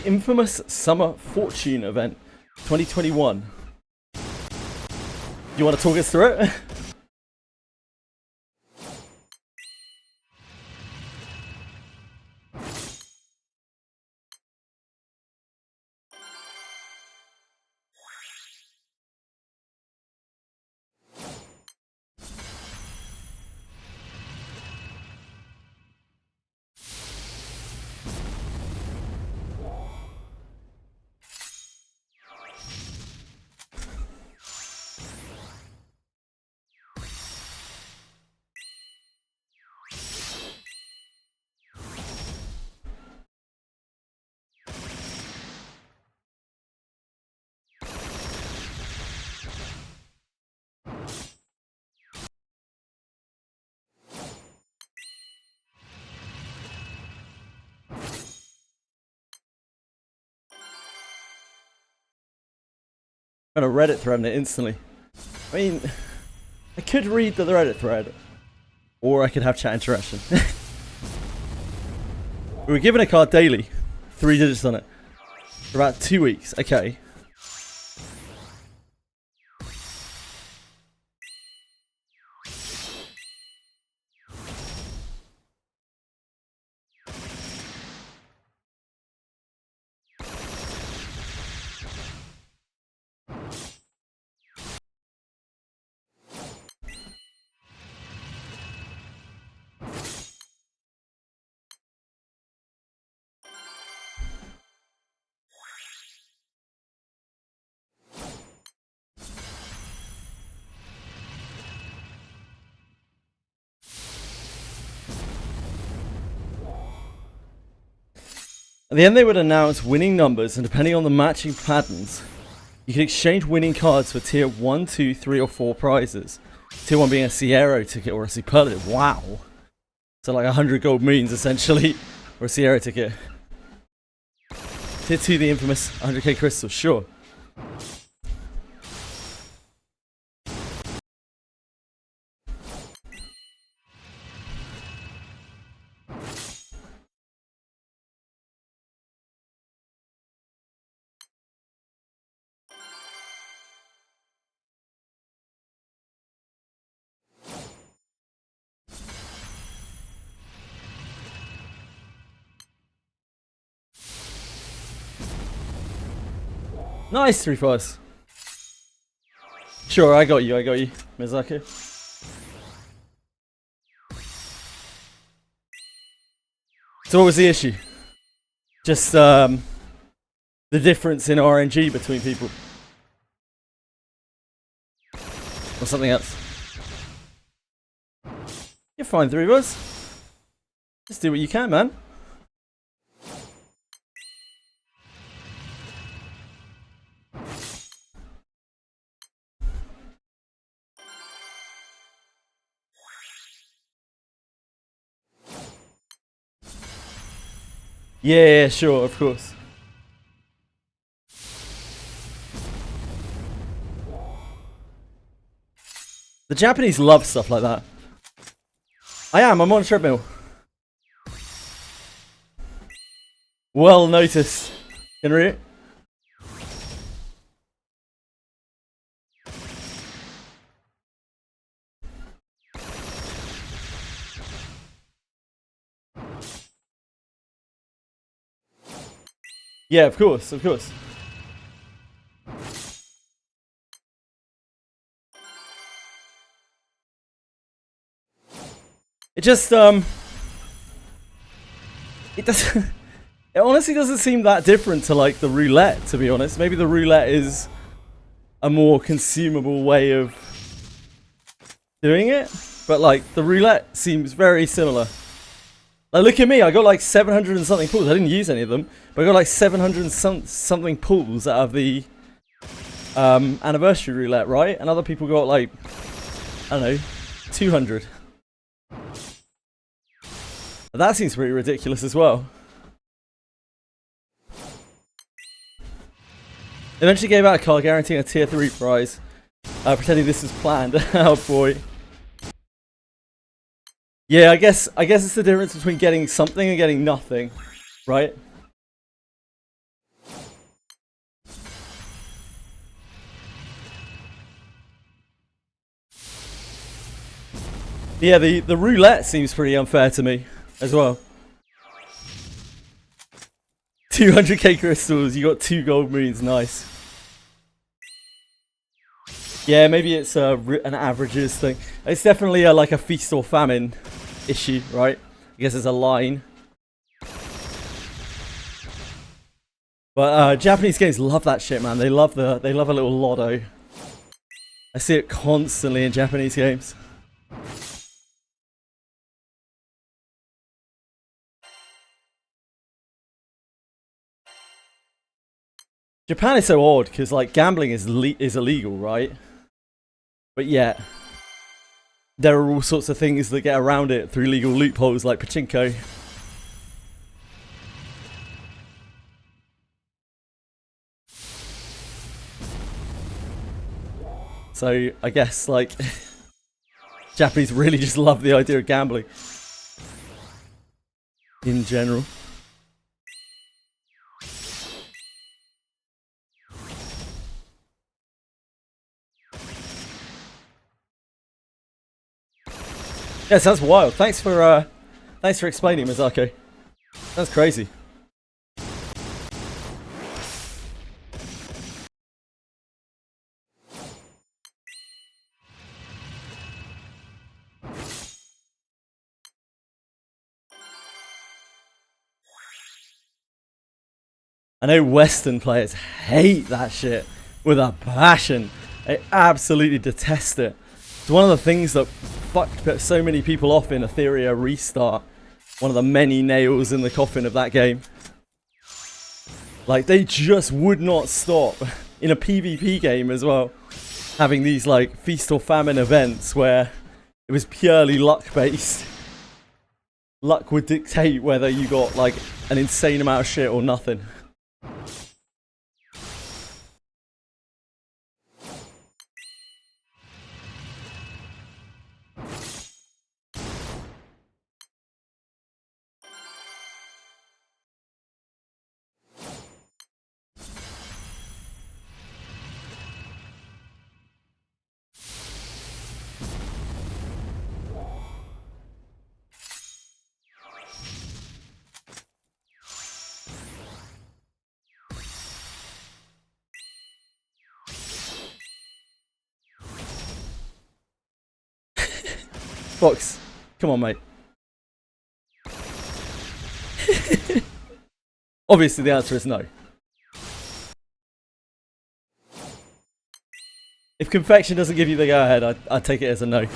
infamous Summer Fortune event 2021. You want to talk us through it? I'm gonna Reddit thread it instantly. I mean, I could read the Reddit thread, or I could have chat interaction. We were given a card daily, 3 digits on it, for about 2 weeks. Okay. At the end they would announce winning numbers, and depending on the matching patterns, you can exchange winning cards for tier 1, 2, 3 or 4 prizes. Tier 1 being a Sierra ticket or a Superlative. Wow. So like 100 gold moons essentially, or a Sierra ticket. Tier 2 the infamous 100k crystals, sure. Nice, 3 4s. Sure, I got you, Mizaki. So what was the issue? Just the difference in RNG between people. Or something else. You're fine, 3 of us. Just do what you can, man. Yeah, sure, of course. The Japanese love stuff like that. I'm on a treadmill. Well noticed, Henry. Yeah, of course, of course. It just it doesn't. It honestly doesn't seem that different to like the roulette, to be honest. Maybe the roulette is a more consumable way of doing it, but like the roulette seems very similar. Like look at me, I got like 700 and something pulls. I didn't use any of them, but I got like 700 and something pulls out of the anniversary roulette, right? And other people got like, I don't know, 200. But that seems pretty ridiculous as well. Eventually gave out a card guaranteeing a tier 3 prize, pretending this was planned. Oh boy. Yeah, I guess it's the difference between getting something and getting nothing, right? Yeah, the roulette seems pretty unfair to me as well. 200k crystals, you got 2 gold moons, nice. Yeah, maybe it's an averages thing. It's definitely like a feast or famine issue, right? I guess it's a line. But Japanese games love that shit, man. They love a little lotto. I see it constantly in Japanese games. Japan is so odd because like gambling is illegal, right? But yet there are all sorts of things that get around it through legal loopholes like pachinko. So I guess like Japanese really just love the idea of gambling in general. Yes, that's wild. Thanks for explaining, Mazako. That's crazy. I know Western players hate that shit with a passion. They absolutely detest it. It's one of the things that fucked so many people off in Etheria Restart. One of the many nails in the coffin of that game. Like, they just would not stop in a PvP game as well. Having these, like, feast or famine events where it was purely luck based. Luck would dictate whether you got, like, an insane amount of shit or nothing. Fox, come on, mate. Obviously, the answer is no. If confection doesn't give you the go-ahead, I'd take it as a no.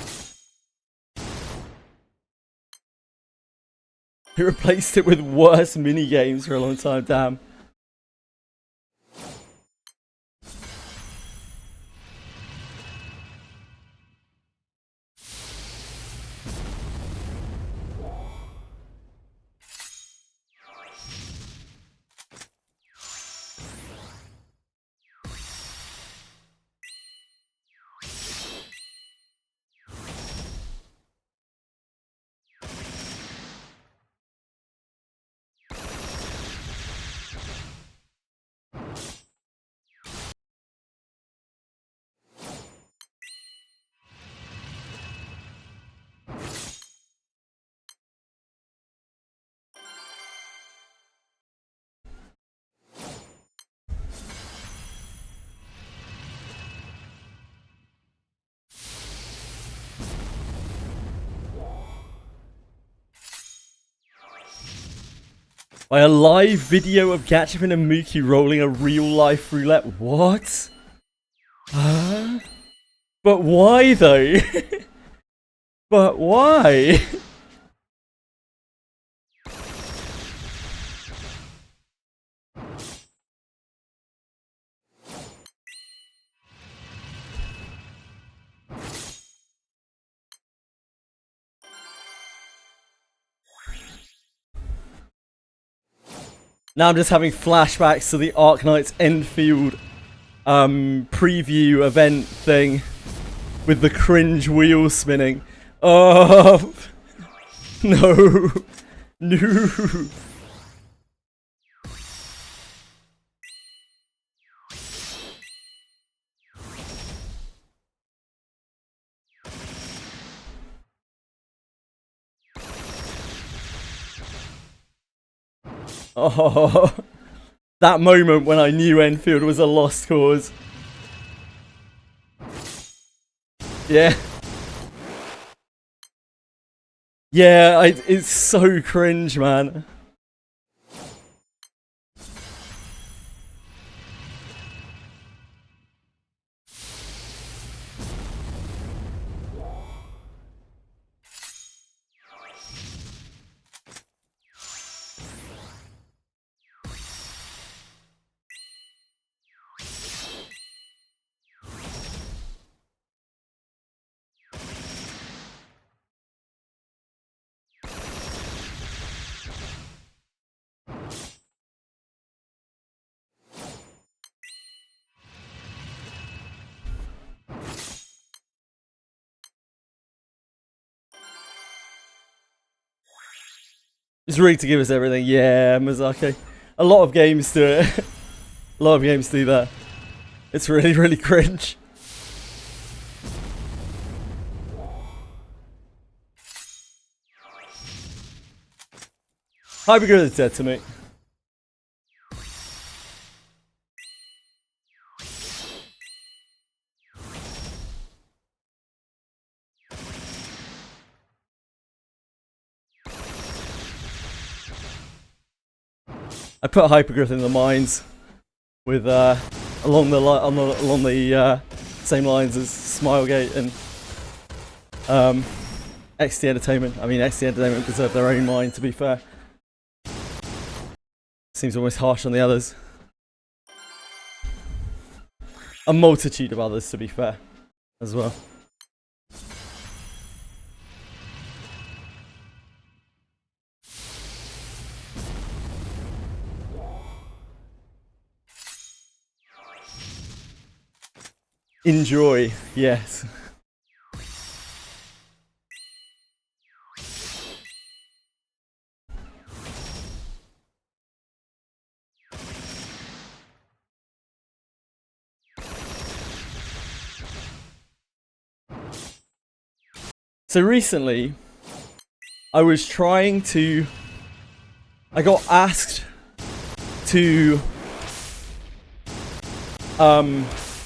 He replaced it with worse mini-games for a long time, damn. By a live video of Gatchafin and Mookie rolling a real-life roulette. What? Huh? But why, though? But why? Now I'm just having flashbacks to the Arknights Enfield preview event thing with the cringe wheel spinning. Oh no, no. Oh, that moment when I knew Enfield was a lost cause. Yeah. Yeah, it's so cringe, man. It's rigged to give us everything. Yeah, Mizaki. A lot of games do it. A lot of games do that. It's really, really cringe. Hypergrid is dead to me. I put Hypergrid in the mines with along the same lines as Smilegate and XT Entertainment. I mean, XT Entertainment deserve their own mine, to be fair. Seems almost harsh on the others. A multitude of others, to be fair, as well. Enjoy, yes. So recently, I was trying to... I got asked to...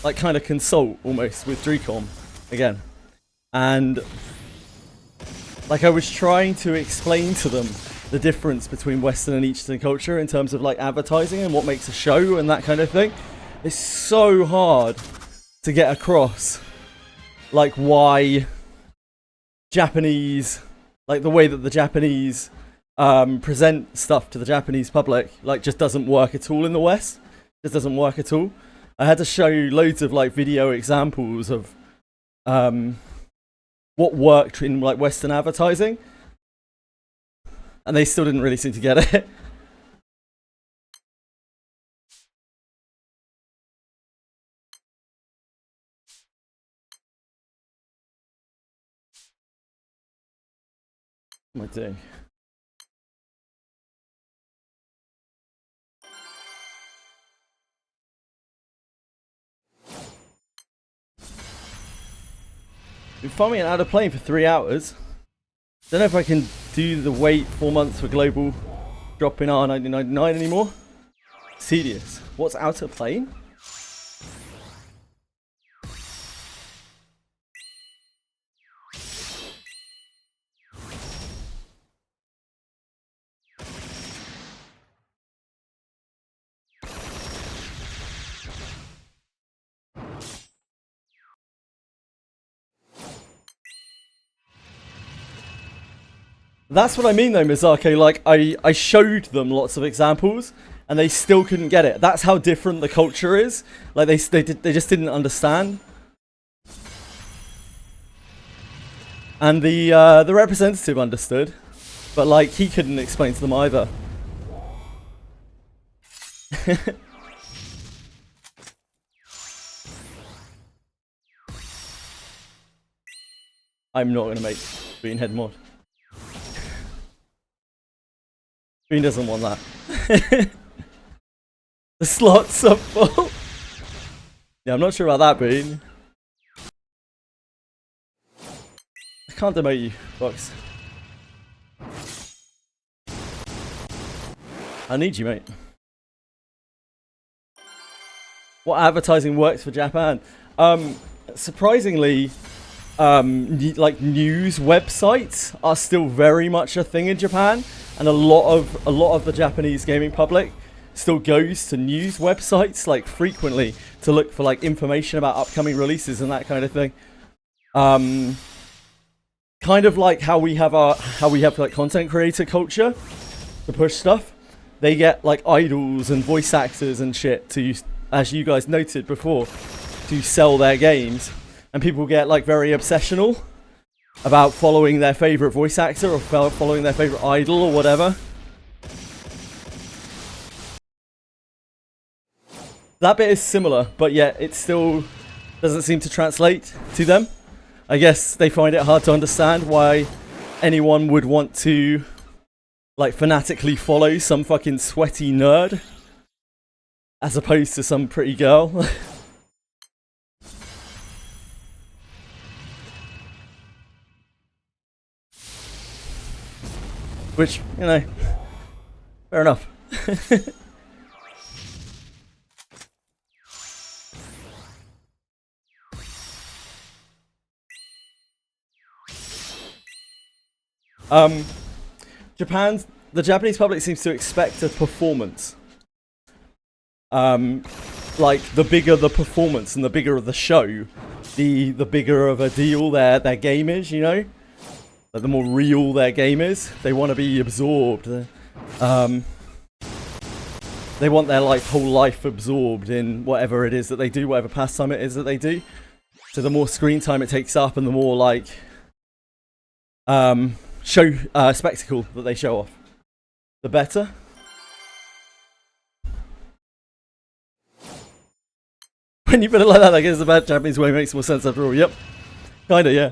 like kind of consult almost with Drcom again. And like I was trying to explain to them the difference between Western and Eastern culture in terms of like advertising and what makes a show and that kind of thing. It's so hard to get across like why Japanese, like the way that the Japanese present stuff to the Japanese public, like just doesn't work at all in the West. Just doesn't work at all. I had to show you loads of like video examples of what worked in like Western advertising, and they still didn't really seem to get it. What am I doing? Been farming out of plane for 3 hours. Don't know if I can do the wait 4 months for global drop in R1999 anymore. Tedious. What's out of plane? That's what I mean though, Mizake. Like, I showed them lots of examples and they still couldn't get it. That's how different the culture is. Like, they just didn't understand. And the representative understood, but like, he couldn't explain to them either. I'm not gonna make Beanhead mod. Bean doesn't want that. The slots are full. Yeah, I'm not sure about that, Bean. I can't demote you, Fox. I need you, mate. What advertising works for Japan? Surprisingly, like news websites are still very much a thing in Japan, and a lot of the Japanese gaming public still goes to news websites like frequently to look for like information about upcoming releases and that kind of thing. Kind of like how we have like content creator culture to push stuff. They get like idols and voice actors and shit to, as you guys noted before, to sell their games, and people get like very obsessional about following their favorite voice actor or following their favorite idol or whatever. That bit is similar, but yet it still doesn't seem to translate to them. I guess they find it hard to understand why anyone would want to like fanatically follow some fucking sweaty nerd as opposed to some pretty girl. Which, you know, fair enough. The Japanese public seems to expect a performance. Like the bigger the performance and the bigger the show, the bigger of a deal their game is, you know? Like the more real their game is, they want to be absorbed. They want their like whole life absorbed in whatever it is that they do, whatever pastime it is that they do. So the more screen time it takes up and the more like spectacle that they show off, the better. When you put it like that, I guess the bad Japanese way makes more sense after all. Yep. Kinda, yeah.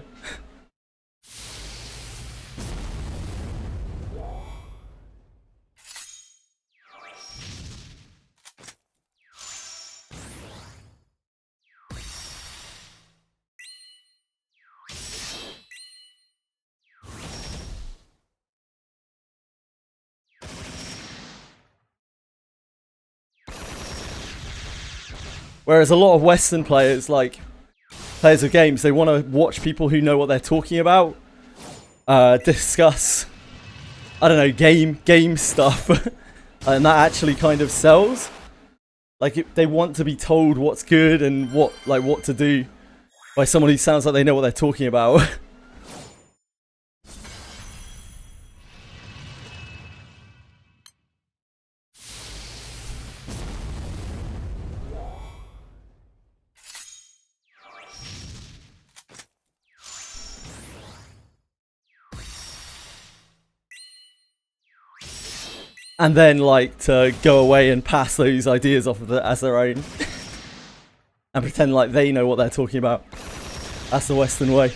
Whereas a lot of Western players, like players of games, they want to watch people who know what they're talking about, discuss, I don't know, game stuff, and that actually kind of sells. Like they want to be told what's good and what to do by someone who sounds like they know what they're talking about. And then, like, to go away and pass those ideas off of it as their own. And pretend like they know what they're talking about. That's the Western way.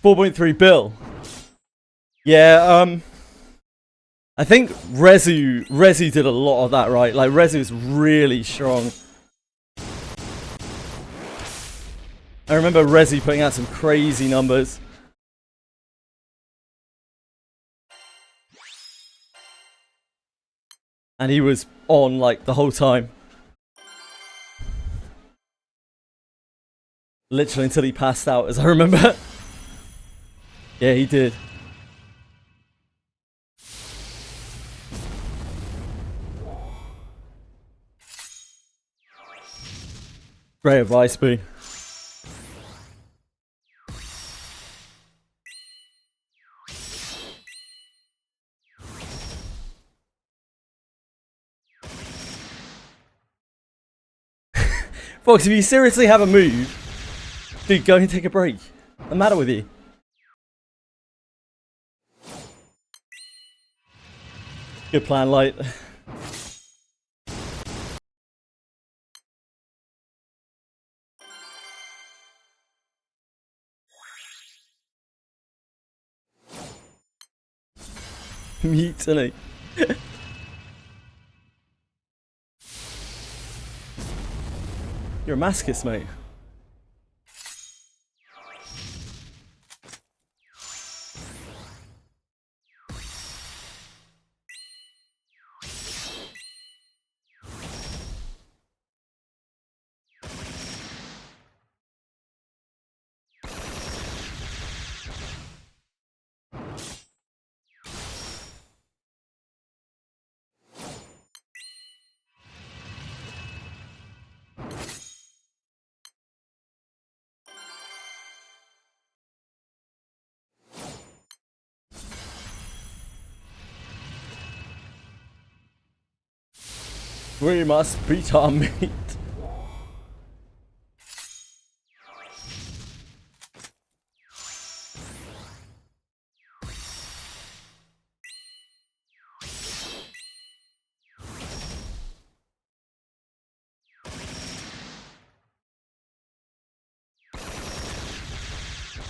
4.3 bill. Yeah, I think Rezu did a lot of that, right? Like, Rezu's really strong. I remember Rezu putting out some crazy numbers. And he was on, like, the whole time. Literally until he passed out, as I remember. Yeah, he did. Great advice, Boo. Fox, if you seriously have a move, dude, go and take a break. What's the matter with you? Good plan, Light. Mutiny. You're a masochist, mate. We must beat our meat.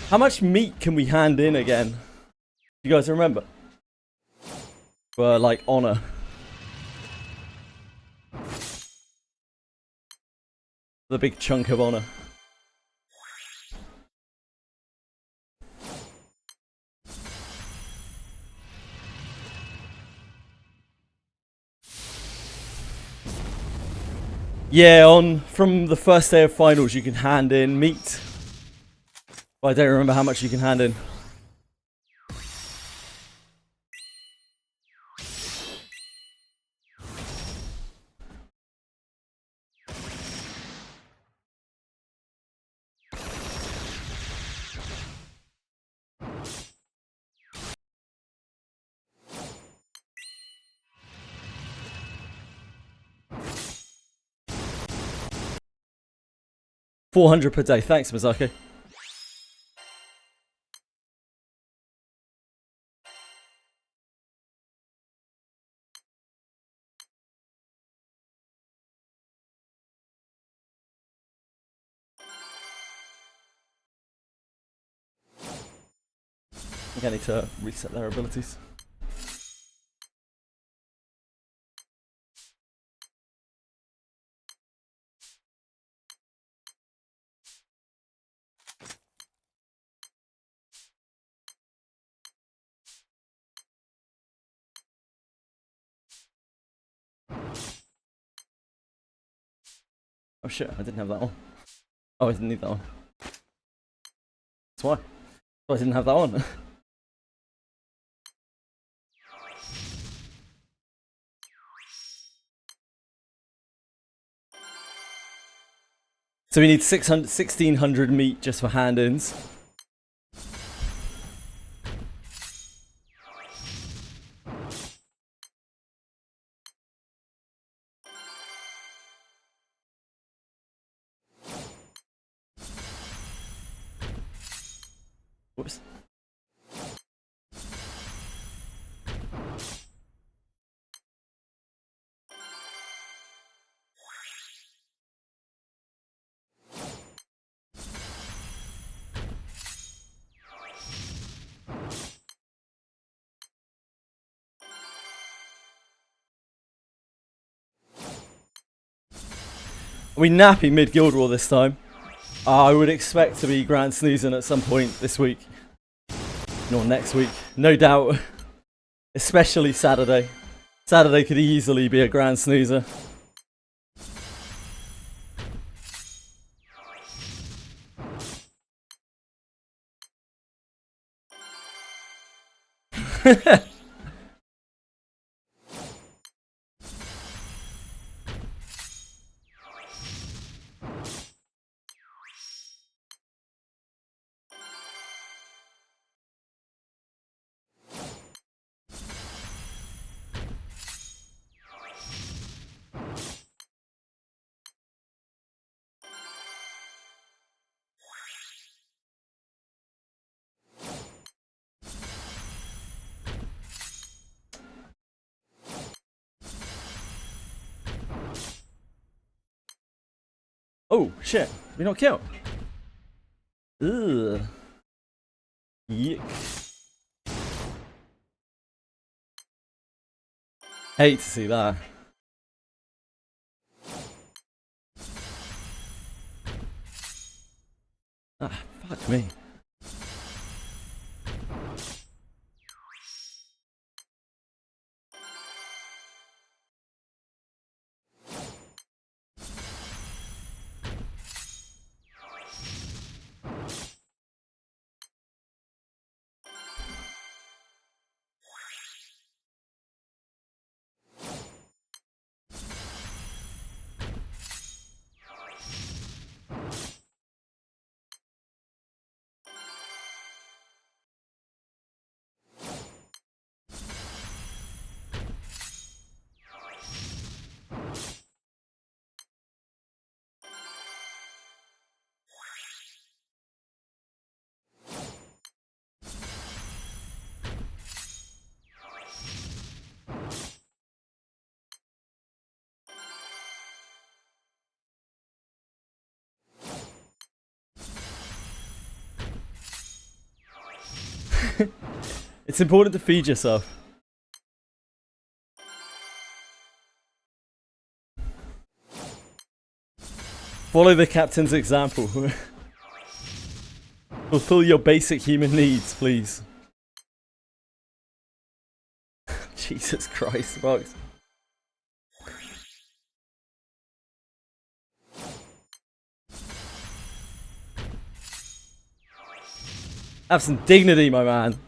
How much meat can we hand in again? You guys remember? For, like, honor. The big chunk of honor. Yeah, from the first day of finals you can hand in meat. But I don't remember how much you can hand in. $400 per day. Thanks, Mazaki. I think I need to reset their abilities. Oh shit, I didn't have that on. Oh, I didn't need that on. That's why. I didn't have that on. So we need 1,600 meat just for hand-ins. Whoops. We nappy mid Guild War this time. I would expect to be grand snoozing at some point this week. Or next week. No doubt. Especially Saturday. Saturday could easily be a grand snoozer. Oh, shit. We not killed. Ugh. Yuck. Hate to see that. Ah, fuck me. It's important to feed yourself. Follow the captain's example. Fulfill your basic human needs, please. Jesus Christ, Box. Have some dignity, my man.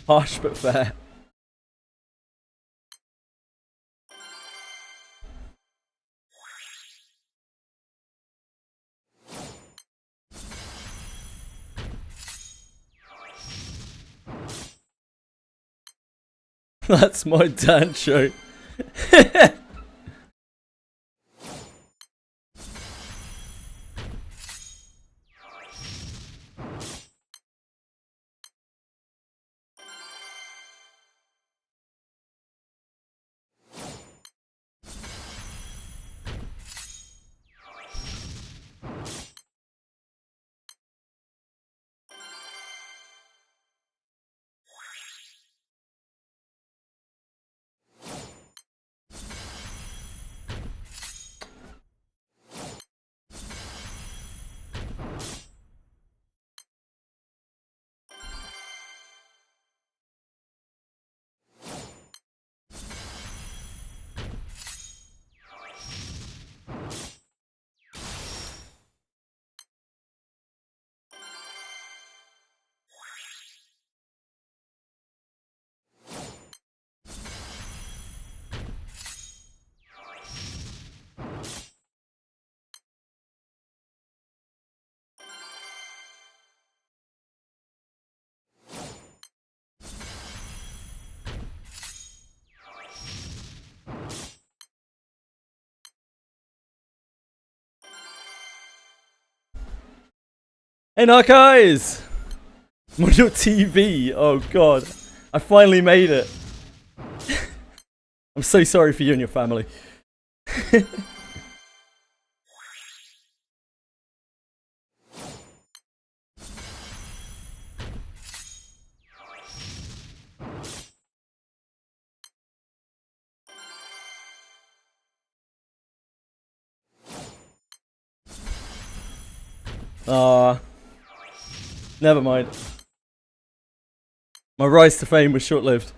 Harsh but fair. That's my dance show. Hey Narcos! I'm on your TV. Oh god. I finally made it. I'm so sorry for you and your family. Ah, never mind. My rise to fame was short-lived.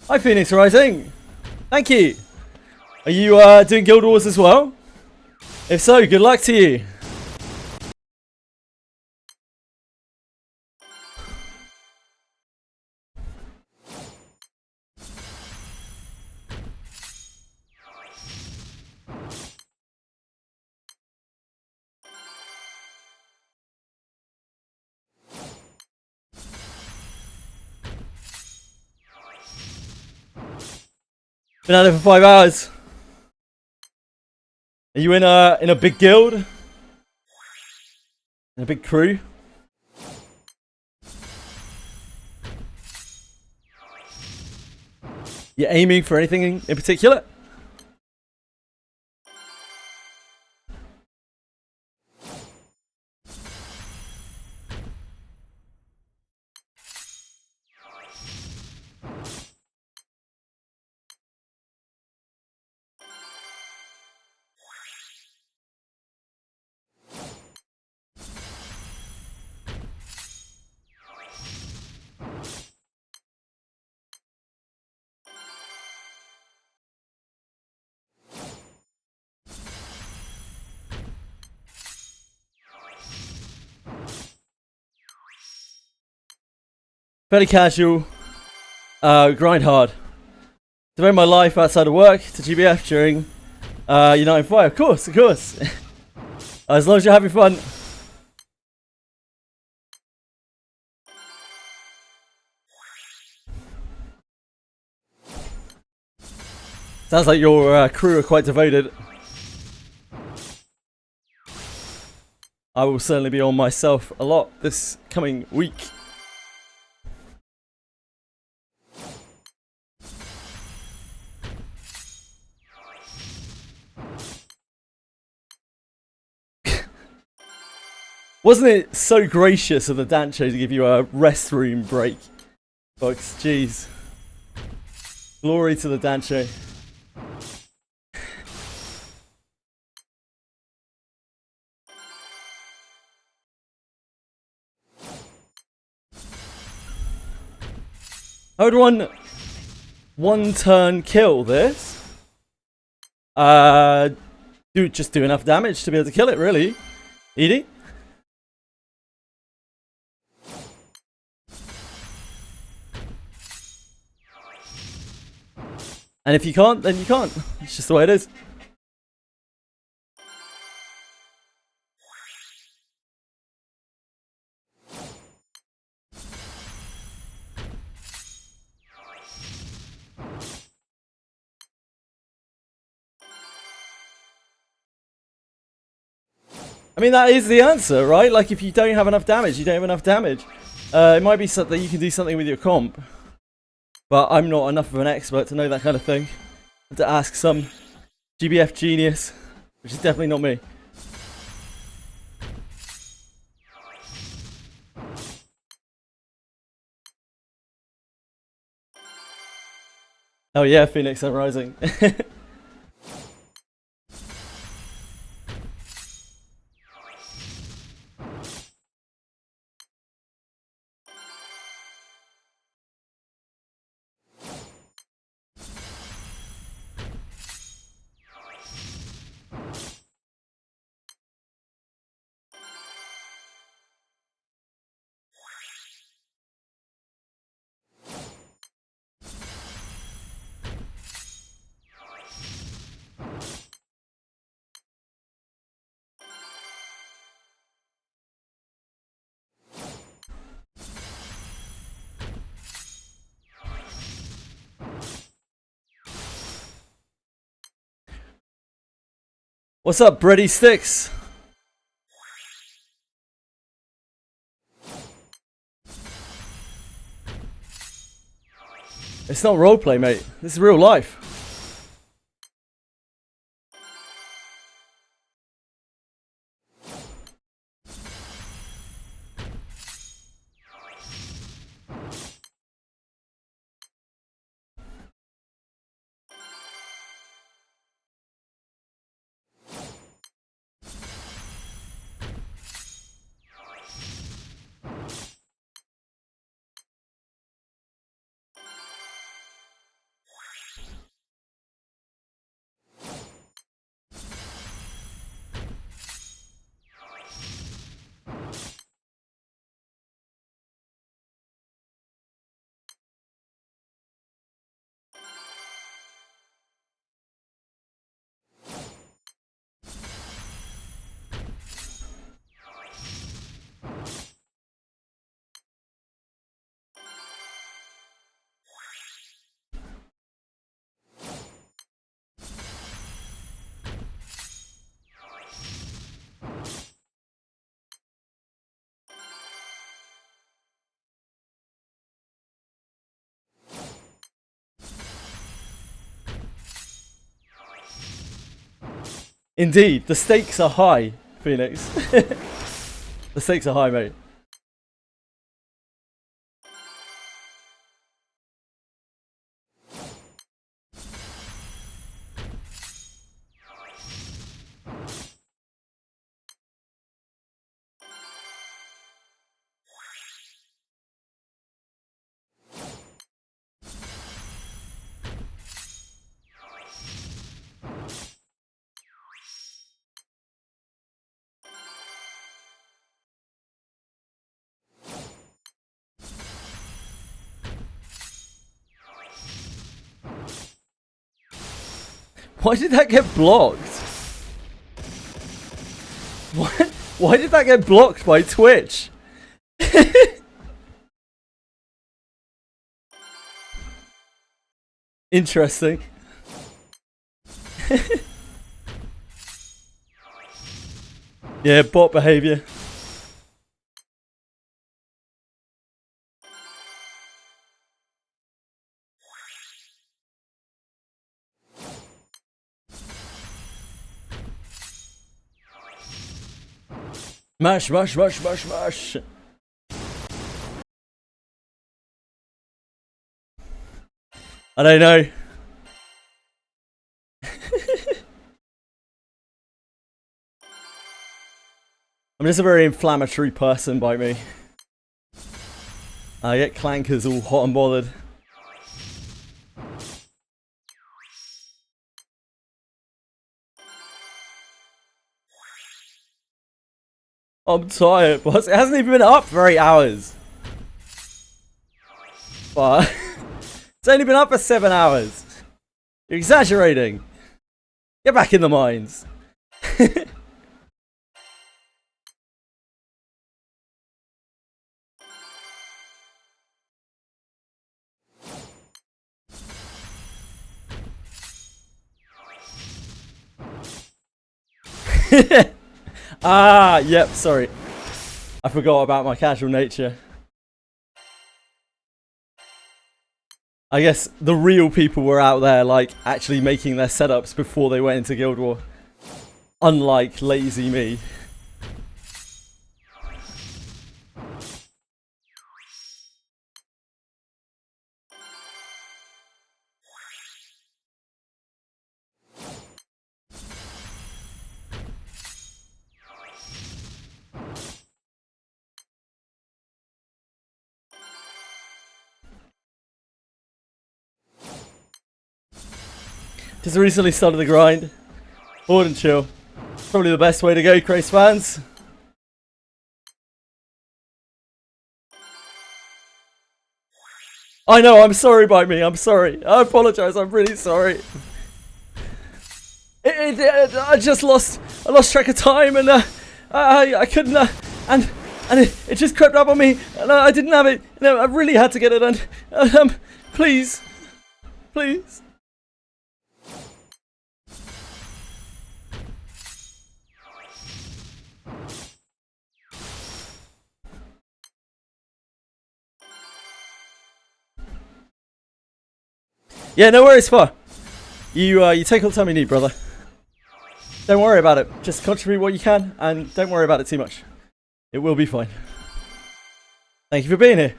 Hi, Phoenix Rising. Thank you. Are you doing Guild Wars as well? If so, good luck to you. Been at it for 5 hours. Are you in a big guild? In a big crew? You aiming for anything in particular? Fairly casual. Grind hard. Devote my life outside of work to GBF during United Fire. Of course, of course. As long as you're having fun. Sounds like your crew are quite devoted. I will certainly be on myself a lot this coming week. Wasn't it so gracious of the Dancho to give you a restroom break, folks? Jeez. Glory to the Dancho. How would one turn kill this? Just do enough damage to be able to kill it, really. Edie? And if you can't, then you can't. It's just the way it is. I mean, that is the answer, right? Like, if you don't have enough damage, you don't have enough damage. It might be something you can do something with your comp. But I'm not enough of an expert to know that kind of thing. And to ask some GBF genius, which is definitely not me. Oh yeah, Phoenix Rising. What's up, Bready Sticks? It's not roleplay, mate. This is real life. Indeed, the stakes are high, Phoenix. The stakes are high, mate. Why did that get blocked? What? Why did that get blocked by Twitch? Interesting. Yeah, bot behavior. Mash, mash, mash, mash, mash. I don't know. I'm just a very inflammatory person by me. I get clankers all hot and bothered. I'm tired, boss. It hasn't even been up for 8 hours. But it's only been up for 7 hours. You're exaggerating. Get back in the mines. Ah, yep, sorry. I forgot about my casual nature. I guess the real people were out there, like, actually making their setups before they went into Guild War. Unlike lazy me. Just recently started the grind. Bored and chill. Probably the best way to go, Craze fans. I know, I'm sorry, Bite Me, I'm sorry. I apologise, I'm really sorry. I just lost track of time and I couldn't, and it just crept up on me and I didn't have it. No, I really had to get it done. Please. Please. Yeah, no worries, Fa. You take all the time you need, brother. Don't worry about it. Just contribute what you can, and don't worry about it too much. It will be fine. Thank you for being here.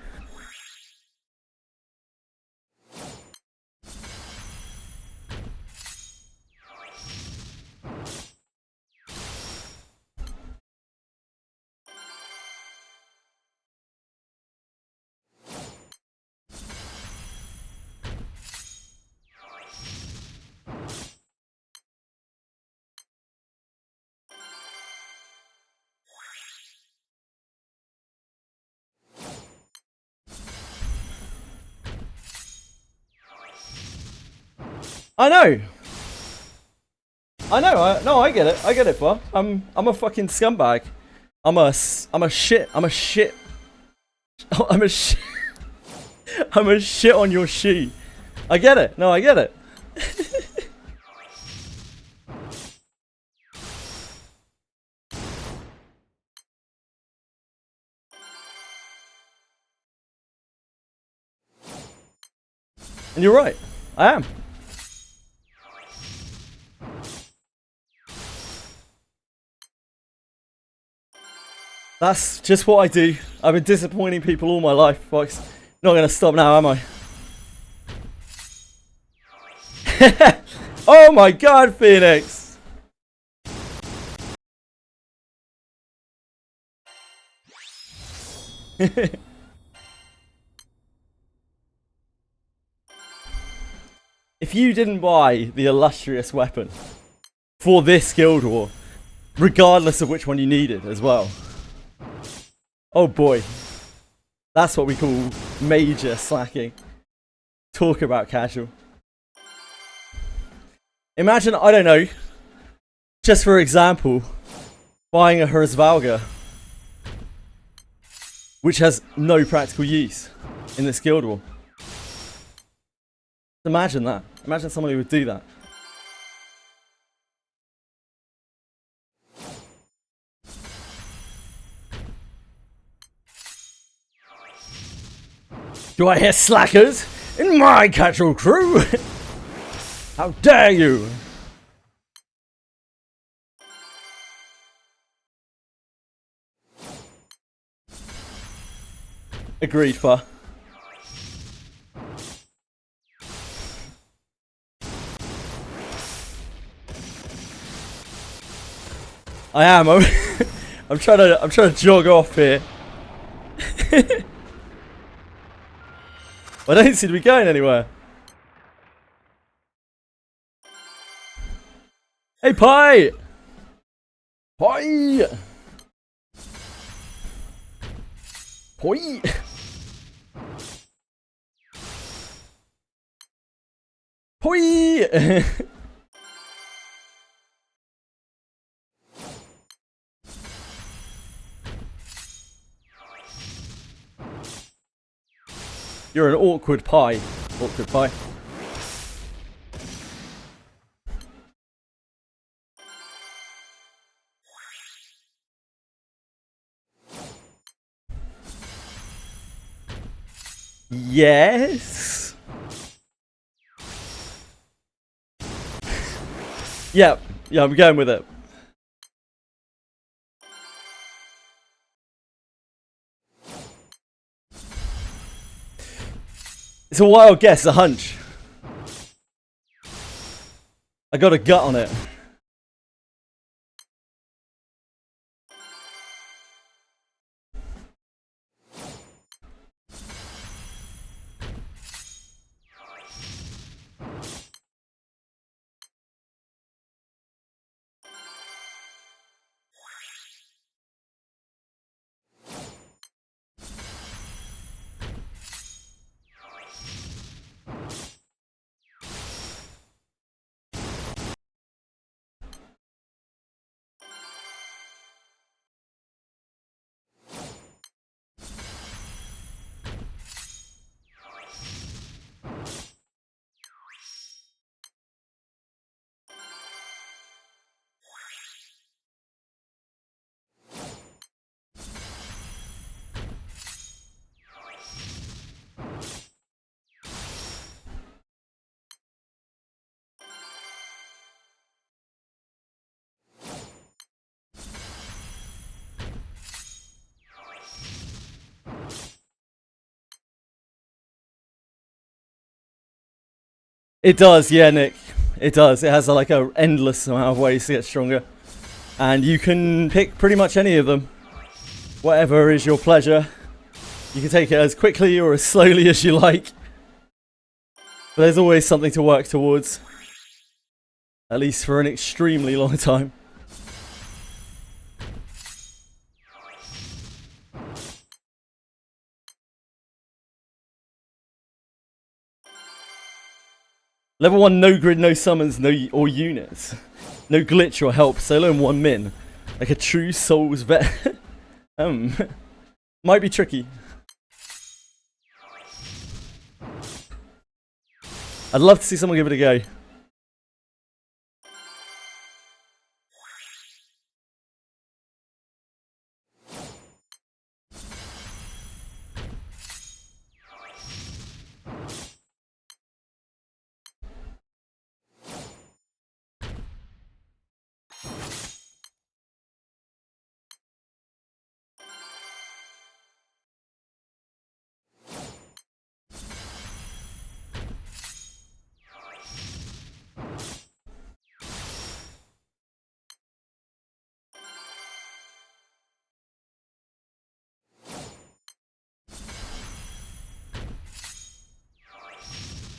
I know. No, I get it. I get it, Fa. I'm a fucking scumbag. I'm a shit. I'm a shit on your she. I get it. No, I get it. And you're right. I am. That's just what I do. I've been disappointing people all my life, folks. Not gonna stop now, am I? Oh my god, Phoenix! If you didn't buy the illustrious weapon for this Guild War, regardless of which one you needed as well, oh boy, that's what we call major slacking. Talk about casual. Imagine, I don't know, just for example, buying a Hrazvalga, which has no practical use in this Guild War. Imagine that. Imagine someone who would do that. Do I hear slackers in my casual crew? How dare you! Agreed, Fa. I am. I'm trying to jog off here. I don't seem to be going anywhere. Hey, Pie! Pie! Pie! Hoi! You're an awkward pie. Awkward pie. Yes. Yeah, I'm going with it. It's a wild guess, a hunch. I got a gut on it. It does, yeah, Nick. It does. It has like a endless amount of ways to get stronger. And you can pick pretty much any of them. Whatever is your pleasure. You can take it as quickly or as slowly as you like. But there's always something to work towards. At least for an extremely long time. Level 1, no grid, no summons, or units. No glitch or help, solo and 1 min. Like a true Souls vet. Might be tricky. I'd love to see someone give it a go.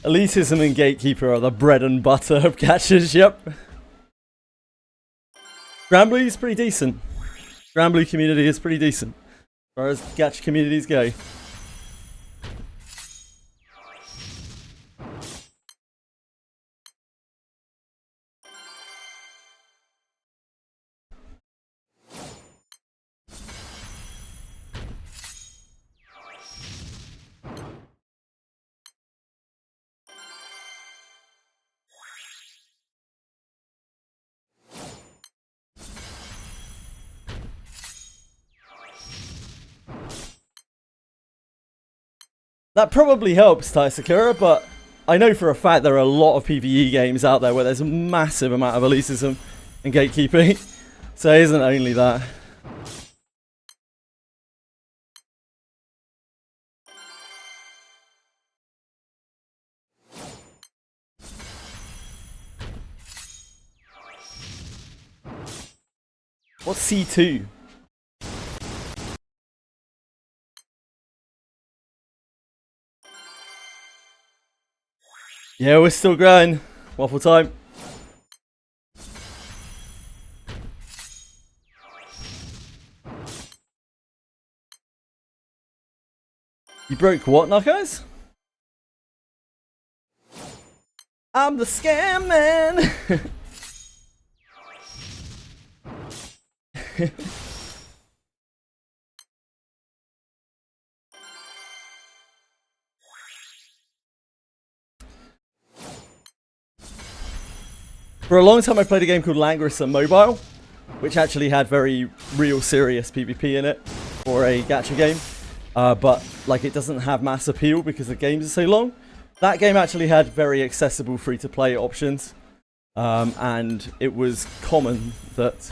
Elitism and Gatekeeper are the bread and butter of catchers, yep. Granblue is pretty decent. Granblue community is pretty decent. As far as gacha communities go. That probably helps, Taisakura, but I know for a fact there are a lot of PvE games out there where there's a massive amount of elitism and gatekeeping. So it isn't only that. What's C2? Yeah, we're still growing. Waffle time. You broke what, Knuckles? I'm the scam man. For a long time I played a game called Langrisser Mobile, which actually had very real serious PvP in it for a gacha game. But like it doesn't have mass appeal because the games are so long. That game actually had very accessible free-to-play options. And it was common that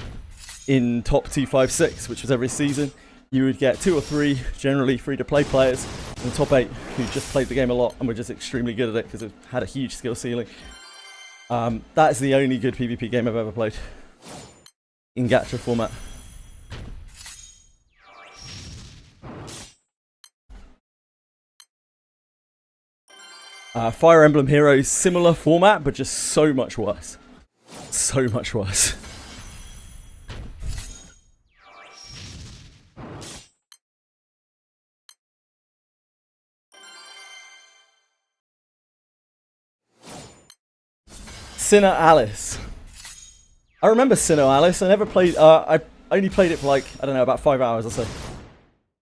in top 256, which was every season, you would get 2 or 3 generally free-to-play players in the top 8 who just played the game a lot and were just extremely good at it because it had a huge skill ceiling. That is the only good PvP game I've ever played in gacha format. Fire Emblem Heroes, similar format, but just so much worse. So much worse. Sinner Alice. I remember Sinner Alice. I never played. I only played it for like, I don't know, about 5 hours or so.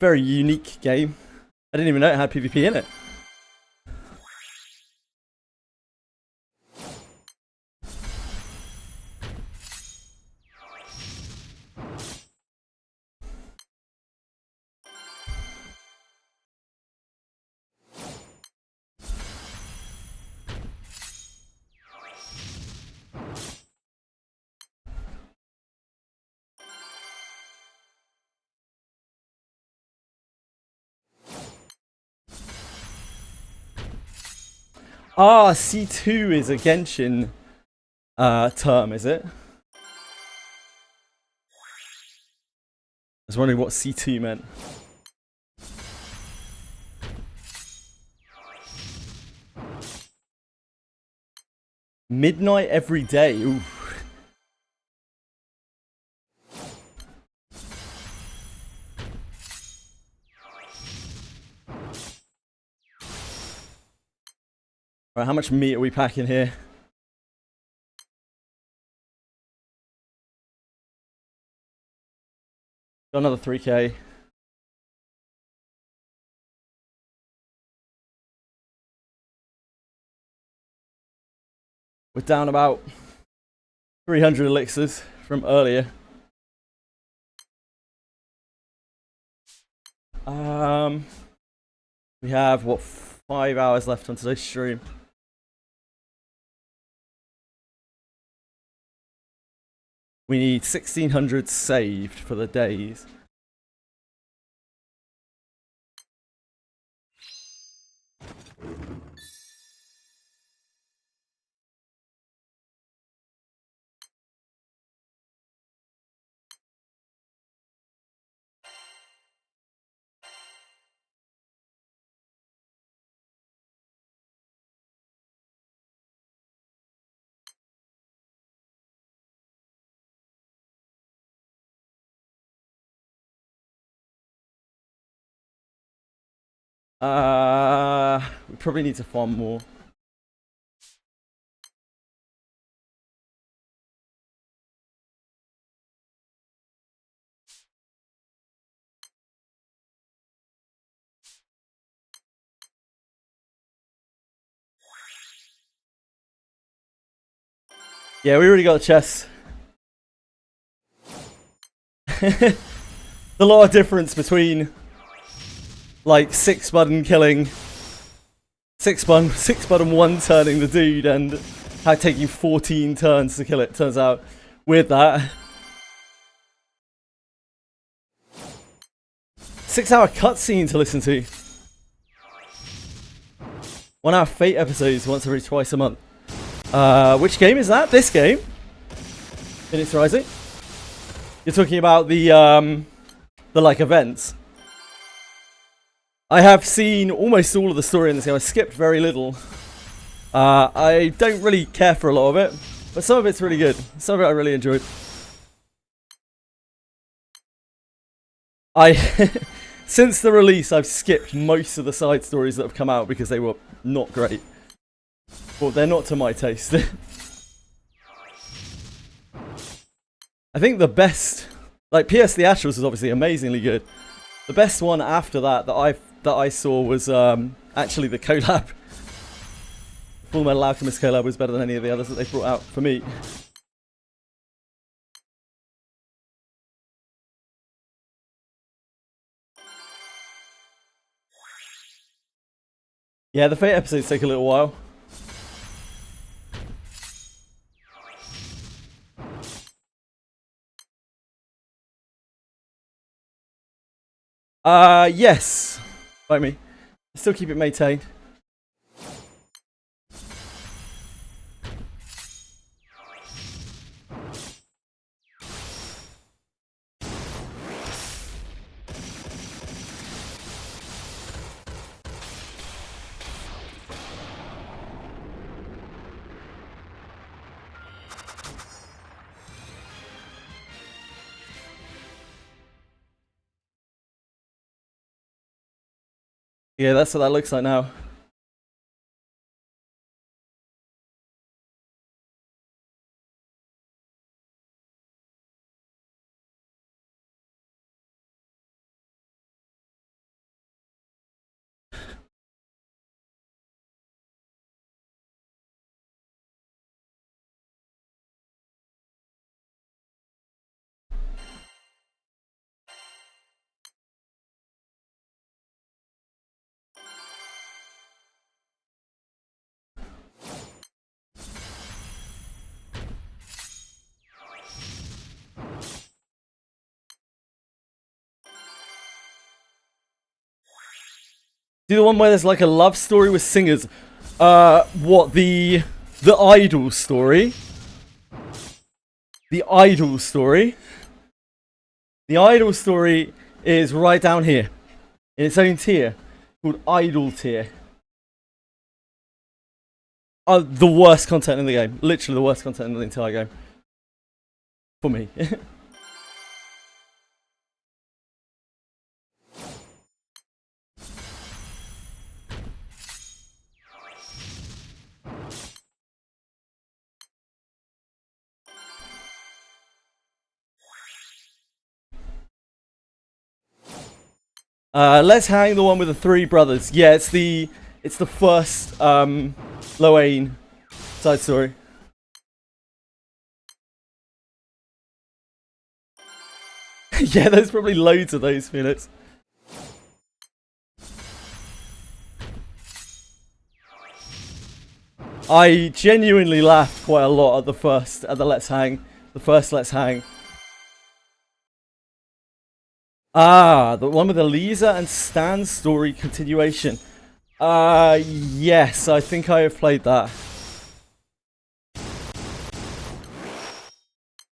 Very unique game. I didn't even know it had PvP in it. Ah, C2 is a Genshin term, is it? I was wondering what C2 meant. Midnight every day. Ooh. Right, how much meat are we packing here? Got another 3k. We're down about 300 elixirs from earlier. We have, what, 5 hours left on today's stream. We need 1600 saved for the days. We probably need to farm more. Yeah, we already got the chests. There's a lot of difference between like 6-button killing, 6-button one turning the dude and how it take you 14 turns to kill it. Turns out with that 6-hour cutscene to listen to. 1-hour Fate episodes once every twice a month. Which game is that? This game? Phoenix Rising? You're talking about the like events. I have seen almost all of the story in this game. I skipped very little. I don't really care for a lot of it, but some of it's really good. Some of it I really enjoyed. Since the release, I've skipped most of the side stories that have come out because they were not great. Well, they're not to my taste. I think the best, like PS the Astrals is obviously amazingly good. The best one after that I saw was actually the collab. Full Metal Alchemist collab was better than any of the others that they brought out for me. Yeah, the Fate episodes take a little while. Yes. Like me. Still keep it maintained. Yeah, that's what that looks like now. Do the one where there's like a love story with singers. What, the idol story? The idol story? The idol story is right down here. In its own tier. Called Idol tier. The worst content in the game. Literally the worst content in the entire game. For me. Let's hang the one with the three brothers. Yeah, it's the first Loane side story. Yeah, there's probably loads of those, Felix. I genuinely laughed quite a lot at the first Let's Hang. The first Let's Hang. Ah, the one with the Lisa and Stan story continuation. Yes, I think I have played that.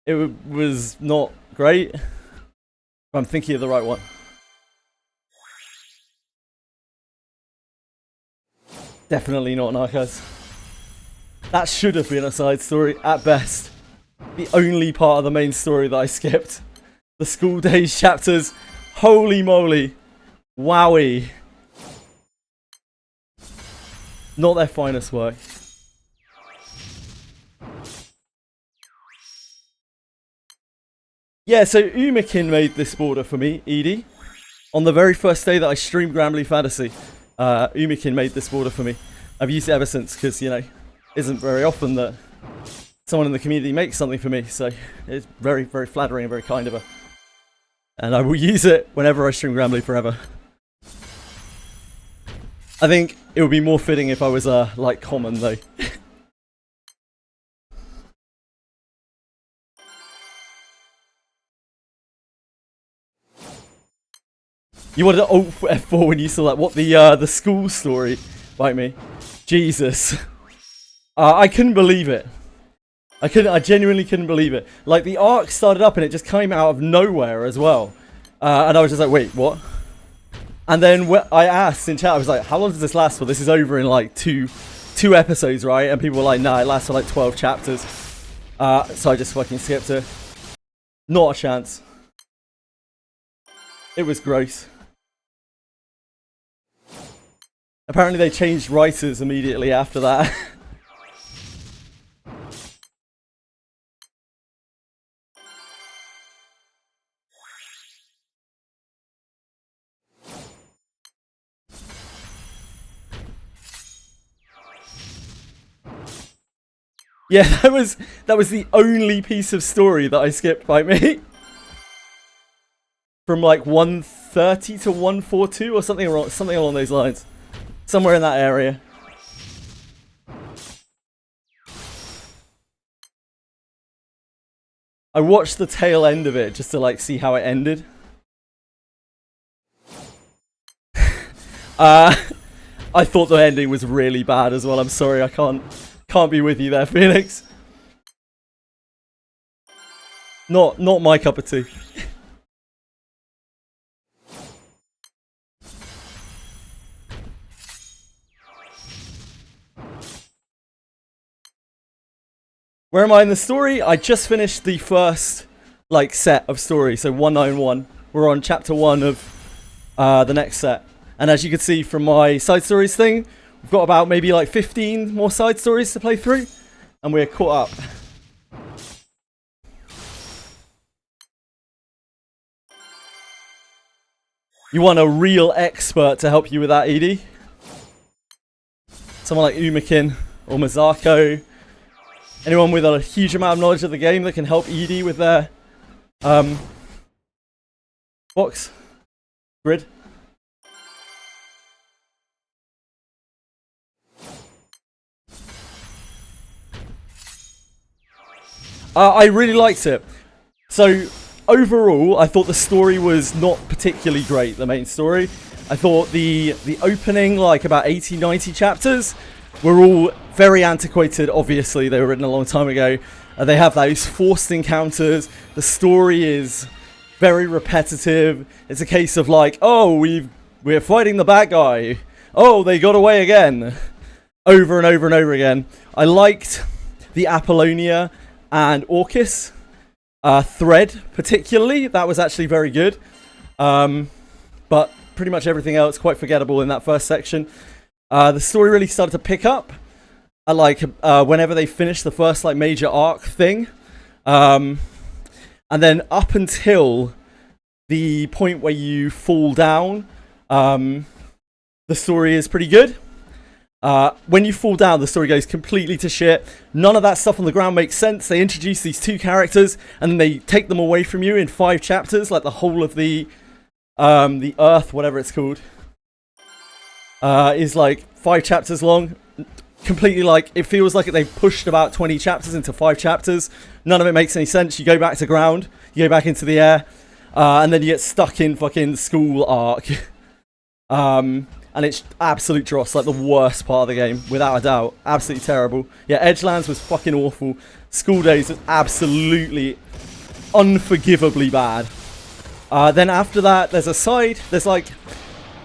It was not great. I'm thinking of the right one. Definitely not Narcos. That should have been a side story at best. The only part of the main story that I skipped. The school days chapters. Holy moly. Wowie. Not their finest work. Yeah, so Umikin made this border for me, Edie. On the very first day that I streamed Granblue Fantasy, Umikin made this border for me. I've used it ever since, because, you know, isn't very often that someone in the community makes something for me, so it's very, very flattering and very kind of her. And I will use it whenever I stream Granblue forever. I think it would be more fitting if I was, like, common, though. You wanted to Alt F4 when you saw that. What, the school story? Bite me. Jesus. I couldn't believe it. I genuinely couldn't believe it. Like, the arc started up and it just came out of nowhere as well. And I was just like, wait, what? And then I asked in chat, I was like, how long does this last for? This is over in like two episodes, right? And people were like, nah, it lasts for like 12 chapters. So I just fucking skipped it. Not a chance. It was gross. Apparently they changed writers immediately after that. Yeah, that was the only piece of story that I skipped by me. From like 130 to 142 or something along those lines. Somewhere in that area. I watched the tail end of it just to like see how it ended. I thought the ending was really bad as well. I'm sorry, I can't be with you there, Phoenix. Not my cup of tea. Where am I in the story? I just finished the first like set of story, so 191. We're on chapter 1 of the next set. And as you can see from my side stories thing, we've got about maybe like 15 more side stories to play through, and we're caught up. You want a real expert to help you with that, Edie? Someone like Umakin or Mazako. Anyone with a huge amount of knowledge of the game that can help Edie with their box grid. I really liked it. So overall, I thought the story was not particularly great, the main story. I thought the opening, like about 80, 90 chapters, were all very antiquated. Obviously, they were written a long time ago. They have those forced encounters. The story is very repetitive. It's a case of like, oh, we're fighting the bad guy. Oh, they got away again. Over and over and over again. I liked the Apollonia and Orcus thread particularly. That was actually very good. But pretty much everything else quite forgettable in that first section. The story really started to pick up whenever they finished the first like major arc thing. And then up until the point where you fall down, the story is pretty good. When you fall down, the story goes completely to shit. None of that stuff on the ground makes sense. They introduce these two characters and then they take them away from you in 5 chapters, like the whole of the Earth, whatever it's called, is like 5 chapters long. Completely like, it feels like they've pushed about 20 chapters into 5 chapters. None of it makes any sense. You go back to ground, you go back into the air, and then you get stuck in fucking school arc. And it's absolute dross, like the worst part of the game, without a doubt. Absolutely terrible. Yeah, Edgelands was fucking awful. School Days was absolutely unforgivably bad. Then after that, there's like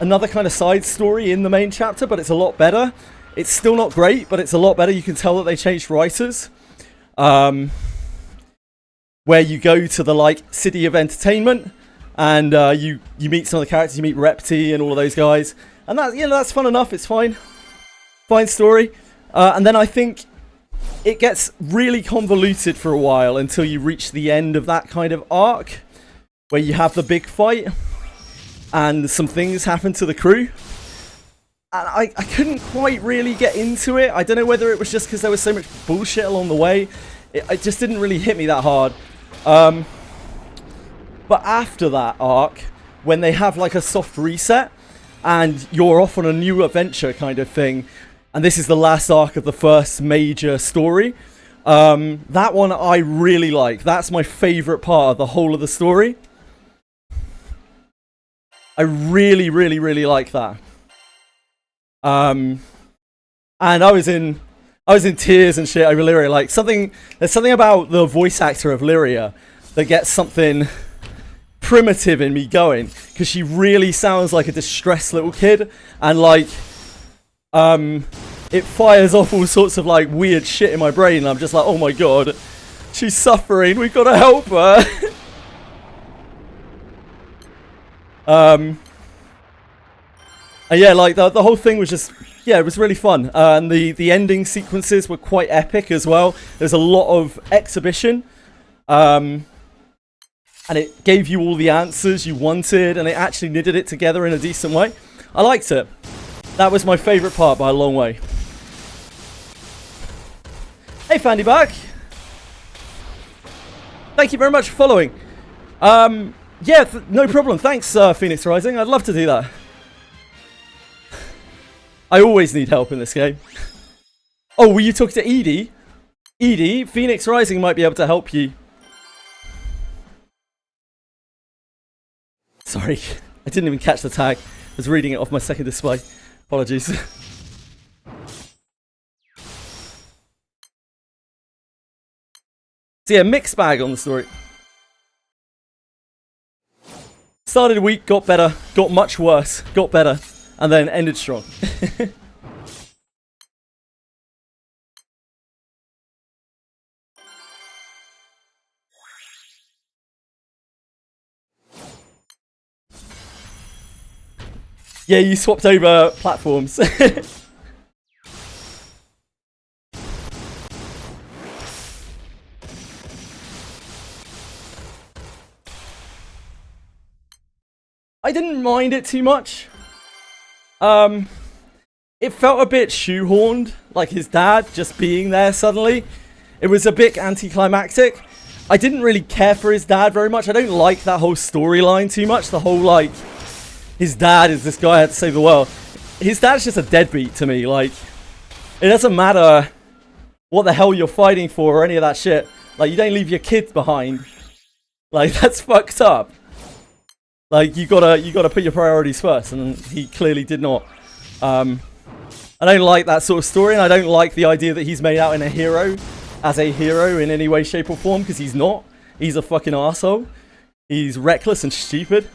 another kind of side story in the main chapter, but it's a lot better. It's still not great, but it's a lot better. You can tell that they changed writers. Where you go to the like city of entertainment, and you meet some of the characters. You meet Repti and all of those guys, and that, you know, that's fun enough. It's fine story. And then I think it gets really convoluted for a while until you reach the end of that kind of arc, where you have the big fight, and some things happen to the crew. And I couldn't quite really get into it. I don't know whether it was just because there was so much bullshit along the way. It just didn't really hit me that hard. But after that arc, when they have like a soft reset, and you're off on a new adventure kind of thing, and this is the last arc of the first major story, that one I really like. That's my favourite part of the whole of the story. I really, really, really like that. And I was in tears and shit over Lyria. Like there's something about the voice actor of Lyria that gets something primitive in me going, because she really sounds like a distressed little kid, and like it fires off all sorts of like weird shit in my brain, and I'm just like, oh my god, she's suffering, we've got to help her. And yeah, like the whole thing was just, yeah, it was really fun. And the ending sequences were quite epic as well. There's a lot of exhibition. And it gave you all the answers you wanted, and it actually knitted it together in a decent way. I liked it. That was my favourite part by a long way. Hey Hi, Fandy back. Thank you very much for following. Yeah, no problem. Thanks, Phoenix Rising. I'd love to do that. I always need help in this game. Oh, were you talking to Edie? Edie, Phoenix Rising might be able to help you. Sorry, I didn't even catch the tag. I was reading it off my second display. Apologies. So yeah, mixed bag on the story. Started weak, got better, got much worse, got better, and then ended strong. Yeah, you swapped over platforms. I didn't mind it too much. It felt a bit shoehorned, like his dad just being there suddenly. It was a bit anticlimactic. I didn't really care for his dad very much. I don't like that whole storyline too much. The whole, like, his dad is this guy who had to save the world. His dad's just a deadbeat to me. Like, it doesn't matter what the hell you're fighting for or any of that shit. Like, you don't leave your kids behind. Like, that's fucked up. Like, you gotta put your priorities first, and he clearly did not. I don't like that sort of story, and I don't like the idea that he's made out as a hero in any way, shape, or form, because he's not. He's a fucking arsehole. He's reckless and stupid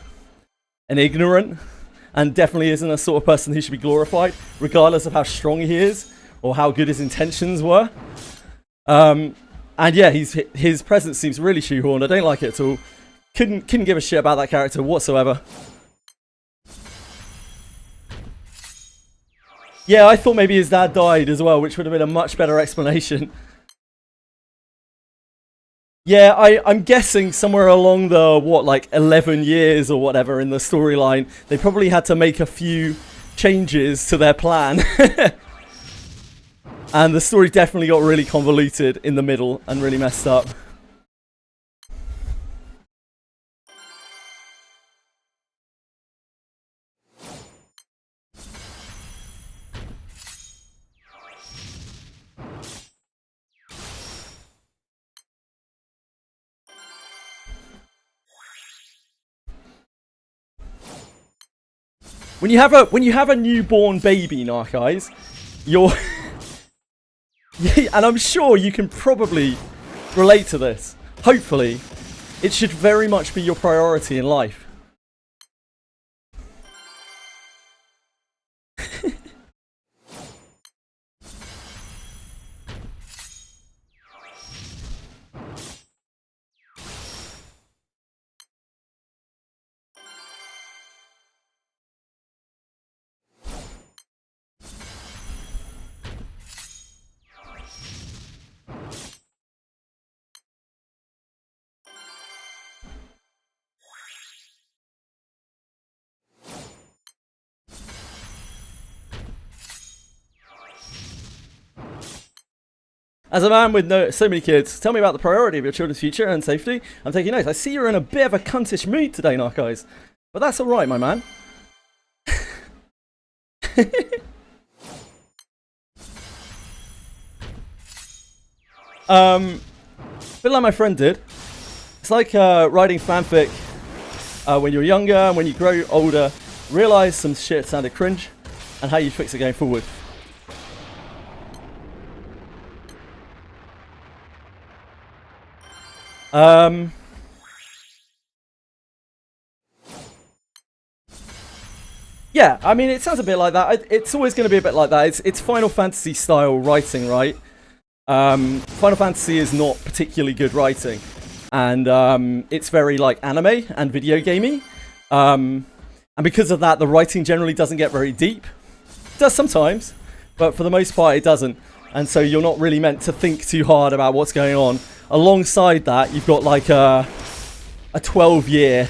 and ignorant, and definitely isn't a sort of person who should be glorified, regardless of how strong he is or how good his intentions were. And yeah, his presence seems really shoehorned. I don't like it at all. Couldn't give a shit about that character whatsoever. Yeah, I thought maybe his dad died as well, which would have been a much better explanation. Yeah, I'm guessing somewhere along the, like 11 years or whatever in the storyline, they probably had to make a few changes to their plan. And the story definitely got really convoluted in the middle and really messed up. When you have a newborn baby, Narkeyes, you're yeah, and I'm sure you can probably relate to this. Hopefully, it should very much be your priority in life. As a man with so many kids, tell me about the priority of your children's future and safety. I'm taking notes. I see you're in a bit of a cuntish mood today, Narkeyes. But that's alright, my man. Bit like my friend did. It's like writing fanfic when you're younger and when you grow older, realize some shit sounded cringe and how you fix it going forward. Yeah, I mean, it sounds a bit like that. It's always going to be a bit like that. It's Final Fantasy style writing, right? Final Fantasy is not particularly good writing, and it's very like anime and video gamey. And because of that, the writing generally doesn't get very deep. It does sometimes, but for the most part, it doesn't. And so you're not really meant to think too hard about what's going on. Alongside that, you've got like a 12-year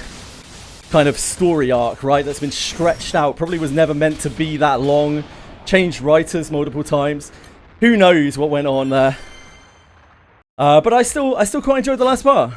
kind of story arc, right? That's been stretched out. Probably was never meant to be that long. Changed writers multiple times. Who knows what went on there? But I still quite enjoyed the last part.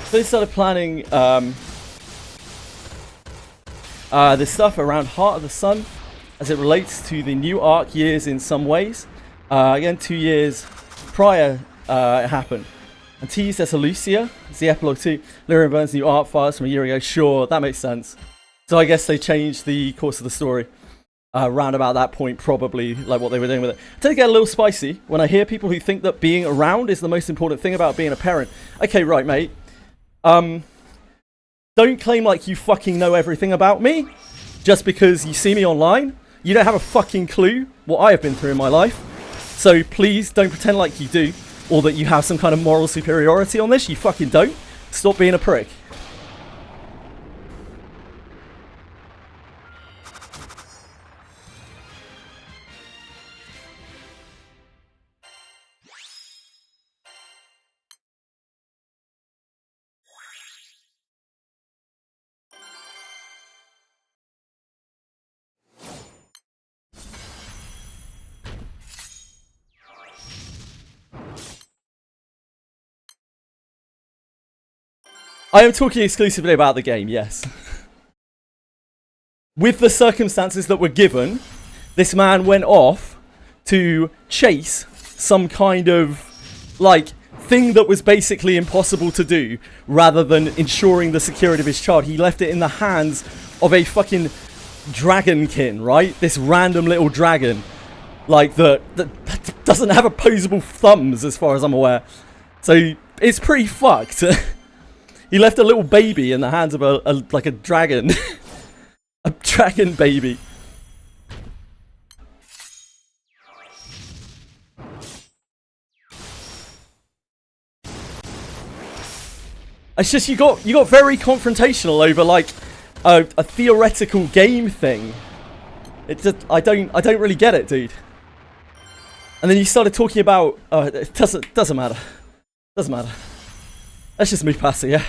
So they started planning this stuff around Heart of the Sun as it relates to the new arc years in some ways. Again, 2 years prior it happened. And teased as Lucia, it's the epilogue to Lyrian Burns' new art files from a year ago. Sure, that makes sense. So I guess they changed the course of the story round about that point, probably, like what they were doing with it. I tend to get a little spicy when I hear people who think that being around is the most important thing about being a parent. Okay, right, mate. Don't claim like you fucking know everything about me just because you see me online. You don't have a fucking clue what I have been through in my life. So please don't pretend like you do, or that you have some kind of moral superiority on this. You fucking don't. Stop being a prick. I am talking exclusively about the game, yes. With the circumstances that were given, this man went off to chase some kind of, like, thing that was basically impossible to do, rather than ensuring the security of his child. He left it in the hands of a fucking dragonkin, right? This random little dragon, like, that doesn't have opposable thumbs, as far as I'm aware. So, it's pretty fucked. He left a little baby in the hands of like a dragon. A dragon baby. It's just you got very confrontational over like a theoretical game thing. It's just I don't really get it, dude. And then you started talking about it doesn't matter. Doesn't matter. Let's just move past it, yeah.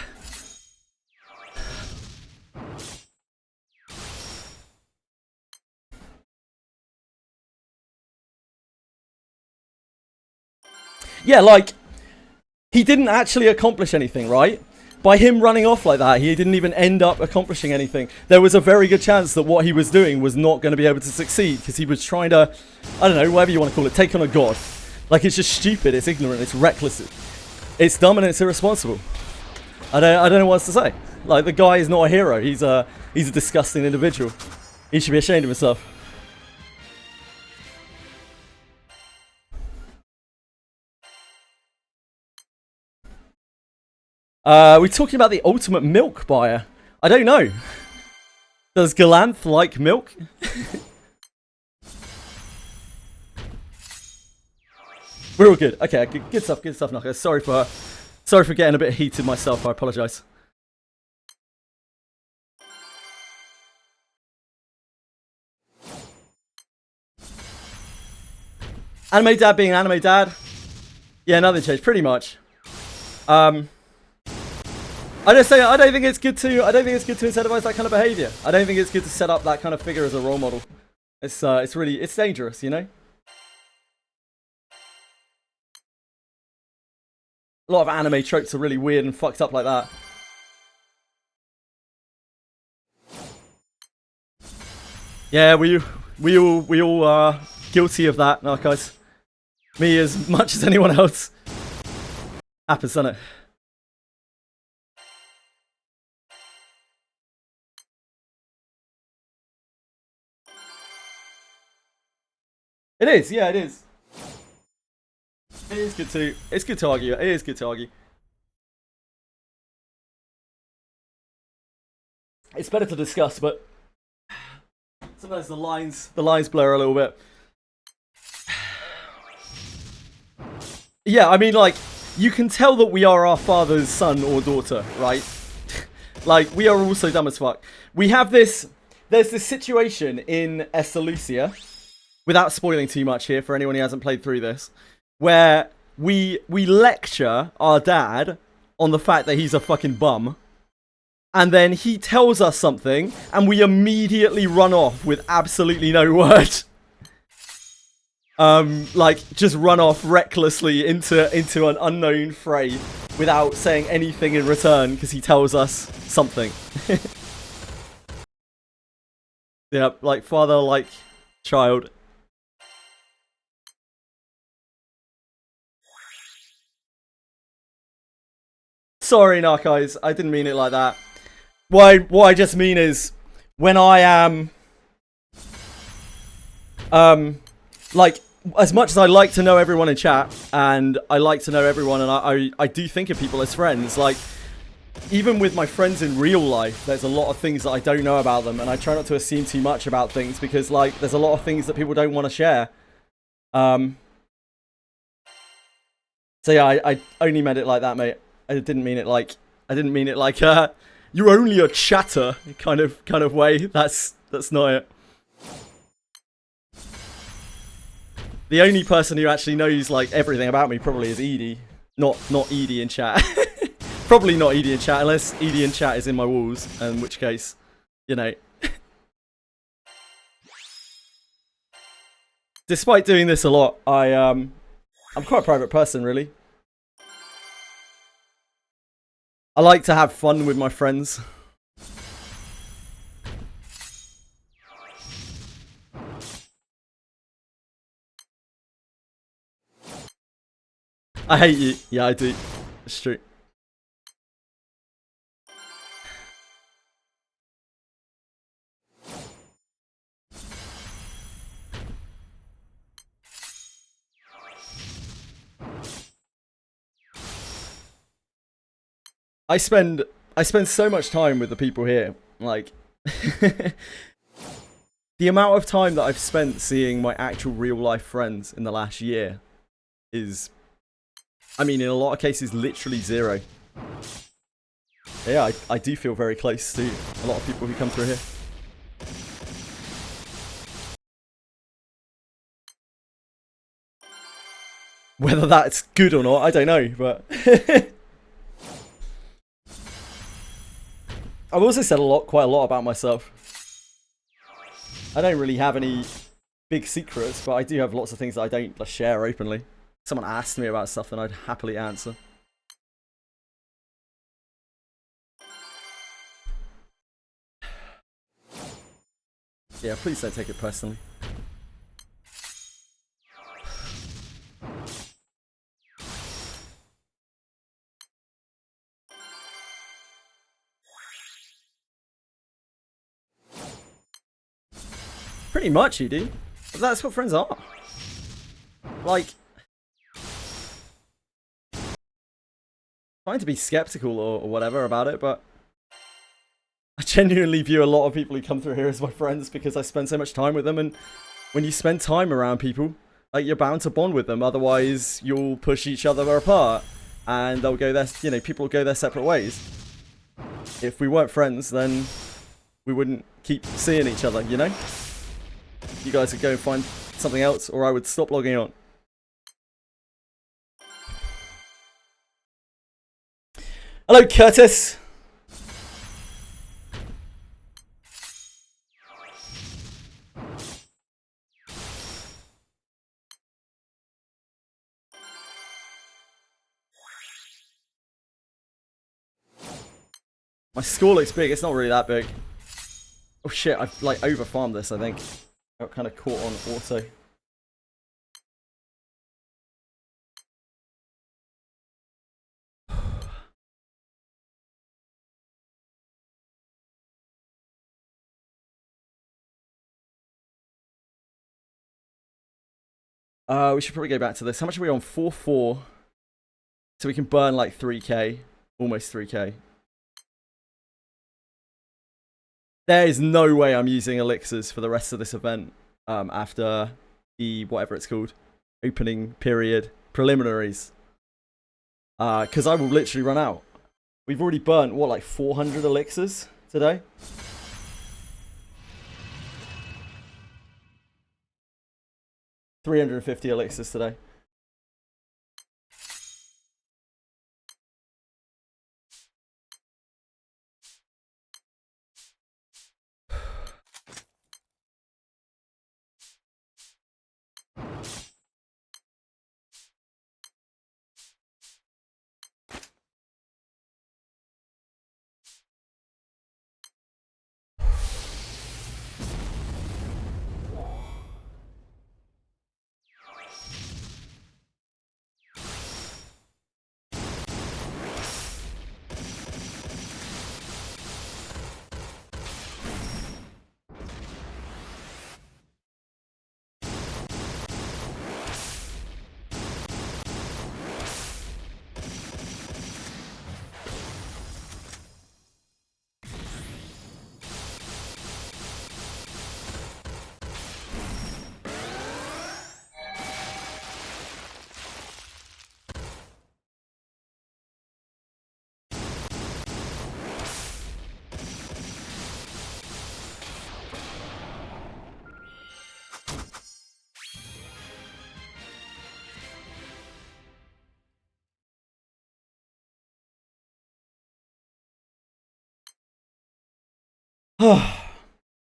Yeah, like, he didn't actually accomplish anything, right? By him running off like that, he didn't even end up accomplishing anything. There was a very good chance that what he was doing was not going to be able to succeed, because he was trying to, I don't know, whatever you want to call it, take on a god. Like, it's just stupid, it's ignorant, it's reckless, it's dumb and it's irresponsible. I don't know what else to say. Like, the guy is not a hero, he's a disgusting individual. He should be ashamed of himself. We're talking about the ultimate milk buyer. I don't know. Does Galanth like milk? We're all good. Okay, good stuff, Knuckles. Sorry for getting a bit heated myself. I apologise. Anime dad being anime dad. Yeah, nothing changed. Pretty much. I don't think it's good to incentivize that kind of behaviour. I don't think it's good to set up that kind of figure as a role model. It's dangerous, you know? A lot of anime tropes are really weird and fucked up like that. Yeah, we all are guilty of that, Narcos. me as much as anyone else. Happens, doesn't it? It is, yeah, it is. It is good to. It's good to argue. It is good to argue. It's better to discuss, but sometimes the lines blur a little bit. Yeah, I mean, like, you can tell that we are our father's son or daughter, right? Like, we are also dumb as fuck. We have this. There's this situation in Estalucia, without spoiling too much here for anyone who hasn't played through this, where we lecture our dad on the fact that he's a fucking bum. And then he tells us something, and we immediately run off with absolutely no word. Like, just run off recklessly into an unknown fray without saying anything in return, because he tells us something. Yeah, like father, like child. Sorry, Narcos, I didn't mean it like that. What I just mean is, when I am, like, as much as I like to know everyone in chat, and I like to know everyone, and I do think of people as friends, like, even with my friends in real life, there's a lot of things that I don't know about them, and I try not to assume too much about things, because, like, there's a lot of things that people don't want to share. So yeah, I only meant it like that, mate. I didn't mean it like, you're only a chatter kind of way. That's not it. The only person who actually knows, like, everything about me probably is Edie. Not Edie in chat. Probably not Edie in chat, unless Edie in chat is in my walls, in which case, you know. Despite doing this a lot, I'm quite a private person, really. I like to have fun with my friends. I hate you. Yeah, I do. It's true. I spend so much time with the people here. Like, the amount of time that I've spent seeing my actual real life friends in the last year is, I mean, in a lot of cases, literally zero. Yeah, I do feel very close to a lot of people who come through here. Whether that's good or not, I don't know, but I've also said quite a lot about myself. I don't really have any big secrets, but I do have lots of things that I don't share openly. If someone asked me about stuff, then I'd happily answer. Yeah, please don't take it personally. Pretty much, you do. That's what friends are. Like, trying to be skeptical or whatever about it, but I genuinely view a lot of people who come through here as my friends because I spend so much time with them, and when you spend time around people, like, you're bound to bond with them, otherwise you'll push each other apart, and they'll go their, you know, people will go their separate ways. If we weren't friends, then we wouldn't keep seeing each other, you know? You guys would go and find something else, or I would stop logging on. Hello, Curtis. My score looks big. It's not really that big. Oh shit, I've like over-farmed this, I think. Got kind of caught on auto. We should probably go back to this. How much are we on? 4-4. So we can burn like 3k. Almost 3k. There is no way I'm using elixirs for the rest of this event after the, whatever it's called, opening period preliminaries. Because I will literally run out. We've already burnt, what, like 400 elixirs today? $350 elixirs today.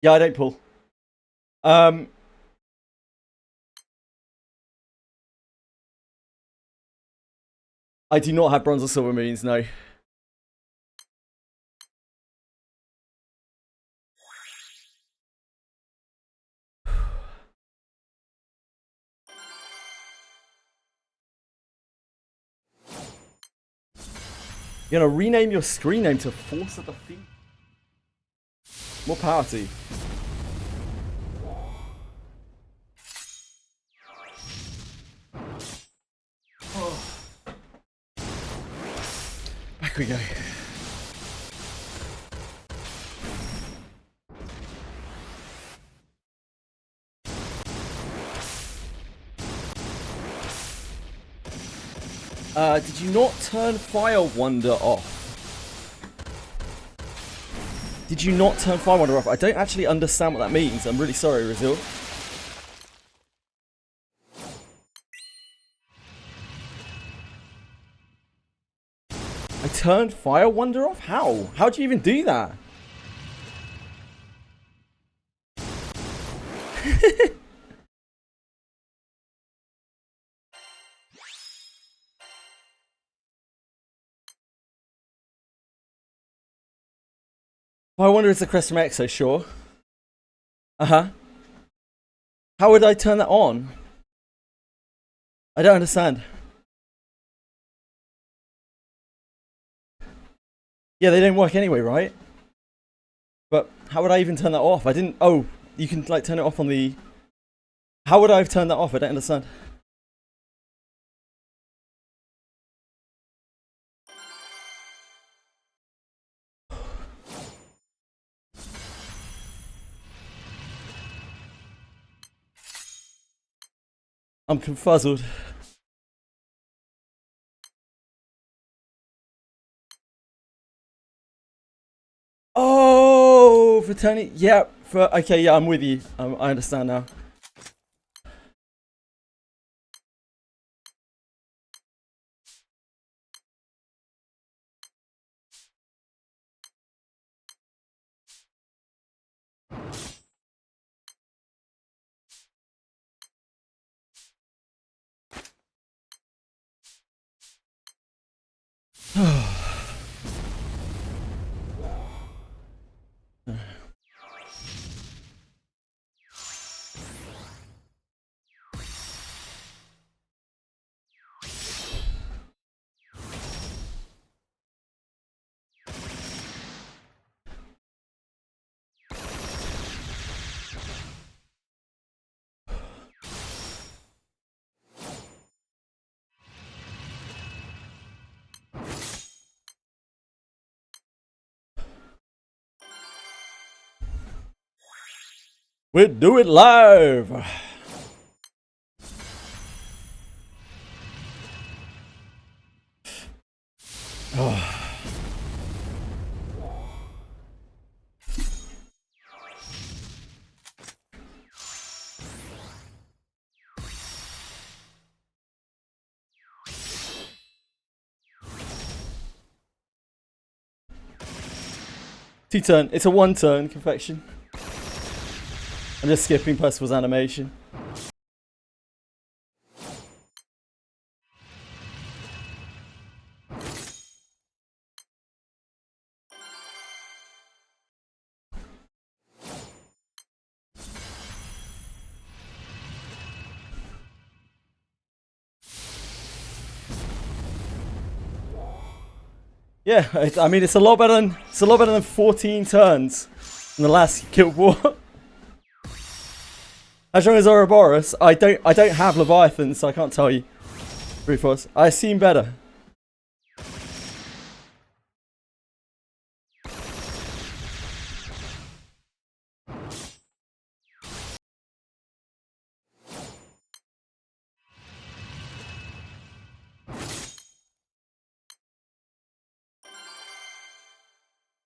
Yeah, I don't pull. I do not have bronze or silver moons, no. You're gonna rename your screen name to Force of the Feet. More power to you. Back we go. Did you not turn Fire Wonder off? Did you not turn Fire Wonder off? I don't actually understand what that means. I'm really sorry, Rizil. I turned Fire Wonder off? How? How'd you even do that? Fire Wonder is the crest from Exo, sure. Uh-huh. How would I turn that on? I don't understand. Yeah, they don't work anyway, right? But how would I even turn that off? I didn't... Oh, you can like turn it off on the... How would I have turned that off? I don't understand. I'm confuzzled. Oh, for Tony. Yeah, for... Okay, yeah, I'm with you. I understand now. We'll do it live. Oh. Two-turn. It's a one-turn confection. I'm just skipping Percival's animation. Yeah, I mean it's a lot better than 14 turns in the last Guild War. As long as Ouroboros, I don't have Leviathan, so I can't tell you. Rufus, I seem better.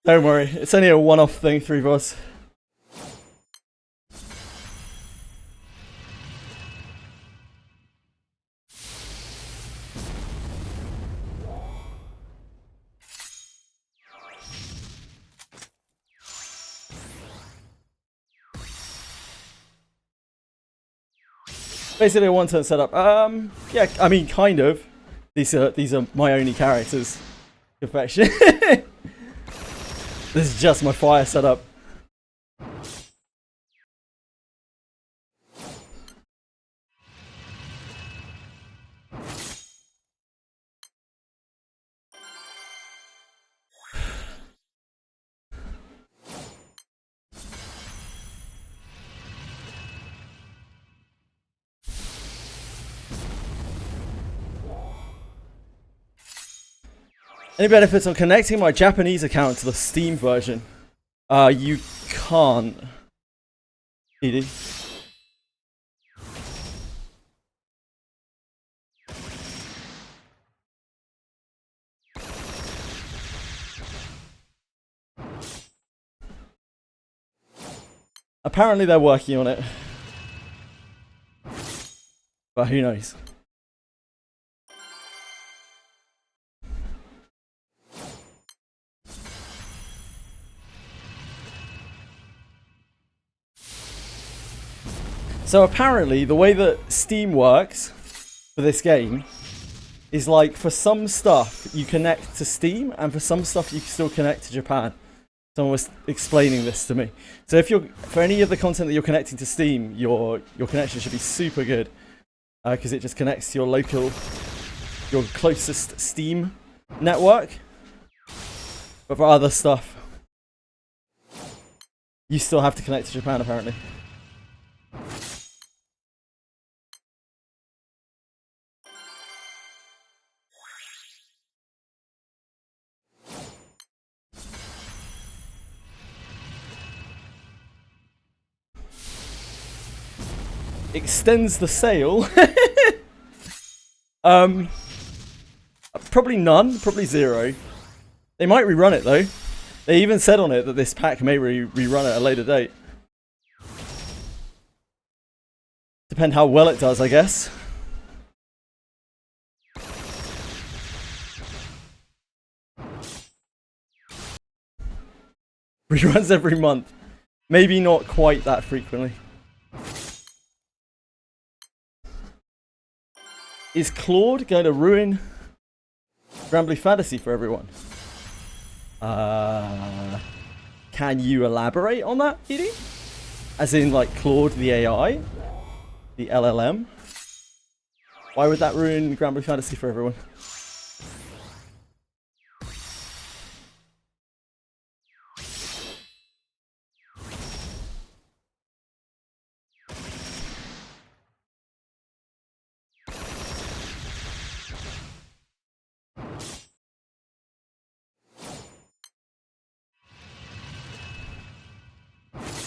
Don't worry, it's only a one-off thing, 3 of us. Basically a one-turn setup. Yeah, I mean, kind of. These are my only characters. Confection. This is just my fire setup. Any benefits on connecting my Japanese account to the Steam version? You can't. Edie. Apparently they're working on it. But who knows? So apparently the way that Steam works for this game is like for some stuff you connect to Steam and for some stuff you can still connect to Japan. Someone was explaining this to me. So if you're for any of the content that you're connecting to Steam, your connection should be super good because it just connects to your closest Steam network. But for other stuff, you still have to connect to Japan apparently. Extends the sale. Probably none, probably 0. They might rerun it though. They even said on it that this pack may rerun at a later date. Depend how well it does, I guess. Reruns every month. Maybe not quite that frequently. Is Claude going to ruin Granblue Fantasy for everyone? Can you elaborate on that, Edie? As in, like, Claude the AI? The LLM? Why would that ruin Granblue Fantasy for everyone?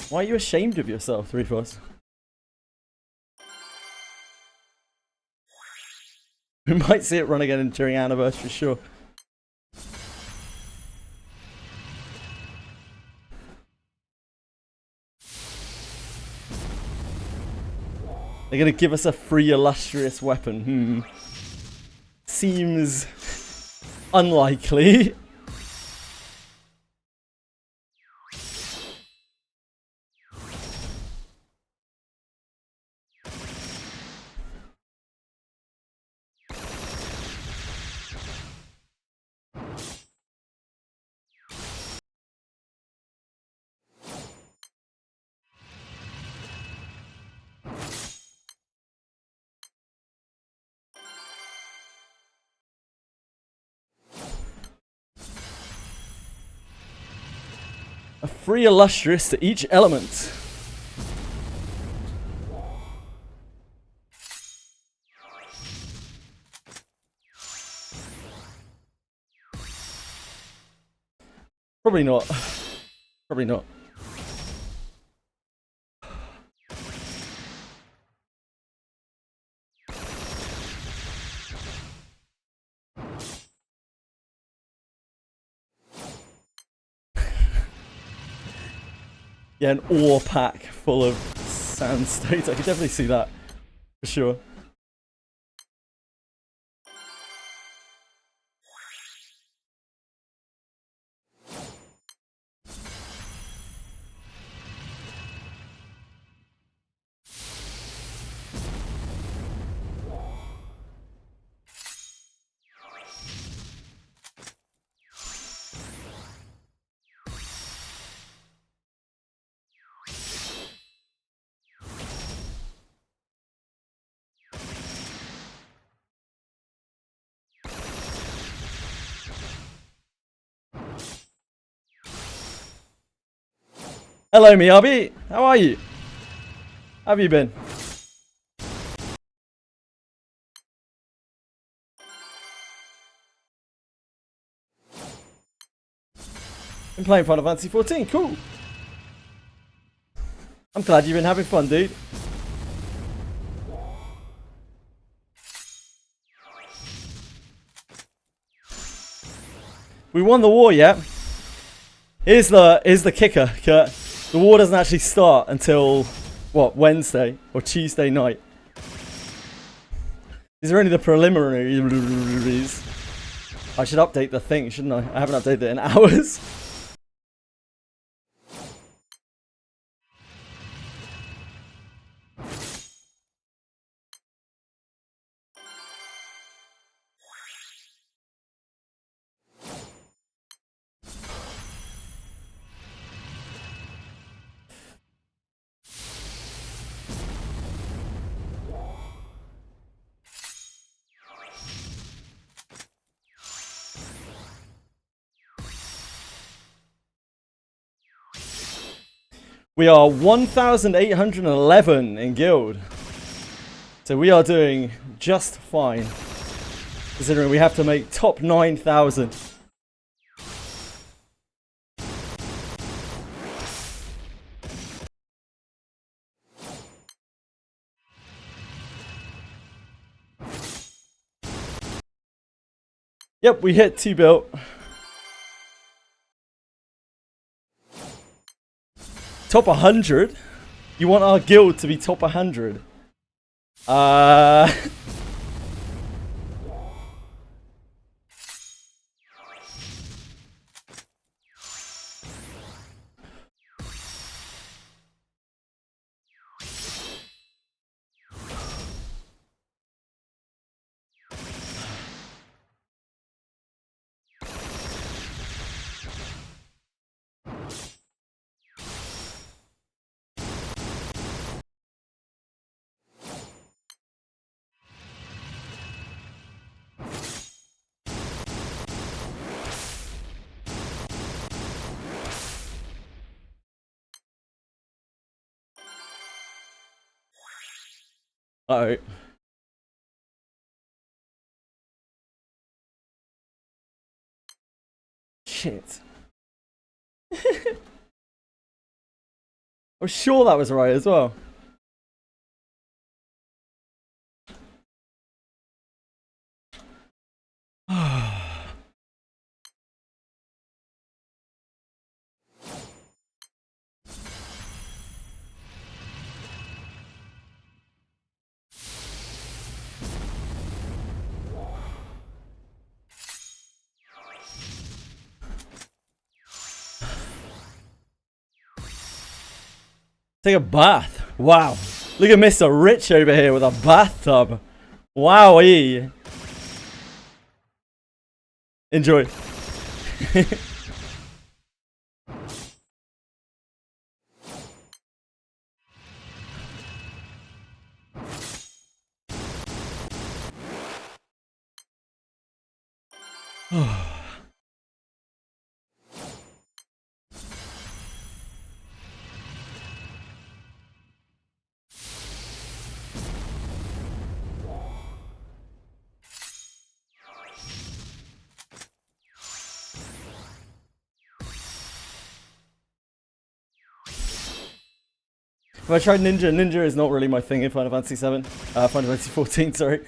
Why are you ashamed of yourself, 3-4? We might see it run again during anniversary, sure. They're gonna give us a free illustrious weapon. Seems unlikely. A free illustrious to each element. Probably not. Probably not. Yeah, an ore pack full of sandstones. I could definitely see that. For sure. Hello, Miyabi. How are you? How have you been? Been playing Final Fantasy 14. Cool. I'm glad you've been having fun, dude. We won the war, yeah. Here's the kicker, Kurt. The war doesn't actually start until what, Wednesday or Tuesday night. These are only the preliminaries. I should update the thing, shouldn't I? I haven't updated it in hours. We are 1,811 in guild. So we are doing just fine. Considering we have to make top 9,000. Yep, we hit 2 built. Top 100? You want our guild to be top 100? Uh-oh. Shit. I'm sure that was right as well. Take a bath. Wow. Look at Mr. Rich over here with a bathtub. Wowee. Enjoy. If I tried Ninja, Ninja is not really my thing in Final Fantasy 7. Final Fantasy 14, sorry.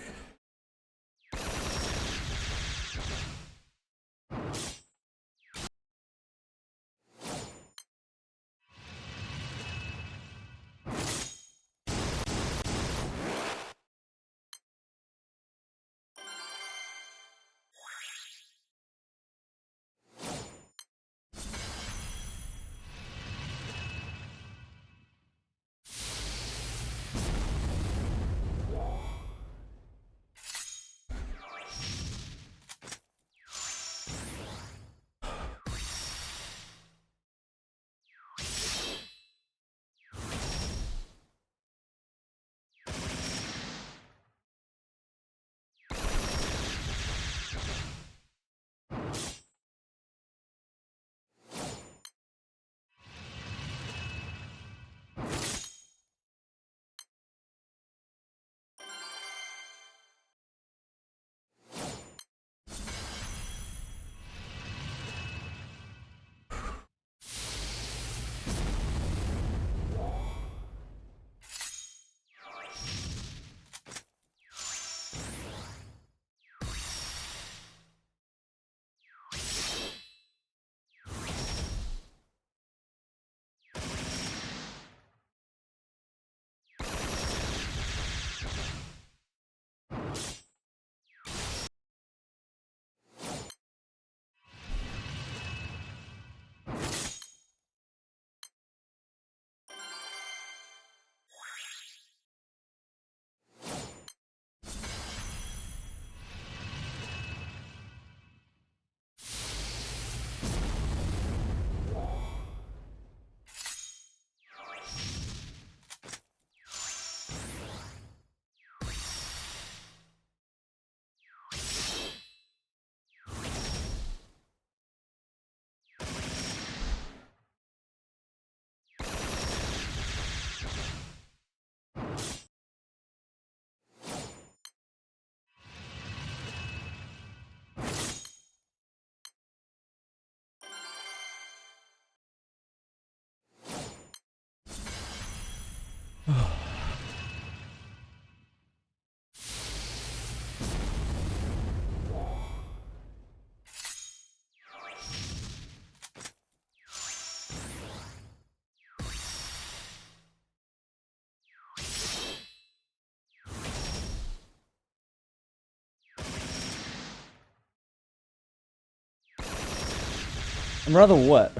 I'm rather wet.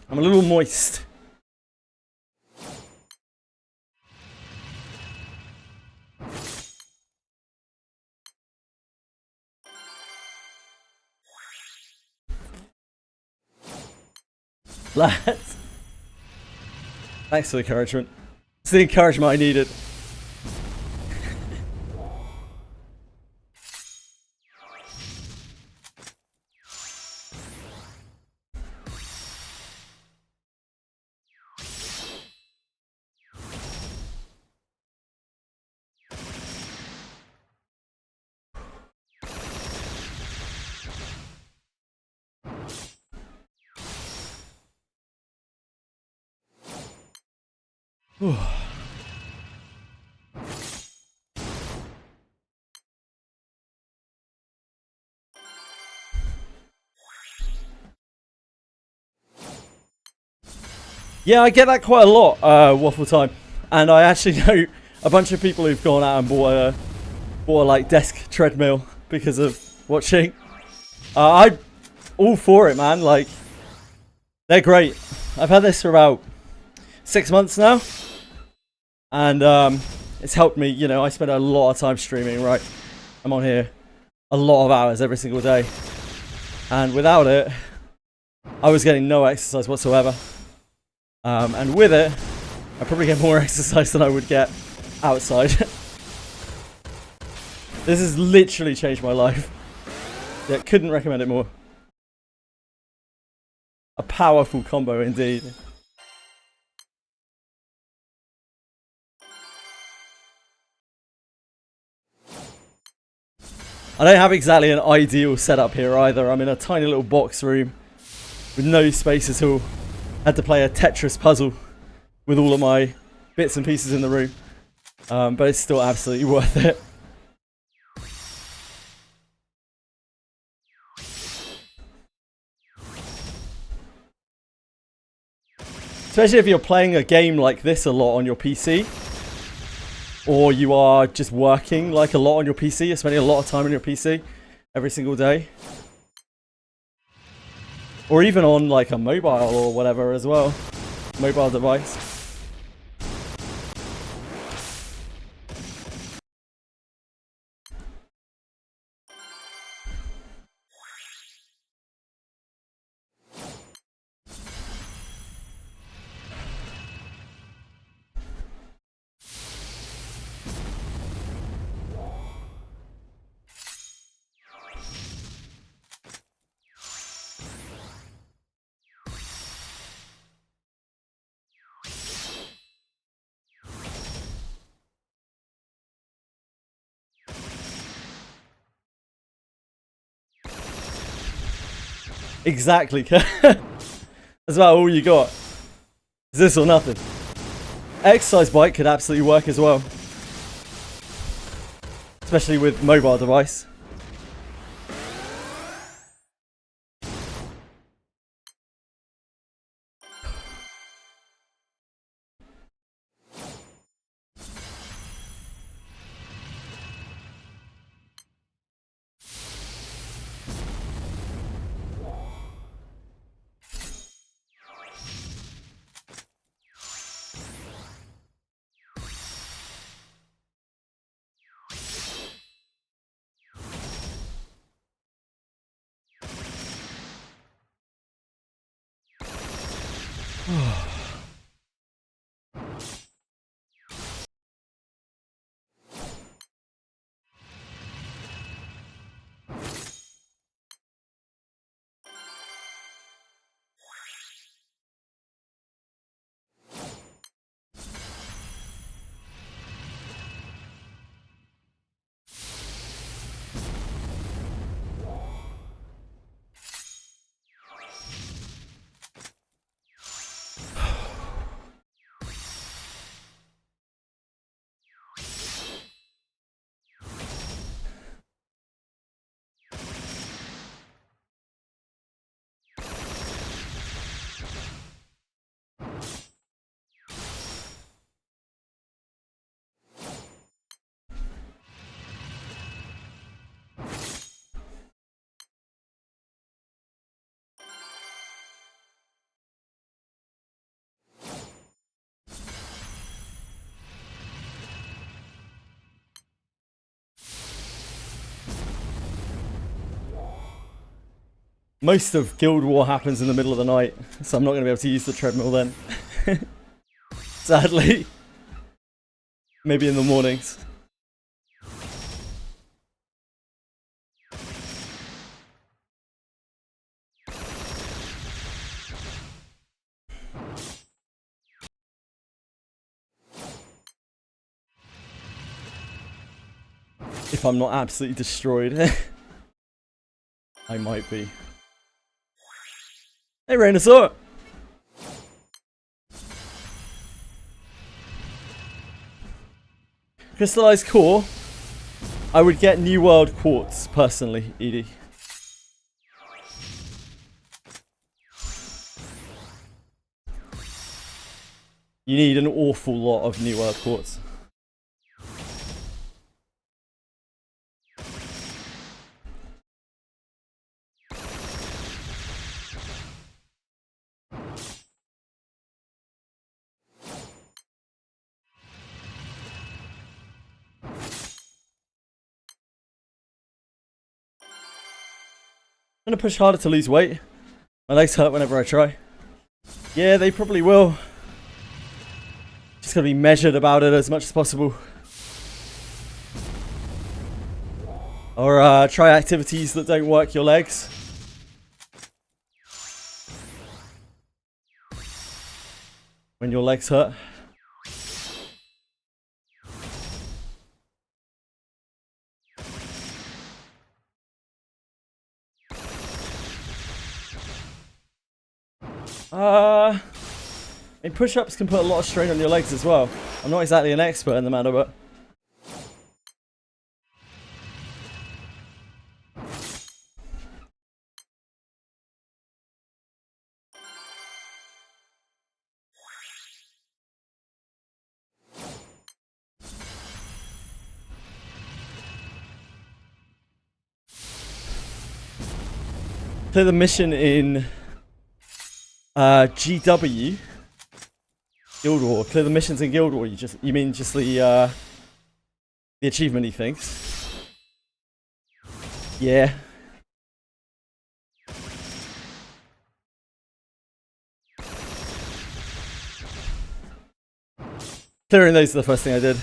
I'm a little moist. Lads. Thanks for the encouragement. It's the encouragement I needed. Yeah, I get that quite a lot, waffle time. And I actually know a bunch of people who've gone out and bought a like desk treadmill because of watching. I'm all for it, man. Like, they're great. I've had this for about 6 months now, and it's helped me. You know, I spend a lot of time streaming. Right, I'm on here a lot of hours every single day, and without it, I was getting no exercise whatsoever. And with it, I probably get more exercise than I would get outside. This has literally changed my life. Yeah, couldn't recommend it more. A powerful combo indeed. I don't have exactly an ideal setup here either. I'm in a tiny little box room with no space at all. Had to play a Tetris puzzle with all of my bits and pieces in the room. But it's still absolutely worth it. Especially if you're playing a game like this a lot on your PC, or you are just working like a lot on your PC, you're spending a lot of time on your PC every single day. Or even on like a mobile or whatever as well. Mobile device. Exactly. That's about all you got. Is this or nothing? Exercise bike could absolutely work as well. Especially with mobile device. Most of Guild War happens in the middle of the night, so I'm not going to be able to use the treadmill then. Sadly. Maybe in the mornings. If I'm not absolutely destroyed. I might be. Hey, Rainosaur! Crystallized core. I would get New World quartz personally, Edie. You need an awful lot of New World quartz. I'm gonna push harder to lose weight. My legs hurt whenever I try. Yeah, they probably will. Just gotta be measured about it as much as possible. Or try activities that don't work your legs. When your legs hurt. I mean, push-ups can put a lot of strain on your legs as well. I'm not exactly an expert in the matter, but... Play the mission in GW Guild War. Clear the missions in Guild War. You mean just the achievement-y things? Yeah. Clearing those is the first thing I did.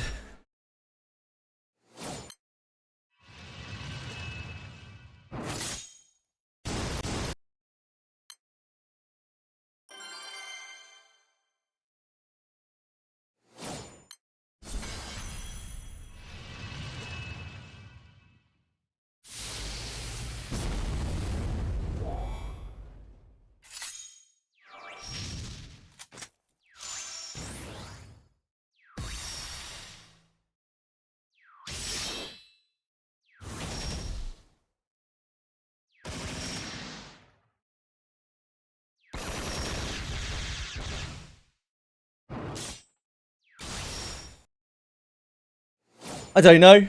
I don't know.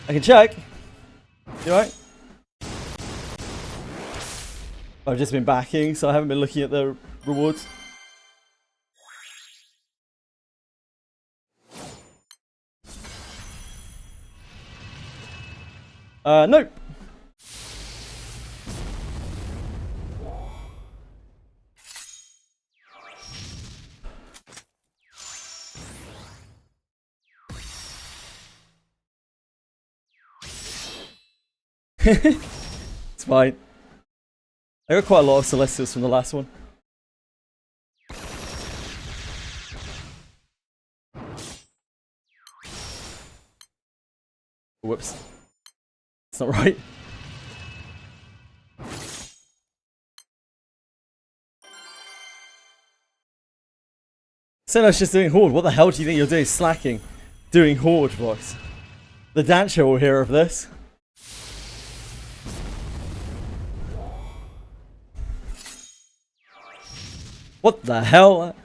I can check. You right? I've just been backing, so I haven't been looking at the rewards. Nope. It's fine. I got quite a lot of Celestials from the last one. Whoops. It's not right. Senna's just doing Horde. What the hell do you think you're doing? Slacking. Doing Horde, box. The Dancer will hear of this. What the hell?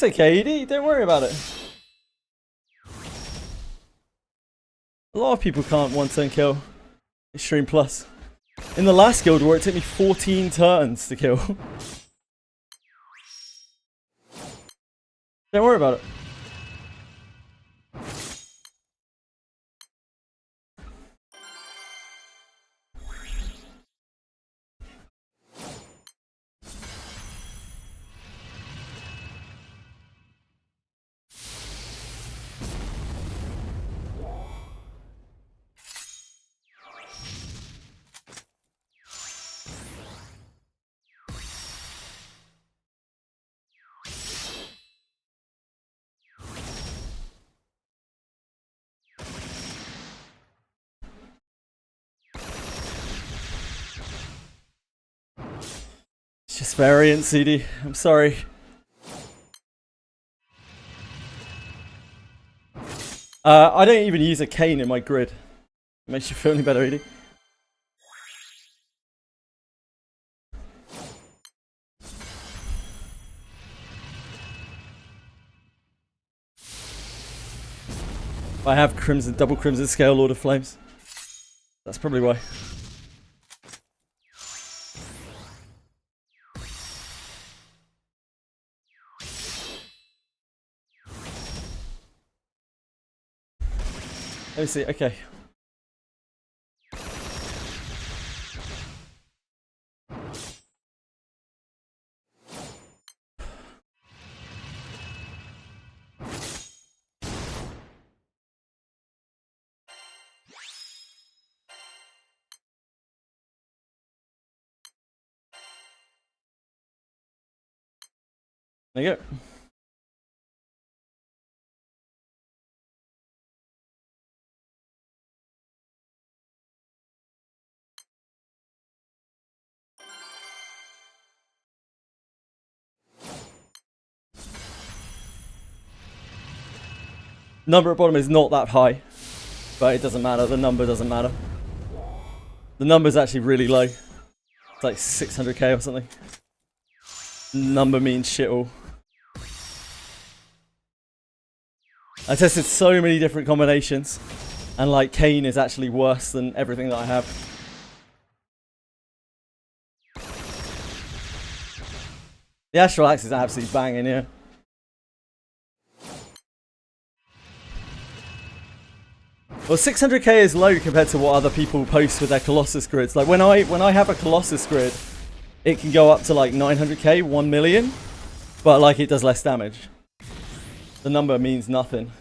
okay, Edie. Don't worry about it. A lot of people can't one-turn kill Extreme Plus. In the last Guild War, it took me 14 turns to kill. Don't worry about it. It's just variant, CD. I'm sorry. I don't even use a cane in my grid. It makes you feel any better, Edie. I have crimson, double crimson scale Lord of Flames. That's probably why. Let me see, okay. There you go. Number at bottom is not that high, but it doesn't matter. The number doesn't matter. The number's actually really low. It's like 600k or something. Number means shit all. I tested so many different combinations, and like Kane is actually worse than everything that I have. The Astral Axe is absolutely banging, yeah. Well, 600k is low compared to what other people post with their Colossus grids. Like when I have a Colossus grid, it can go up to like 900k, 1 million, but like it does less damage. The number means nothing.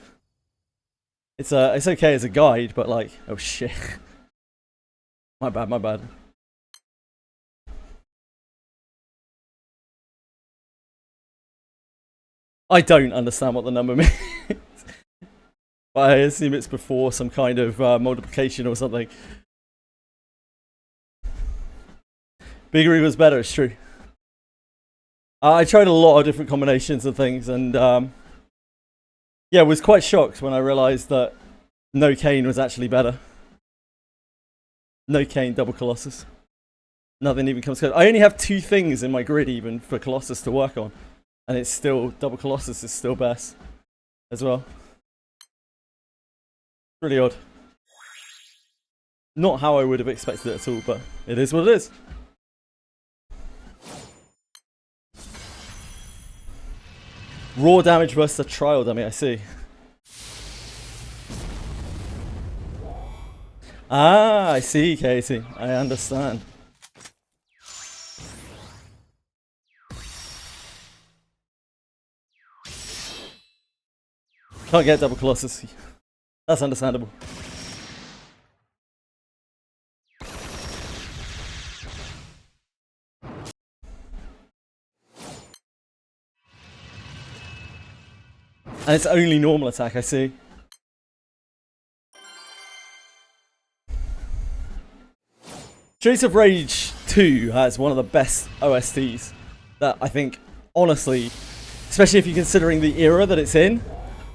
It's okay as a guide, but like, oh shit. My bad, my bad. I don't understand what the number means. But I assume it's before some kind of multiplication or something. Biggery was better, it's true. I tried a lot of different combinations of things, and yeah, was quite shocked when I realised that no Kane was actually better. No Kane, double Colossus. Nothing even comes close. I only have 2 things in my grid even for Colossus to work on, and it's still, double Colossus is still best as well. Really odd. Not how I would have expected it at all, but it is what it is. Raw damage versus a trial dummy, I see. Ah, I see, Katie. I understand. Can't get double Colossus. That's understandable. And it's only normal attack, I see. Streets of Rage 2 has one of the best OSTs that I think, honestly, especially if you're considering the era that it's in,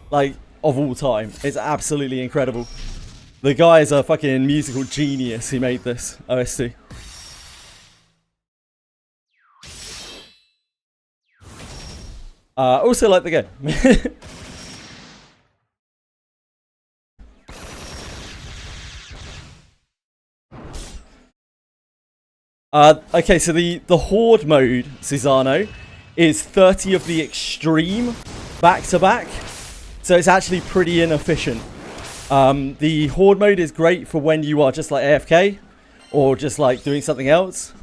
like, of all time, it's absolutely incredible. The guy is a fucking musical genius who made this OST. Also like the game. Okay, so the Horde mode, Susano, is 30 of the extreme back to back. So it's actually pretty inefficient. The Horde mode is great for when you are just like AFK or just like doing something else.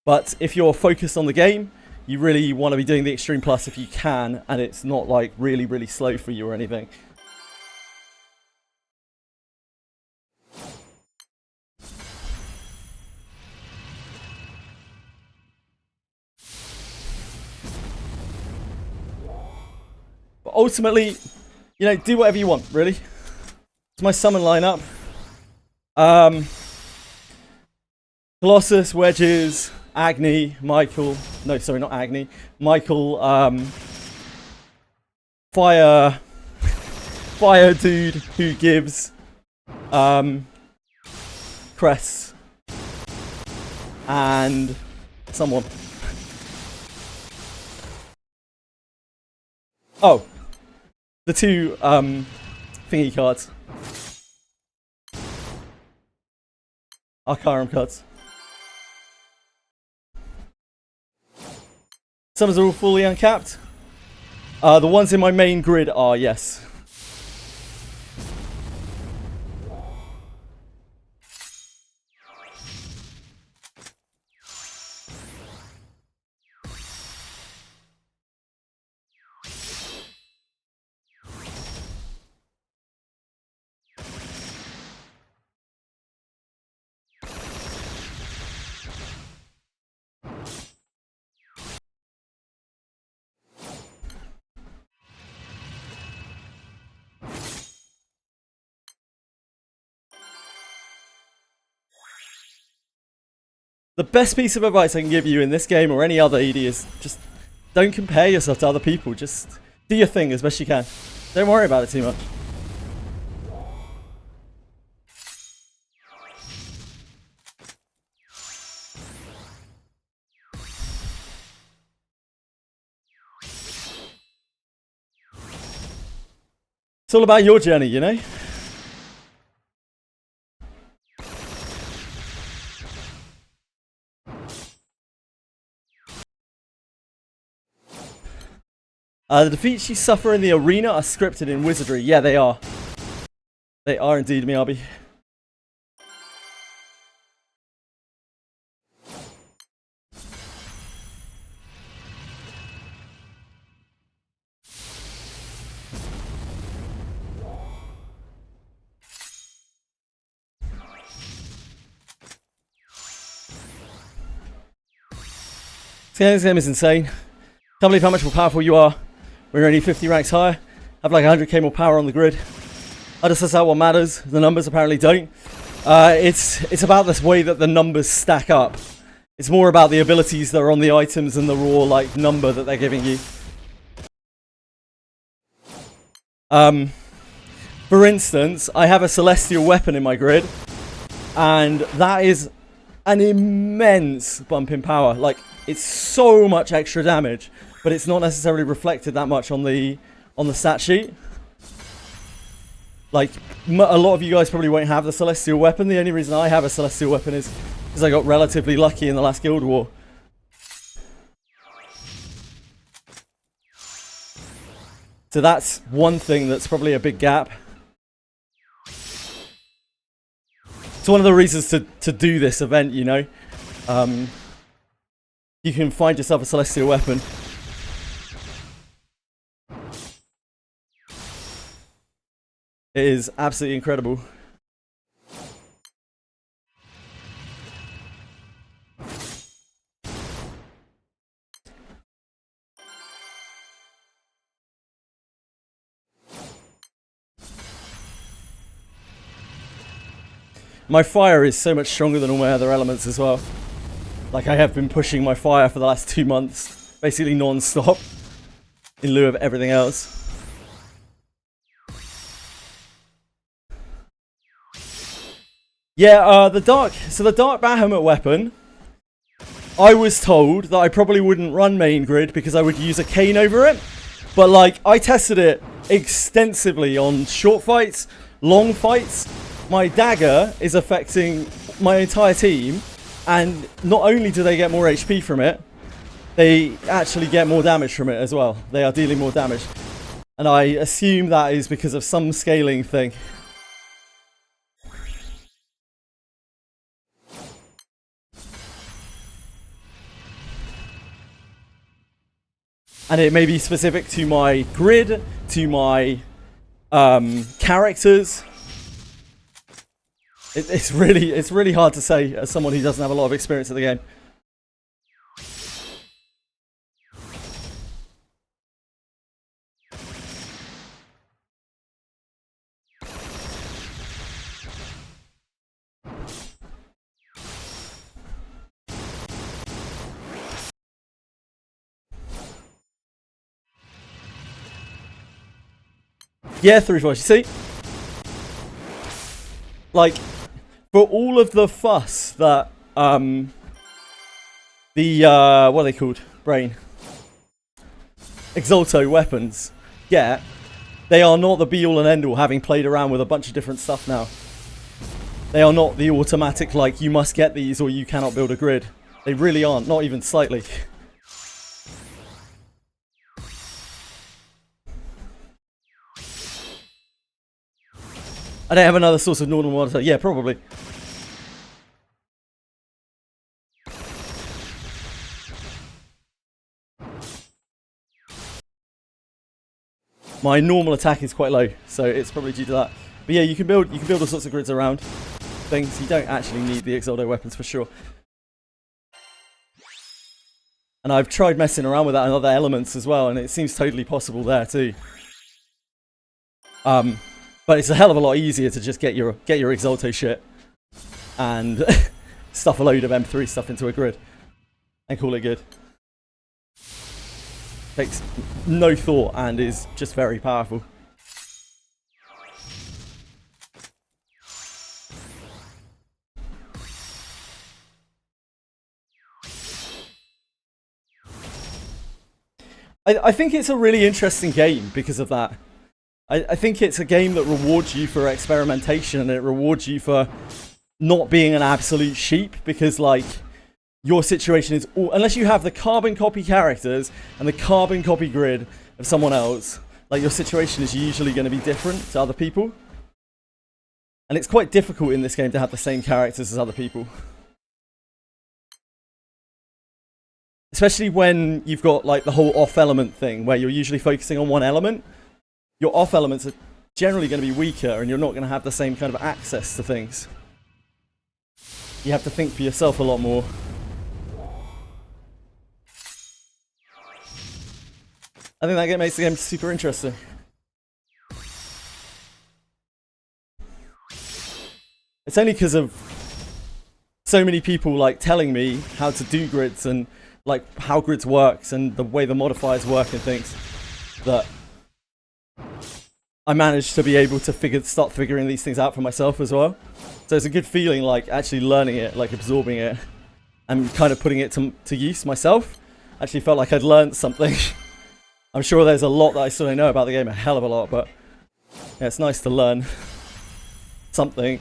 But if you're focused on the game, you really want to be doing the Extreme Plus if you can, and it's not like really, really slow for you or anything. But ultimately, you know, do whatever you want, really. It's my summon lineup. Colossus, Wedges, Agni, Michael. No, sorry, not Agni. Michael, Fire dude who gives, Cress, and someone. Oh, the two, thingy cards. Arcarum cards. Summons are all fully uncapped. The ones in my main grid are, yes. The best piece of advice I can give you in this game or any other ED is just don't compare yourself to other people. Just do your thing as best you can. Don't worry about it too much. It's all about your journey, you know? The defeats you suffer in the arena are scripted in Wizardry. Yeah, they are. They are indeed, Miyabi. This game is insane. Can't believe how much more powerful you are when you're only 50 ranks higher. Have like 100k more power on the grid. I just suss out what matters. The numbers apparently don't. It's about this way that the numbers stack up. It's more about the abilities that are on the items and the raw like number that they're giving you. For instance, I have a celestial weapon in my grid, and that is an immense bump in power. Like, it's so much extra damage, but it's not necessarily reflected that much on the stat sheet. Like, a lot of you guys probably won't have the celestial weapon. The only reason I have a celestial weapon is because I got relatively lucky in the last Guild War. So that's one thing that's probably a big gap. It's one of the reasons to do this event, you know. You can find yourself a celestial weapon. It is absolutely incredible. My fire is so much stronger than all my other elements as well. Like, I have been pushing my fire for the last 2 months, basically non-stop, in lieu of everything else. Yeah, the Dark Bahamut weapon, I was told that I probably wouldn't run main grid because I would use a cane over it. But like, I tested it extensively on short fights, long fights. My dagger is affecting my entire team, and not only do they get more HP from it, they actually get more damage from it as well. They are dealing more damage. And I assume that is because of some scaling thing. And it may be specific to my grid, to my characters. It's really hard to say as someone who doesn't have a lot of experience at the game. Yeah, 3-4. You see? Like, for all of the fuss that, what are they called? Brain. Exalto weapons get, they are not the be-all and end-all, having played around with a bunch of different stuff now. They are not the automatic, like, you must get these or you cannot build a grid. They really aren't, not even slightly. I don't have another source of normal water. Yeah, probably. My normal attack is quite low, so it's probably due to that. But yeah, you can build all sorts of grids around things. You don't actually need the Exalto weapons for sure. And I've tried messing around with that in other elements as well, and it seems totally possible there too. But it's a hell of a lot easier to just get your Exalto shit and stuff a load of M3 stuff into a grid and call it good. Takes no thought and is just very powerful. I think it's a really interesting game because of that. I think it's a game that rewards you for experimentation, and it rewards you for not being an absolute sheep, because like your situation is unless you have the carbon copy characters and the carbon copy grid of someone else, like your situation is usually going to be different to other people. And it's quite difficult in this game to have the same characters as other people. Especially when you've got like the whole off element thing where you're usually focusing on one element. Your off elements are generally going to be weaker and you're not going to have the same kind of access to things. You have to think for yourself a lot more. I think that makes the game super interesting. It's only because of so many people like telling me how to do grids and like how grids works and the way the modifiers work and things that I managed to be able to start figuring these things out for myself as well. So it's a good feeling, like actually learning it, like absorbing it, and kind of putting it to use myself. Actually felt like I'd learned something. I'm sure there's a lot that I still don't know about the game, a hell of a lot, but yeah, it's nice to learn something.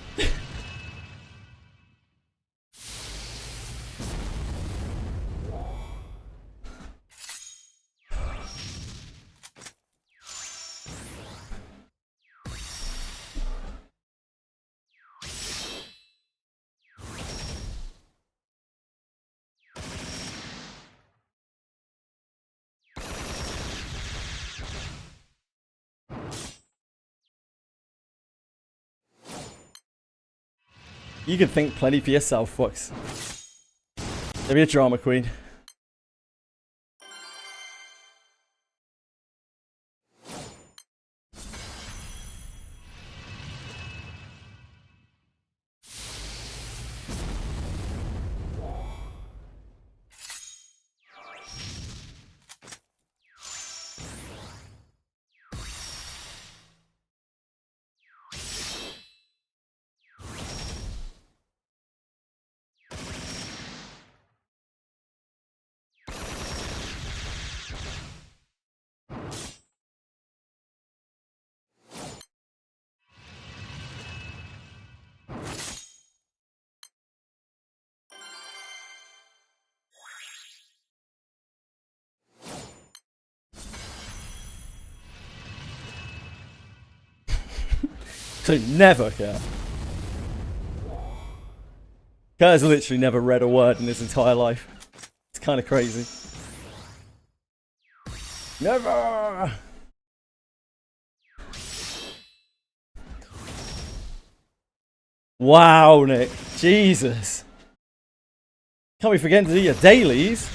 You can think plenty for yourself, Fox. Maybe a drama queen. So never, Kurt. Kurt has literally never read a word in his entire life. It's kind of crazy. Never! Wow, Nick. Jesus. Can't be forgetting to do your dailies.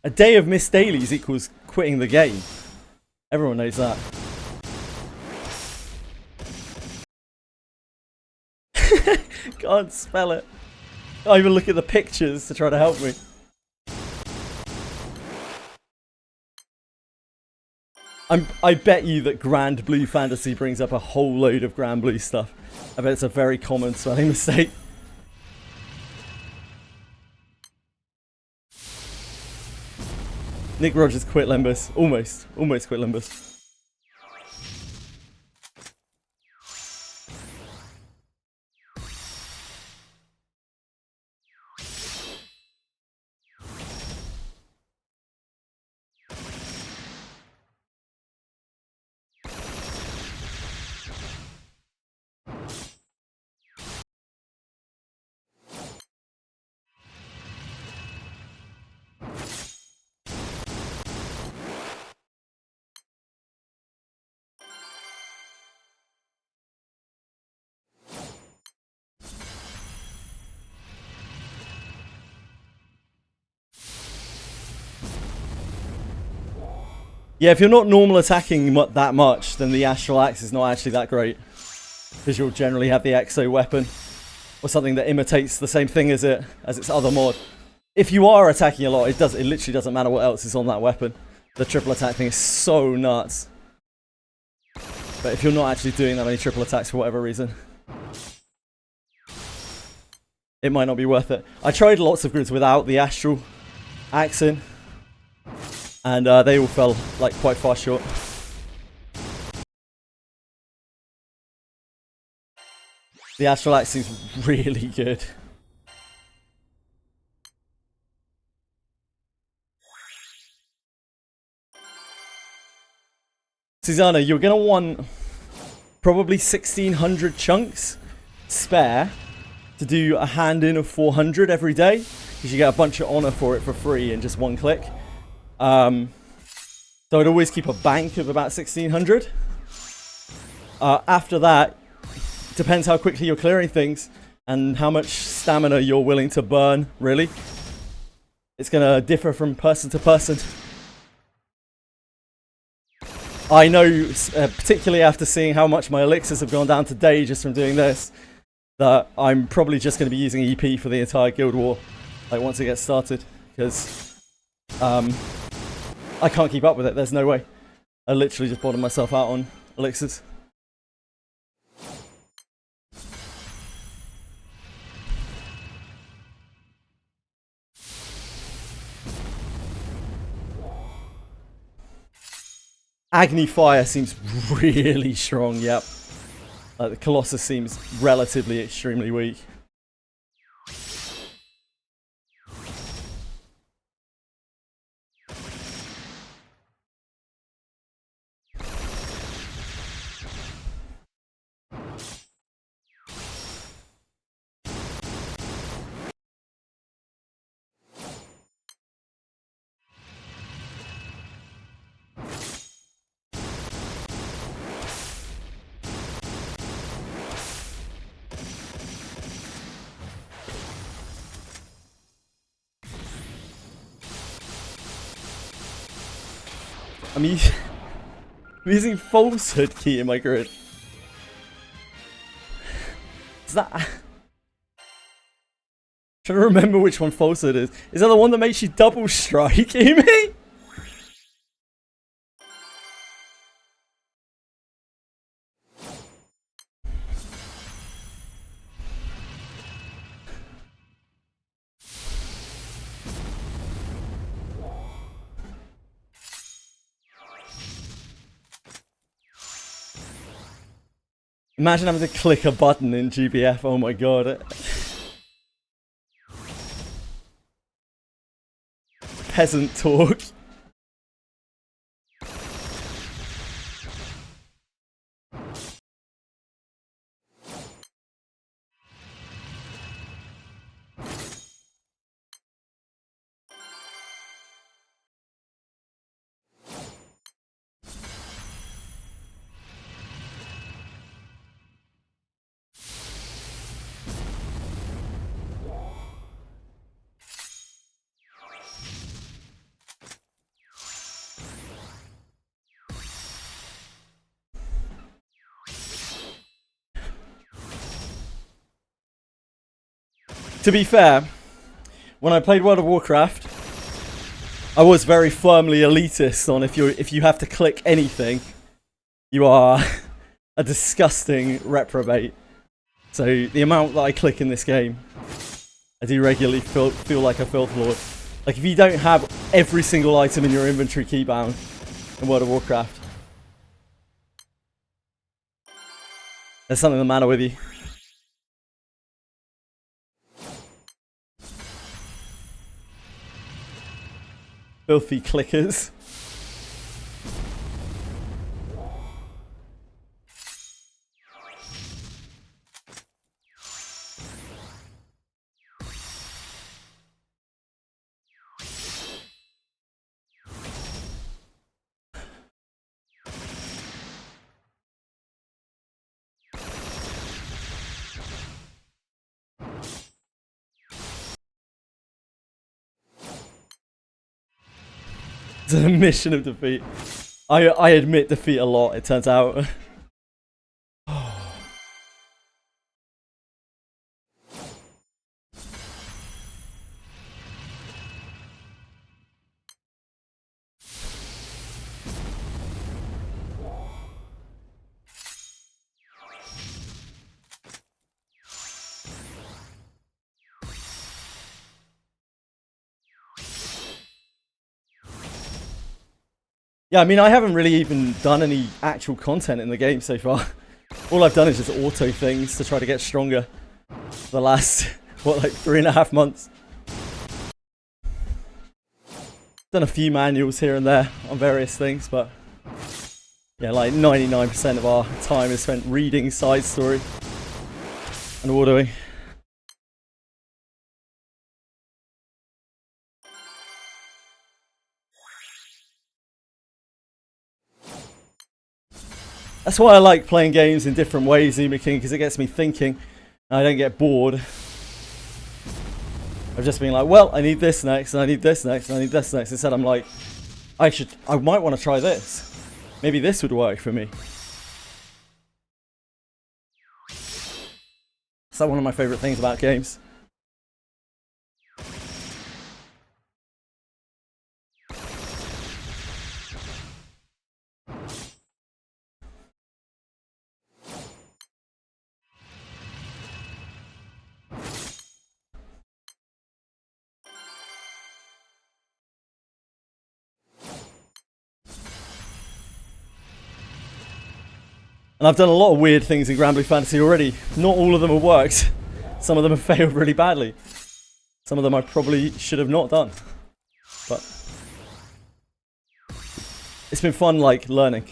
A day of missed dailies equals quitting the game. Everyone knows that. Can't spell it. Can't even look at the pictures to try to help me. I bet you that Granblue Fantasy brings up a whole load of Granblue stuff. I bet it's a very common spelling mistake. Nick Rogers quit Limbus. Almost quit Limbus. Yeah, if you're not normal attacking that much, then the Astral Axe is not actually that great. Because you'll generally have the Exo weapon. Or something that imitates the same thing as its other mod. If you are attacking a lot, it literally doesn't matter what else is on that weapon. The triple attack thing is so nuts. But if you're not actually doing that many triple attacks for whatever reason, it might not be worth it. I tried lots of grids without the Astral Axe in. And they all fell like quite far short. The Astral Axe seems really good. Susanna, you're going to want probably 1,600 chunks spare to do a hand-in of 400 every day. Because you get a bunch of honor for it for free in just one click. So I'd always keep a bank of about 1,600. After that, depends how quickly you're clearing things and how much stamina you're willing to burn, really. It's going to differ from person to person. I know, particularly after seeing how much my elixirs have gone down today just from doing this, that I'm probably just going to be using EP for the entire Guild War, like once it gets started, because I can't keep up with it. There's no way. I literally just bottomed myself out on elixirs. Agni Fire seems really strong, yep. Like the Colossus seems relatively extremely weak. I'm using Falsehood key in my grid. Is that... I'm trying to remember which one Falsehood is. Is that the one that makes you double strike, Amy? Imagine having to click a button in GBF, oh my god. Peasant talk. To be fair, when I played World of Warcraft, I was very firmly elitist on if you have to click anything, you are a disgusting reprobate. So the amount that I click in this game, I do regularly feel like a filth lord. Like if you don't have every single item in your inventory keybound in World of Warcraft, there's something the matter with you. Filthy clickers. It's a mission of defeat. I admit defeat a lot, it turns out. Yeah, I mean, I haven't really even done any actual content in the game so far. All I've done is just auto things to try to get stronger for the last, what, like 3.5 months. Done a few manuals here and there on various things, but yeah, like 99% of our time is spent reading side story and autoing. That's why I like playing games in different ways, Zuma King, because it gets me thinking. And I don't get bored. I've just been like, well, I need this next, and I need this next, and I need this next. Instead, I'm like, I might want to try this. Maybe this would work for me. Is that one of my favorite things about games? And I've done a lot of weird things in Granblue Fantasy already. Not all of them have worked. Some of them have failed really badly. Some of them I probably should have not done. But it's been fun, like, learning.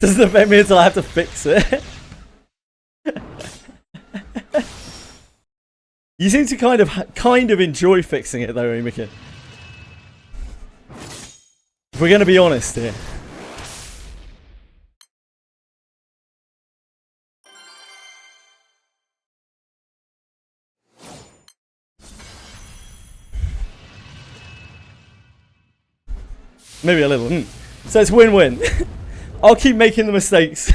Doesn't affect me until I have to fix it. You seem to kind of enjoy fixing it though, Amikin. If we're going to be honest here. Maybe a little. So it's win-win. I'll keep making the mistakes.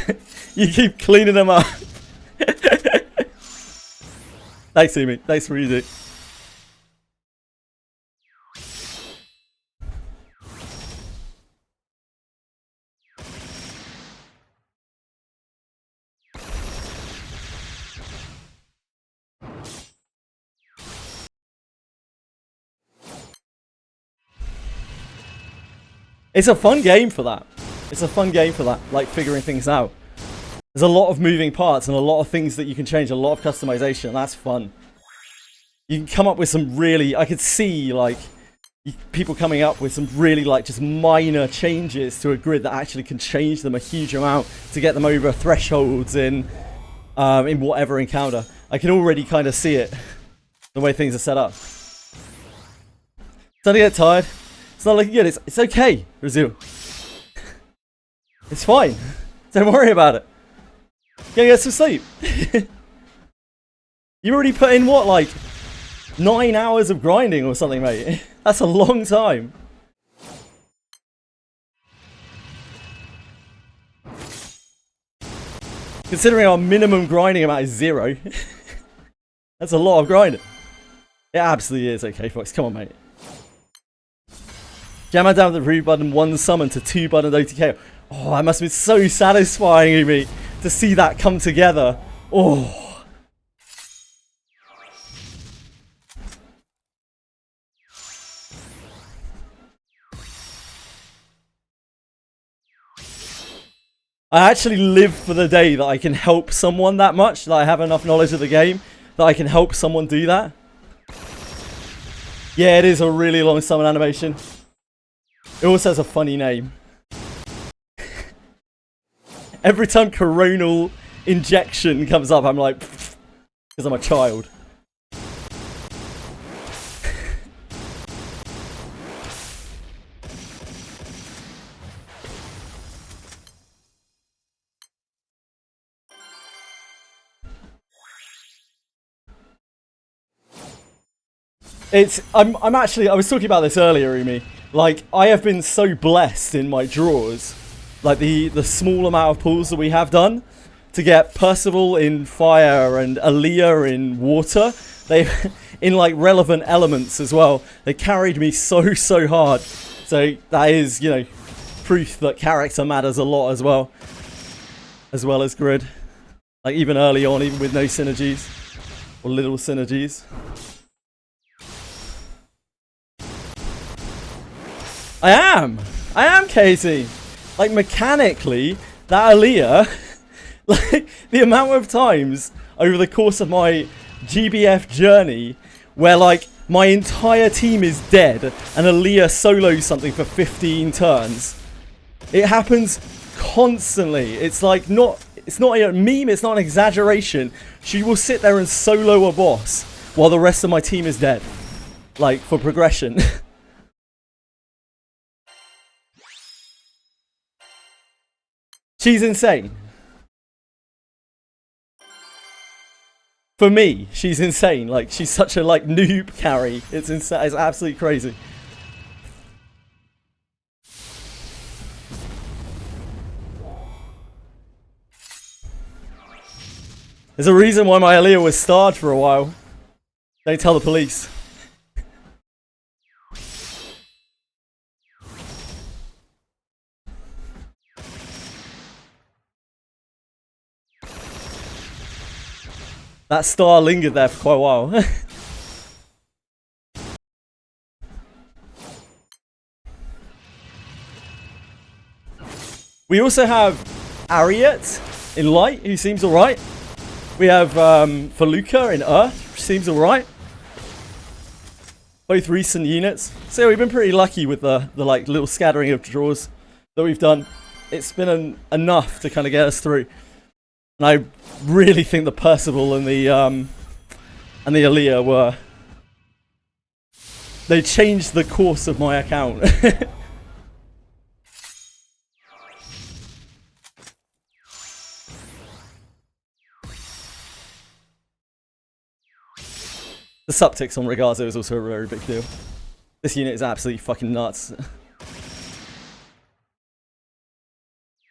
You keep cleaning them up. Thanks, Amy. Thanks for using. It's a fun game for that. It's a fun game for that, like figuring things out. There's a lot of moving parts and a lot of things that you can change, a lot of customization. That's fun. You can come up with some really, I could see like people coming up with some really like just minor changes to a grid that actually can change them a huge amount to get them over thresholds in whatever encounter. I can already kind of see it, the way things are set up. Starting to get tired. It's not looking good. It's okay, Razil. It's fine. Don't worry about it. Gonna get some sleep. You already put in what, like 9 hours of grinding or something, mate? That's a long time. Considering our minimum grinding amount is 0. That's a lot of grinding. It absolutely is. Okay, Fox, come on, mate. Jam down the root button, 1 summon to 2 button OTK. Oh, that must have been so satisfying to me to see that come together. Oh. I actually live for the day that I can help someone that much, that I have enough knowledge of the game, that I can help someone do that. Yeah, it is a really long summon animation. It also has a funny name. Every time coronal injection comes up, I'm like, because I'm a child. I'm actually, I was talking about this earlier, Umi. Like, I have been so blessed in my draws. Like, the small amount of pulls that we have done. To get Percival in fire and Aaliyah in water. They, in like relevant elements as well. They carried me so hard. So, that is, you know, proof that character matters a lot as well. As well as grid. Like, even early on, even with no synergies. Or little synergies. I am, Katie. Like, mechanically, that Aaliyah, like, the amount of times over the course of my GBF journey where, like, my entire team is dead and Aaliyah solos something for 15 turns. It happens constantly. It's like it's not a meme, it's not an exaggeration. She will sit there and solo a boss while the rest of my team is dead. Like, for progression. She's insane. For me, she's insane. Like, she's such a, like, noob carry. It's insane. It's absolutely crazy. There's a reason why my Aaliyah was starved for a while. Don't tell the police. That star lingered there for quite a while. We also have Ariat in light, who seems alright. We have Feluca in earth, which seems alright. Both recent units. So we've been pretty lucky with the like little scattering of draws that we've done. It's been enough to kind of get us through. And I really think the Percival and the Aaliyah were... They changed the course of my account. The subtics on Regazo is also a very big deal. This unit is absolutely fucking nuts.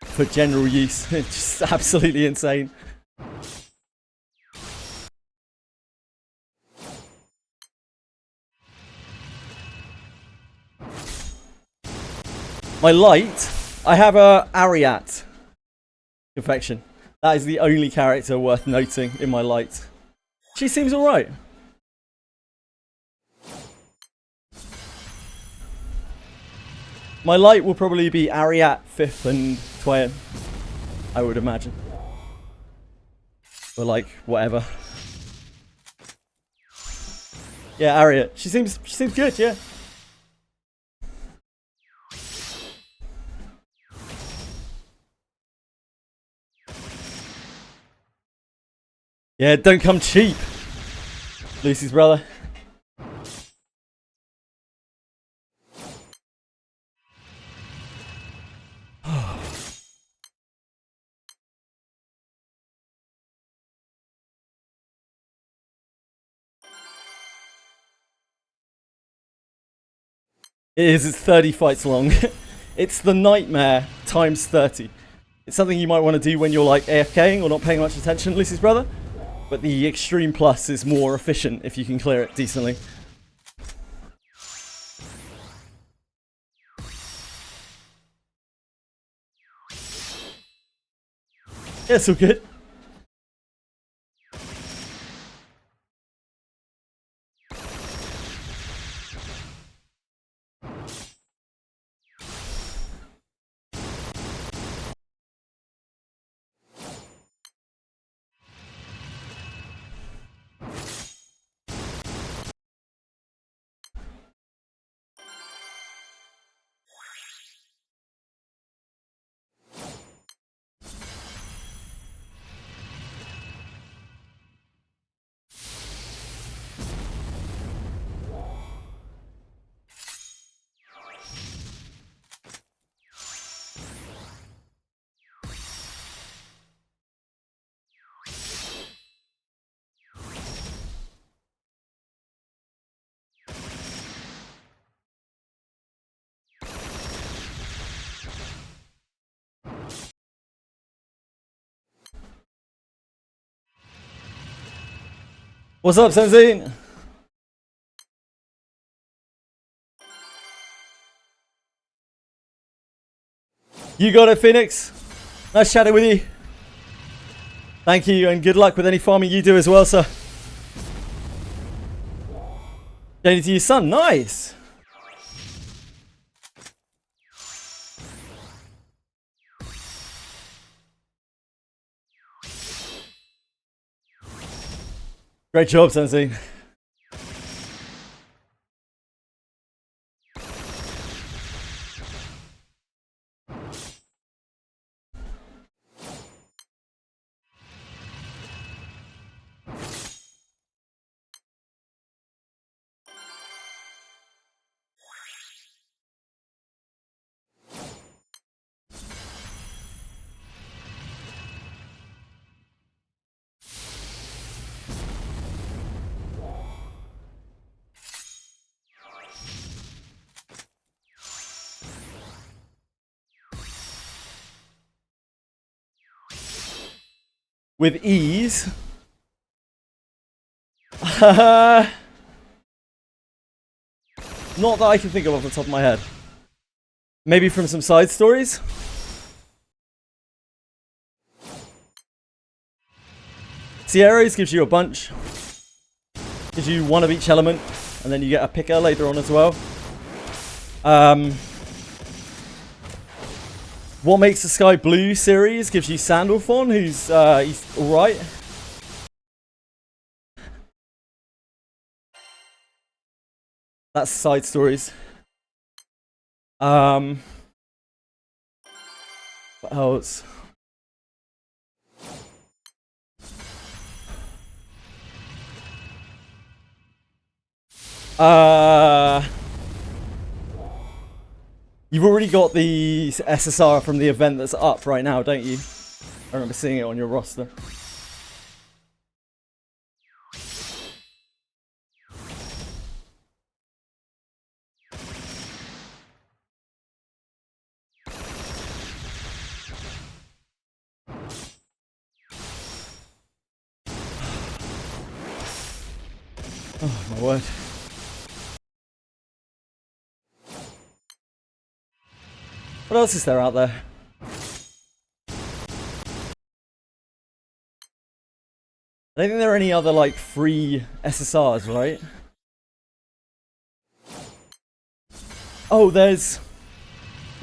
For general use, it's just absolutely insane. My light, I have a Ariat confection. That is the only character worth noting in my light. She seems alright. My light will probably be Ariat, 5th, and Twain, I would imagine. Or like, whatever. Yeah, Ariat. She seems good, yeah. Yeah, don't come cheap, Lucy's brother. It is, it's 30 fights long. It's the nightmare times 30. It's something you might want to do when you're like AFKing or not paying much attention, Lucy's brother. But the extreme plus is more efficient if you can clear it decently. Yeah, it's all good. What's up, Sensei? You got it, Phoenix. Nice chatting with you. Thank you, and good luck with any farming you do as well, sir. Journey to your son, nice. Great job, Sensei. With ease. Not that I can think of off the top of my head. Maybe from some side stories? Sierras gives you a bunch. Gives you one of each element. And then you get a picker later on as well. What Makes the Sky Blue series gives you Sandalphon, who's he's alright. That's side stories. What else? You've already got the SSR from the event that's up right now, don't you? I remember seeing it on your roster. Oh my word. What else is there out there? I don't think there are any other like free SSRs, right? Oh, there's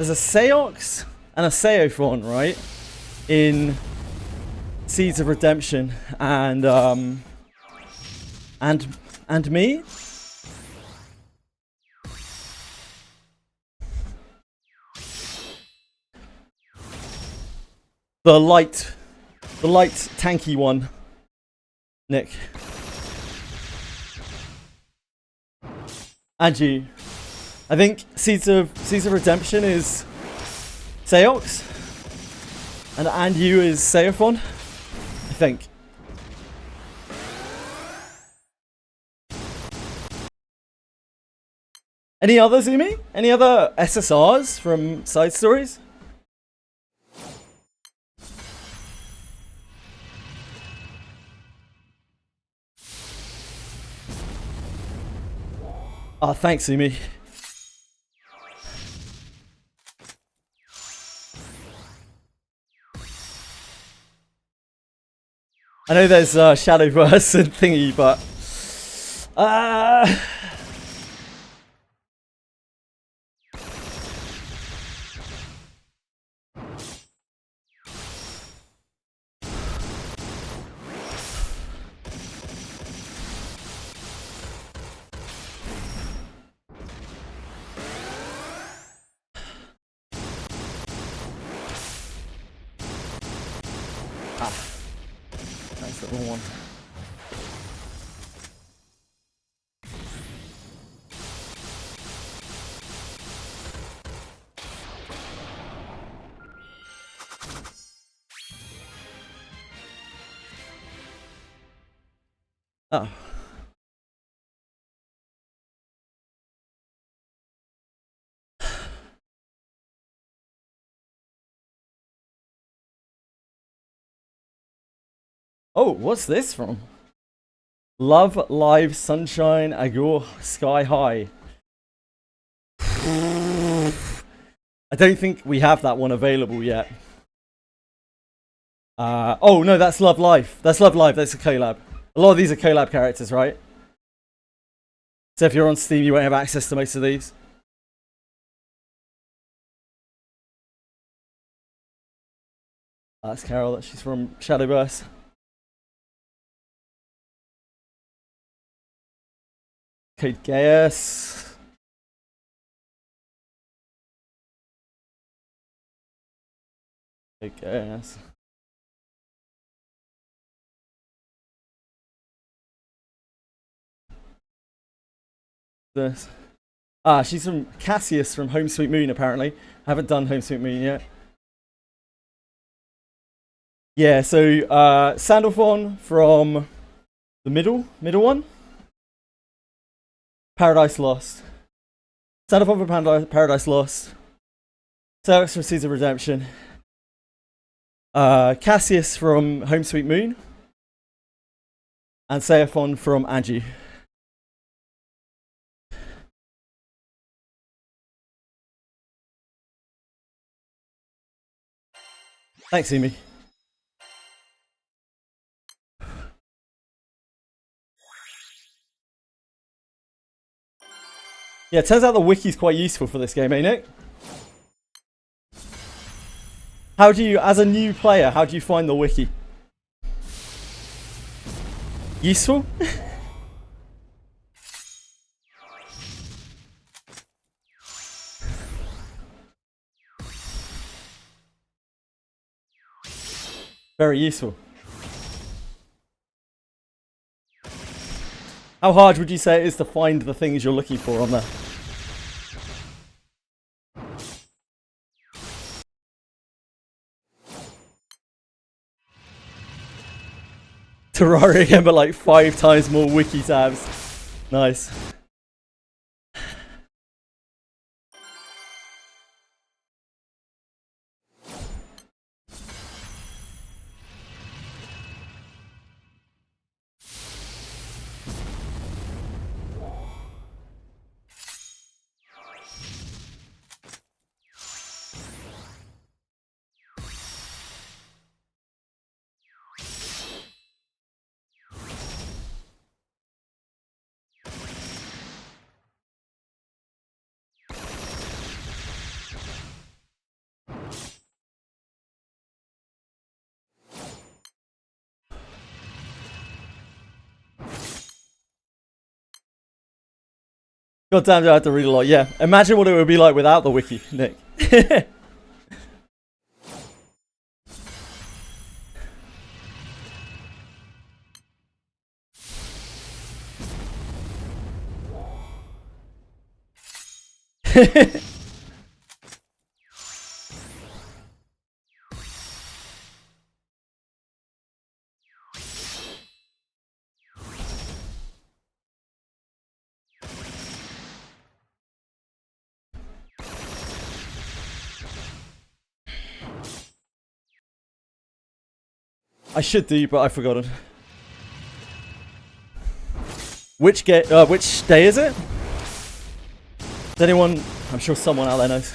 There's a Seox and a Seophon, right? In Seeds of Redemption and me. The light tanky one, Nick. And you. I think Seeds of Redemption is Seox. And you is Seophon. I think. Any others, Umi? Any other SSRs from side stories? Oh, thanks, Umi. I know there's Shadowverse and thingy, but that's the wrong one. Oh. Oh, what's this from? Love Live Sunshine Agor Sky High. I don't think we have that one available yet. Oh no, that's Love Life. That's Love Live. That's a collab. A lot of these are collab characters, right? So if you're on Steam, you won't have access to most of these. That's Carol. She's from Shadowverse. Code Gaius. Code Gaius. This. She's from Cassius from Home Sweet Moon, apparently. Haven't done Home Sweet Moon yet. Yeah, so Sandalphon from the middle one. Paradise Lost. Sandalphon from Paradise Lost. Seox from Seeds of Redemption. Cassius from Home Sweet Moon. And Seophon from Anju. Thanks, Umi. Yeah, it turns out the wiki's quite useful for this game, ain't it? How do you, as a new player, how do you find the wiki? Useful? Very useful. How hard would you say it is to find the things you're looking for on there? Terraria again, but like 5 times more wiki tabs. Nice. God damn, I have to read a lot. Yeah, imagine what it would be like without the wiki, Nick. I should do, but I've forgotten. Which day is it? Does anyone? I'm sure someone out there knows.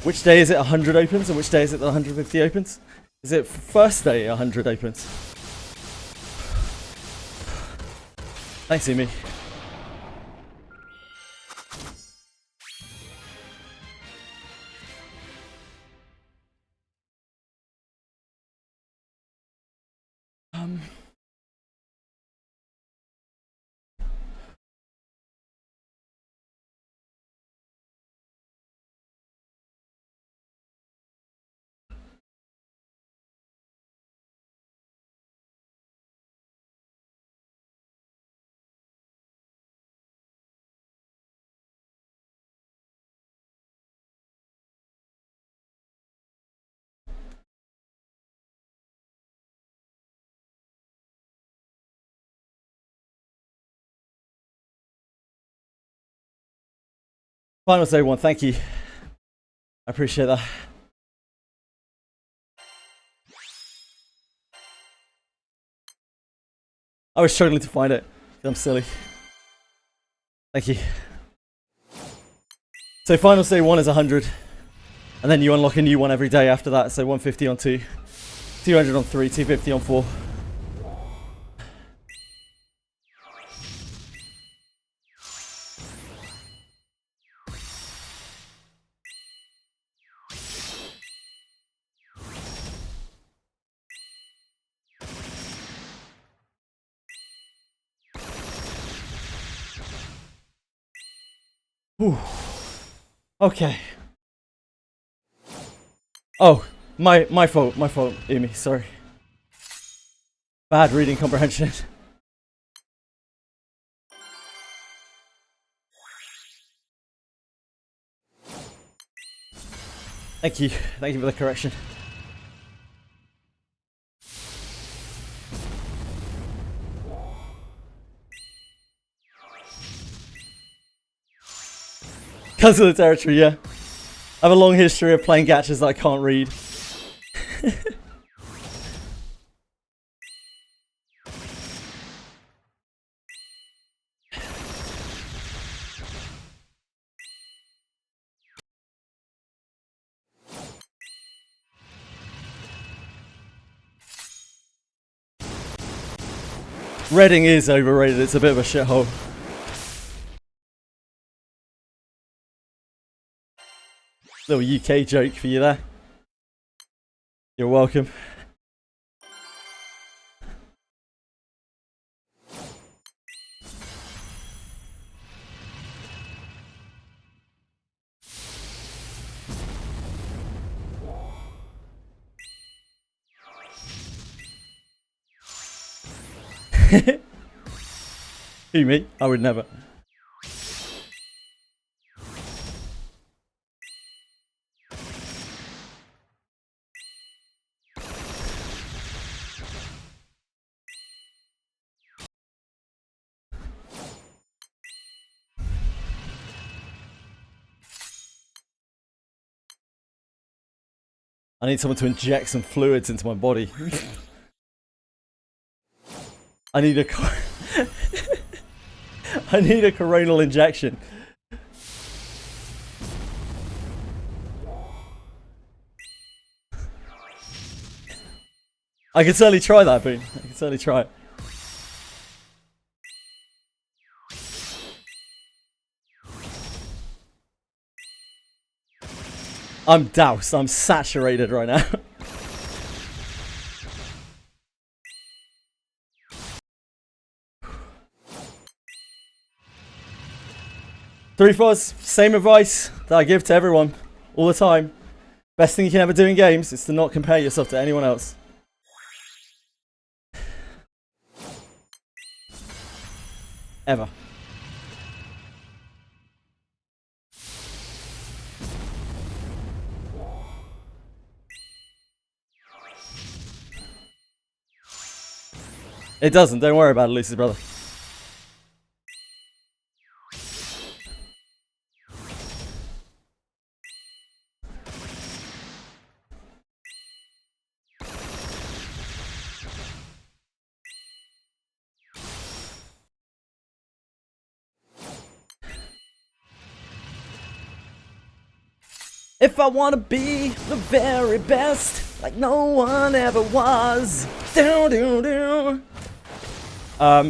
Which day is it 100 opens and which day is it 150 opens? Is it first day 100 opens? Thanks, Amy. Final say one, thank you. I appreciate that. I was struggling to find it. I'm silly. Thank you. So final say one is 100. And then you unlock a new one every day after that. So 150 on 2, 200 on 3, 250 on 4. Whew. Okay. Oh, my fault, Amy, sorry. Bad reading comprehension. Thank you for the correction. Because of the territory, yeah. I have a long history of playing gachas that I can't read. Reading is overrated, it's a bit of a shithole. Little UK joke for you there. You're welcome. Who, me? I would never. I need someone to inject some fluids into my body. I need a I need a coronal injection. I can certainly try that, Boone. I can certainly try it. I'm doused. I'm saturated right now. Three Fuzz, same advice that I give to everyone all the time. Best thing you can ever do in games is to not compare yourself to anyone else. Ever. It doesn't. Don't worry about it, Lucy's brother. If I want to be the very best, like no one ever was. Do, do, do.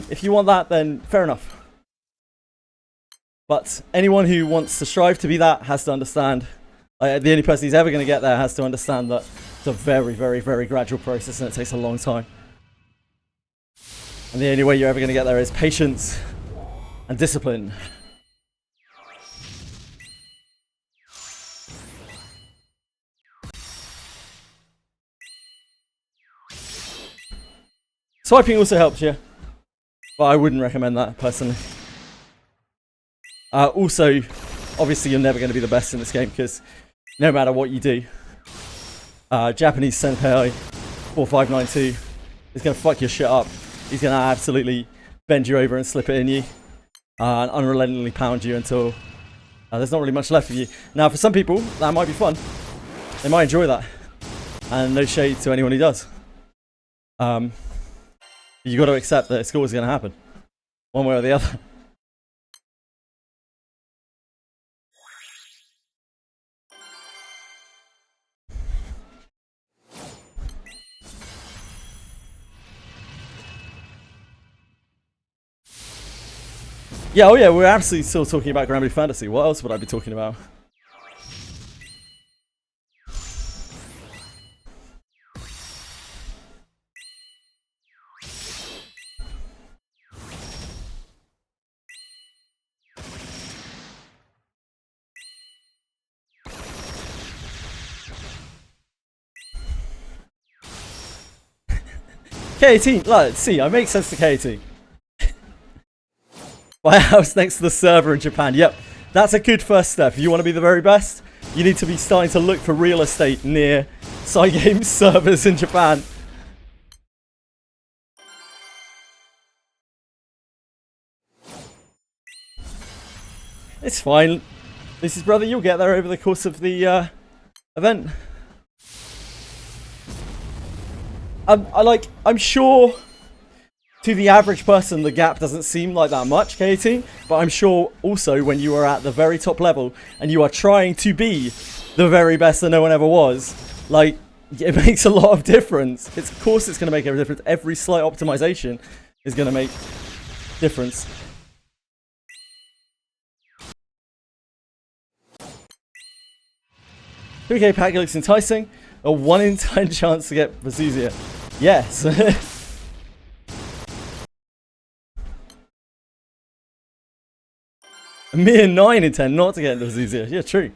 If you want that, then fair enough. But anyone who wants to strive to be that has to understand. The only person who's ever going to get there has to understand that it's a very, very, very gradual process and it takes a long time. And the only way you're ever going to get there is patience and discipline. Swiping also helps you, but I wouldn't recommend that personally. Also, obviously you're never going to be the best in this game because no matter what you do, Japanese Senpai 4592 is going to fuck your shit up. He's going to absolutely bend you over and slip it in you and unrelentingly pound you until there's not really much left of you. Now for some people that might be fun. They might enjoy that, and no shade to anyone who does. You got to accept that it's always going to happen, one way or the other. Yeah, oh yeah, we're absolutely still talking about Granblue Fantasy. What else would I be talking about? K18, let's see, I make sense to K18. My house next to the server in Japan. Yep, that's a good first step. If you want to be the very best, you need to be starting to look for real estate near Cygames servers in Japan. It's fine. This is brother, you'll get there over the course of the event. I'm sure to the average person the gap doesn't seem like that much, Katie, but I'm sure also when you are at the very top level and you are trying to be the very best that no one ever was, like, it makes a lot of difference. Of course it's going to make a difference. Every slight optimization is going to make difference. $3K pack looks enticing. A 1 in 10 chance to get Bazuzia. Yes. A mere 9 in 10 not to get Bazuzia. Yeah, true.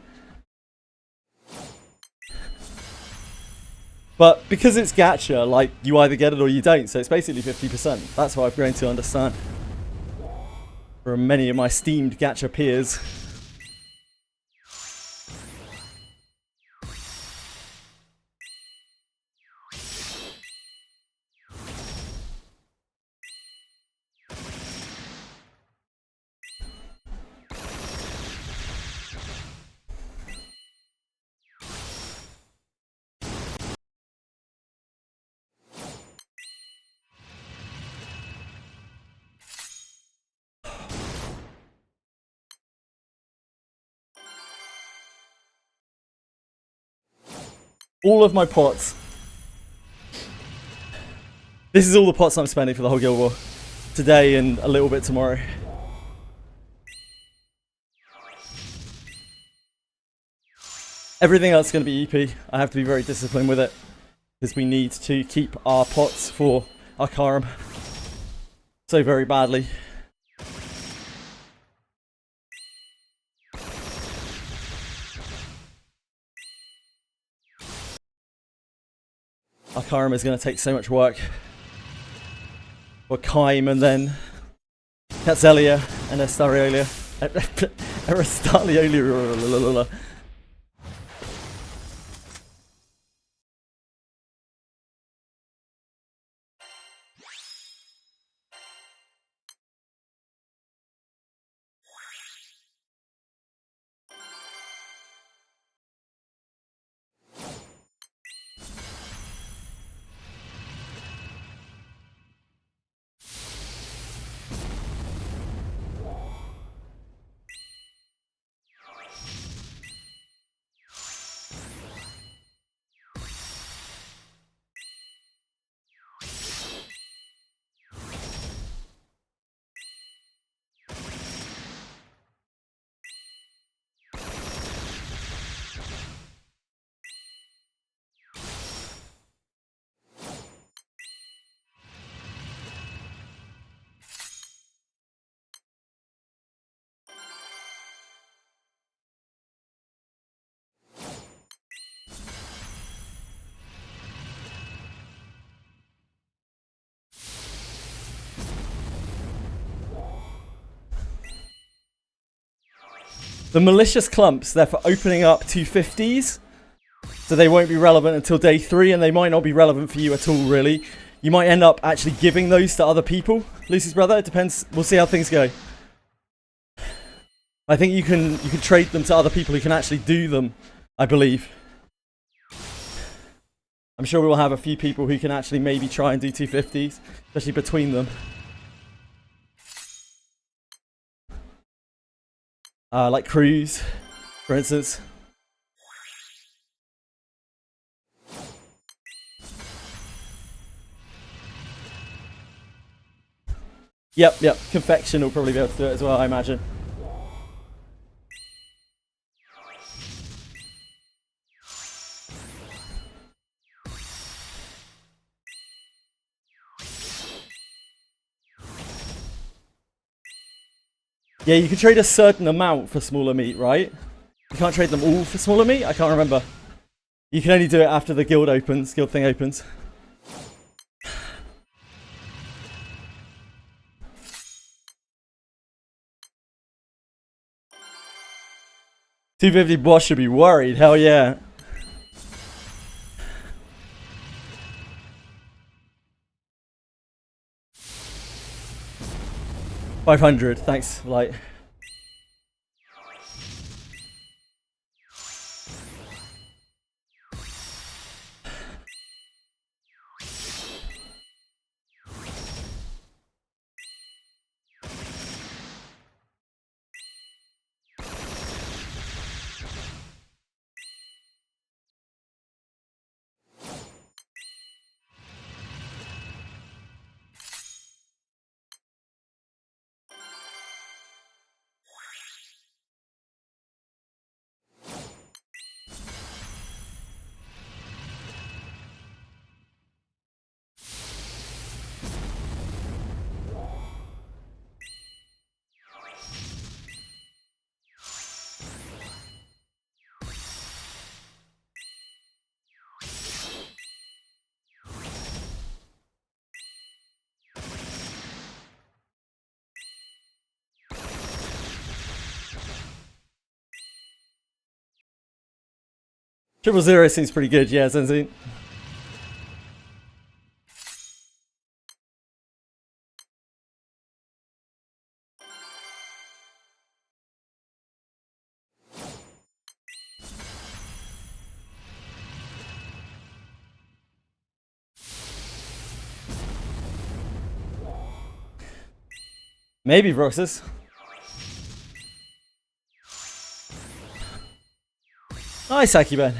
But because it's gacha, like, you either get it or you don't, so it's basically 50%. That's what I've grown to understand from many of my esteemed gacha peers. All of my pots. This is all the pots I'm spending for the whole Guild War. Today and a little bit tomorrow. Everything else is going to be EP. I have to be very disciplined with it, because we need to keep our pots for our Karam so very badly. Karma is going to take so much work. Or Kaim and then Catzelia and Estariolia. Aristaleolia. The malicious clumps, they're for opening up 250s. So they won't be relevant until day 3, and they might not be relevant for you at all, really. You might end up actually giving those to other people. Lucy's brother, it depends. We'll see how things go. I think you can trade them to other people who can actually do them, I believe. I'm sure we will have a few people who can actually maybe try and do 250s, especially between them. Like Cruz, for instance. Yep. Confection will probably be able to do it as well, I imagine. Yeah, you can trade a certain amount for smaller meat, right? You can't trade them all for smaller meat? I can't remember. You can only do it after the guild thing opens. $250 boss should be worried, hell yeah. $500, thanks, Light. Triple Zero seems pretty good, yeah, Zenzi. Maybe Roxas. Nice, Akiban.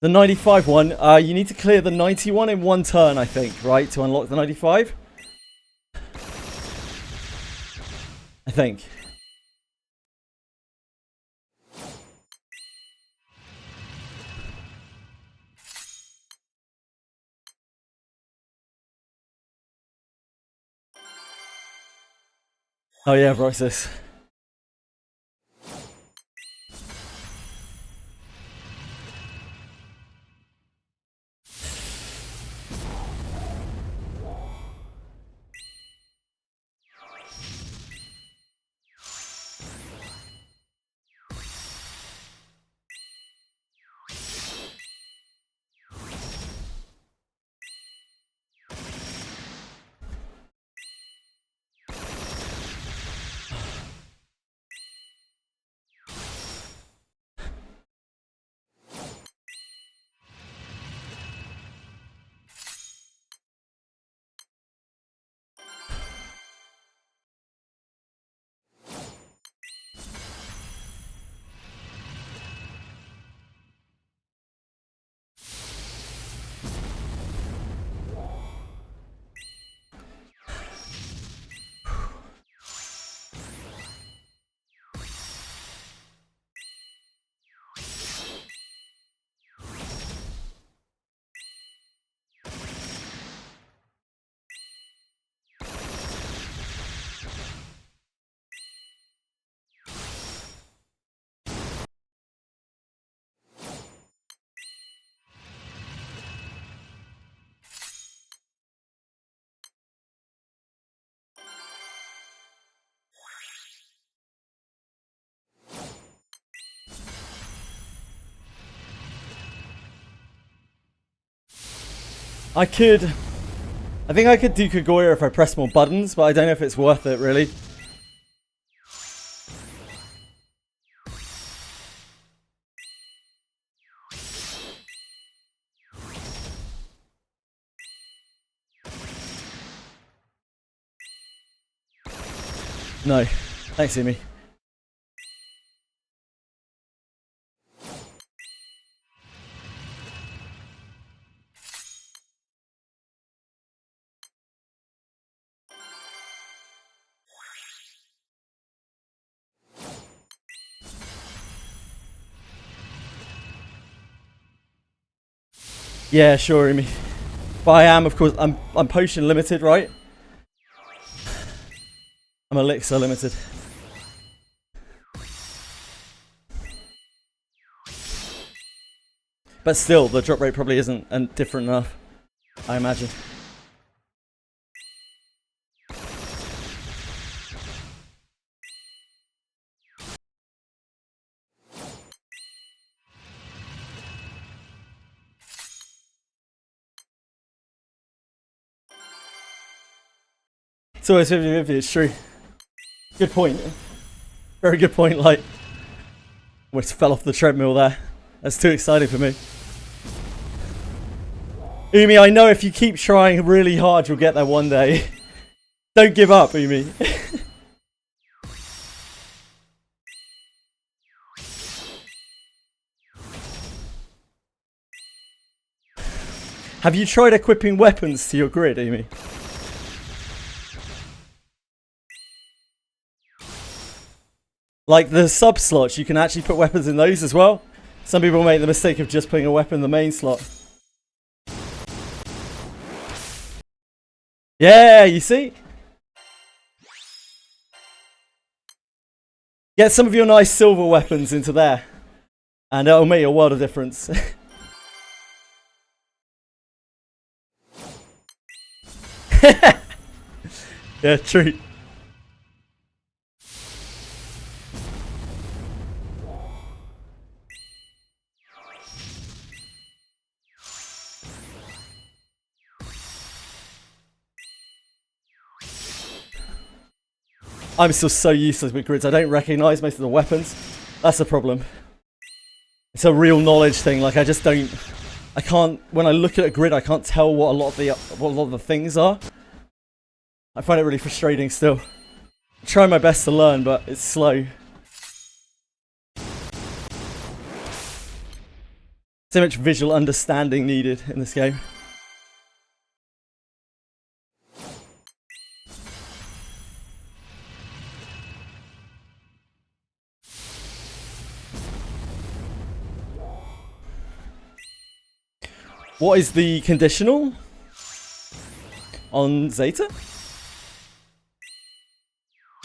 The 95 one, you need to clear the 91 in one turn, I think, right? To unlock the 95? I think. Oh yeah, Roxas. I think I could do Kagoya if I press more buttons, but I don't know if it's worth it, really. No. Thanks, Amy. Yeah, sure, Amy. But I am, of course, I'm potion limited, right? I'm elixir limited. But still, the drop rate probably isn't different enough, I imagine. It's always 50-50, it's true. Good point. Very good point, like. Almost fell off the treadmill there. That's too exciting for me. Umi, I know if you keep trying really hard, you'll get there one day. Don't give up, Umi. Have you tried equipping weapons to your grid, Umi? Like the sub slots, you can actually put weapons in those as well. Some people make the mistake of just putting a weapon in the main slot. Yeah, you see? Get some of your nice silver weapons into there. And it'll make a world of difference. Yeah, true. I'm still so useless with grids, I don't recognise most of the weapons. That's the problem. It's a real knowledge thing, like I just don't... I can't... When I look at a grid, I can't tell what a lot of the things are. I find it really frustrating still. I'm trying my best to learn, but it's slow. So much visual understanding needed in this game. What is the conditional on Zeta?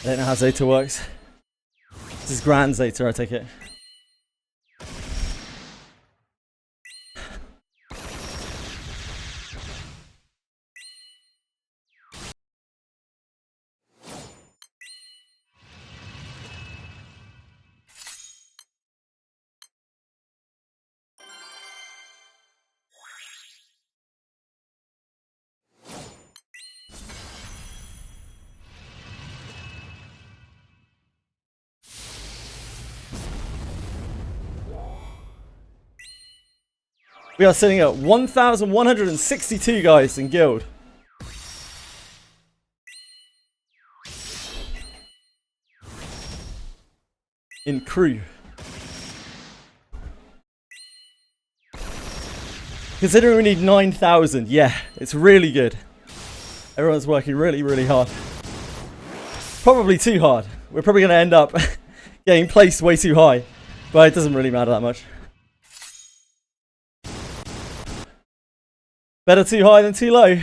I don't know how Zeta works. This is Grand Zeta, I take it. We are sitting at 1,162 guys in guild. In crew. Considering we need 9,000, yeah, it's really good. Everyone's working really, really hard. Probably too hard. We're probably going to end up getting placed way too high. But it doesn't really matter that much. Better too high than too low.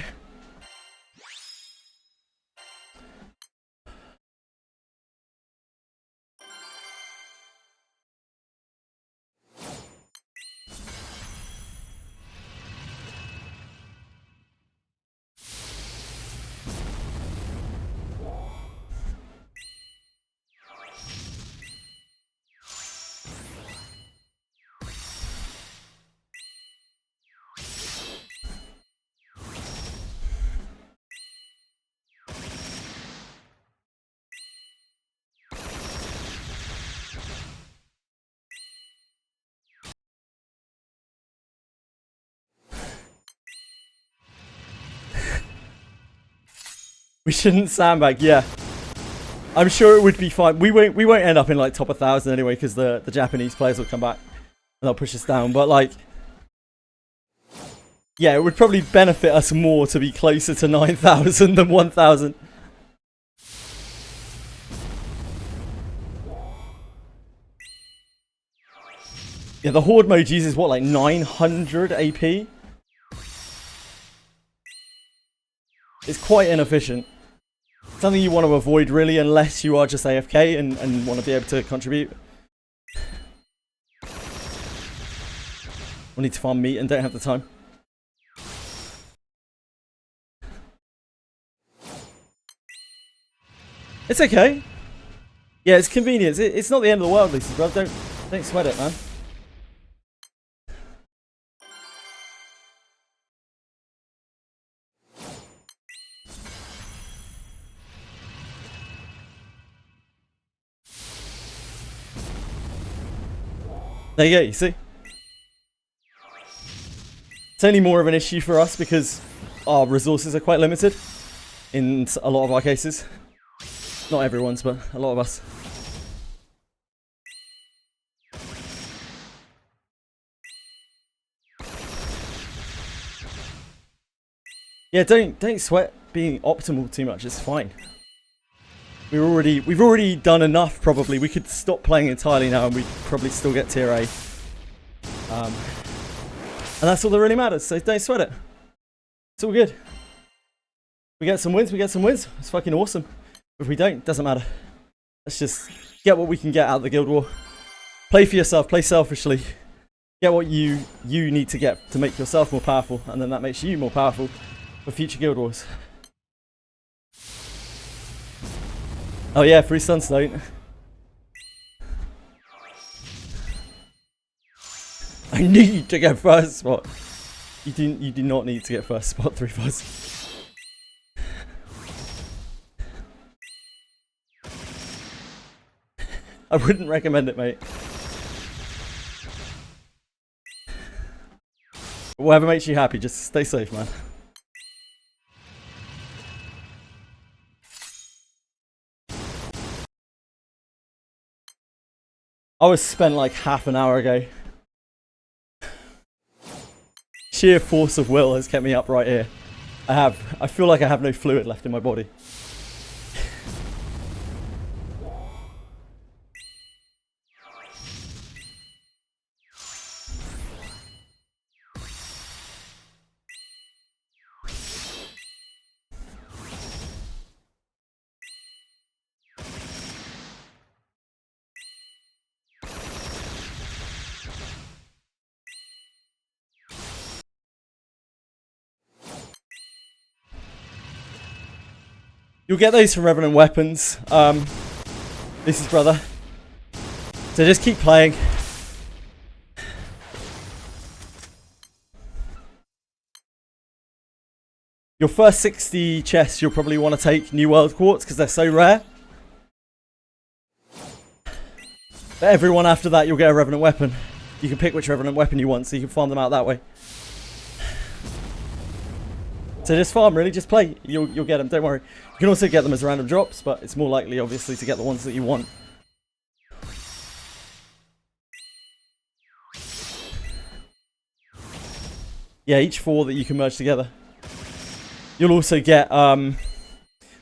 We shouldn't sandbag, yeah. I'm sure it would be fine. We won't end up in like top 1,000 anyway, because the Japanese players will come back and they'll push us down. But like, yeah, it would probably benefit us more to be closer to 9,000 than 1,000. Yeah, the Horde mode uses what, like 900 AP? It's quite inefficient. Something you want to avoid really, unless you are just AFK and want to be able to contribute. We need to farm meat and don't have the time. It's okay. Yeah, it's convenience. It's not the end of the world, Lisa, bro. Don't sweat it, man. There you go, you see? It's only more of an issue for us because our resources are quite limited in a lot of our cases. Not everyone's, but a lot of us. Yeah, don't sweat being optimal too much, it's fine. We've already done enough probably. We could stop playing entirely now and we'd probably still get tier A. And that's all that really matters, so don't sweat it. It's all good. We get some wins, It's fucking awesome. If we don't, doesn't matter. Let's just get what we can get out of the Guild War. Play for yourself, play selfishly. Get what you need to get to make yourself more powerful, and then that makes you more powerful for future Guild Wars. Oh yeah, free Sunstone. I need to get first spot. You do not need to get first spot 3 Fuzz. I wouldn't recommend it, mate. Whatever makes you happy, just stay safe, man. I was spent like half an hour ago. sheer force of will has kept me up right here. I feel like I have no fluid left in my body. You'll get those from Revenant Weapons. This is brother. So just keep playing. Your first 60 chests you'll probably want to take New World Quartz because they're so rare. But everyone after that you'll get a Revenant Weapon. You can pick which Revenant Weapon you want so you can farm them out that way. So just farm, really, just play. You'll get them, don't worry. You can also get them as random drops, but it's more likely, obviously, to get the ones that you want. Yeah, each 4 that you can merge together. You'll also get the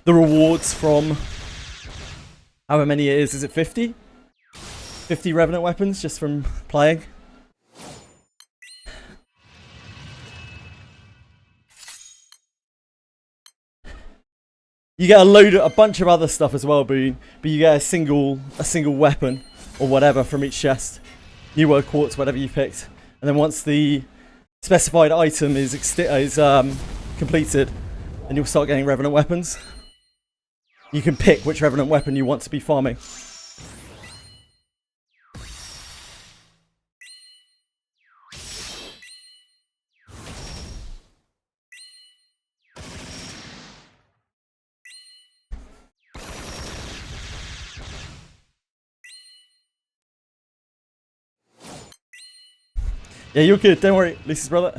rewards from however many it is it 50? 50 Revenant Weapons just from playing. You get a bunch of other stuff as well, Boone, but you get a single weapon or whatever from each chest. New World Quartz, whatever you picked. And then once the specified item is completed, then you'll start getting Revenant Weapons. You can pick which Revenant Weapon you want to be farming. Yeah, you're good. Don't worry, Lucy's brother.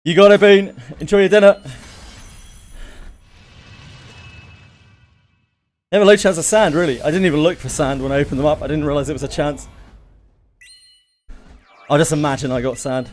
You got it, Boone. Enjoy your dinner. Never low chance of sand, really. I didn't even look for sand when I opened them up. I didn't realise it was a chance. I'll just imagine I got sand.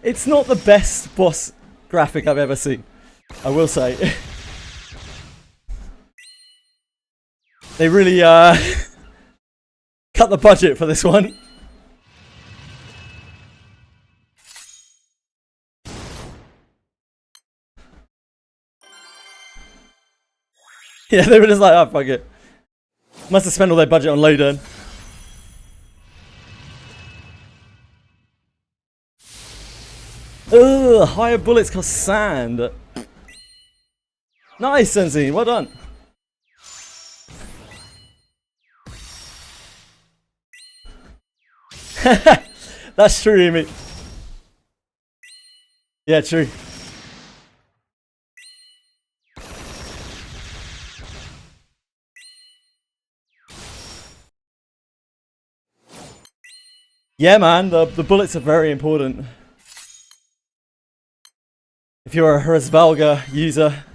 It's not the best boss graphic I've ever seen, I will say. They really cut the budget for this one. Yeah, they were just like, oh, fuck it. Must have spent all their budget on Lowdown. Ugh, higher bullets cost sand. Nice, Sensei, well done. That's true, Amy. Yeah, true. Yeah, man, the bullets are very important. If you're a Hrazvalga user,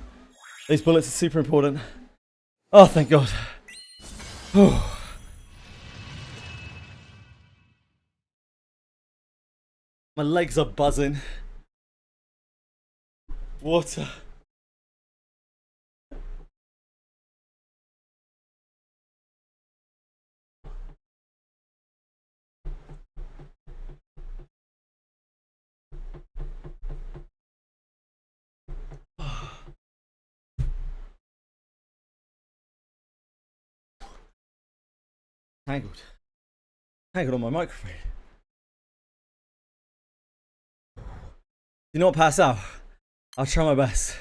these bullets are super important. Oh, thank God. My legs are buzzing. Water. Tangled. Tangled on my microphone. Do not pass out. I'll try my best.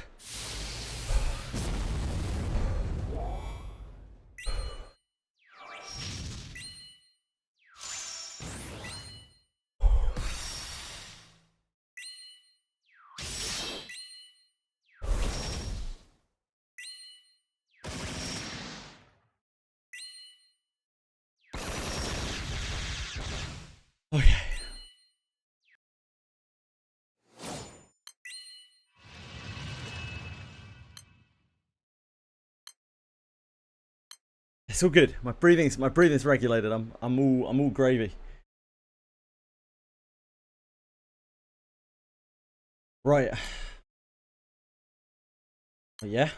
Okay. It's all good. My breathing's regulated. I'm all gravy. Right. Oh, yeah.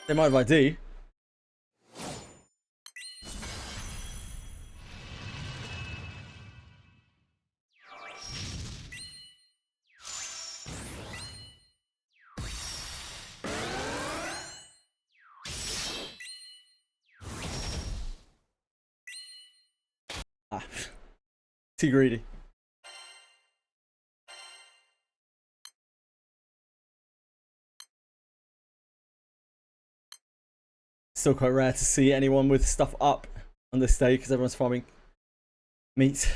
They might if I do. Ah. Too greedy. Still quite rare to see anyone with stuff up on this day because everyone's farming meat.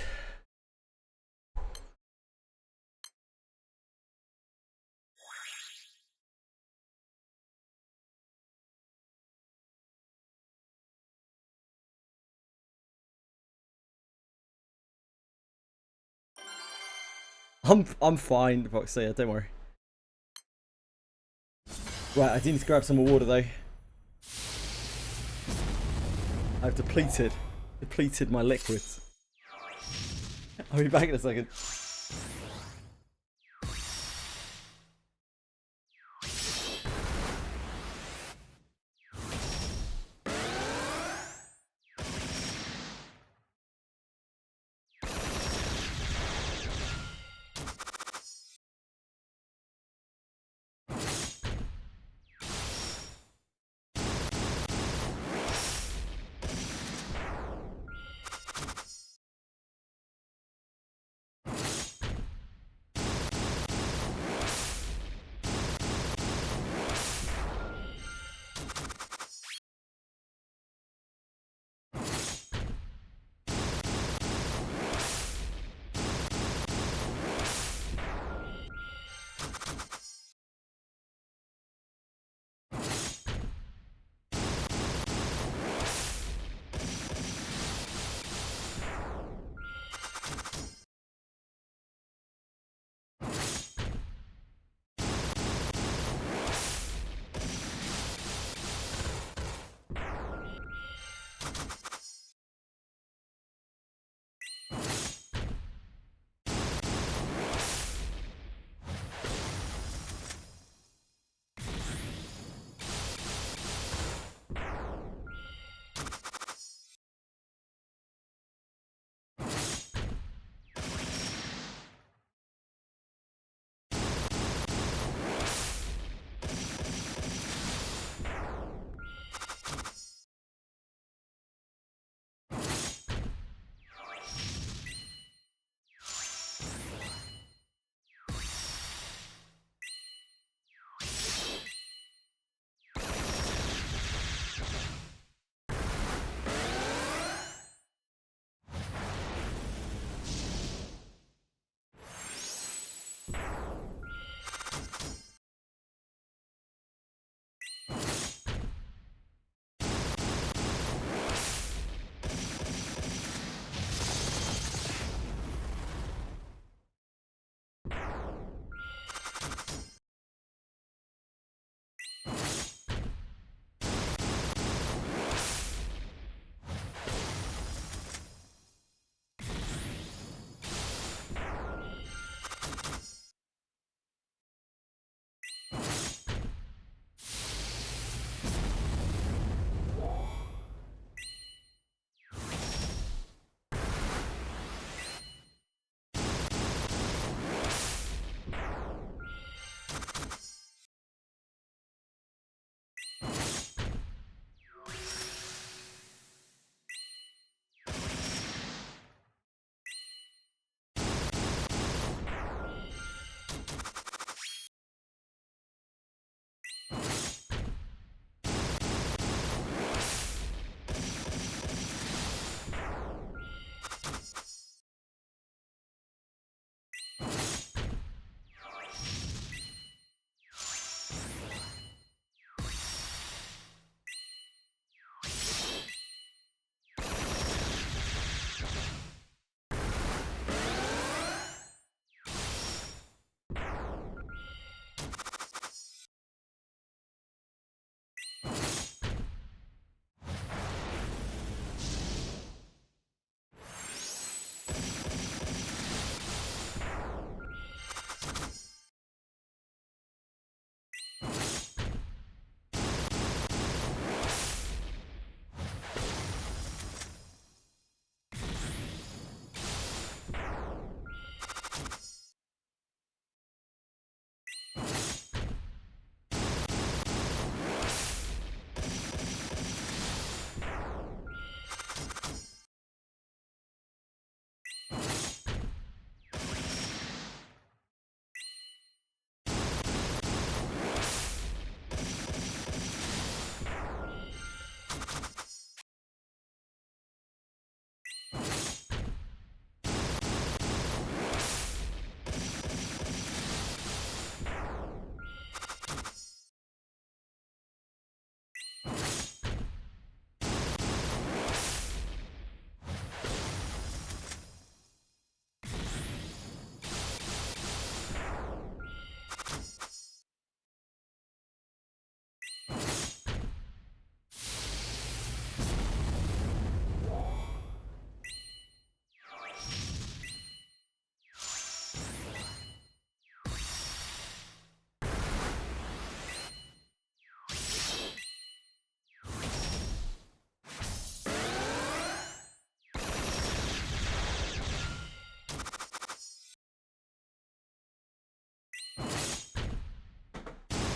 I'm fine, Voxia, don't worry. Right, I do need to grab some more water though. I've depleted my liquids. I'll be back in a second.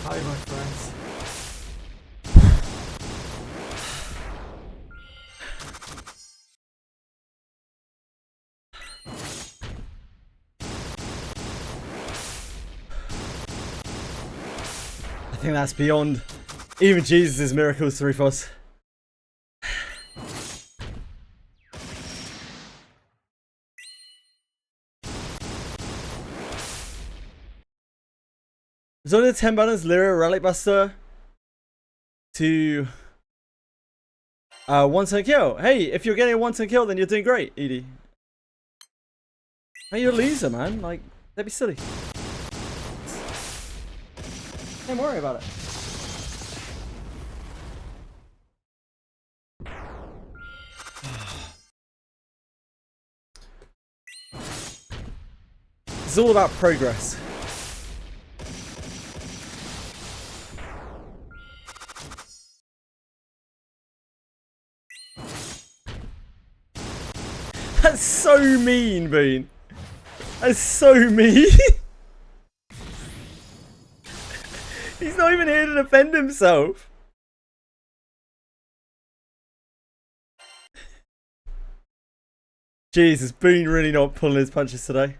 Hi, my friends. I think that's beyond even Jesus' miracles, Thrifos. There's only a 10 balance Lyra Relic Buster to 1-turn kill. Hey, if you're getting a 1-turn kill, then you're doing great, Edie. Hey, you're a loser, man. Like, don't be silly. Don't worry about it. It's all about progress. That's so mean, Bean. That's so mean. He's not even here to defend himself. Jesus, Boone really not pulling his punches today.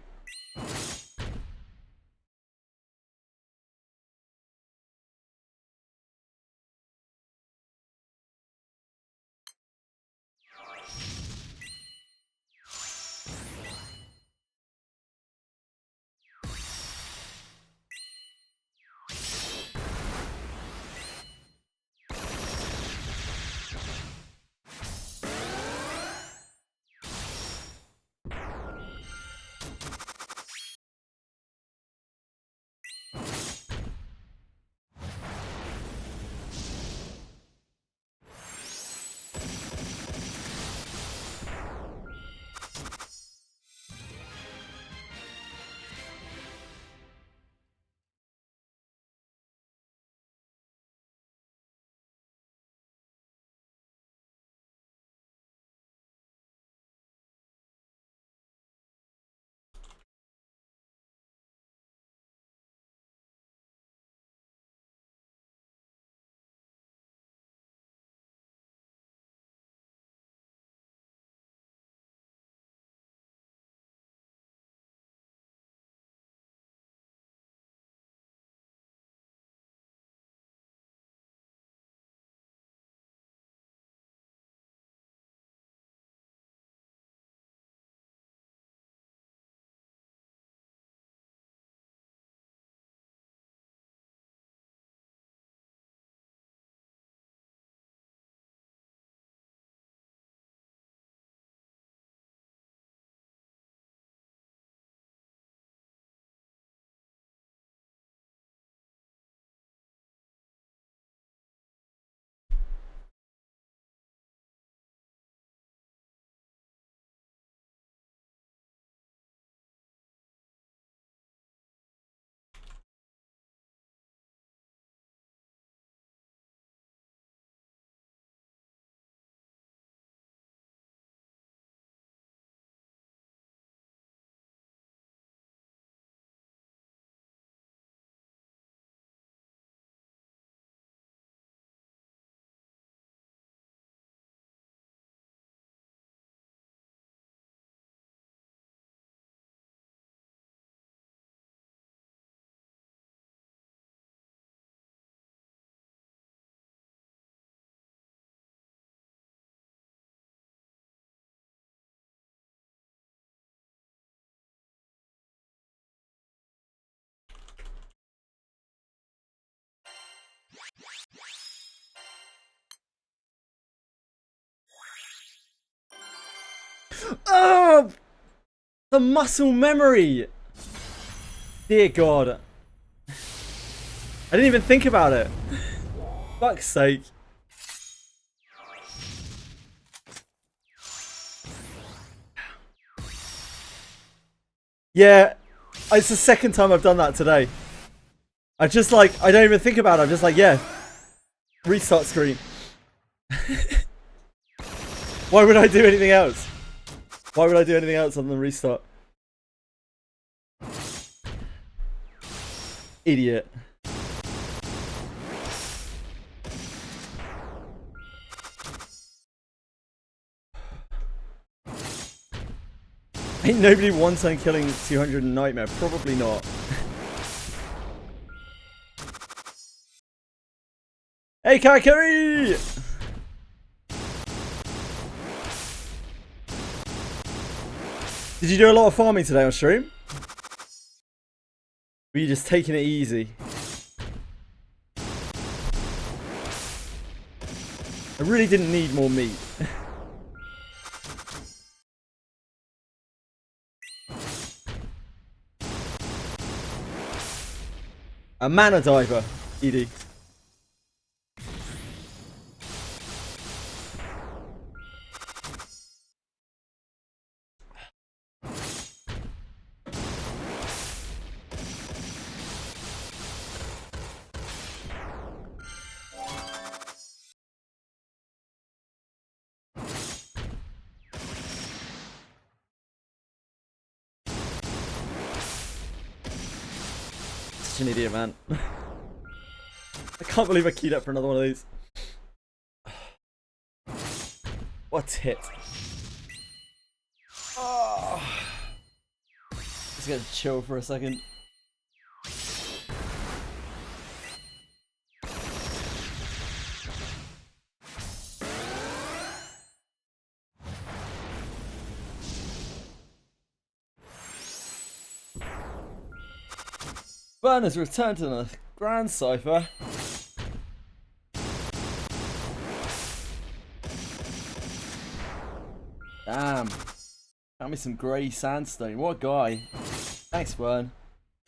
Oh! The muscle memory! Dear God. I didn't even think about it. Fuck's sake. Yeah, it's the second time I've done that today. I just like, I don't even think about it. I'm just like, yeah. Restart screen. Why would I do anything else? Why would I do anything else other than restart? Idiot. Ain't nobody one-turn killing 200 in Nightmare. Probably not. Hey, Kakari! Did you do a lot of farming today on stream? Were you just taking it easy? I really didn't need more meat. A mana diver, Edie. Such an idiot, man. I can't believe I keyed up for another one of these. What a hit. Oh. Just gonna chill for a second. Burn has returned to the Grand Cypher. Damn. Got me some grey sandstone. What a guy. Thanks, Fern.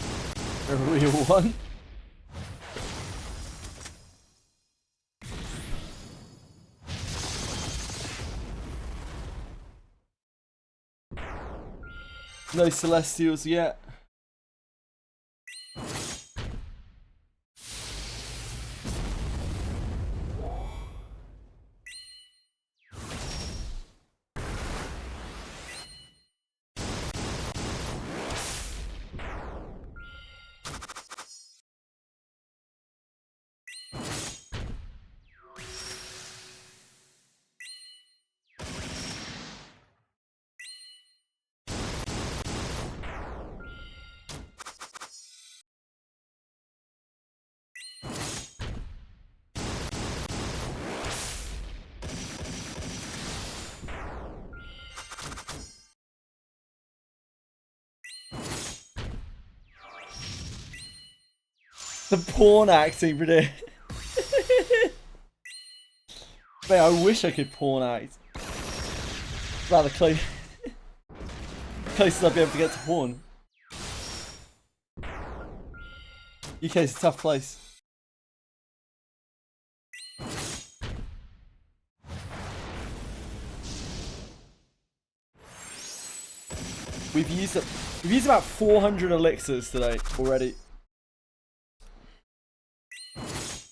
A real one. No Celestials yet. The porn acting, bro. Mate, I wish I could porn act. It's rather close. Closest I'd be able to get to porn. UK is a tough place. We've used about 400 elixirs today already.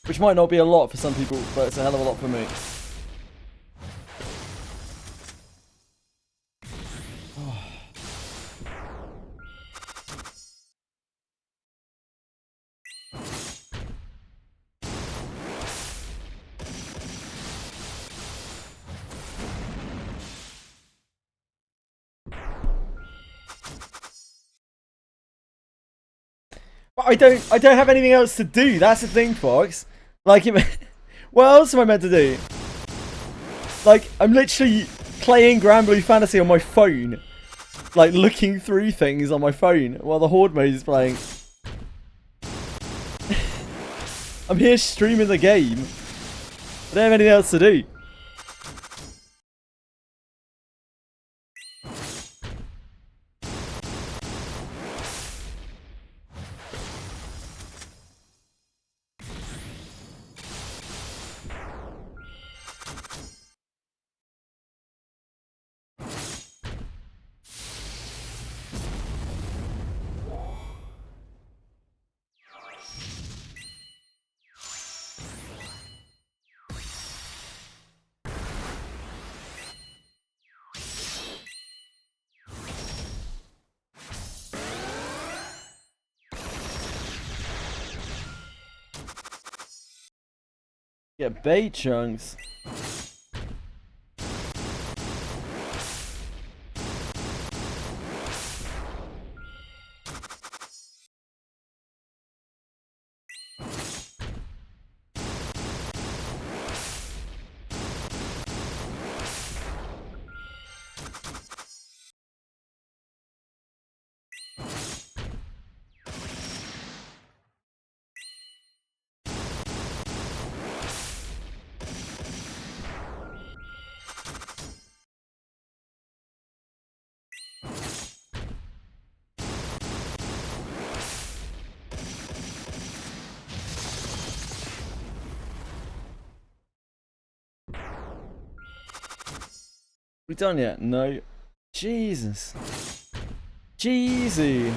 Which might not be a lot for some people, but it's a hell of a lot for me. But I don't have anything else to do. That's the thing, Fox. Like, what else am I meant to do? Like, I'm literally playing Granblue Fantasy on my phone. Like, looking through things on my phone while the Horde mode is playing. I'm here streaming the game. I don't have anything else to do. Get bait chunks. We done yet? No. Jesus. Jeezy.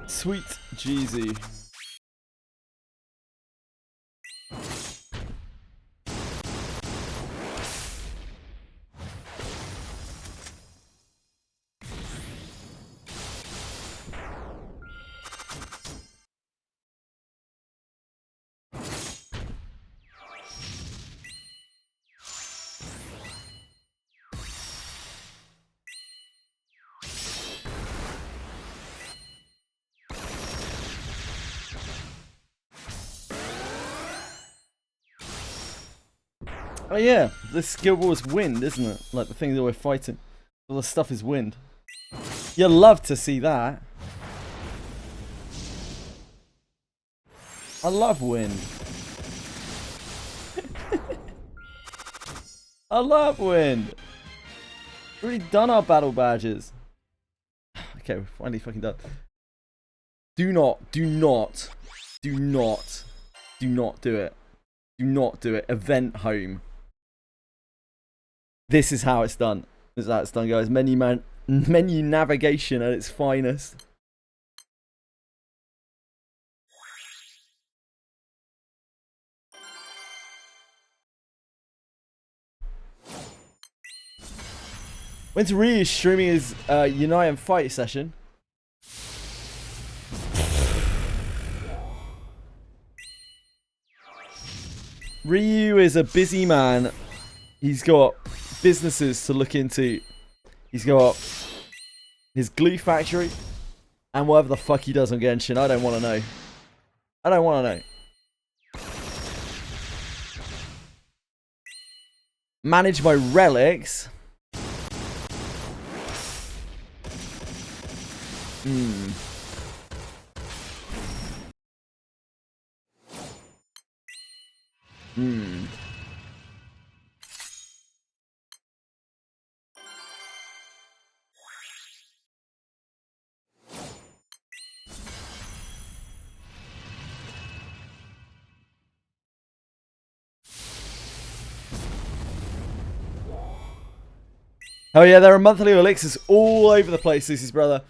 Sweet Jeezy. Oh yeah, this skill ball is wind, isn't it? Like the thing that we're fighting. All the stuff is wind. You'll love to see that. I love wind. I love wind. We've already done our battle badges. Okay, we're finally fucking done. Do not do it. Do not do it. Event home. This is how it's done. This is how it's done, guys. Menu navigation at its finest. When's Ryu streaming his Unite and Fight session? Ryu is a busy man. He's got businesses to look into. He's got his glue factory and whatever the fuck he does on Genshin. I don't want to know. I don't want to know. Manage my relics. Hmm. Hmm. Oh yeah, there are monthly elixirs all over the place, Lucy's brother.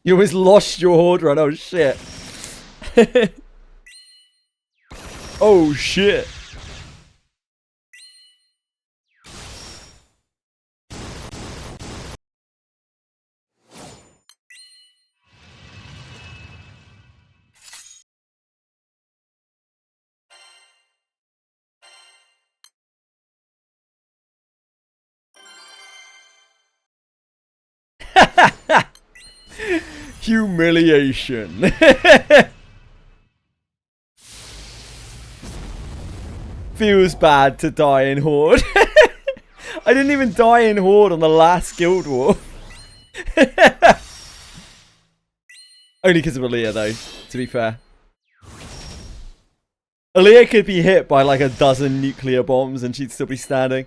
You always lost your horde run, oh shit. Oh shit. Humiliation. Feels bad to die in Horde. I didn't even die in Horde on the last Guild War. Only because of Aaliyah though, to be fair. Aaliyah could be hit by like a dozen nuclear bombs and she'd still be standing.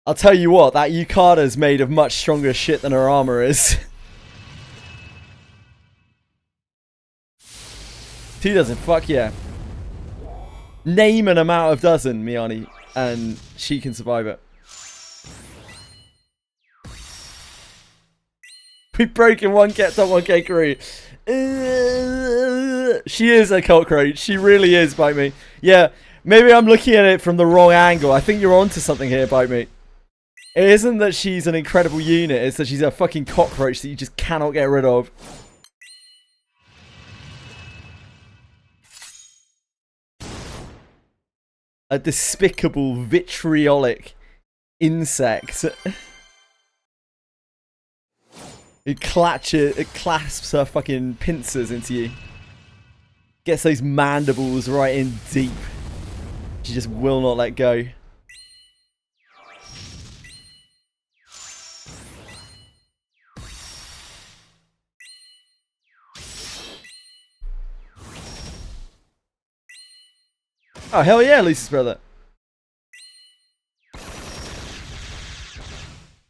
I'll tell you what, that Yukata's made of much stronger shit than her armor is. 2 dozen, fuck yeah. Name an amount of dozen, Miani, and she can survive it. We broken one cat top, one kangaroo. She is a cockroach. She really is, Bite Me. Yeah, maybe I'm looking at it from the wrong angle. I think you're onto something here, Bite Me. It isn't that she's an incredible unit. It's that she's a fucking cockroach that you just cannot get rid of. A despicable, vitriolic insect. It clasps her fucking pincers into you. Gets those mandibles right in deep. She just will not let go. Oh, hell yeah, Lucy's brother.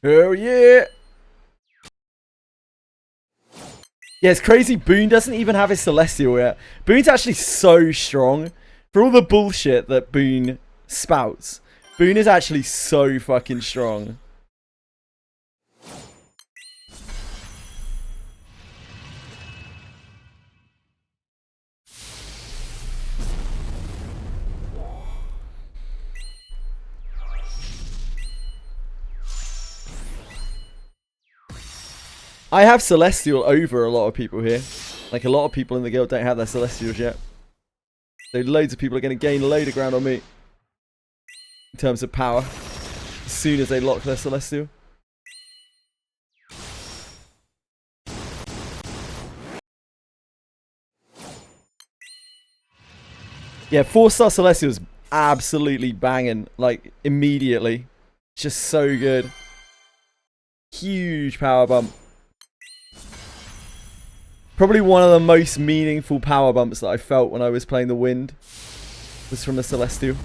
Hell yeah. Yeah, it's crazy. Boone doesn't even have his Celestial yet. Boone's actually so strong. For all the bullshit that Boone spouts, Boone is actually so fucking strong. I have Celestial over a lot of people here. Like, a lot of people in the guild don't have their Celestials yet. So loads of people are going to gain a load of ground on me. In terms of power. As soon as they lock their Celestial. Yeah, 4-star Celestial is absolutely banging. Like, immediately. It's just so good. Huge power bump. Probably one of the most meaningful power bumps that I felt when I was playing the Wind was from the Celestial.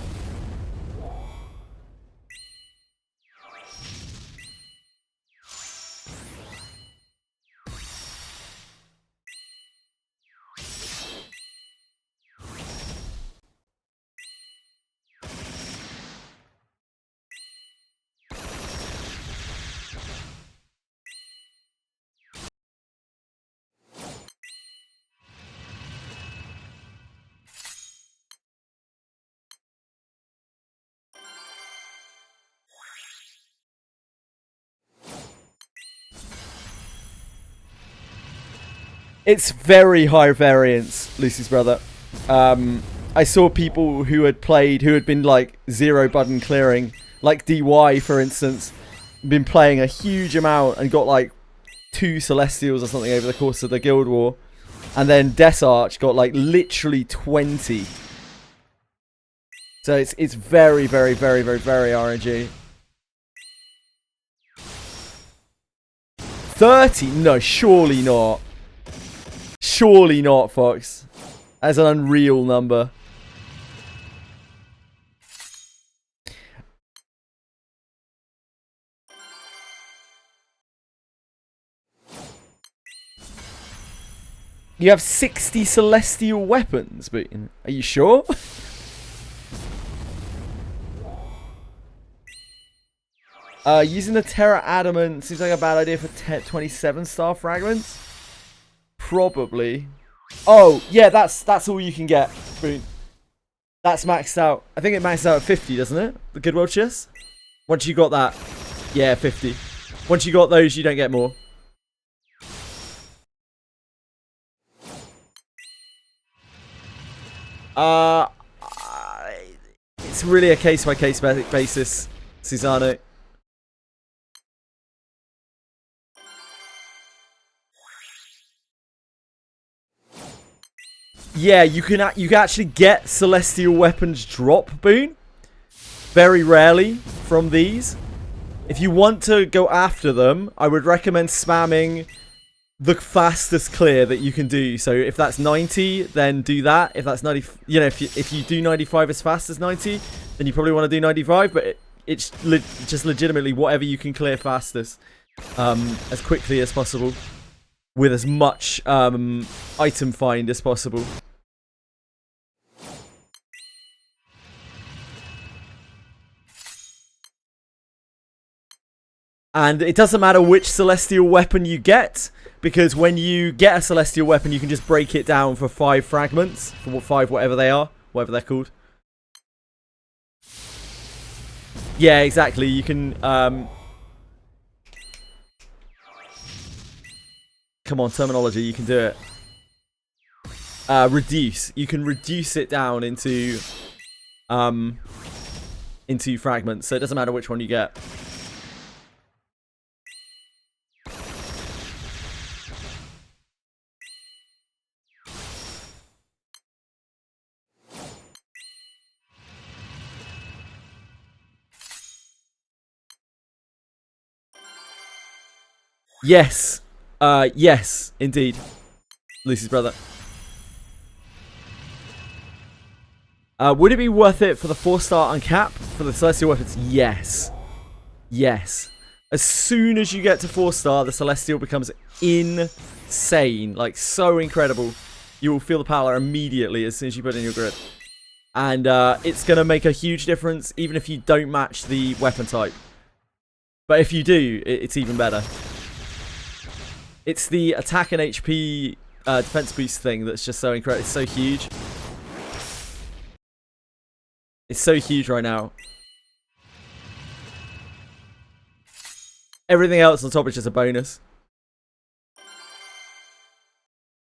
It's very high variance, Lucy's brother. I saw people who had been like 0 button clearing, like DY for instance, been playing a huge amount and got like 2 Celestials or something over the course of the Guild War. And then Desarch got like literally 20. So it's very, very, very, very, very RNG. 30? No, surely not. Surely not, Fox. That's an unreal number. You have 60 celestial weapons, but are you sure? Using the Terra Adamant seems like a bad idea for 27-star fragments. Probably. Oh, yeah, that's all you can get. Boom. That's maxed out. I think it maxed out at 50, doesn't it? The Goodwill chest? Once you got that. Yeah, 50. Once you got those, you don't get more. It's really a case-by-case basis, Susano. Yeah, you can actually get celestial weapons drop, Boone. Very rarely from these. If you want to go after them, I would recommend spamming the fastest clear that you can do. So if that's 90, then do that. If that's 90, you know, if you do 95 as fast as 90, then you probably want to do 95. But it's just legitimately whatever you can clear fastest, as quickly as possible, with as much item find as possible. And it doesn't matter which celestial weapon you get, because when you get a celestial weapon, you can just break it down for 5 fragments, for 5 whatever they are, whatever they're called. Yeah, exactly. You can, come on, terminology, you can do it. Reduce. You can reduce it down into fragments, so it doesn't matter which one you get. Yes. Yes, indeed. Lucy's brother. Would it be worth it for the 4-star uncap for the celestial weapons? Yes. Yes. As soon as you get to 4-star, the celestial becomes insane. Like, so incredible. You will feel the power immediately as soon as you put it in your grid. And it's going to make a huge difference, even if you don't match the weapon type. But if you do, it's even better. It's the attack and HP defense boost thing that's just so incredible. It's so huge. It's so huge right now. Everything else on top is just a bonus.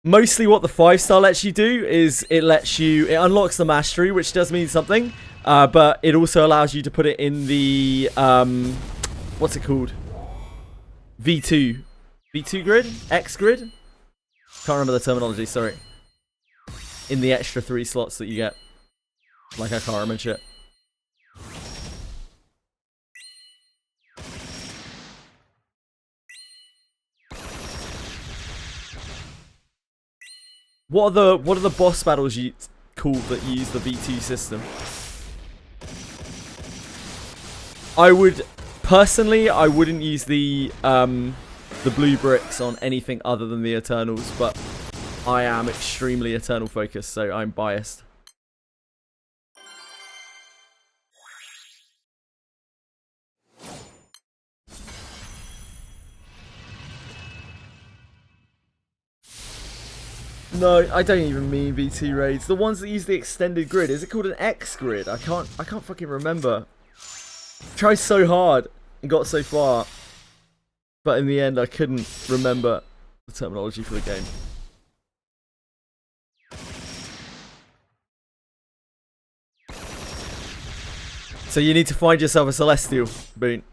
Mostly what the 5-star lets you do is it unlocks the mastery, which does mean something. But it also allows you to put it in the, what's it called? V2. V2 grid? X grid? Can't remember the terminology, sorry. In the extra 3 slots that you get. Like, I can't remember shit. What are the boss battles called that use the V2 system? Personally, I wouldn't use the blue bricks on anything other than the Eternals, but I am extremely Eternal focused, so I'm biased. No, I don't even mean V2 raids. The ones that use the extended grid. Is it called an X grid? I can't fucking remember. Tried so hard and got so far, but in the end I couldn't remember the terminology for the game. So you need to find yourself a celestial, Boone.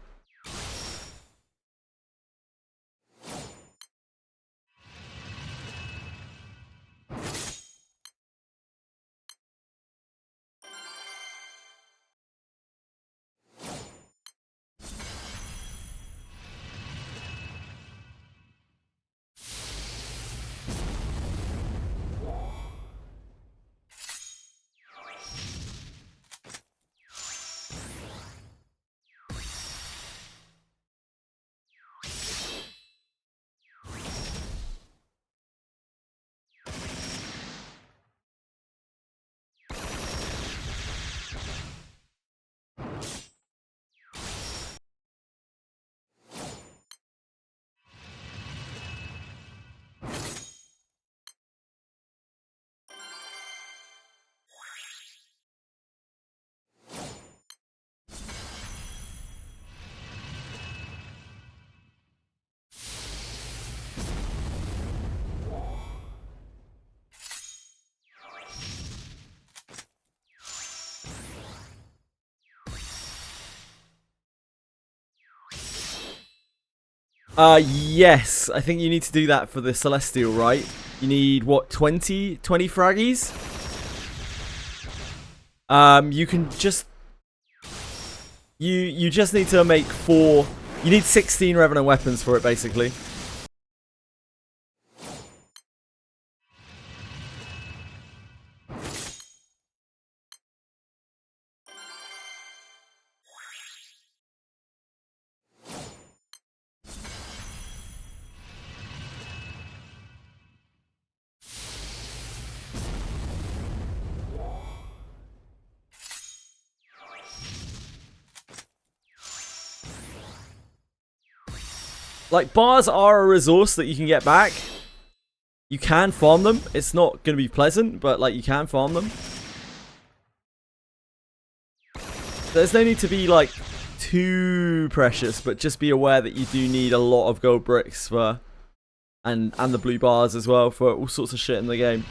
Yes, I think you need to do that for the Celestial, right? You need, what, 20 fraggies? You can just... You just need to make 4... You need 16 Revenant weapons for it, basically. Like, bars are a resource that you can get back. You can farm them. It's not going to be pleasant, but, like, you can farm them. There's no need to be, like, too precious, but just be aware that you do need a lot of gold bricks for... And the blue bars as well for all sorts of shit in the game.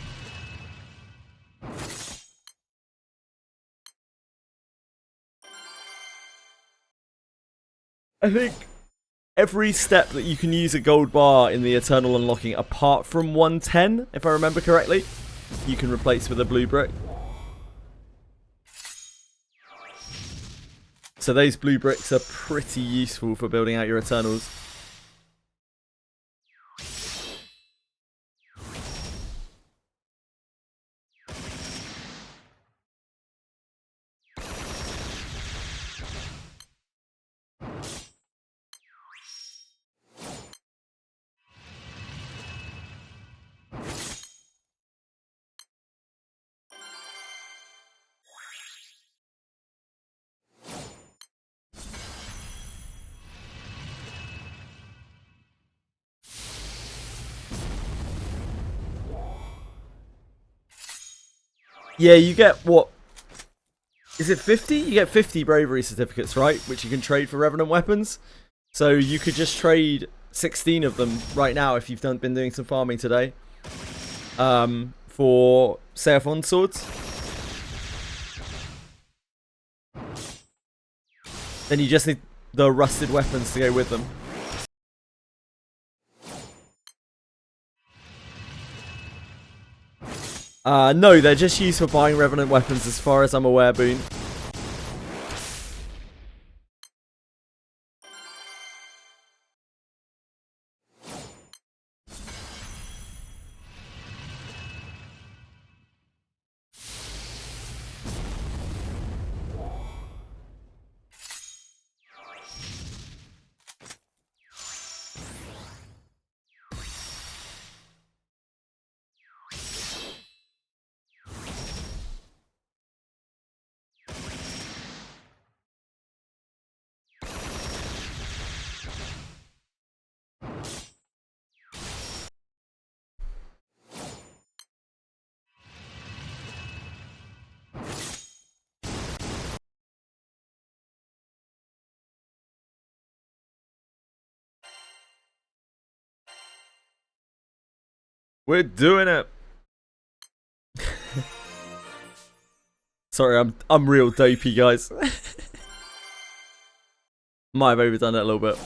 I think every step that you can use a gold bar in the Eternal Unlocking, apart from 110, if I remember correctly, you can replace with a blue brick. So those blue bricks are pretty useful for building out your Eternals. Yeah, you get what? Is it 50? You get 50 bravery certificates, right? Which you can trade for Revenant weapons. So you could just trade 16 of them right now if you've been doing some farming today. For Seraphon swords. Then you just need the rusted weapons to go with them. No, they're just used for buying Revenant weapons as far as I'm aware, Boone. We're doing it. Sorry, I'm real dopey, guys. Might have overdone it a little bit.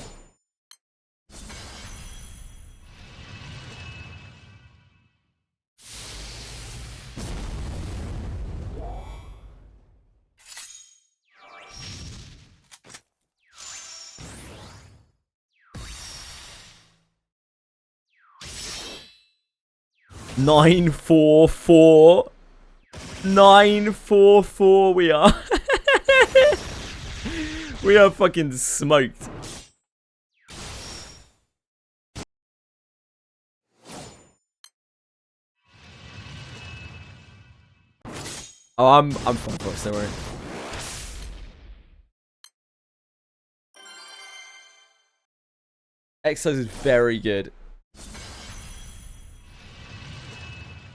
Nine, 4, 4. 9, 4, 4 we are. We are fucking smoked. Oh, I'm fine for us, don't worry. Exos is very good.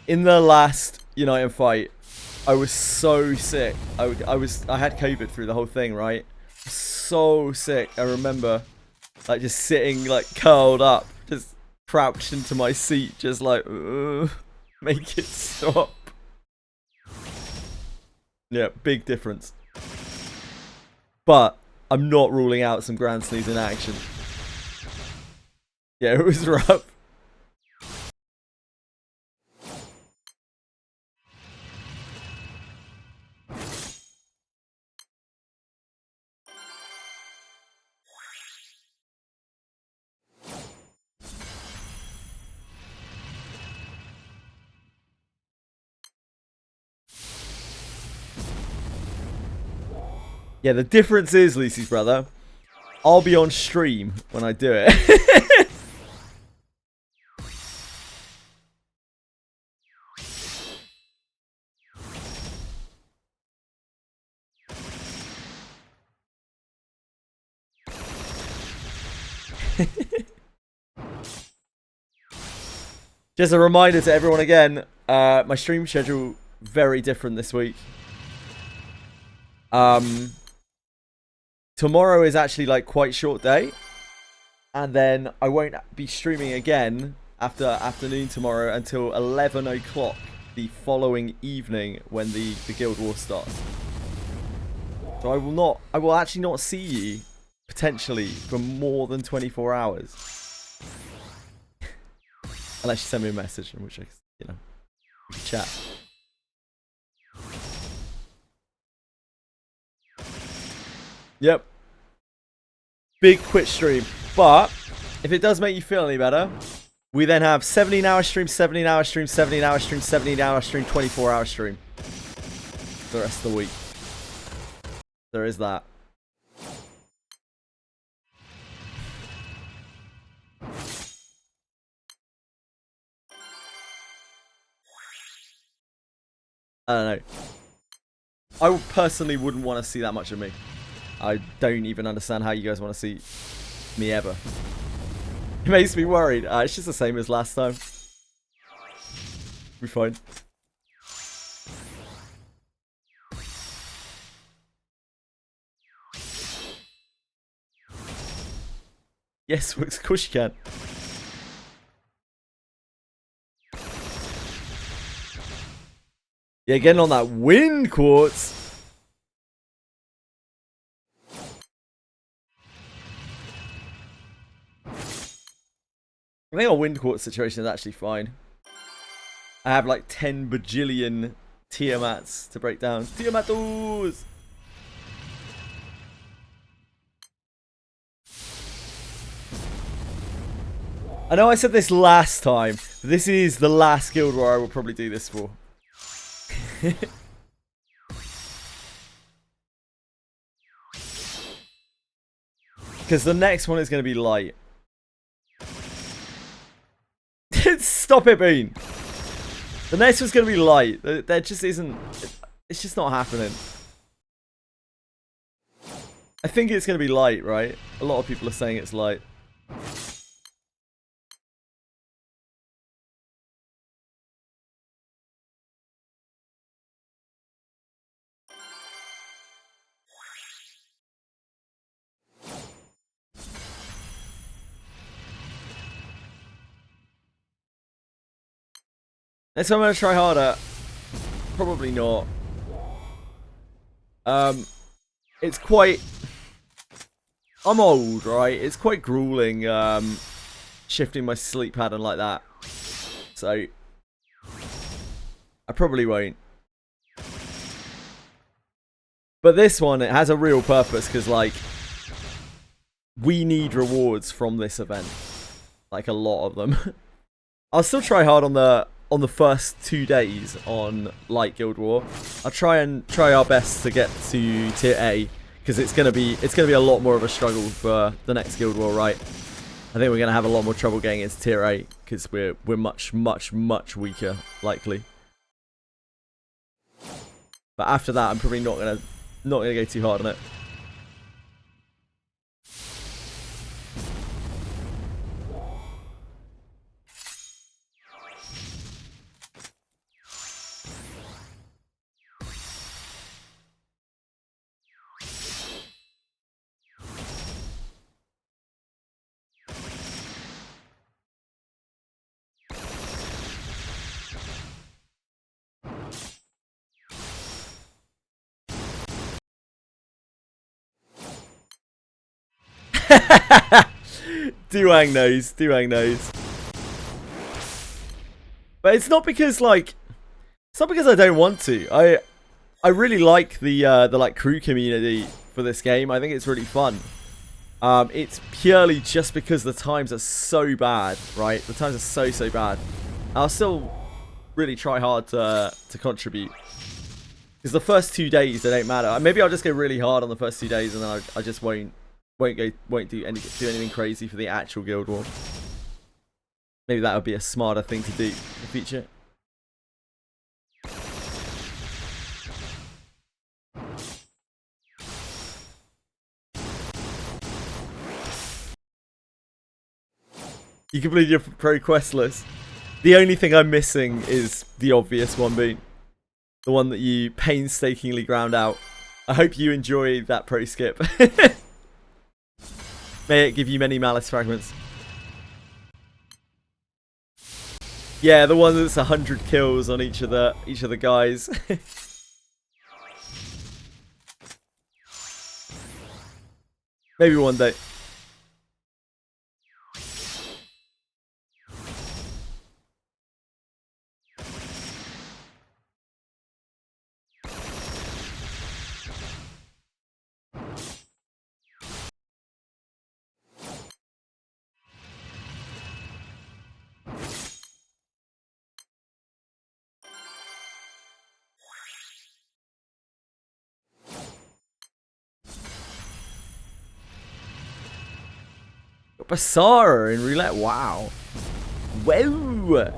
In the last United fight, I was so sick. I had COVID through the whole thing, right? So sick. I remember, like, just sitting, like, curled up, just crouched into my seat, just like, make it stop. Yeah, big difference. But I'm not ruling out some Grand Snooze in action. Yeah, it was rough. Yeah, the difference is, Lucy's brother, I'll be on stream when I do it. Just a reminder to everyone again, my stream schedule very different this week. Tomorrow is actually like quite short day, and then I won't be streaming again after afternoon tomorrow until 11 o'clock the following evening when the Guild War starts. So I will actually not see you potentially for more than 24 hours. Unless you send me a message in which I, you know, we can chat. Yep. Big quit stream. But if it does make you feel any better, we then have 17-hour stream, 17-hour stream, 17-hour stream, 17-hour stream, 24-hour stream. The rest of the week. There is that. I don't know. I personally wouldn't want to see that much of me. I don't even understand how you guys want to see me ever. It makes me worried. It's just the same as last time. We're fine. Yes, of course you can. Yeah, getting on that wind quartz. I think our wind quartz situation is actually fine. I have like 10 bajillion Tiamats to break down. Tiamatos! I know I said this last time, but this is the last guild where I will probably do this for. Because the next one is going to be light. Stop it, Bean. The next one's going to be light. There just isn't... It's just not happening. I think it's going to be light, right? A lot of people are saying it's light. Next time I'm going to try harder. Probably not. It's quite... I'm old, right? It's quite grueling, shifting my sleep pattern like that. So... I probably won't. But this one, it has a real purpose, because, like... We need rewards from this event. Like, a lot of them. I'll still try hard on the first 2 days on Light Guild War. I'll try our best to get to tier A, because it's gonna be a lot more of a struggle for the next Guild War, right? I think we're gonna have a lot more trouble getting into tier A because we're much weaker, likely. But after that, I'm probably not gonna go too hard on it. Duang knows. But it's not because like, it's not because I don't want to. I really like the like crew community for this game. I think it's really fun. It's purely just because the times are so bad, right? The times are so bad. I'll still really try hard to contribute. Because the first 2 days they don't matter. Maybe I'll just go really hard on the first 2 days and then I just won't do anything crazy for the actual Guild War. Maybe that would be a smarter thing to do in the future. You completed your pro quest list. The only thing I'm missing is the obvious one, Boone. The one that you painstakingly ground out. I hope you enjoy that pro skip. May it give you many malice fragments. Yeah, the one that's 100 kills on each of the guys. Maybe one day. Basara in roulette. Wow. Whoa.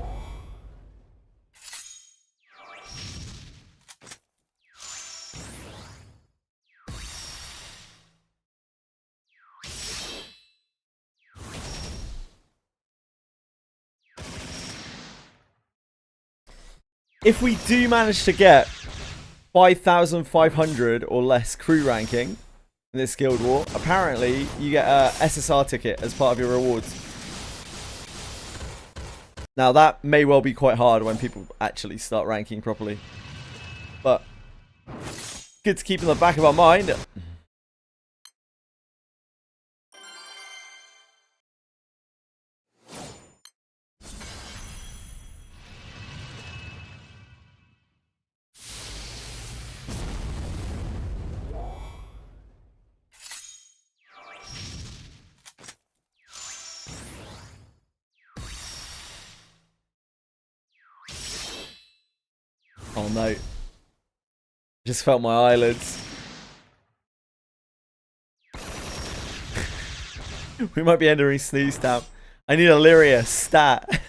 If we do manage to get 5,500 or less crew ranking in this Guild War, apparently you get a SSR ticket as part of your rewards. Now that may well be quite hard when people actually start ranking properly, but good to keep in the back of our mind. Oh no. Just felt my eyelids. We might be entering snooze time. I need a Lyria stat.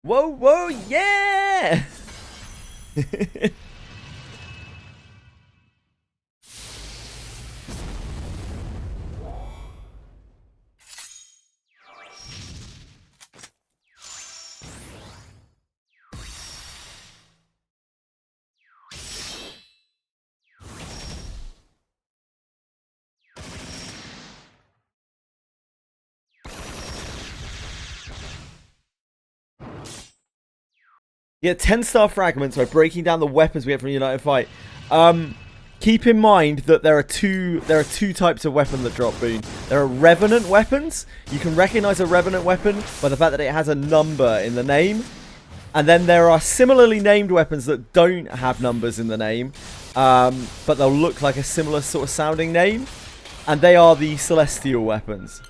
Whoa, whoa, yeah! Yeah, 10-star fragments by breaking down the weapons we get from United Fight. Keep in mind that there are two types of weapon that drop, Boone. There are Revenant weapons. You can recognize a Revenant weapon by the fact that it has a number in the name. And then there are similarly named weapons that don't have numbers in the name, but they'll look like a similar sort of sounding name. And they are the Celestial weapons.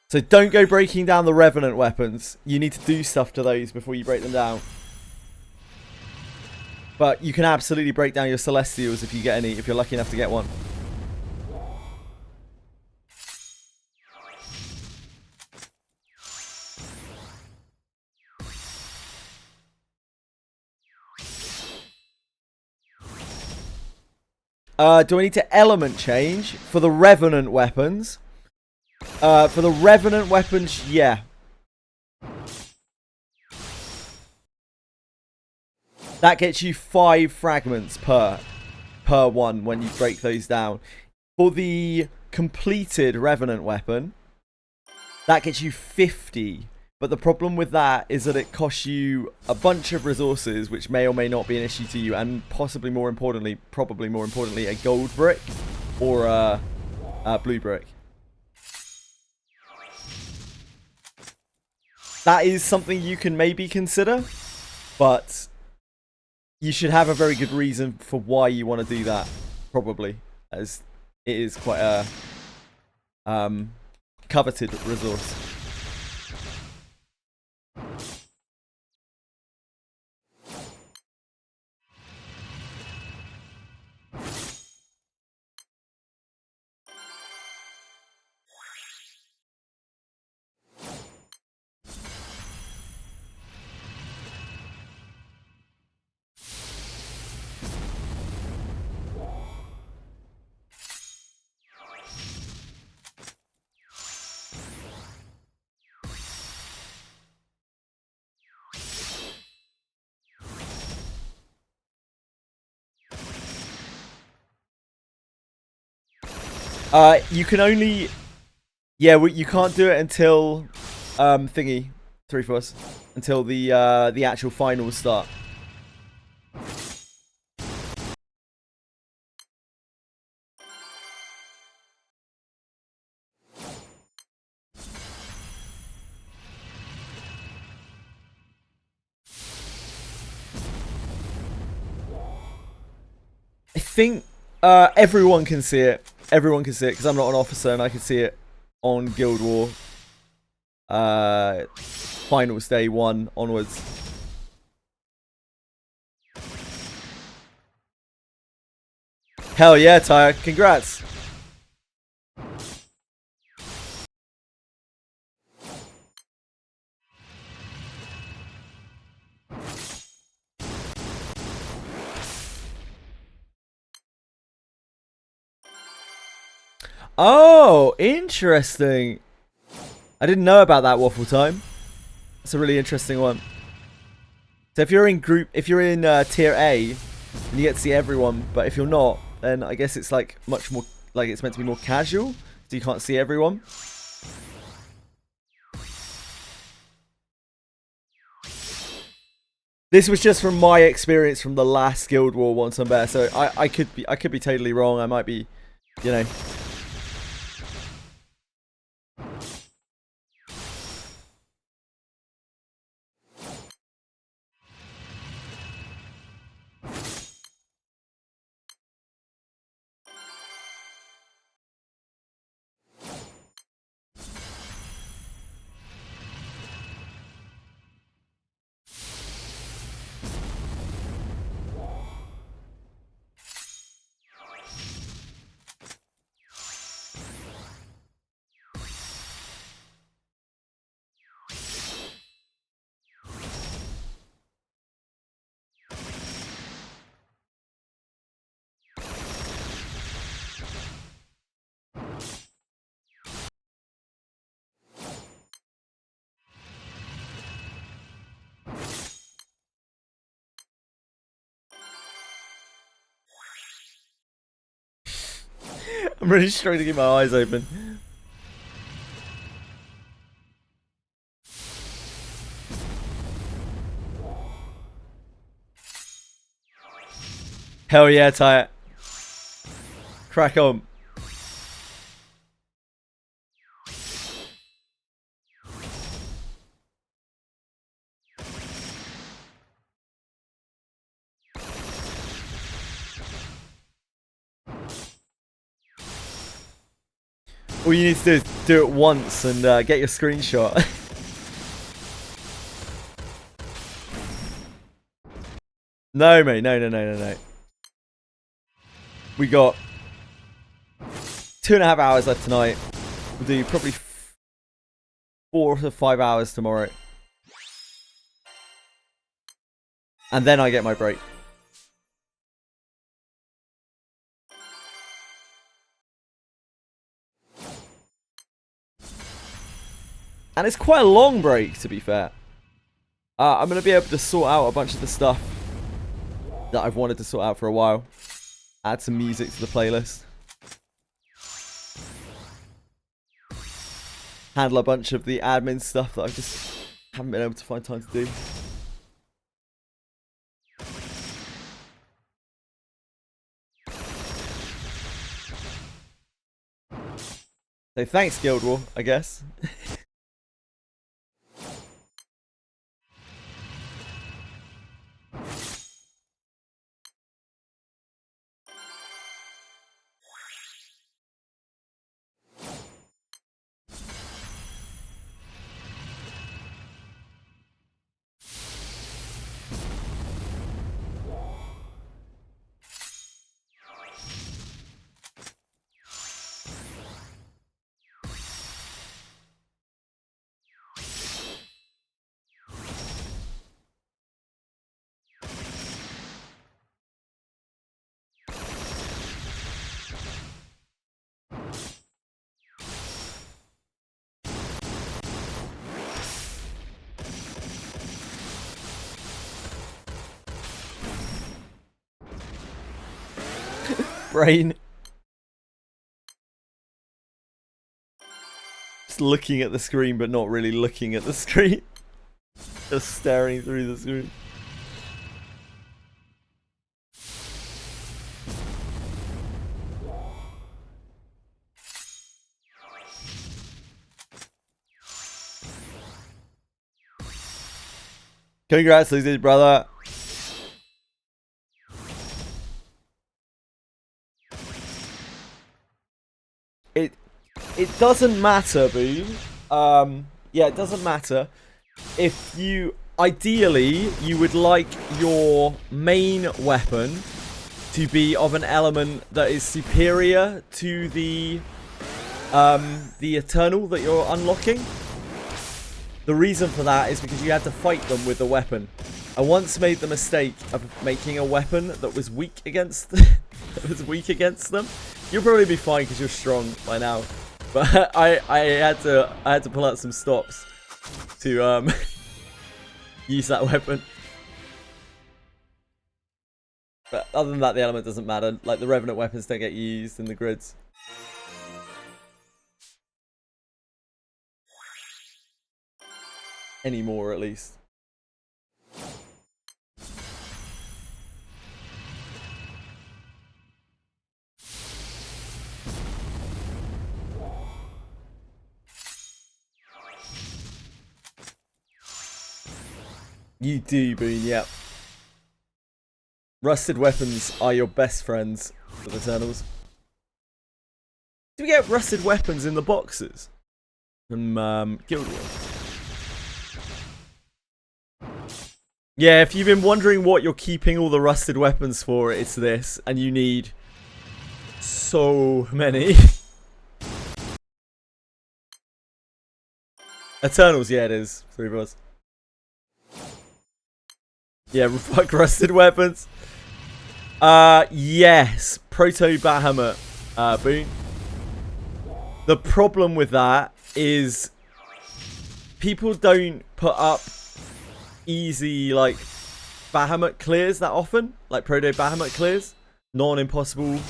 So don't go breaking down the Revenant weapons. You need to do stuff to those before you break them down. But you can absolutely break down your Celestials if you get any, if you're lucky enough to get one. Do I need to element change for the Revenant weapons? For the Revenant weapons, yeah. That gets you 5 fragments per one when you break those down. For the completed Revenant weapon, that gets you 50. But the problem with that is that it costs you a bunch of resources, which may or may not be an issue to you, and possibly more importantly, probably more importantly, a gold brick or a blue brick. That is something you can maybe consider, but you should have a very good reason for why you want to do that, probably, as it is quite a coveted resource. You can only... Yeah, you can't do it until... thingy. 3 for us. Until the actual finals start. I think everyone can see it. Everyone can see it because I'm not an officer and I can see it on Guild War finals day 1 onwards. Hell yeah, Tyre. Congrats. Oh, interesting. I didn't know about that waffle time. That's a really interesting one. So if you're in tier A, then you get to see everyone. But if you're not, then I guess it's like much more like it's meant to be more casual, so you can't see everyone. This was just from my experience from the last Guild War once I'm there, so I could be totally wrong. I might be, you know. I'm really struggling to keep my eyes open. Hell yeah, Tyre. Crack on. All you need to do is do it once and get your screenshot. No, mate. No. We got 2.5 hours left tonight. We'll do probably 4 to 5 hours tomorrow. And then I get my break. And it's quite a long break, to be fair. I'm going to be able to sort out a bunch of the stuff that I've wanted to sort out for a while. Add some music to the playlist. Handle a bunch of the admin stuff that I just haven't been able to find time to do. So thanks, Guild War, I guess. Brain. just looking at the screen, but not really looking at the screen. Just staring through the screen. Congrats, Lizzie, brother. It doesn't matter, Boo. Yeah, it doesn't matter. If you ideally you would like your main weapon to be of an element that is superior to the Eternal that you're unlocking. The reason for that is because you had to fight them with the weapon. I once made the mistake of making a weapon that was weak against them. You'll probably be fine because you're strong by now. But I had to pull out some stops to use that weapon. But other than that, the element doesn't matter. Like, the Revenant weapons don't get used in the grids. Anymore, at least. You do, Boone, yep. Rusted weapons are your best friends for the Eternals. Do we get rusted weapons in the boxes from Guild Wars? Yeah, if you've been wondering what you're keeping all the rusted weapons for, it's this, and you need so many. Eternals, yeah, it is. 3 of us. Yeah, fuck rusted weapons. Yes, Proto Bahamut, Boone. The problem with that is people don't put up easy, like, Bahamut clears that often. Like, Proto Bahamut clears. Non-impossible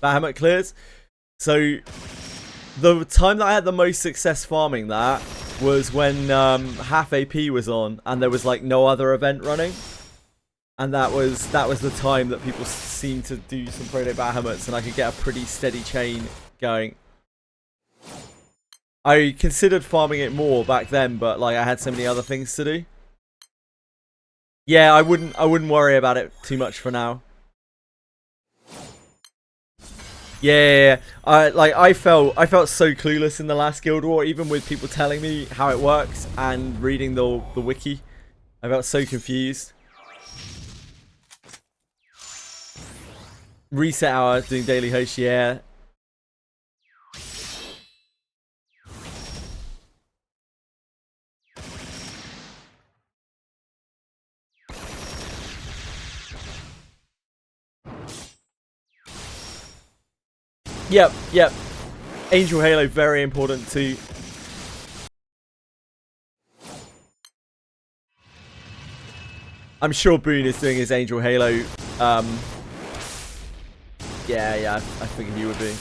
Bahamut clears. So, the time that I had the most success farming that was when half AP was on and there was, like, no other event running. And that was the time that people seemed to do some Proto Bahamuts and I could get a pretty steady chain going. I considered farming it more back then, but, like, I had so many other things to do. Yeah, I wouldn't worry about it too much for now. Yeah. I felt so clueless in the last Guild War, even with people telling me how it works and reading the wiki. I felt so confused. Reset hour, doing daily host, yeah. Yep. Angel Halo, very important too. I'm sure Boone is doing his Angel Halo. Yeah, I figured he would be.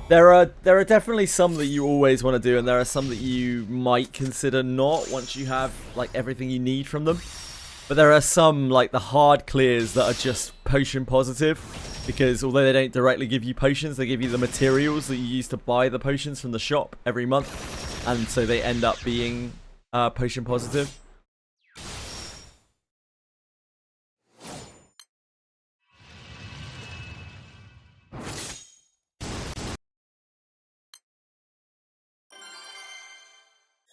There are definitely some that you always want to do, and there are some that you might consider not once you have, like, everything you need from them. But there are some, like the hard clears, that are just potion positive, because although they don't directly give you potions, they give you the materials that you use to buy the potions from the shop every month, and so they end up being potion positive.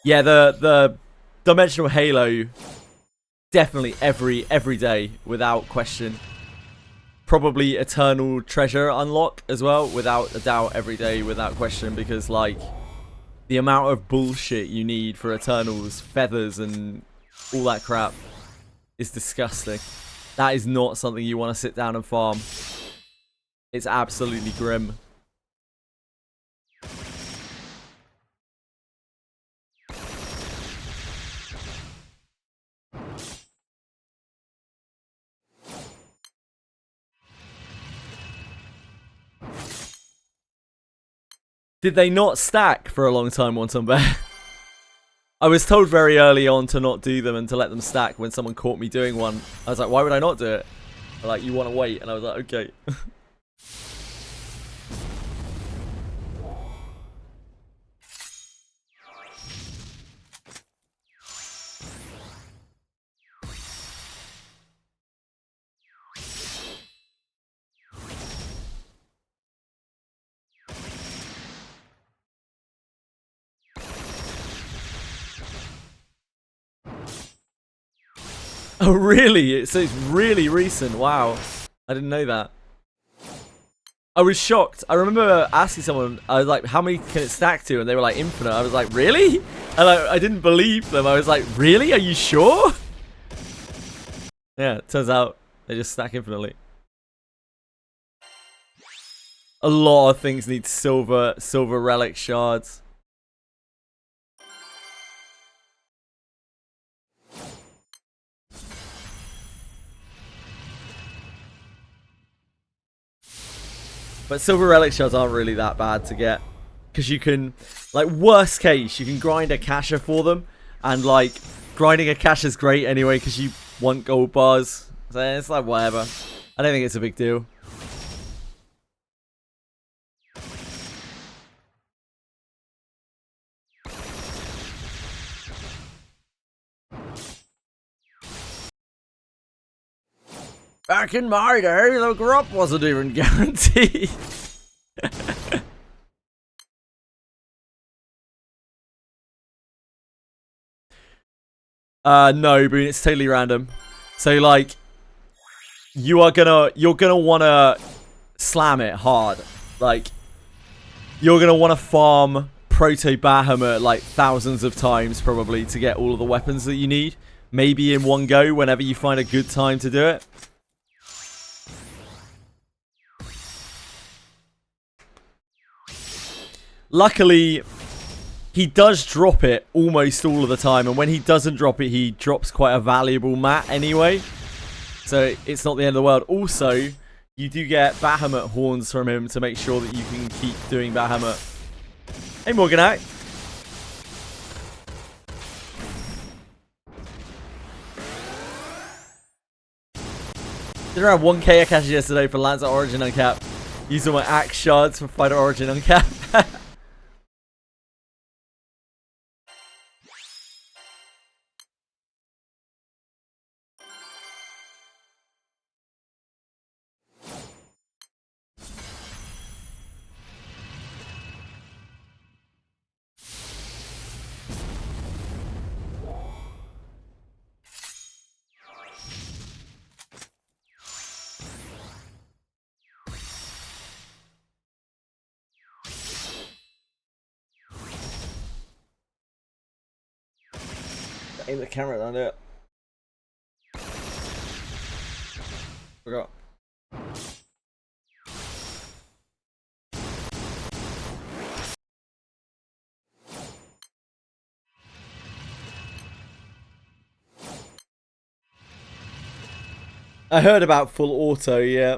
Yeah, the Dimensional Halo, definitely every day, without question. Probably Eternal Treasure unlock as well, without a doubt, every day, without question, because, like, the amount of bullshit you need for Eternals, feathers, and all that crap is disgusting. That is not something you want to sit down and farm. It's absolutely grim. Did they not stack for a long time once on Bear? I was told very early on to not do them and to let them stack when someone caught me doing one. I was like, why would I not do it? They're like, you want to wait? And I was like, okay. Oh, really? So it's really recent. Wow. I didn't know that. I was shocked. I remember asking someone, I was like, how many can it stack to? And they were like, infinite. I was like, really? And I didn't believe them. I was like, really? Are you sure? Yeah, it turns out they just stack infinitely. A lot of things need silver relic shards. But silver relic shards aren't really that bad to get. Because you can, like, worst case, you can grind a cacher for them. And, like, grinding a cache is great anyway because you want gold bars. So it's like, whatever. I don't think it's a big deal. Back in my day, the grub wasn't even guaranteed. No, Boone, it's totally random. So, like, you're gonna wanna slam it hard. Like, you're gonna wanna farm Proto Bahamut like thousands of times probably to get all of the weapons that you need. Maybe in one go whenever you find a good time to do it. Luckily, he does drop it almost all of the time, and when he doesn't drop it, he drops quite a valuable mat anyway. So it's not the end of the world. Also, you do get Bahamut horns from him to make sure that you can keep doing Bahamut. Hey, Morganite. Did around 1k cash yesterday for Lancer Origin Uncap. Used all my axe shards for Fighter Origin Uncap. Aim the camera down it. Forgot. I heard about full auto, yeah.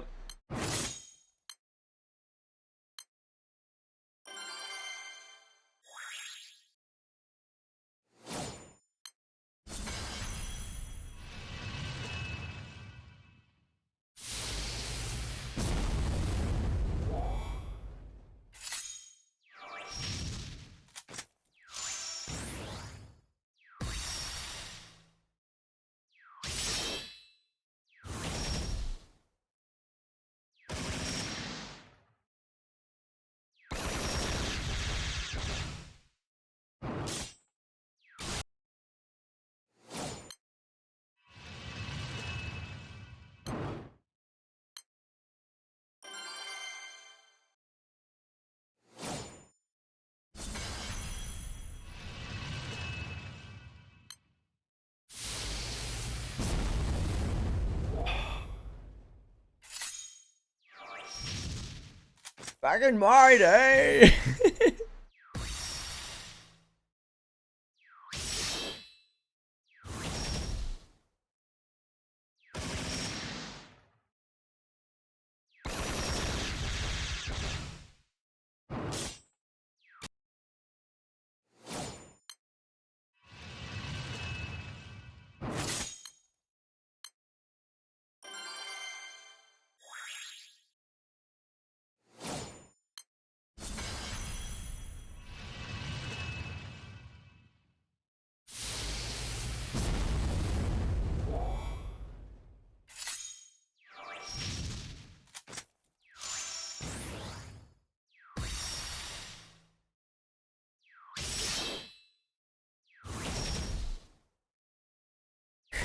Back in my day.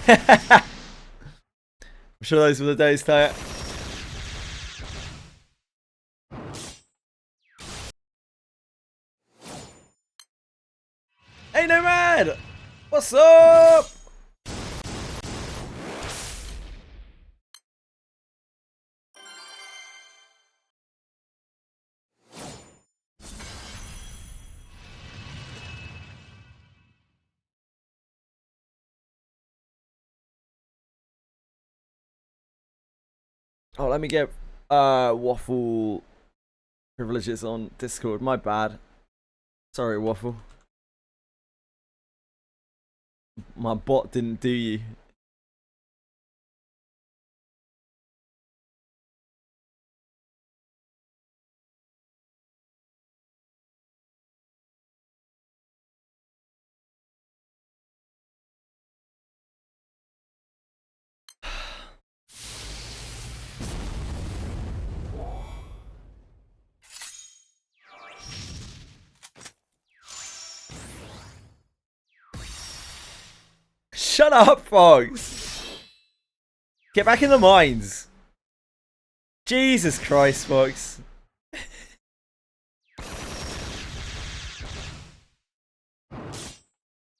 I'm sure those were the days, Taylor. Hey, Nomad! What's up? Oh, let me get Waffle privileges on Discord. My bad. Sorry, Waffle. My bot didn't do you. Shut up, Fox! Get back in the mines. Jesus Christ, Fox.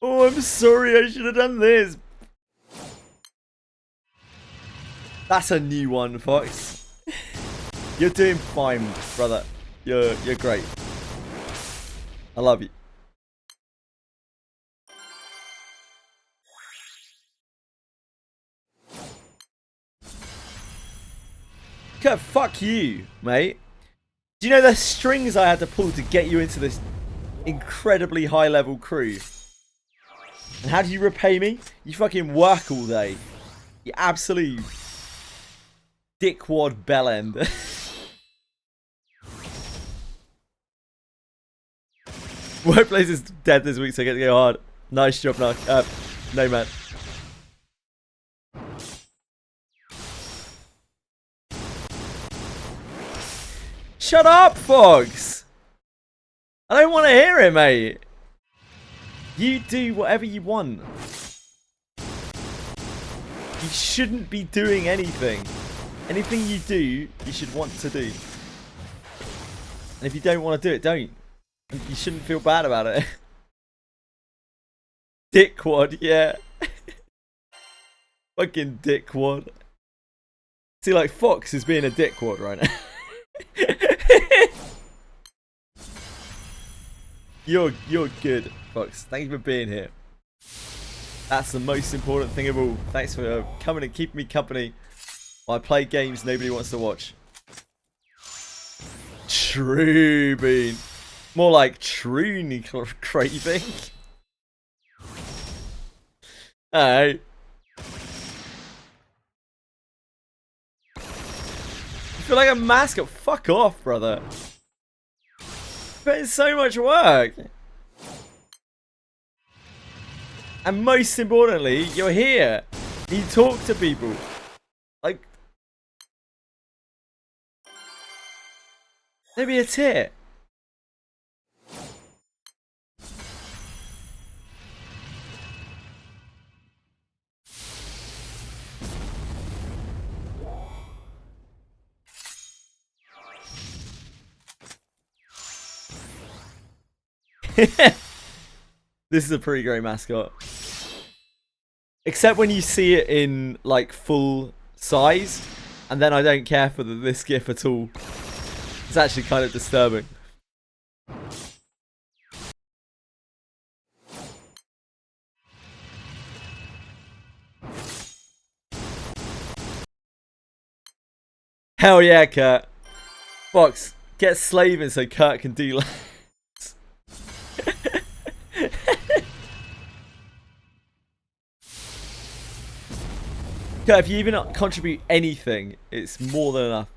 Oh, I'm sorry, I should have done this. That's a new one, Fox. You're doing fine, brother. You're great. I love you. Okay, fuck you, mate. Do you know the strings I had to pull to get you into this incredibly high level crew? And how do you repay me? You fucking work all day. You absolute dickwad bellend. Workplace is dead this week, so I get to go hard. Nice job, no man. Shut up, Fox! I don't want to hear it, mate. You do whatever you want. You shouldn't be doing anything. Anything you do, you should want to do. And if you don't want to do it, don't. And you shouldn't feel bad about it. Dickwad, yeah. Fucking dickwad. See, like, Fox is being a dickwad right now. You're good, Fox. Thank you for being here. That's the most important thing of all. Thanks for coming and keeping me company while I play games nobody wants to watch. True bean. More like truly craving. Alright. You feel like a mascot? Fuck off, brother. But it's so much work. And most importantly, you're here. You talk to people. Like, maybe a tit. This is a pretty great mascot. Except when you see it in, like, full size. And then I don't care for this gif at all. It's actually kind of disturbing. Hell yeah, Kurt. Fox, get slaving so Kurt can do less. If you even contribute anything, it's more than enough.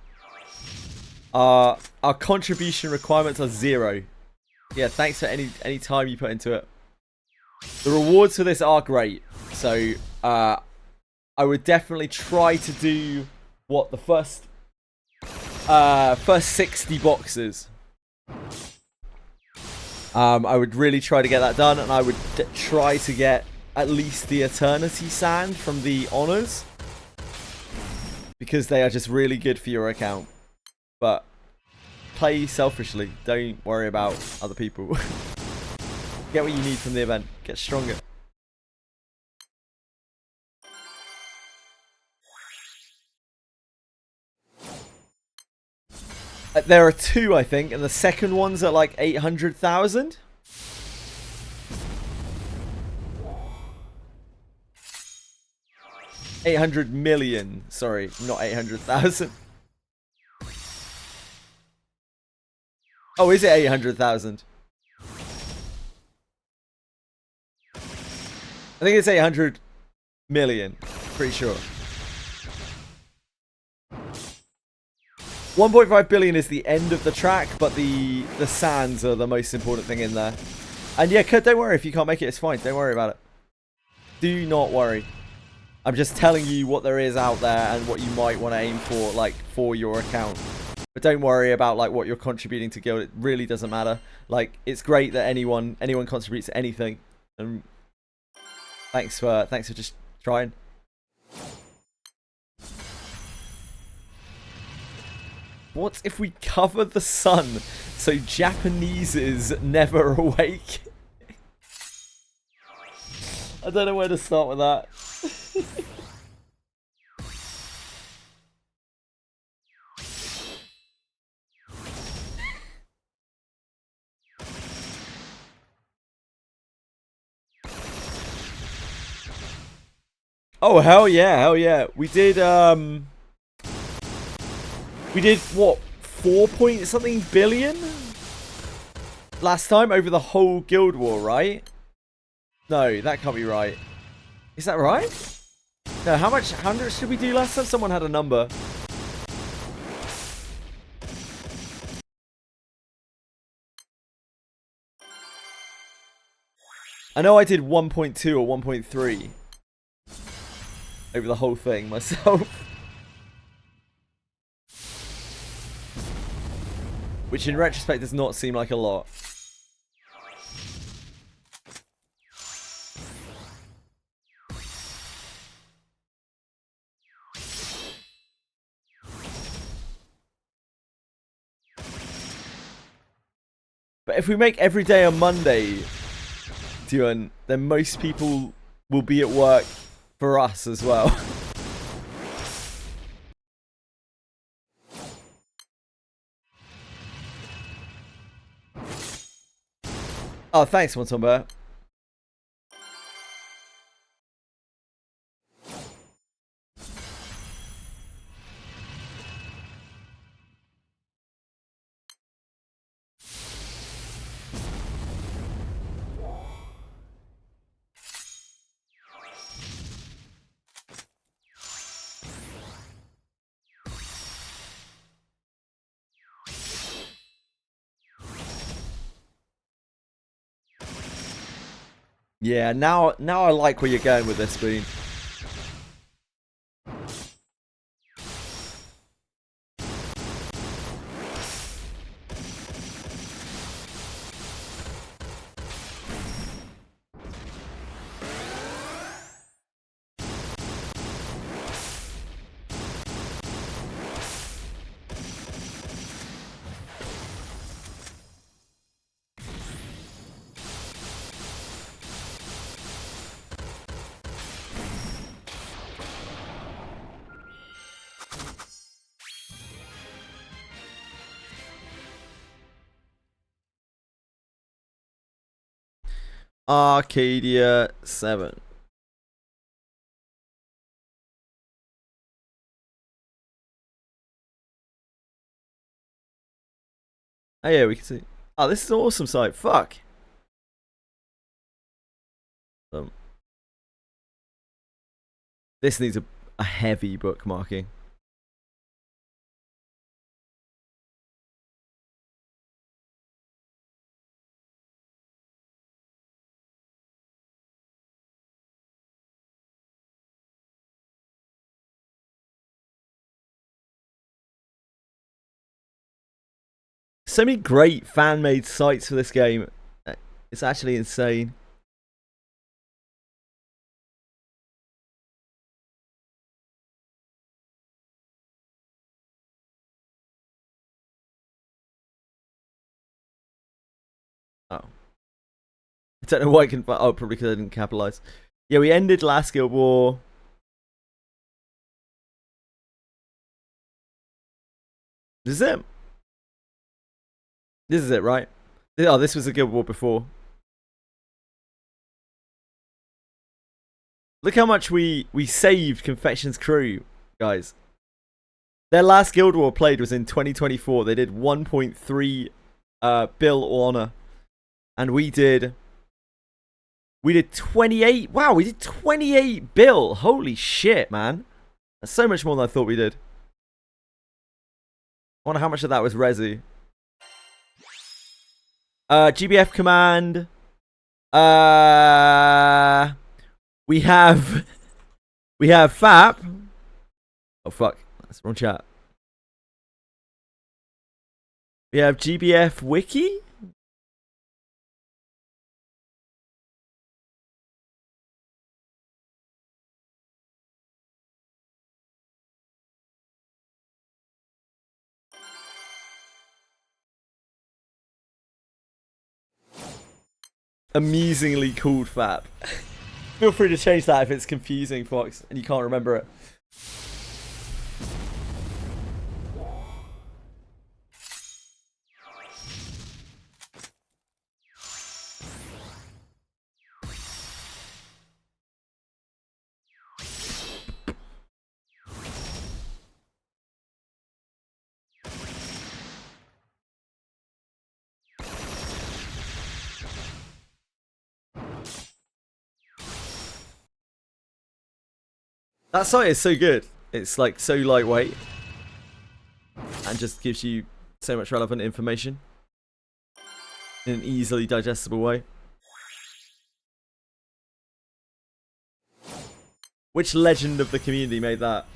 Our contribution requirements are 0. Yeah, thanks for any time you put into it. The rewards for this are great, so I would definitely try to do what the first 60 boxes. I would really try to get that done, and I would try to get at least the Eternity Sand from the honors, because they are just really good for your account. But play selfishly. Don't worry about other people. Get what you need from the event. Get stronger. There are two, I think, and the second one's at like 800,000. $800 million. Sorry, not 800,000. Oh, is it 800,000? I think it's 800 million. Pretty sure. 1.5 billion is the end of the track, but the sands are the most important thing in there. And yeah, don't worry if you can't make it. It's fine. Don't worry about it. Do not worry. I'm just telling you what there is out there and what you might want to aim for, like, for your account. But don't worry about, like, what you're contributing to guild. It really doesn't matter. Like, it's great that anyone contributes to anything. And thanks for just trying. What if we cover the sun so Japaneses never awake? I don't know where to start with that. Oh, hell yeah, hell yeah. We did what, 4 point something billion last time over the whole guild war, right? No, that can't be right. Is that right? No, how much did we do last time? Someone had a number. I know I did 1.2 or 1.3 over the whole thing myself. Which in retrospect does not seem like a lot. But if we make every day a Monday, Duan, then most people will be at work for us as well. Oh, thanks, Montomber. Yeah, now I like where you're going with this, Spoon. Arcadia 7. Oh yeah, we can see. Oh, this is an awesome site. Fuck. This needs a heavy bookmarking. So many great fan-made sites for this game. It's actually insane. Don't know why I can. Oh, probably because I didn't capitalize. Yeah, we ended last Guild War. This is it. This is it, right? Oh, this was a Guild War before. Look how much we saved Confection's crew, guys. Their last Guild War played was in 2024. They did 1.3 bill honor, and we did 28. Wow, we did 28 bill. Holy shit, man! That's so much more than I thought we did. I wonder how much of that was Resi. GBF command. We have FAP. Oh fuck, that's the wrong chat. We have GBF wiki. Amazingly called FAP. Feel free to change that if it's confusing, Fox, and you can't remember it. That site is so good. It's like so lightweight and just gives you so much relevant information in an easily digestible way. Which legend of the community made that?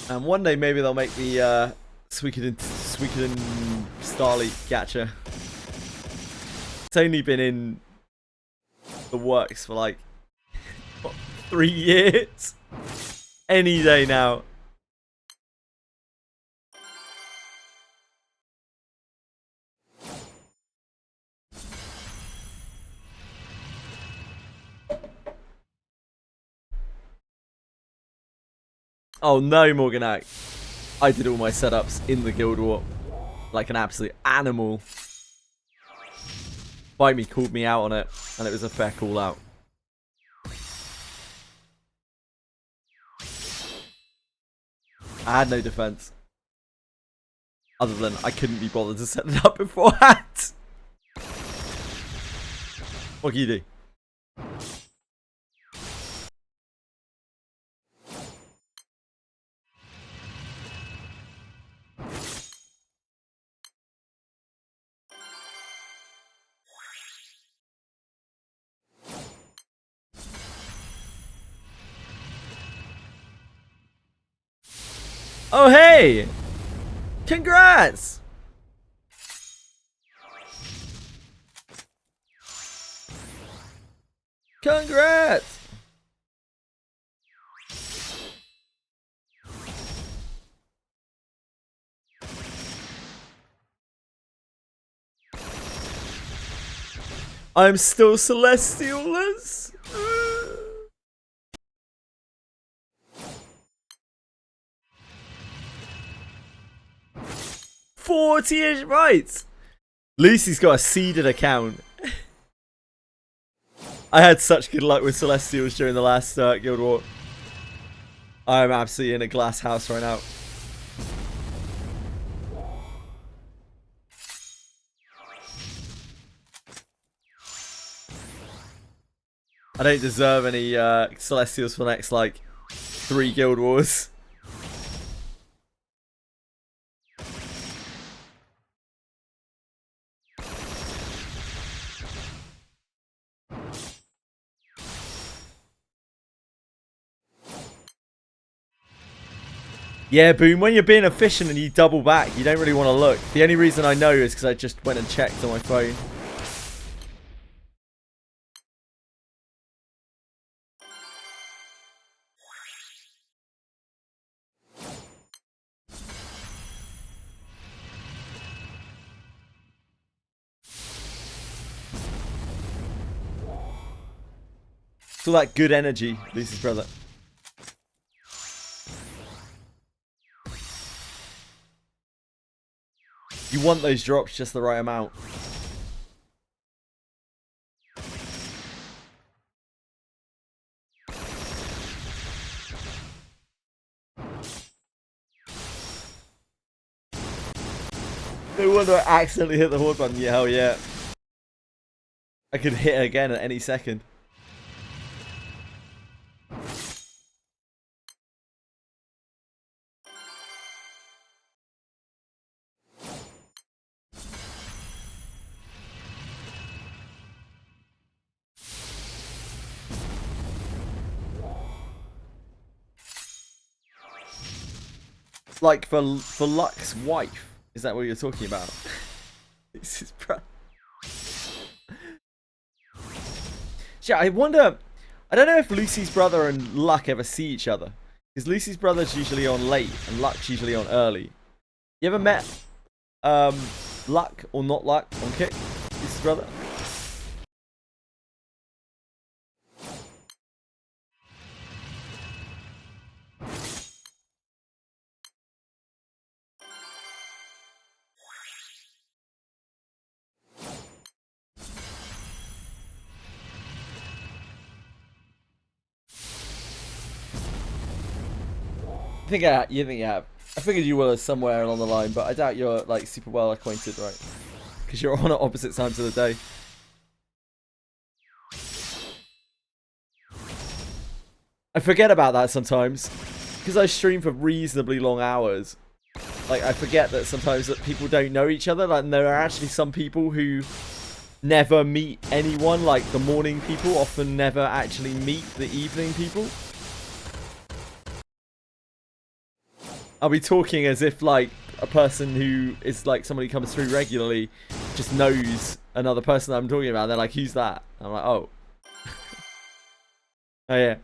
And one day maybe they'll make the Suikoden Starleaf gacha. It's only been in the works for like what, 3 years. Any day now. Oh no, Morganak. I did all my setups in the Guild War. Like an absolute animal. Bite Me called me out on it, and it was a fair call out. I had no defense. Other than I couldn't be bothered to set it up beforehand. What can you do? Oh hey! Congrats! Congrats! I'm still Celestial-less. 40-ish rights. Lucy's got a seeded account. I had such good luck with Celestials during the last Guild War. I'm absolutely in a glass house right now. I don't deserve any Celestials for the next like 3 Guild Wars. Yeah, Boom, when you're being efficient and you double back, you don't really want to look. The only reason I know is because I just went and checked on my phone. It's all that good energy, Lucy's brother. You want those drops just the right amount. No wonder I accidentally hit the horn button. Yeah, hell yeah. I could hit it again at any second. Like for Luck's wife. Is that what you're talking about? This is yeah, I wonder. I don't know if Lucy's brother and Luck ever see each other. Because Lucy's brother's usually on late and Luck's usually on early. You ever met Luck or not Luck on Kick? Lucy's brother? You think you have. I figured you were somewhere along the line, but I doubt you're like super well acquainted, right? Because you're on at opposite times of the day. I forget about that sometimes. Because I stream for reasonably long hours. Like, I forget that sometimes that people don't know each other. Like, and there are actually some people who never meet anyone. Like, the morning people often never actually meet the evening people. I'll be talking as if, like, a person who is, like, somebody who comes through regularly just knows another person that I'm talking about. They're like, who's that? And I'm like, oh. Oh, yeah.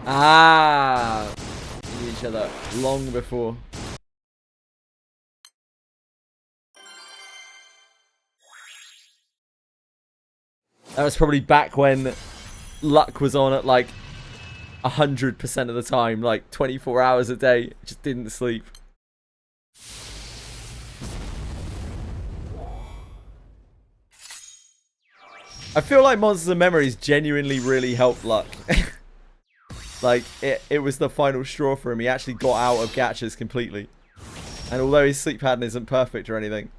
Ah, we knew each other long before. That was probably back when Luck was on at like 100% of the time, like 24 hours a day, just didn't sleep. I feel like Monsters and Memories genuinely really helped Luck. Like, it was the final straw for him. He actually got out of gachas completely. And although his sleep pattern isn't perfect or anything,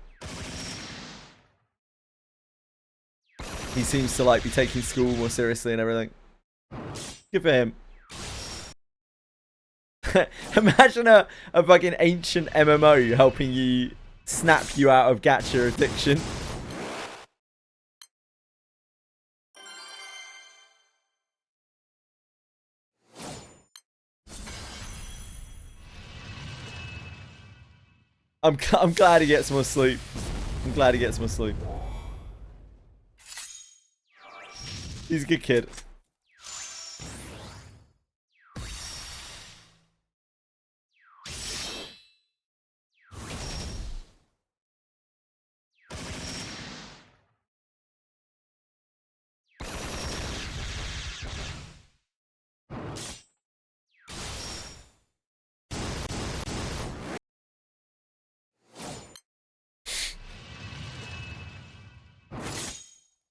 he seems to like be taking school more seriously and everything. Good for him. Imagine a fucking ancient MMO helping you snap you out of gacha addiction. I'm glad he gets more sleep. I'm glad he gets more sleep. He's a good kid.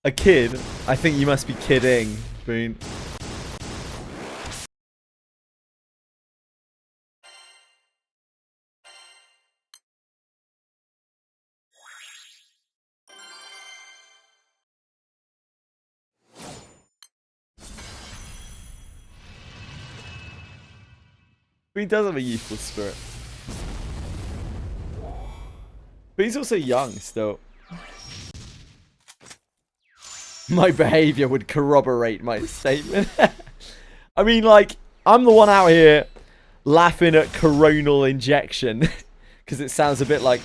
A kid? I think you must be kidding, Boone. Boone does have a youthful spirit. But he's also young still. My behavior would corroborate my statement. I mean, like, I'm the one out here laughing at coronal injection because it sounds a bit like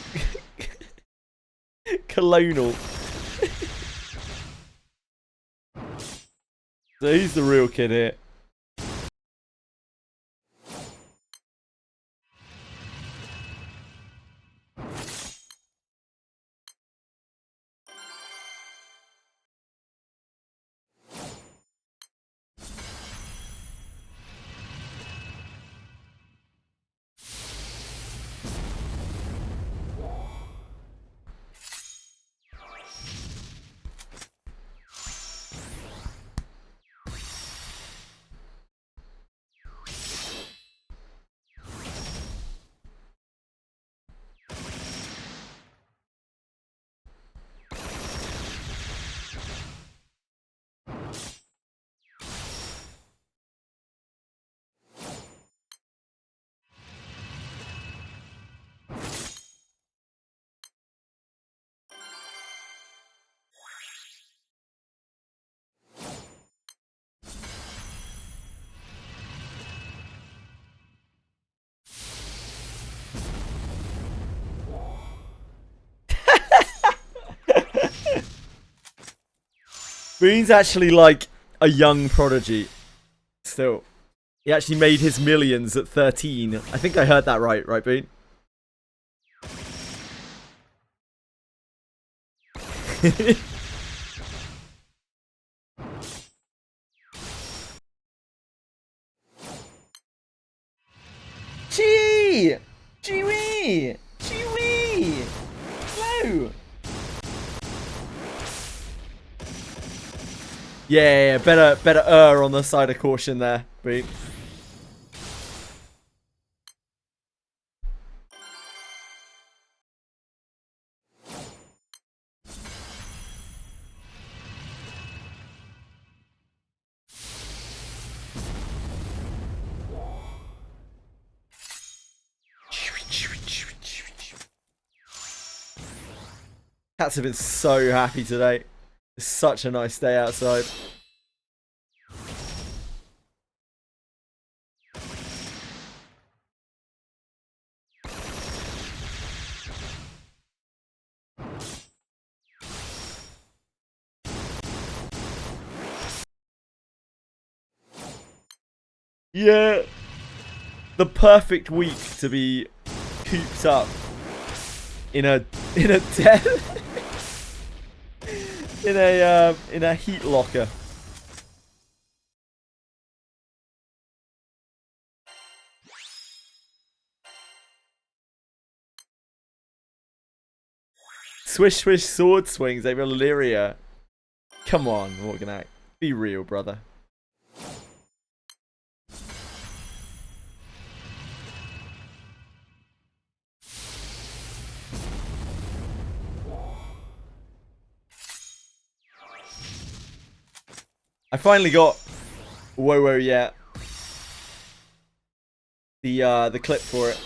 colonial. So he's the real kid here. Boone's actually like a young prodigy. Still. He actually made his millions at 13. I think I heard that right, Boone? Chee! Chee-wee! Chee-wee! Hello! Yeah, better err on the side of caution there, Boone. Cats have been so happy today. It's such a nice day outside. Yeah. The perfect week to be cooped up in a den. in a heat locker. Swish swish sword swings over Lyria. Come on, Morganac. Be real, brother. I finally got whoa yeah. The clip for it.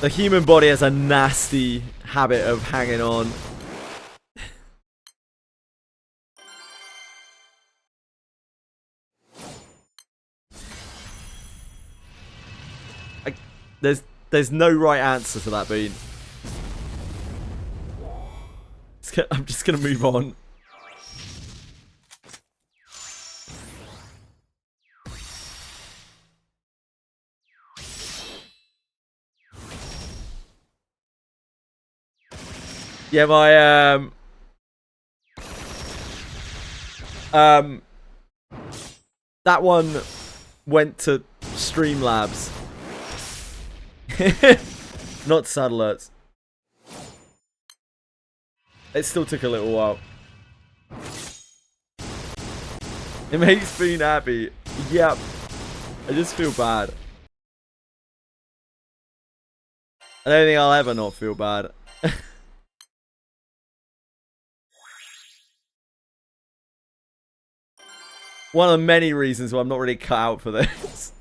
The human body has a nasty habit of hanging on. There's no right answer to that, Bean. I'm just gonna move on. Yeah, my that one went to Streamlabs. Not sad alerts. It still took a little while. It makes Bean happy. Yep. I just feel bad. I don't think I'll ever not feel bad. One of the many reasons why I'm not really cut out for this.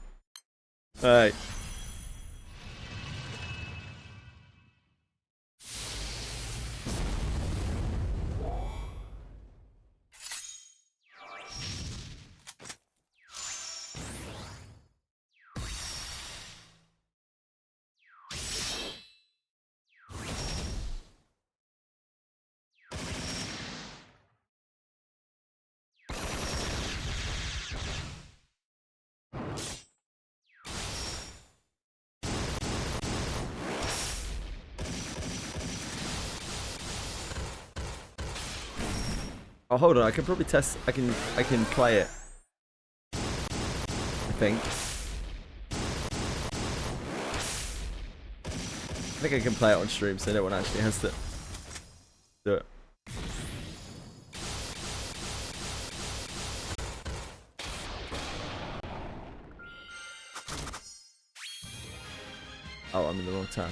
Alright. Oh, hold on. I can probably test. I can play it. I think I can play it on stream, so no one actually has to do it. Oh, I'm in the wrong tab.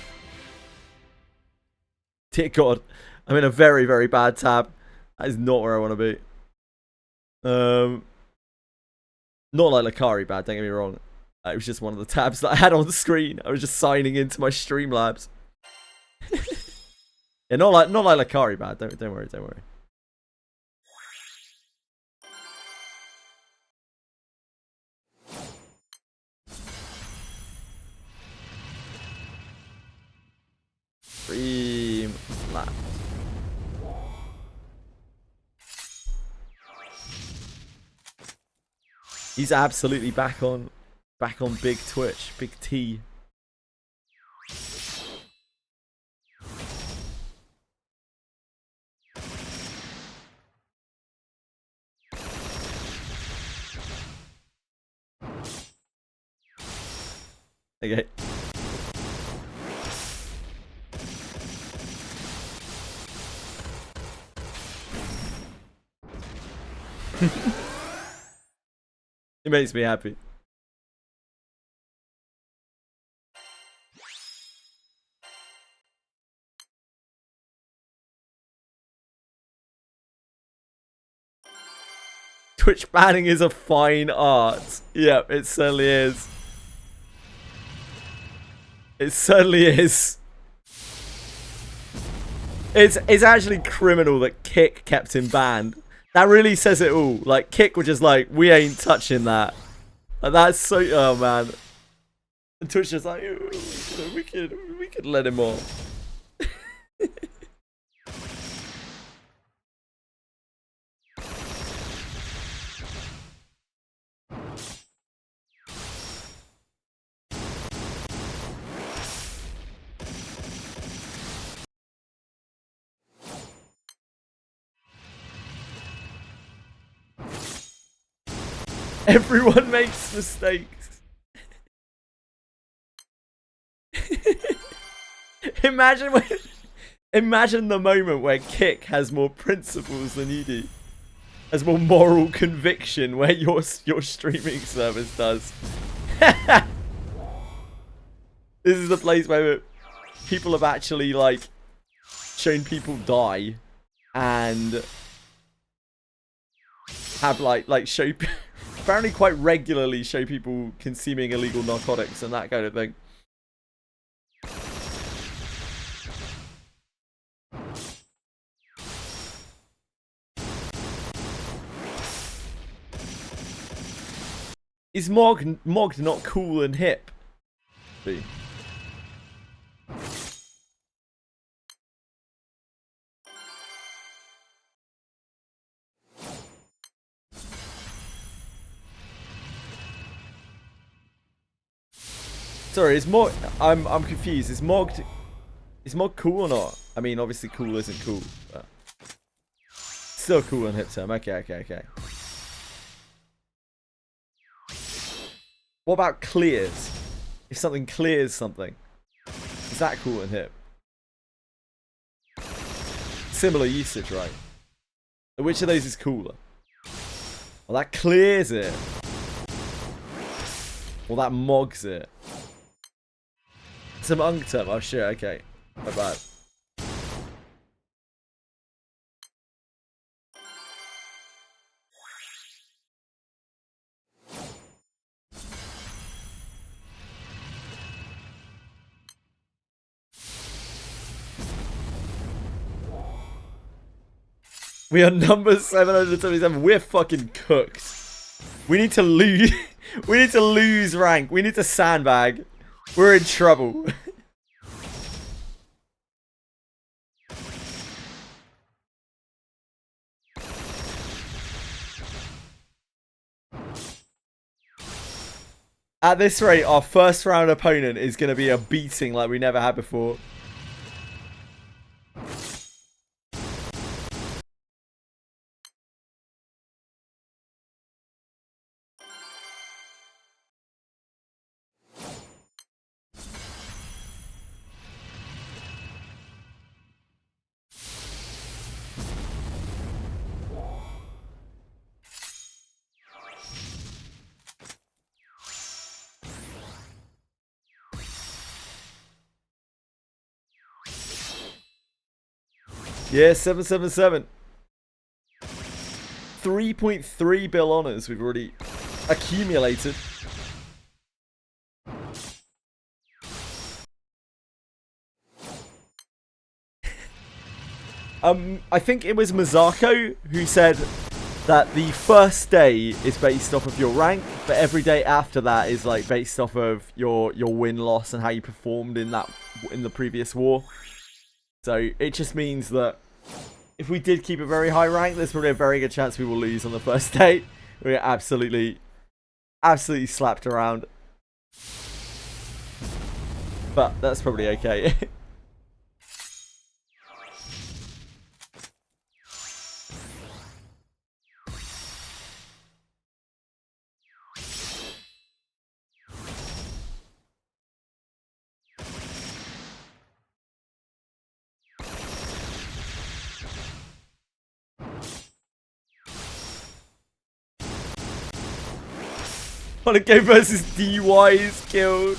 Dear God, I'm in a very, very bad tab. That is not where I want to be. Not like Lakari bad, don't get me wrong. It was just one of the tabs that I had on the screen. I was just signing into my Streamlabs. Yeah, not like Lakari bad. Don't worry, don't worry. Streamlabs. He's absolutely back on big Twitch, big T. Okay. It makes me happy. Twitch banning is a fine art. Yep, it certainly is. It certainly is. It's actually criminal that Kick kept him banned. That really says it all. Like, Kick were just like, we ain't touching that. Like, that's so... Oh, man. And Twitch just like, we could let him off. Everyone makes mistakes. Imagine the moment where Kick has more principles than you do. Has more moral conviction where your streaming service does. This is the place where people have actually like shown people die and have like show apparently quite regularly show people consuming illegal narcotics and that kind of thing. Is Mogged not cool and hip? See. Sorry, is Mogged... I'm confused. Is Mogged cool or not? I mean, obviously cool isn't cool, but still cool on hit term. Okay. What about clears? If something clears something, is that cool and hip? Similar usage, right? Which of those is cooler? Well, that clears it. Well, that mogs it. Some unk term. Oh shit, okay. My bad. We are number 777. We're fucking cooked. We need to lose. We need to lose rank. We need to sandbag. We're in trouble. At this rate, our first round opponent is going to be a beating like we never had before. Yeah, 777. 3.3 bill honors we've already accumulated. I think it was Mazako who said that the first day is based off of your rank, but every day after that is like based off of your win-loss and how you performed in the previous war. So it just means that if we did keep a very high rank, there's probably a very good chance we will lose on the first day. We're absolutely slapped around. But that's probably okay. Want to go versus DY is killed.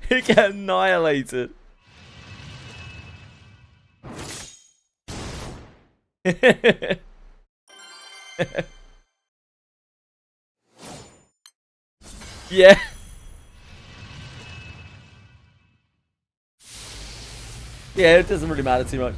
He get annihilated. Yeah. Yeah, it doesn't really matter too much.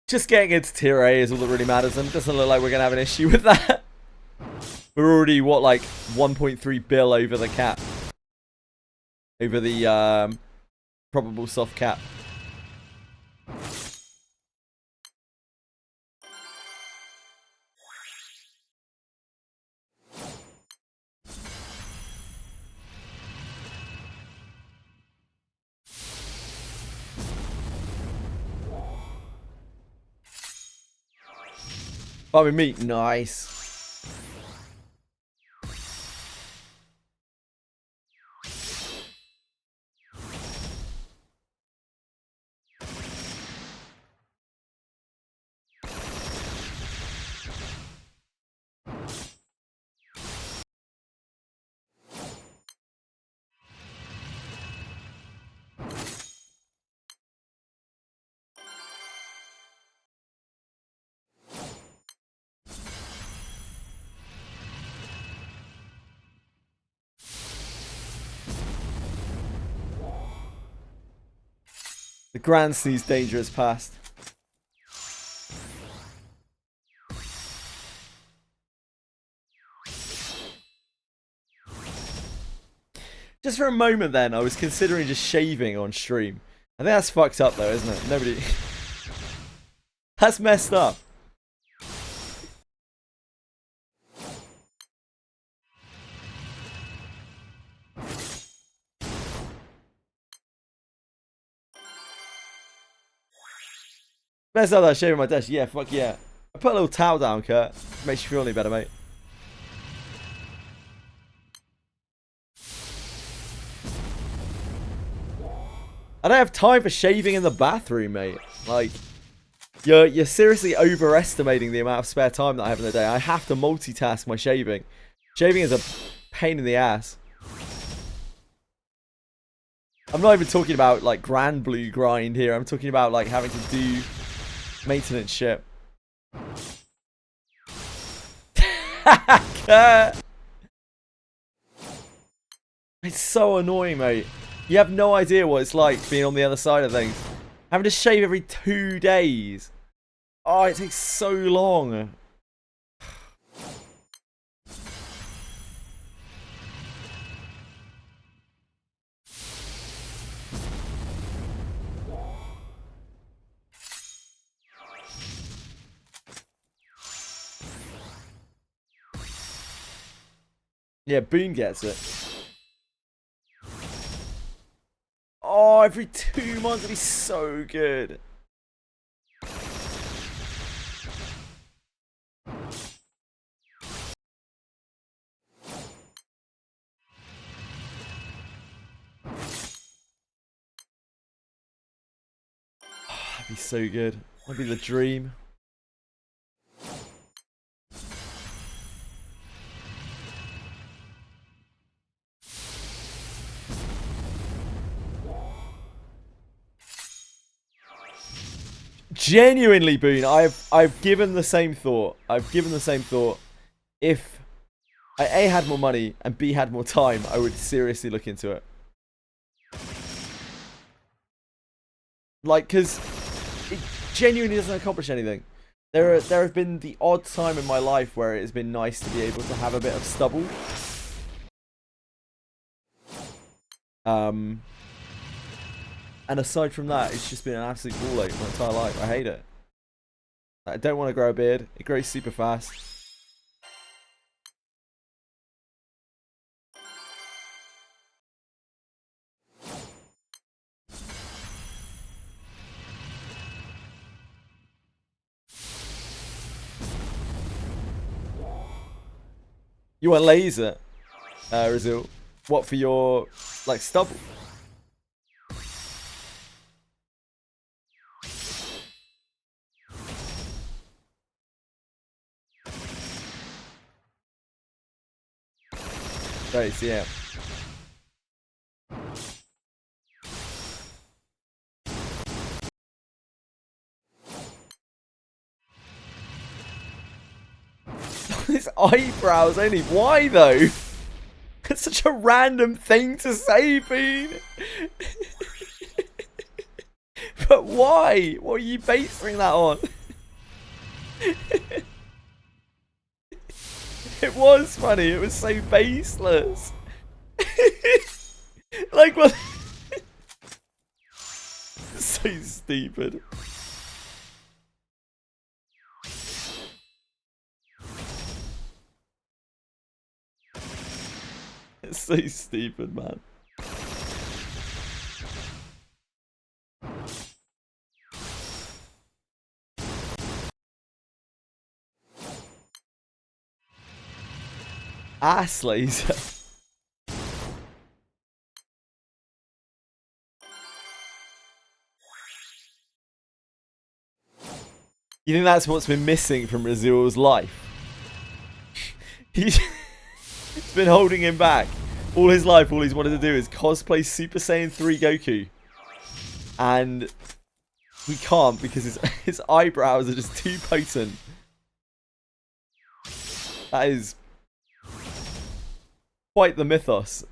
Just getting into tier A is all that really matters, and it doesn't look like we're going to have an issue with that. We're already, what, like 1.3 bill over the cap. Over the probable soft cap. Farming meat, nice. The Grand Sneeze danger has passed. Just for a moment then, I was considering just shaving on stream. I think that's fucked up though, isn't it? Nobody... That's messed up. Messed up that shave on my desk. Yeah, fuck yeah. I put a little towel down, Kurt. Makes you feel any better, mate. I don't have time for shaving in the bathroom, mate. Like, you're seriously overestimating the amount of spare time that I have in the day. I have to multitask my shaving. Shaving is a pain in the ass. I'm not even talking about, like, Granblue grind here. I'm talking about, like, having to do maintenance shit. It's so annoying, mate. You have no idea what it's like being on the other side of things. Having to shave every 2 days. Oh, it takes so long. Yeah, Boone gets it. Oh, every 2 months would be so good. Oh, that'd be so good. That'd be the dream. Genuinely, Boone, I've given the same thought. If I A had more money and B had more time, I would seriously look into it. Like, because it genuinely doesn't accomplish anything. There have been the odd time in my life where it has been nice to be able to have a bit of stubble. And aside from that, it's just been an absolute ball ache my entire life. I hate it. I don't want to grow a beard. It grows super fast. You want laser, Rizal? What, for your, like, stubble? Nice, yeah. His eyebrows only. Why though? It's such a random thing to say, Bean. But why? What are you basing that on? It was funny. It was so baseless. Like what? So stupid. It's so stupid, man. Ass laser. You think that's what's been missing from Rizal's life? He's been holding him back. All his life, all he's wanted to do is cosplay Super Saiyan 3 Goku. And we can't because his eyebrows are just too potent. That is quite the mythos.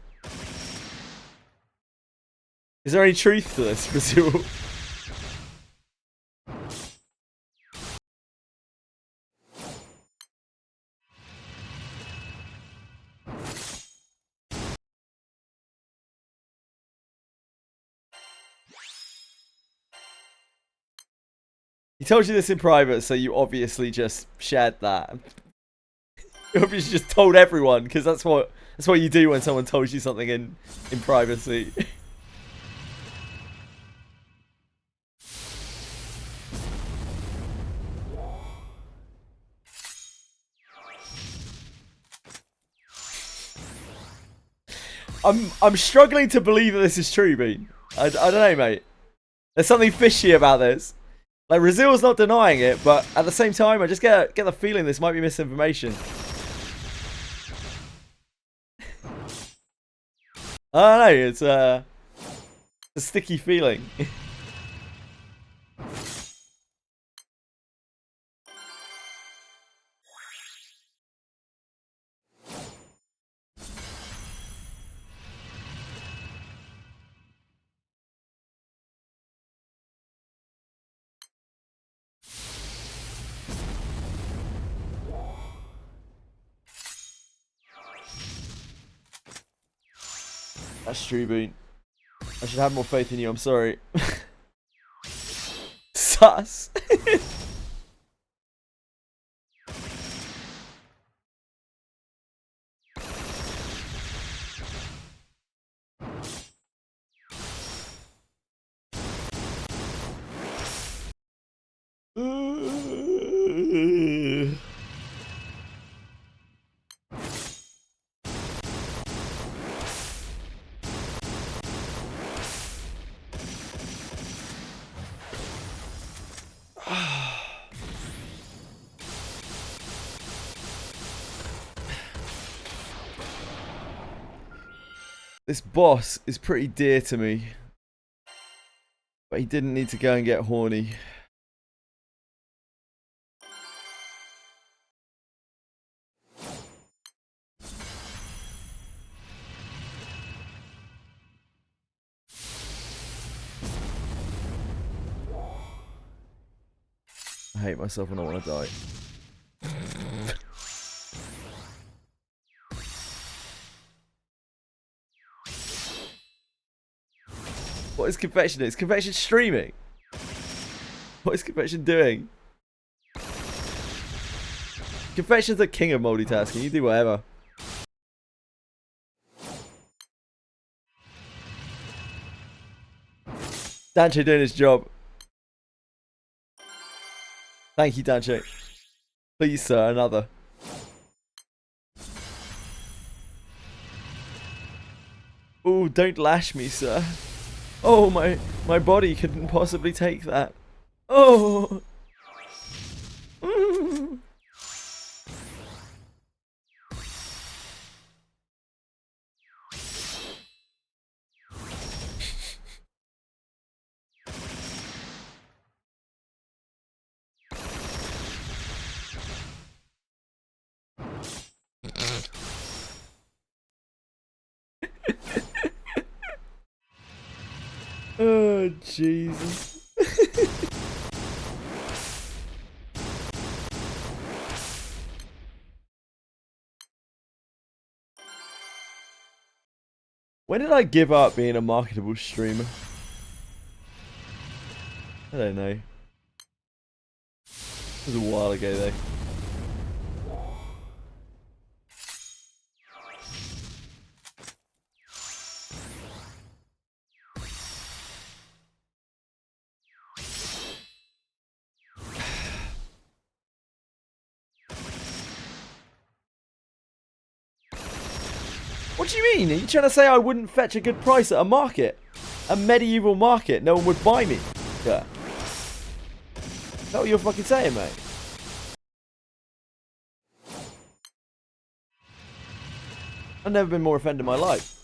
Is there any truth to this, Rizal? He told you this in private, so you obviously just shared that. You obviously just told everyone, because that's what you do when someone tells you something in privacy. I'm struggling to believe that this is true, Bean. I don't know, mate. There's something fishy about this. Like, Razil's not denying it, but at the same time, I just get the feeling this might be misinformation. I don't know, it's a sticky feeling. That's true, Bean. I should have more faith in you, I'm sorry. Sus. This boss is pretty dear to me. But he didn't need to go and get horny. I hate myself and I want to die. What is Confection doing? Is Confection streaming? What is Confection doing? Confection's the king of multitasking. You do whatever. Danche doing his job. Thank you, Danche. Please, sir, another. Ooh, don't lash me, sir. Oh, my body couldn't possibly take that. Oh. Oh, Jesus. When did I give up being a marketable streamer? I don't know. It was a while ago, though. What do you mean? Are you trying to say I wouldn't fetch a good price at a market? A medieval market? No one would buy me? Yeah. Is that what you're fucking saying, mate? I've never been more offended in my life.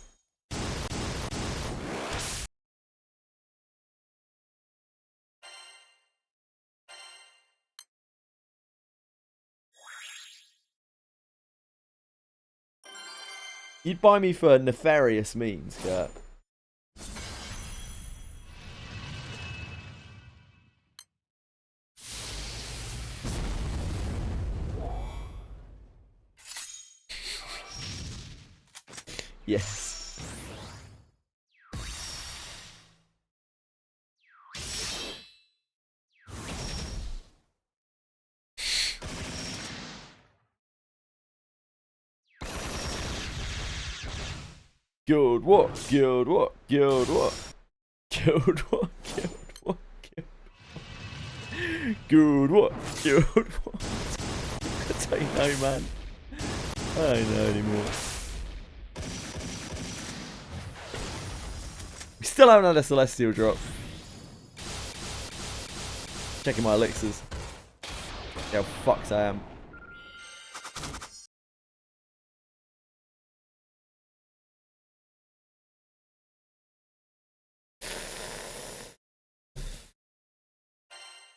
You'd buy me for nefarious means, Kurt. Yes. Guild what? Guild what? Guild what? Guild what? Guild what? Guild what? Guild what? I don't know, man. I don't know anymore. We still haven't had a Celestial drop. Checking my elixirs. See how fucked I am.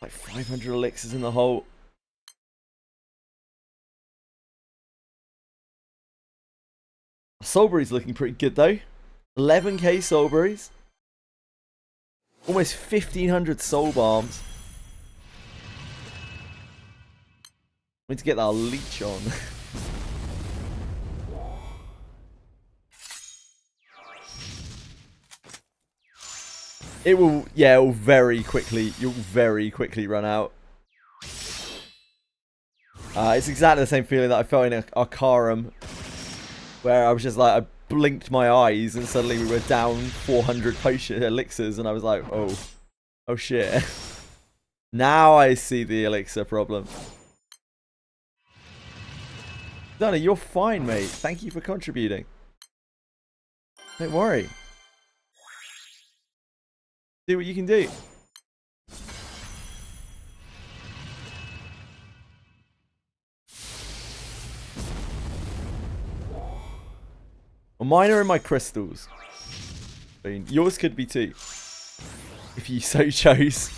Like 500 elixirs in the hole. Soulberry's looking pretty good though. 11k Soulberries. Almost 1500 soul bombs. We need to get that leech on. It will, yeah, it will very quickly, you'll very quickly run out. It's exactly the same feeling that I felt in Arcarum, where I was just like, I blinked my eyes and suddenly we were down 400 potion elixirs and I was like, oh shit. Now I see the elixir problem. Donny, you're fine, mate. Thank you for contributing. Don't worry. Do what you can do. Well, mine are in my crystals. I mean, yours could be too. If you so chose.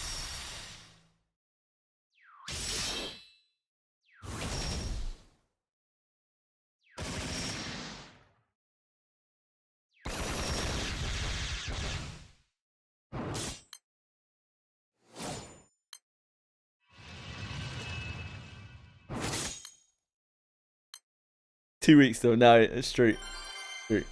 Two weeks though. No, it's true. True.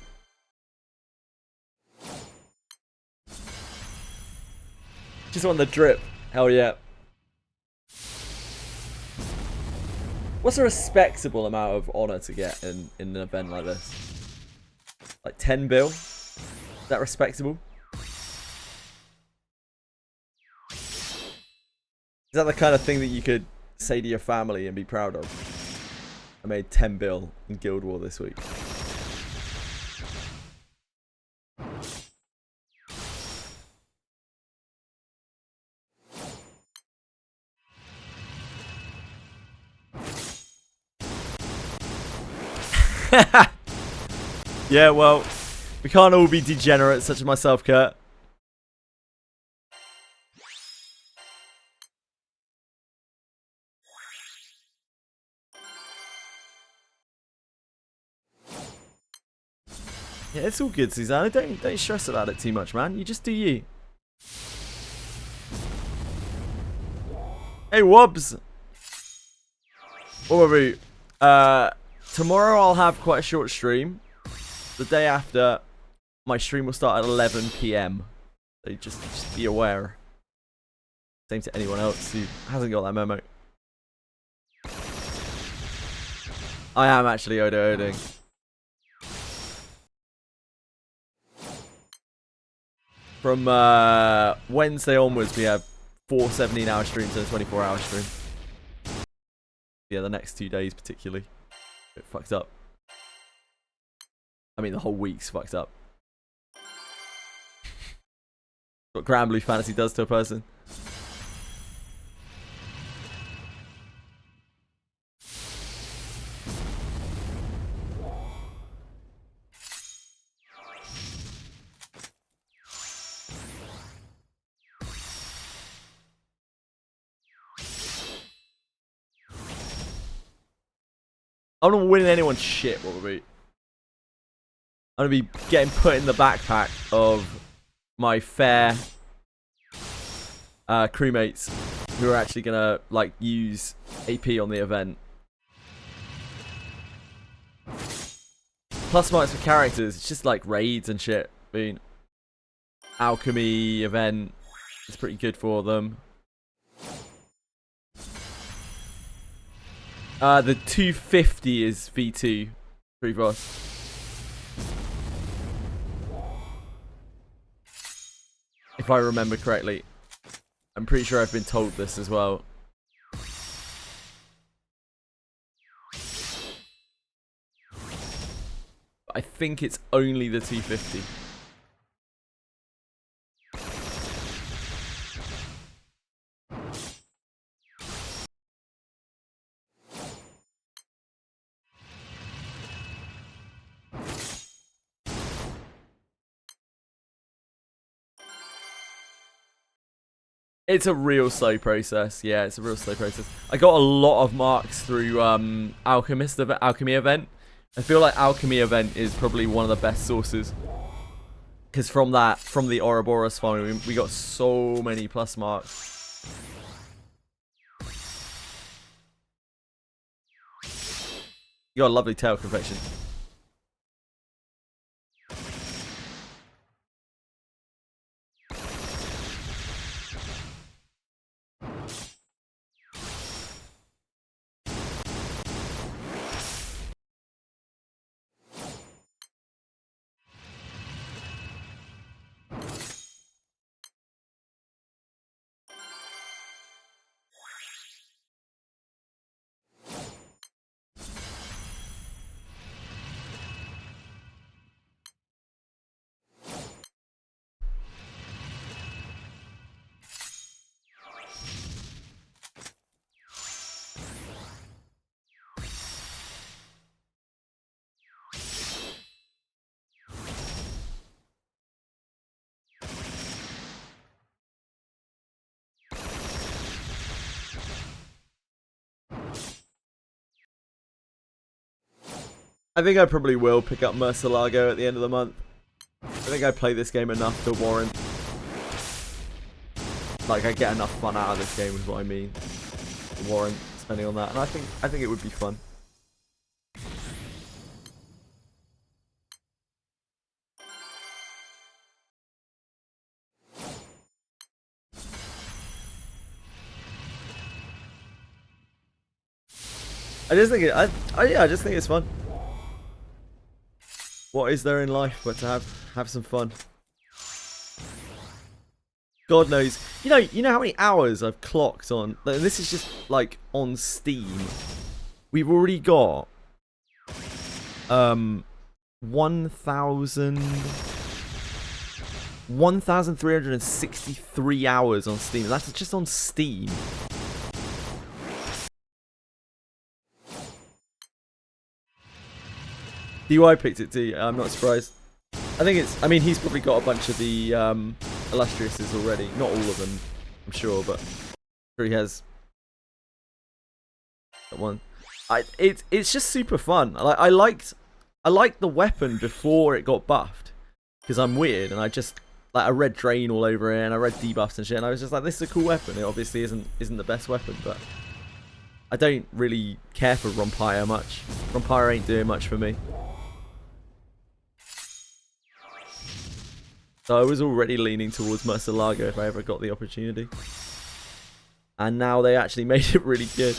Just want the drip. Hell yeah. What's a respectable amount of honor to get in an event like this? Like 10 bill? Is that respectable? Is that the kind of thing that you could say to your family and be proud of? I made 10 bill in Guild War this week. Yeah, well, we can't all be degenerates such as myself, Kurt. Yeah, it's all good, Susanna. Don't stress about it too much, man. You just do you. Hey, Wobbs. What were we? Tomorrow I'll have quite a short stream. The day after, my stream will start at 11 PM. So just be aware. Same to anyone else who hasn't got that memo. I am actually Odo-Oding. From Wednesday onwards, we have 4 17-hour streams and a 24-hour stream. Yeah, the next 2 days particularly. It fucked up. I mean, the whole week's fucked up. What Granblue Fantasy does to a person. I'm not winning anyone's shit, what would be? I'm gonna be getting put in the backpack of my fair crewmates who are actually gonna like use AP on the event. Plus minus for characters, it's just like raids and shit. I mean, alchemy event is pretty good for them. The 250 is V2 free boss. if I remember correctly. I'm pretty sure I've been told this as well. I think it's only the 250. It's a real slow process. Yeah, it's a real slow process. I got a lot of marks through Alchemy event. I feel like Alchemy event is probably one of the best sources. Because from the Ouroboros farm, we got so many plus marks. You got a lovely tail confection. I think I probably will pick up Murcielago at the end of the month. I think I play this game enough to warrant. Like, I get enough fun out of this game is what I mean. To warrant spending on that. And I think it would be fun. I just think it's fun. What is there in life but to have some fun? God knows. You know how many hours I've clocked on. This is just like on Steam. We've already got 1,363 hours on Steam. That's just on Steam. DY picked it too. I'm not surprised. I mean, he's probably got a bunch of the illustriouses already. Not all of them, I'm sure, but I'm sure he has that one. It's just super fun. I liked the weapon before it got buffed because I'm weird and I read Drain all over it and I read debuffs and shit and I was just like, this is a cool weapon. It obviously isn't the best weapon, but I don't really care for Rompire much. Rompire ain't doing much for me. So I was already leaning towards Murcielago if I ever got the opportunity. And now they actually made it really good.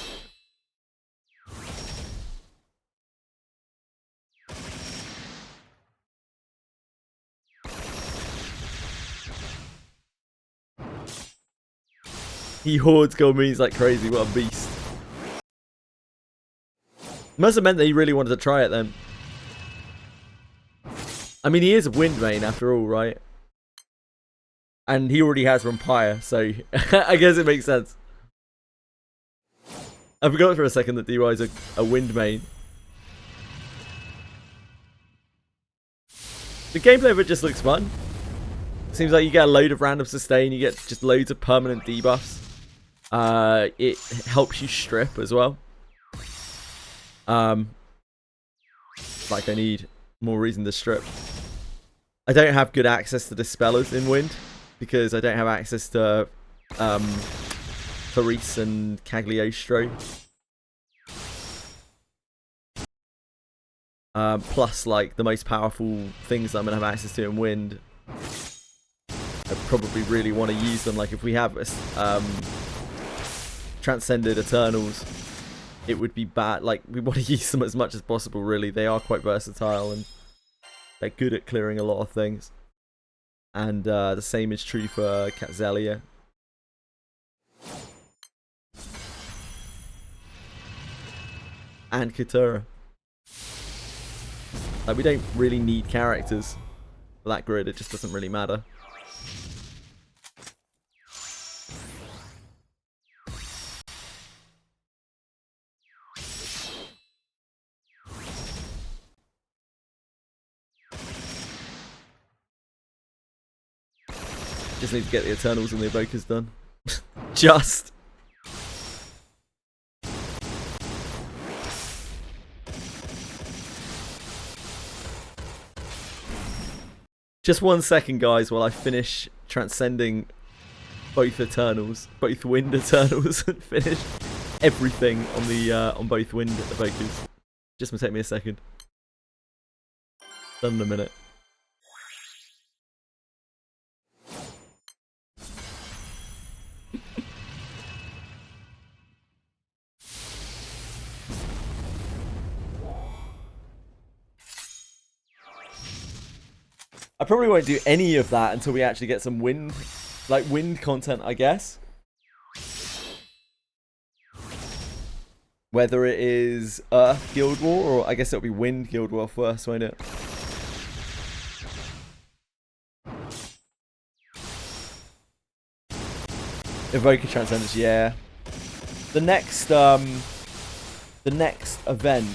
He hoards gold means like crazy, what a beast. Must have meant that he really wanted to try it then. I mean, he is a wind main after all, right? And he already has Rompire, so I guess it makes sense. I forgot for a second that DY is a wind main. The gameplay of it just looks fun. Seems like you get a load of random sustain, you get just loads of permanent debuffs. It helps you strip as well. Like I need more reason to strip. I don't have good access to Dispellers in Wind because I don't have access to Clarice and Cagliostro. Plus, like, the most powerful things I'm going to have access to in Wind, I probably really want to use them. Like, if we have Transcended Eternals, it would be bad. Like, we want to use them as much as possible, really. They are quite versatile and they're good at clearing a lot of things. And the same is true for Catzelia. And Katura. Like, we don't really need characters for that grid, it just doesn't really matter. Just need to get the Eternals and the Evokers done. Just. Just 1 second, guys, while I finish transcending both Eternals, both Wind Eternals, and finish everything on the on both Wind Evokers. Just gonna take me a second. Done in a minute. I probably won't do any of that until we actually get some wind content, I guess. Whether it is Earth Guild War, or I guess it'll be Wind Guild War first, won't it? Evoker Transcendence, yeah. The next event,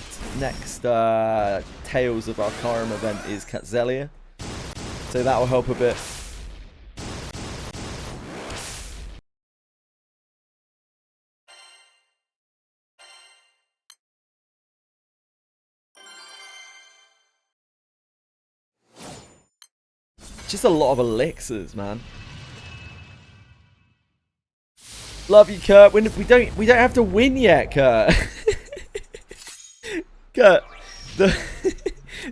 Tales of Arcarum event is Catzelia. So that will help a bit. Just a lot of elixirs, man. Love you, Kurt. We don't have to win yet, Kurt. Kurt,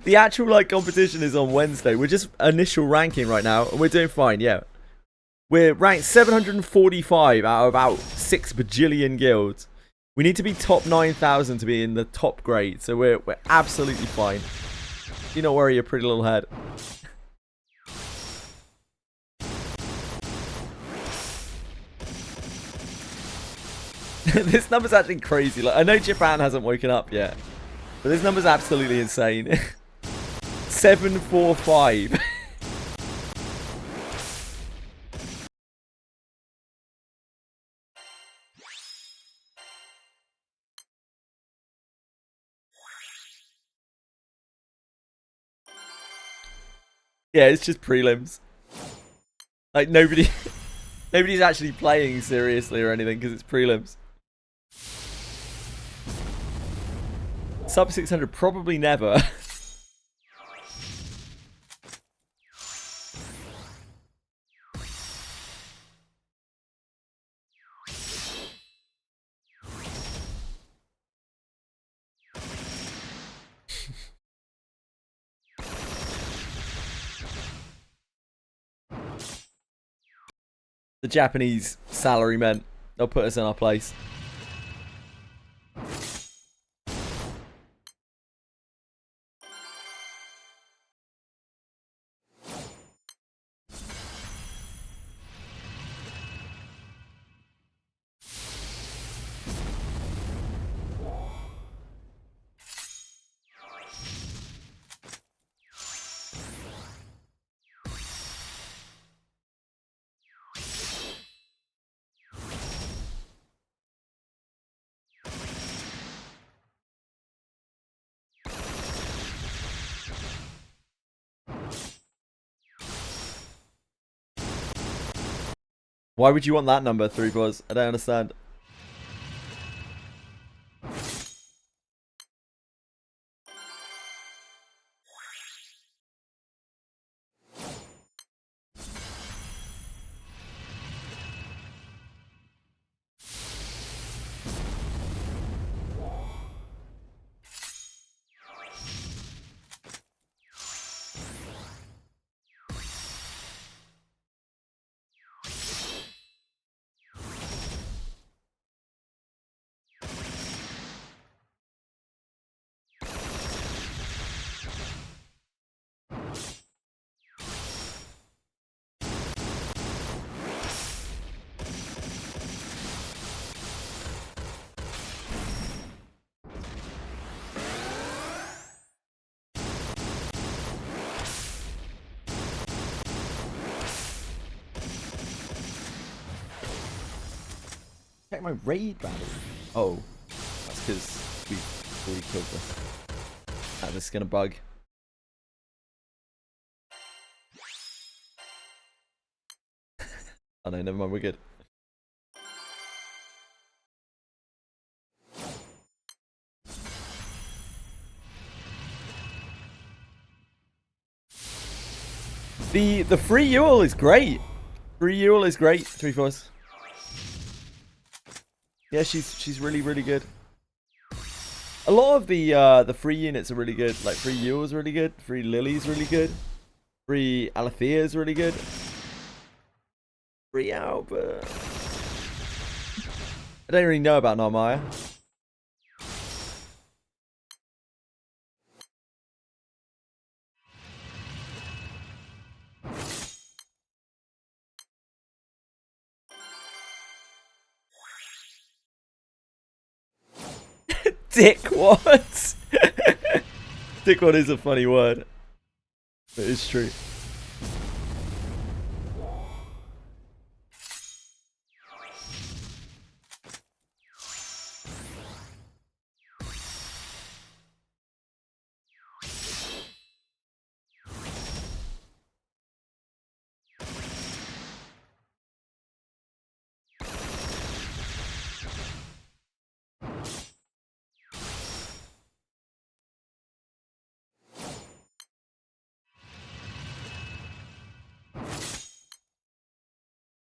the actual like competition is on Wednesday. We're just initial ranking right now, and we're doing fine. Yeah, we're ranked 745 out of about 6 bajillion guilds. We need to be top 9,000 to be in the top grade, so we're absolutely fine. Do not worry your pretty little head. This number's actually crazy. Like, I know Japan hasn't woken up yet, but this number's absolutely insane. 745. Yeah, it's just prelims. Like nobody's actually playing seriously or anything because it's prelims. Sub 600 probably never. The Japanese salarymen, they'll put us in our place. Why would you want that number, 3-Buzz? I don't understand. check my raid battle. Oh, that's because we already killed this. This is gonna bug. Oh no, never mind, we're good. The free Yule is great. Free Yule is great. 3/4. Yeah, she's really good. A lot of the free units are really good. Like free Yule is really good. Free Lily's really good. Free Alethea is really good. Free Albert. I don't really know about Narmaya. Dickwad. Dickwad is a funny word. It is true.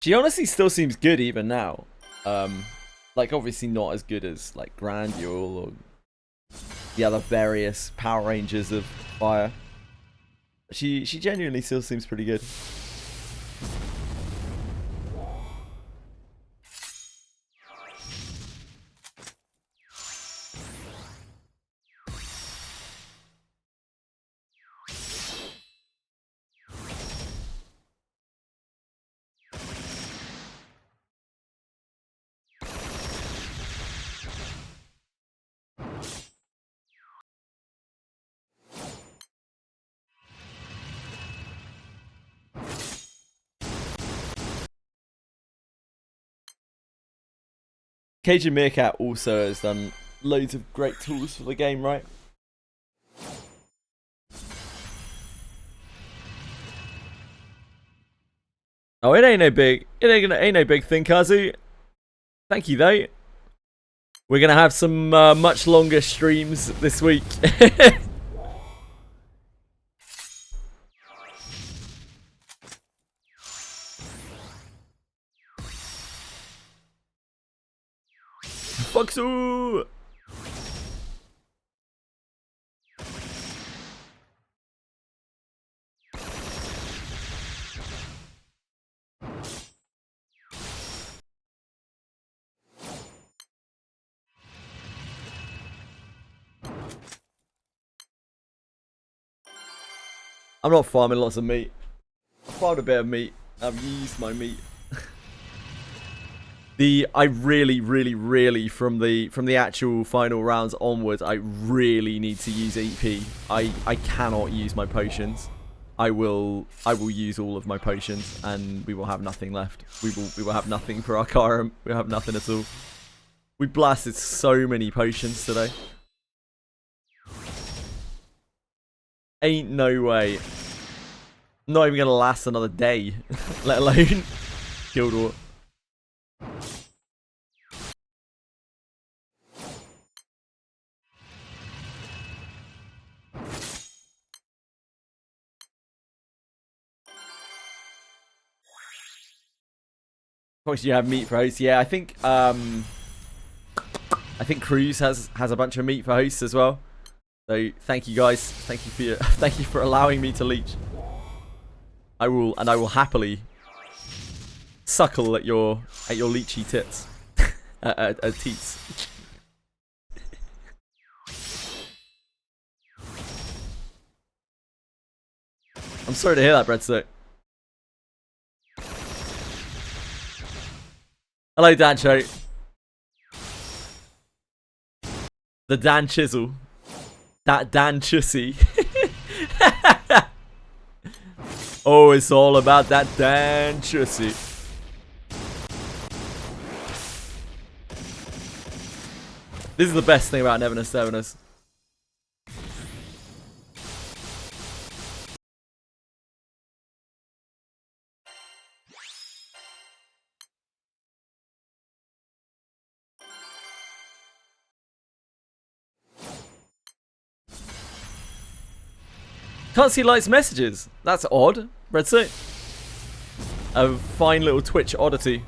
She honestly still seems good even now. Like obviously not as good as like Granblue or the other various Power Rangers of Fire. She genuinely still seems pretty good. Cajun Meerkat also has done loads of great tools for the game, right? Oh, it ain't no big thing, Kazu. Thank you though. We're gonna have some much longer streams this week. Foxu! I'm not farming lots of meat. I farmed a bit of meat. I've used my meat. I really from the actual final rounds onwards, I really need to use EP. I cannot use my potions. I will use all of my potions and we will have nothing left. We will have nothing for our Karam. We'll have nothing at all. We blasted so many potions today. Ain't no way. Not even gonna last another day, let alone Guild War. Of course, you have meat for hosts. Yeah, I think Cruz has a bunch of meat for hosts as well. So thank you guys. Thank you for thank you for allowing me to leech. I will happily suckle at your leechy tits. Teats. I'm sorry to hear that, Breadstick. Hello, Dancho. The Dan Chisel. That Dan Chussy. Oh, it's all about that Dan Chussy. This is the best thing about Neverness Deverness. Can't see Light's messages. That's odd. Red Suit. A fine little Twitch oddity.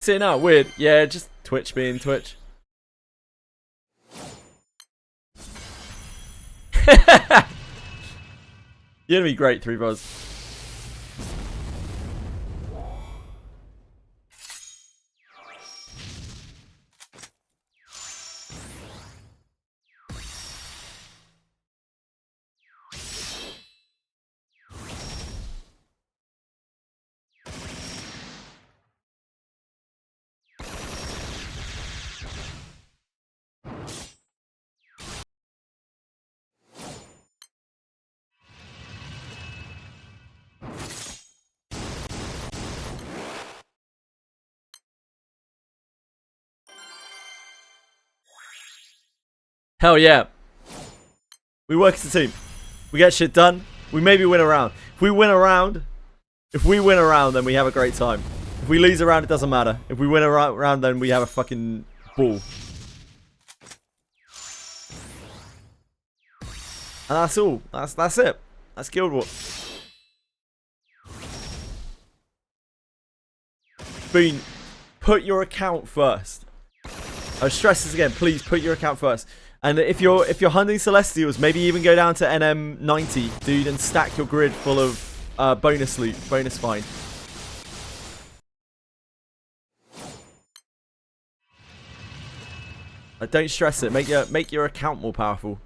See now, weird. Yeah, just Twitch being Twitch. You're gonna be great, 3Buzz. Hell yeah. We work as a team. We get shit done. We maybe win a round. If we win a round, then we have a great time. If we lose a round, it doesn't matter. If we win a round, then we have a fucking ball. And that's all. That's it. That's Guild Wars. Bean, put your account first. I stress this again. Please put your account first. And if you're hunting Celestials, maybe even go down to NM 90, dude, and stack your grid full of bonus loot, bonus find. Don't stress it. Make your account more powerful.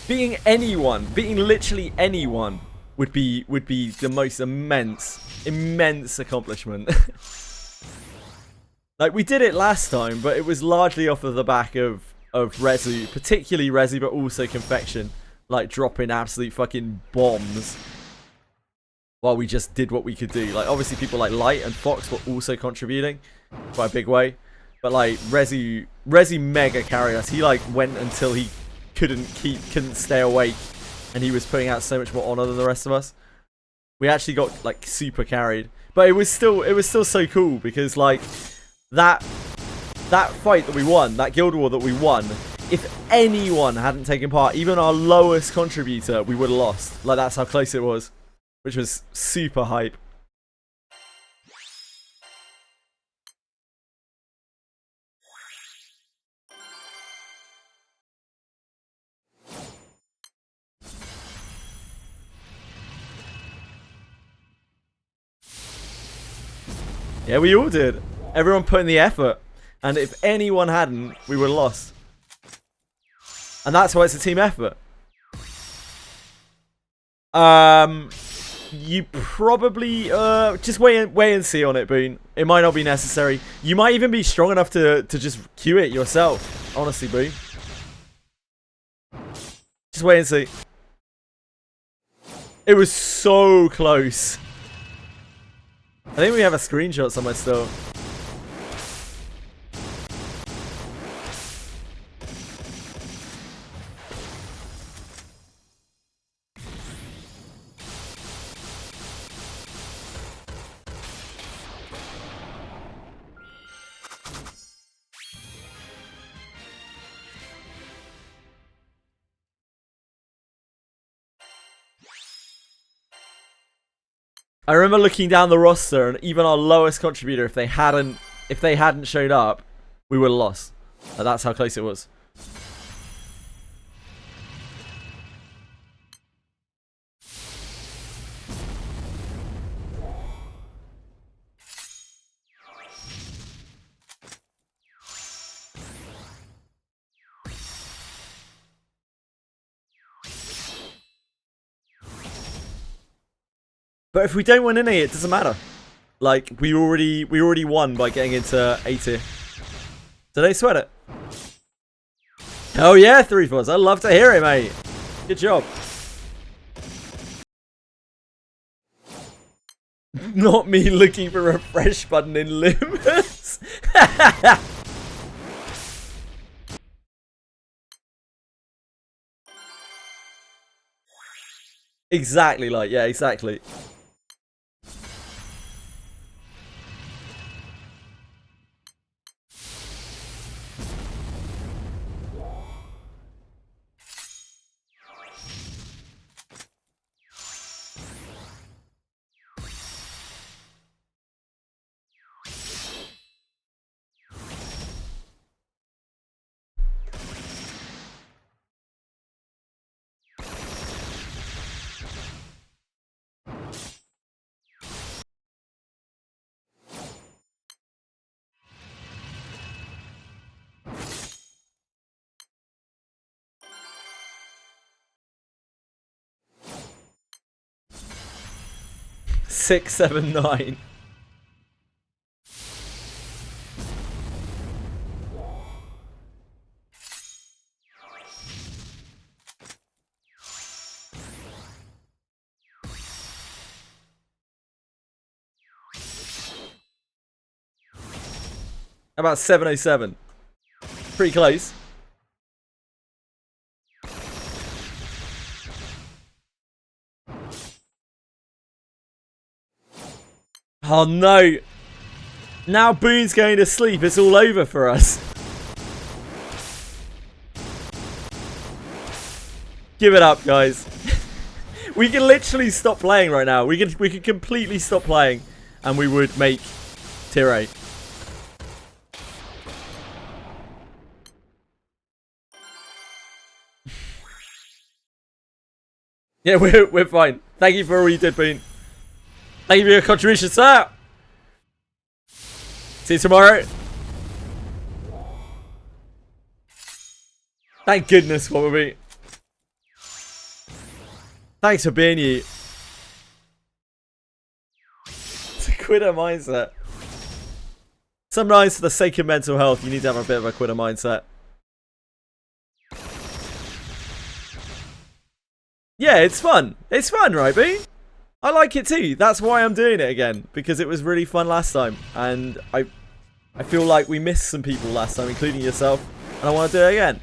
Beating anyone, beating literally anyone, would be the most immense accomplishment. Like, we did it last time, but it was largely off of the back of Rezu, particularly Rezu, but also Confection, like dropping absolute fucking bombs while we just did what we could do. Like, obviously people like Light and Fox were also contributing quite a big way, but like Rezu mega carried us. He like went until he couldn't stay awake, and he was putting out so much more honor than the rest of us. We actually got like super carried, but it was still so cool because like that fight that we won, that guild war that we won, if anyone hadn't taken part, even our lowest contributor, we would have lost. Like, that's how close it was, which was super hype. Yeah, we all did. Everyone put in the effort. And if anyone hadn't, we would have lost. And that's why it's a team effort. You probably just wait and see on it, Boone. It might not be necessary. You might even be strong enough to just queue it yourself. Honestly, Boone. Just wait and see. It was so close. I think we have a screenshot somewhere still. I remember looking down the roster, and even our lowest contributor, if they hadn't showed up, we would have lost. And that's how close it was. But if we don't win any, it doesn't matter. Like, we already won by getting into A tier. So don't sweat it. Oh yeah, 3-4s. I love to hear it, mate. Good job. Not me looking for a refresh button in Limbus. Exactly, like, yeah, exactly. Six, 7, 9. How about 707? Pretty close. Oh no. Now Boone's going to sleep. It's all over for us. Give it up, guys. We can literally stop playing right now. We could completely stop playing and we would make tier 8. Yeah, we're fine. Thank you for all you did, Boone. Thank you for your contribution, sir. See you tomorrow. Thank goodness, what were we? Thanks for being you. It's a quitter mindset. Sometimes for the sake of mental health, you need to have a bit of a quitter mindset. Yeah, it's fun. It's fun, right, B? I like it too. That's why I'm doing it again. Because it was really fun last time. And I feel like we missed some people last time, including yourself. And I want to do it again.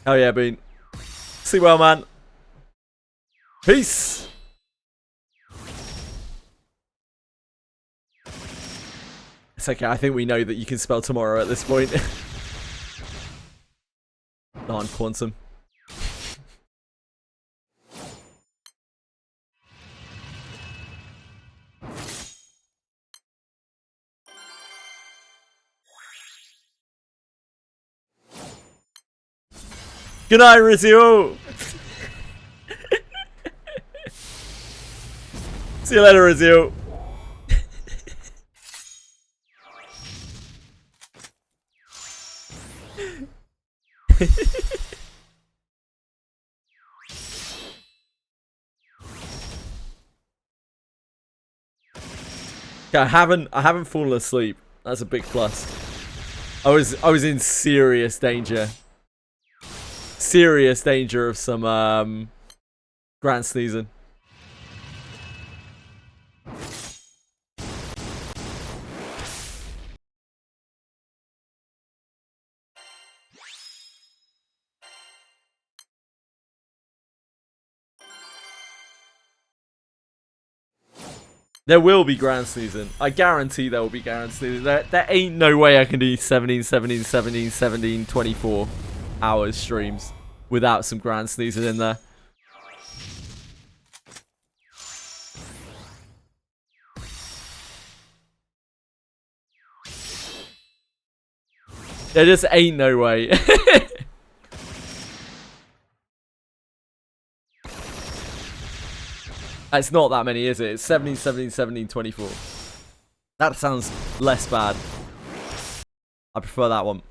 Oh yeah, Bean. See well, man. Peace. It's okay. I think we know that you can spell tomorrow at this point. Non-quantum. Good night, Rizio. See you later, Rizio. I haven't fallen asleep. That's a big plus. I was in serious danger. Serious danger of some grand sneezing. There will be grand sneezing. I guarantee there will be grand sneezing. There ain't no way I can do 17, 17, 17, 17, 24 hours streams without some grand sneezing in there. There just ain't no way. It's not that many, is it? It's 17, 17, 17, 24. That sounds less bad. I prefer that one.